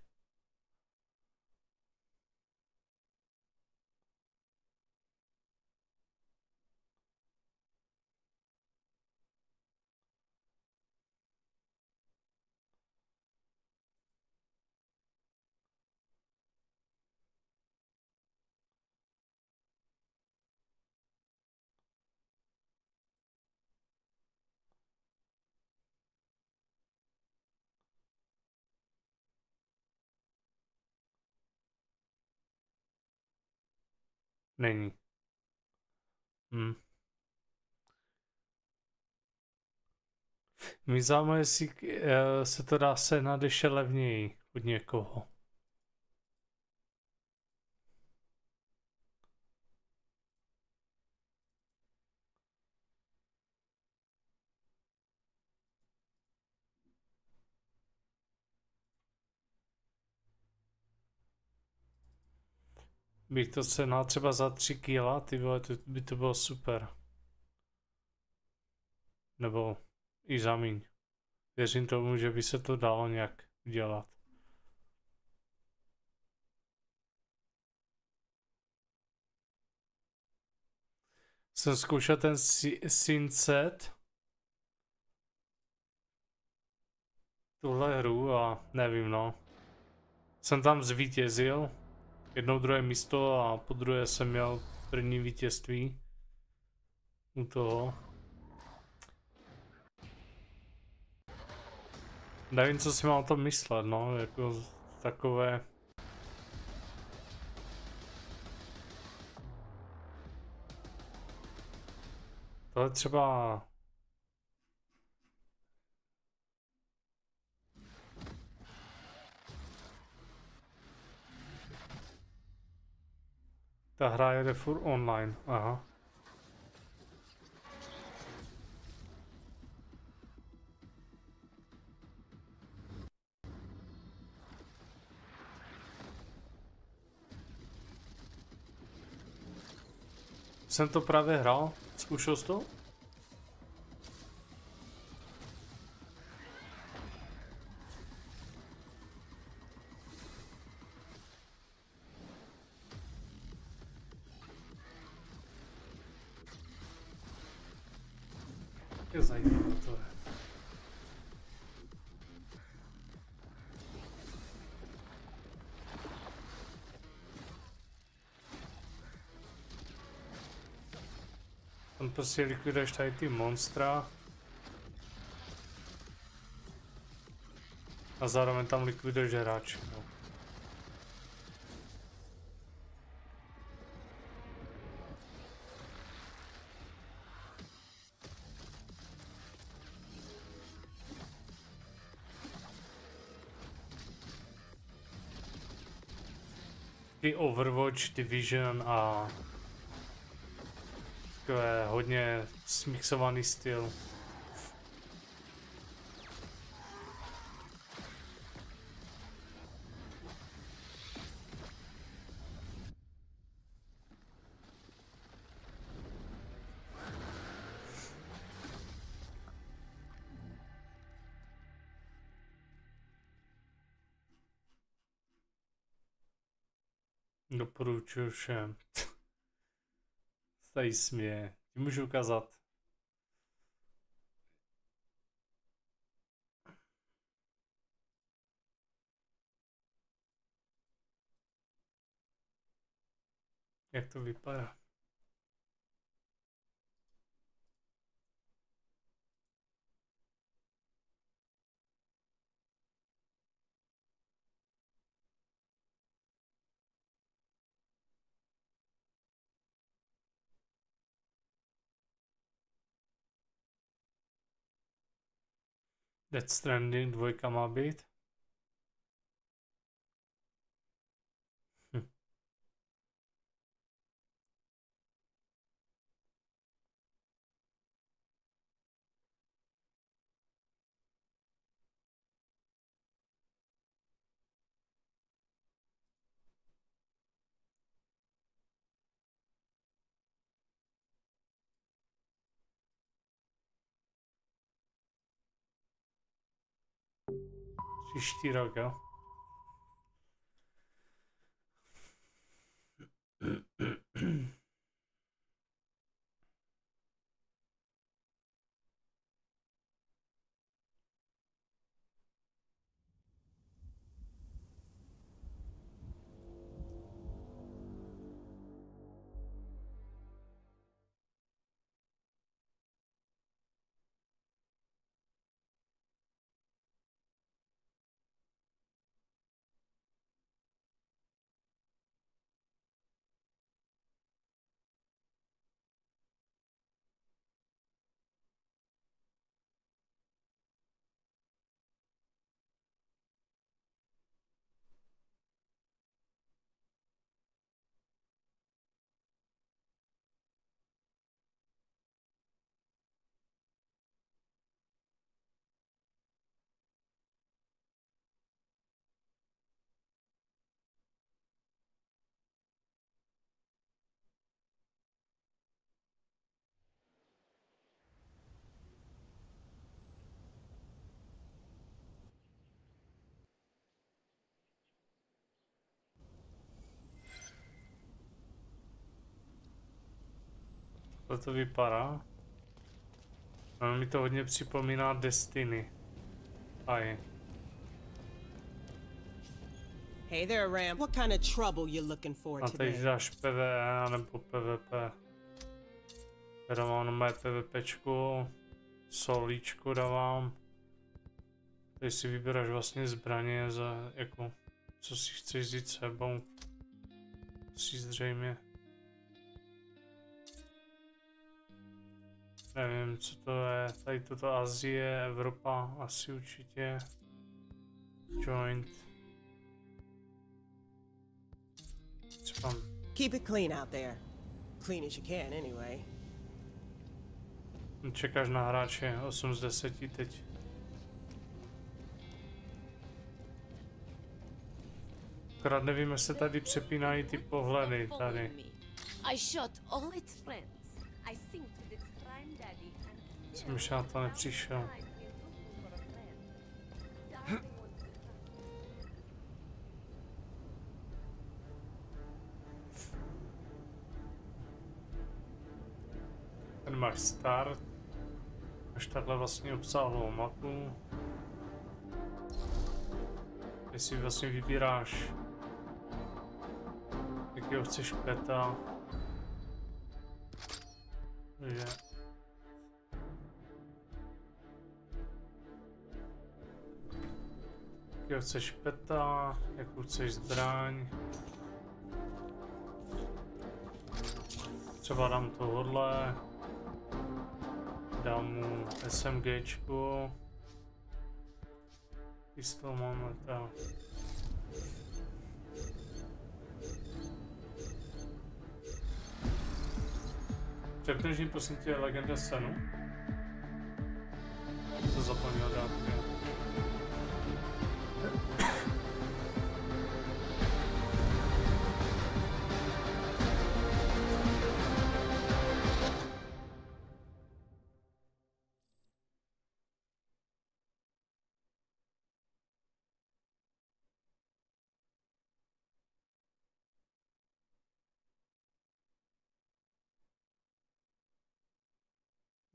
Není. Mě zajímá, jestli se to dá sehnat ještě levněji od někoho. Bych to sehnal třeba za 3 kila, ty vole, to by to bylo super. Nebo i za míň. Věřím tomu, že by se to dalo nějak dělat. Jsem zkoušel ten synset. Tuhle hru a nevím, no. Jsem tam zvítězil. Jednou druhé místo a po druhé jsem měl první vítězství. U toho. Nevím, co si mám o tom myslet, no, jako takové... To je třeba... Ta hra jede furt online, aha. Jsem to právě hrál, zkoušel jsi to? Je zajímavé to je. On prostě likviduješ tady ty monstra. A zároveň tam likviduješ hráče. No. ty Overwatch, Division a takové hodně smixovaný styl. Doporučuji všem. Tady směje. Ti můžu ukázat. Jak to vypadá? Death Stranding 2 má být. Příští rok, jo? To vypadá. No, mi to hodně připomíná Destiny. Aj. Hey there, Ram. What kind of trouble you looking for today? A teď dáš PvE nebo PvP. Dávám na mé PvPčku. Solíčku dávám. Teď si vybíráš vlastně zbraně za jako co si chceš vzít sebou. Si zřejmě. Nevím, co to je, tady toto Asie, Evropa, asi určitě. Joint. Třeba... Keep it clean out there. Clean as you can, anyway. Čekáš na hráče, 8 z 10 teď. Akorát nevím, jestli tady přepínají ty pohledy tady. Jsem už na to nepřišel. Ten máš start. Máš takhle vlastně obsáhlou mapu. Teď si vlastně vybíráš, jakýho chceš peta. Takže jakýho chceš peta, jakou chceš zbraň. Třeba dám tohodle. Dám mu SMGčku. Pistol máme tak. Řekneš mi prosím tě legenda scénu? To zapomněl dát.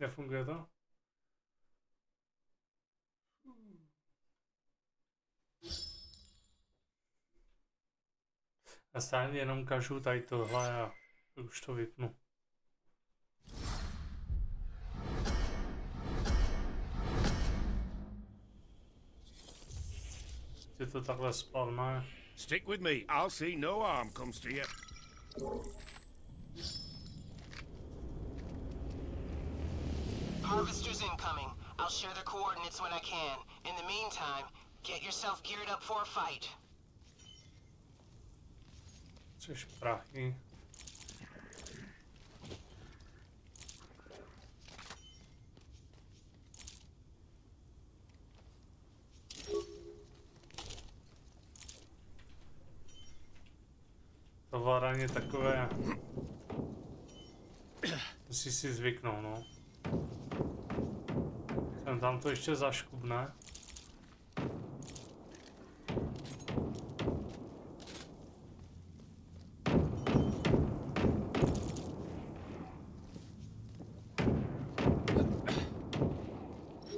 Nefunguje to? Já stále jenom kažu tady tohle a už to vypnu. Je to takhle spalné. Stick with me. I'll see no harm comes to you. Harvesters incoming. I'll share their coordinates when I can. In the meantime, get yourself geared up for a fight. Což prachy. To várání takové. Musí si zvyknout, no. Tam to ještě zaškubne.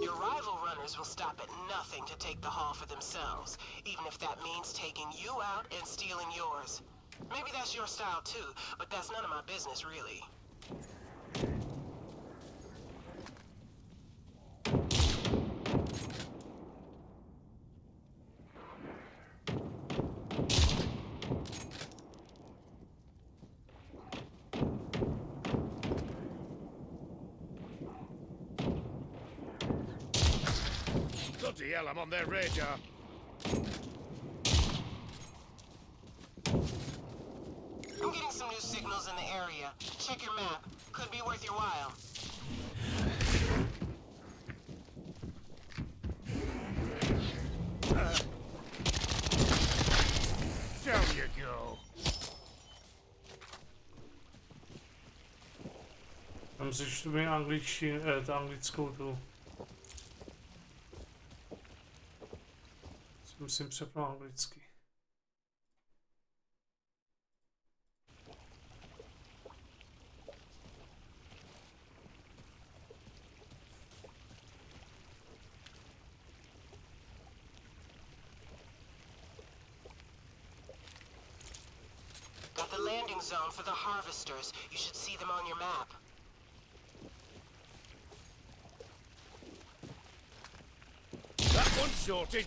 Your rival runners will stop at nothing to take the hall for themselves, even if that means taking you out and stealing yours. Maybe that's your style too, but that's none of my business, really. Bloody hell, I'm on their radar. I'm getting some new signals in the area. Check your map. Could be worth your while. Down you go. Tam si čtu anglickou tu. Musím přepnout anglicky. Got the landing zone for the harvesters. You should see them on your map. That one's sorted.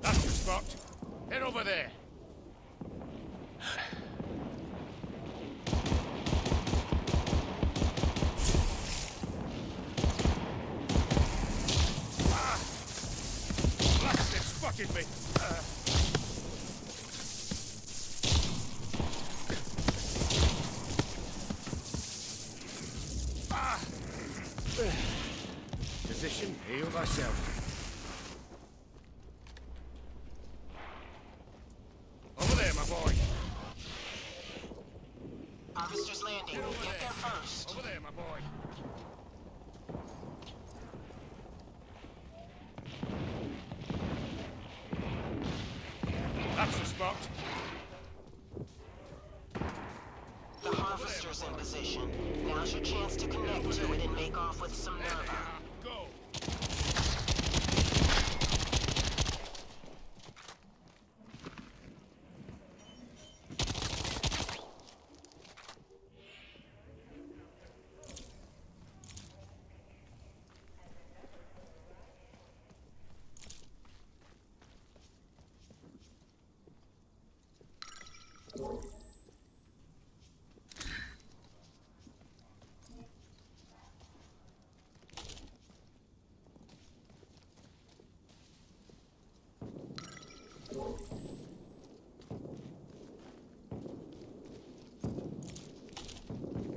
That's the spot. Head over there. position, heal thyself. Over there, my boy. Harvester's Landing. Get there first. Over there, my boy. That's the spot. The harvester's in position. Now's your chance to connect to it and make off with some nerve. Go.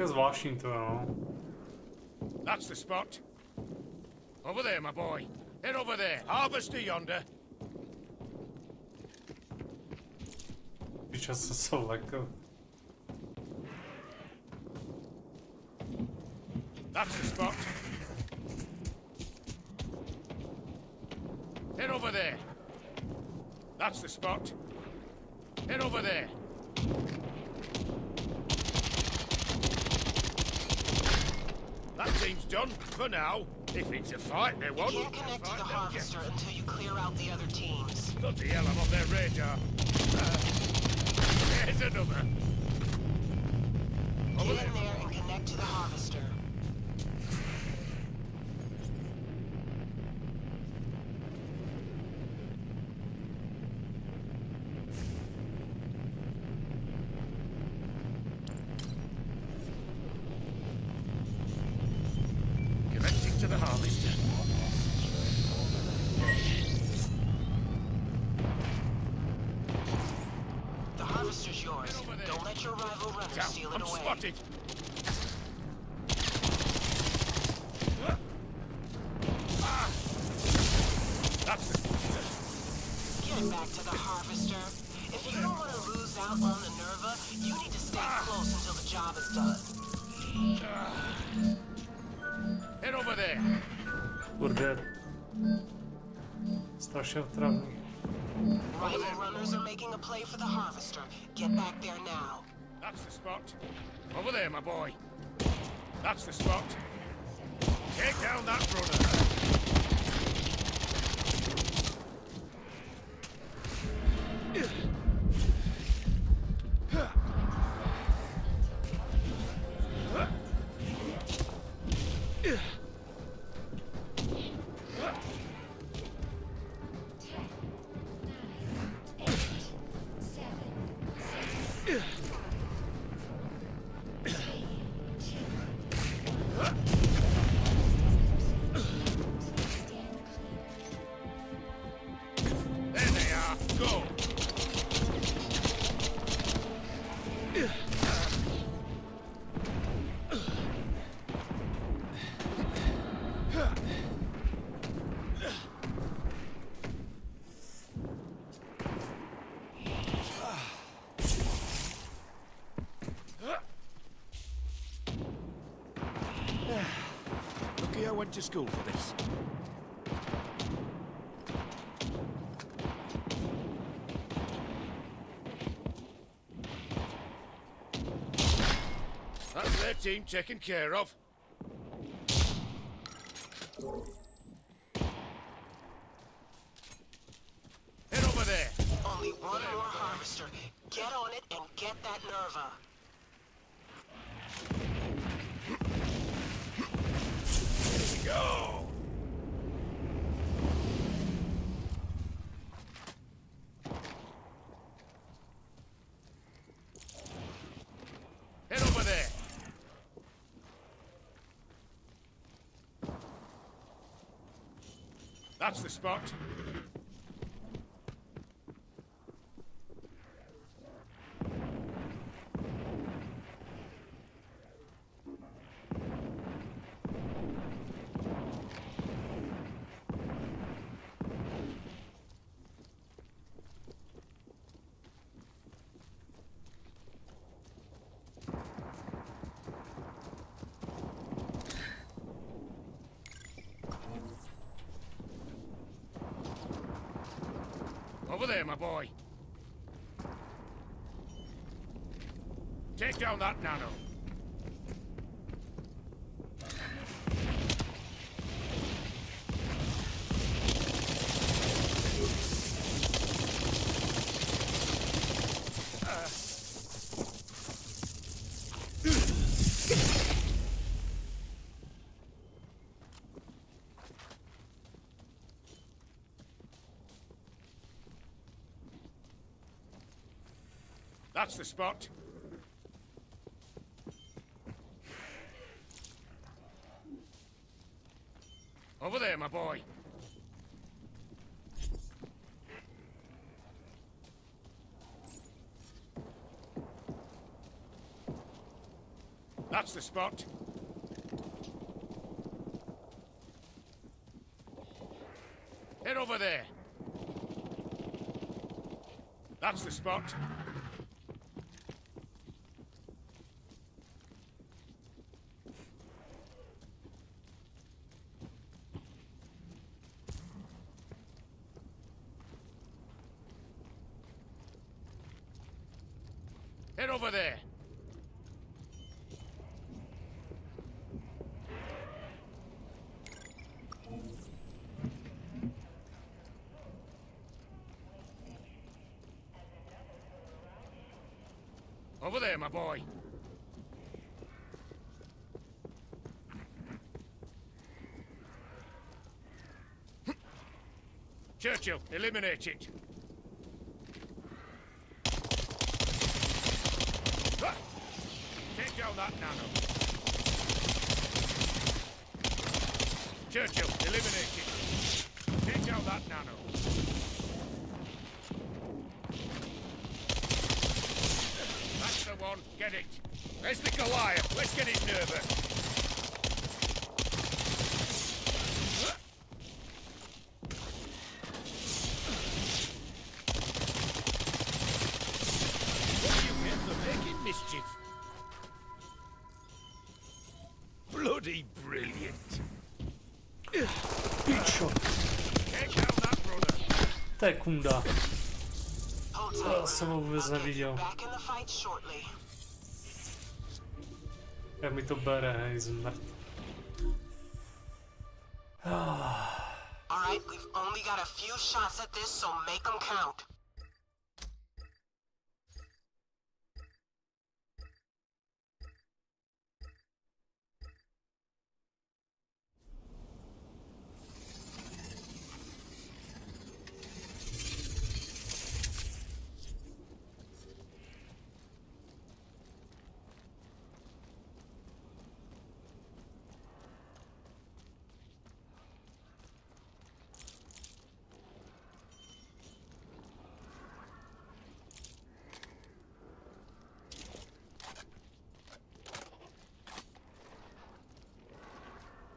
Zvláštní to, no. That's the spot. Over there, my boy. Head over there. Harvester yonder. Čas se so lekl. That's the spot. Head over there. That's the spot. Head over there. That team's done, for now. If it's a fight, they won't. You can't connect to the harvester until you clear out the other teams. Bloody hell, I'm on their radar. There's another. Get in there and connect to the harvester. Connecting to the harvester. The harvester's yours. Don't let your rival runner steal it away. Spotted. Get back to the harvester. If you don't want to lose out on the Nerva, you need to stay close until the job is done. Head over there. Kurde. Strašně otravný. Rival runners are making a play for the harvester. Get back there now. That's the spot. Over there, my boy. That's the spot. Take down that runner. Lucky I went to school for this. That's their team taken care of. Head over there. Only one more harvester. Get on it and get that Nerva. Go! Head over there. That's the spot. Over there, my boy. Take down that nano. That's the spot. Over there, my boy. That's the spot. Head over there. That's the spot. Head over there. Over there, my boy. Churchill, eliminate it. Take down that nano. Churchill, eliminate it. Take down that nano. That's the one. Get it. There's the Goliath. Let's get his nervous. Mischief. Bloody brilliant. Big shot. To je kunda. Já jsem ho vůbec neviděl. Jak mi to bere, hej, zmrt. Alright, we've only got a few shots at this, so make them count.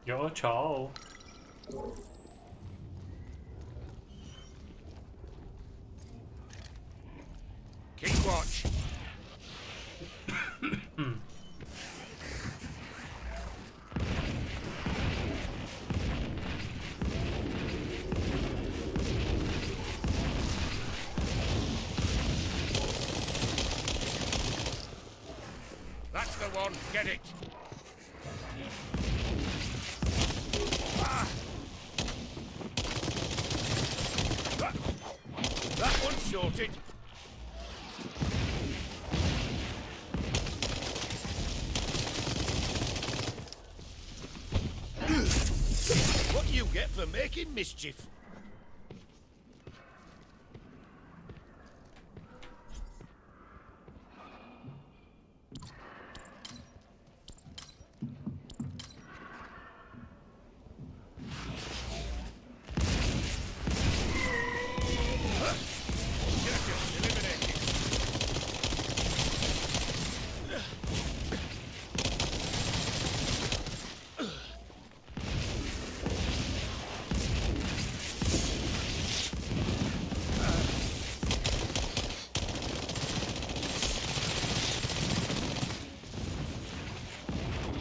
Jo, čau. Keep watch. That's the one. Get it. That one's sorted. What do you get for making mischief?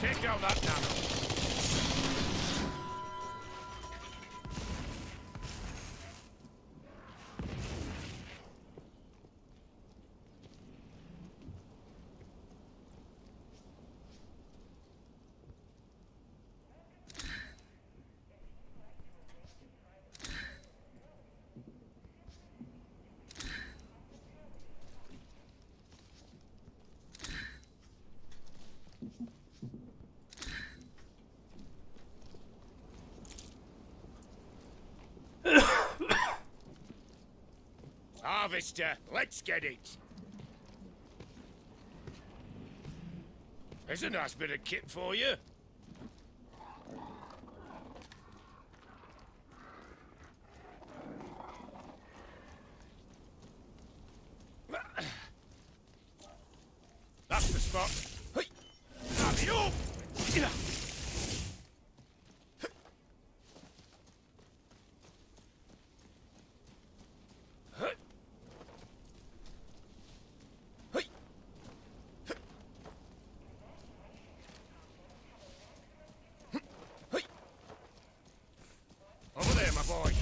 Take down that nano. Vista. Let's get it. There's a nice bit of kit for you. That's the spot. Hey, alley-oop. Over there, my boy.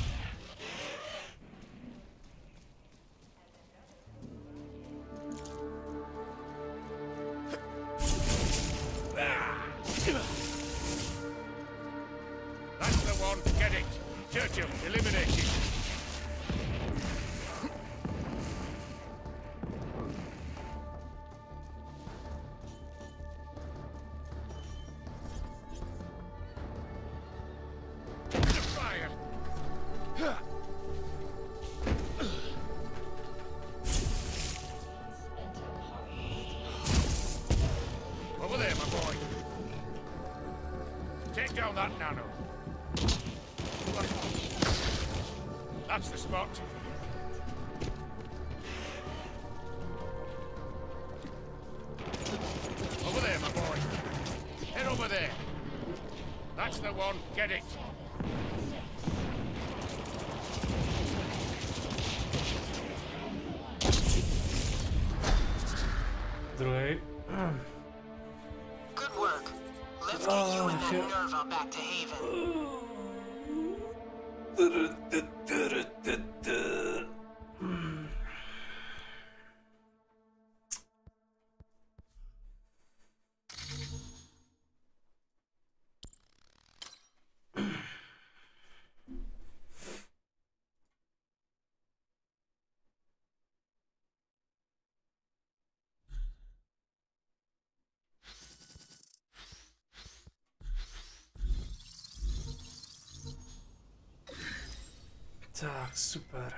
That's the one. Get it. Churchill, eliminated. Fire. Over there, my boy. Take down that nano. That's the spot. Over there, my boy. Head over there. That's the one. Get it. Druhej. Good work. Let's get you and that Nerva back to Haven. Tak, super.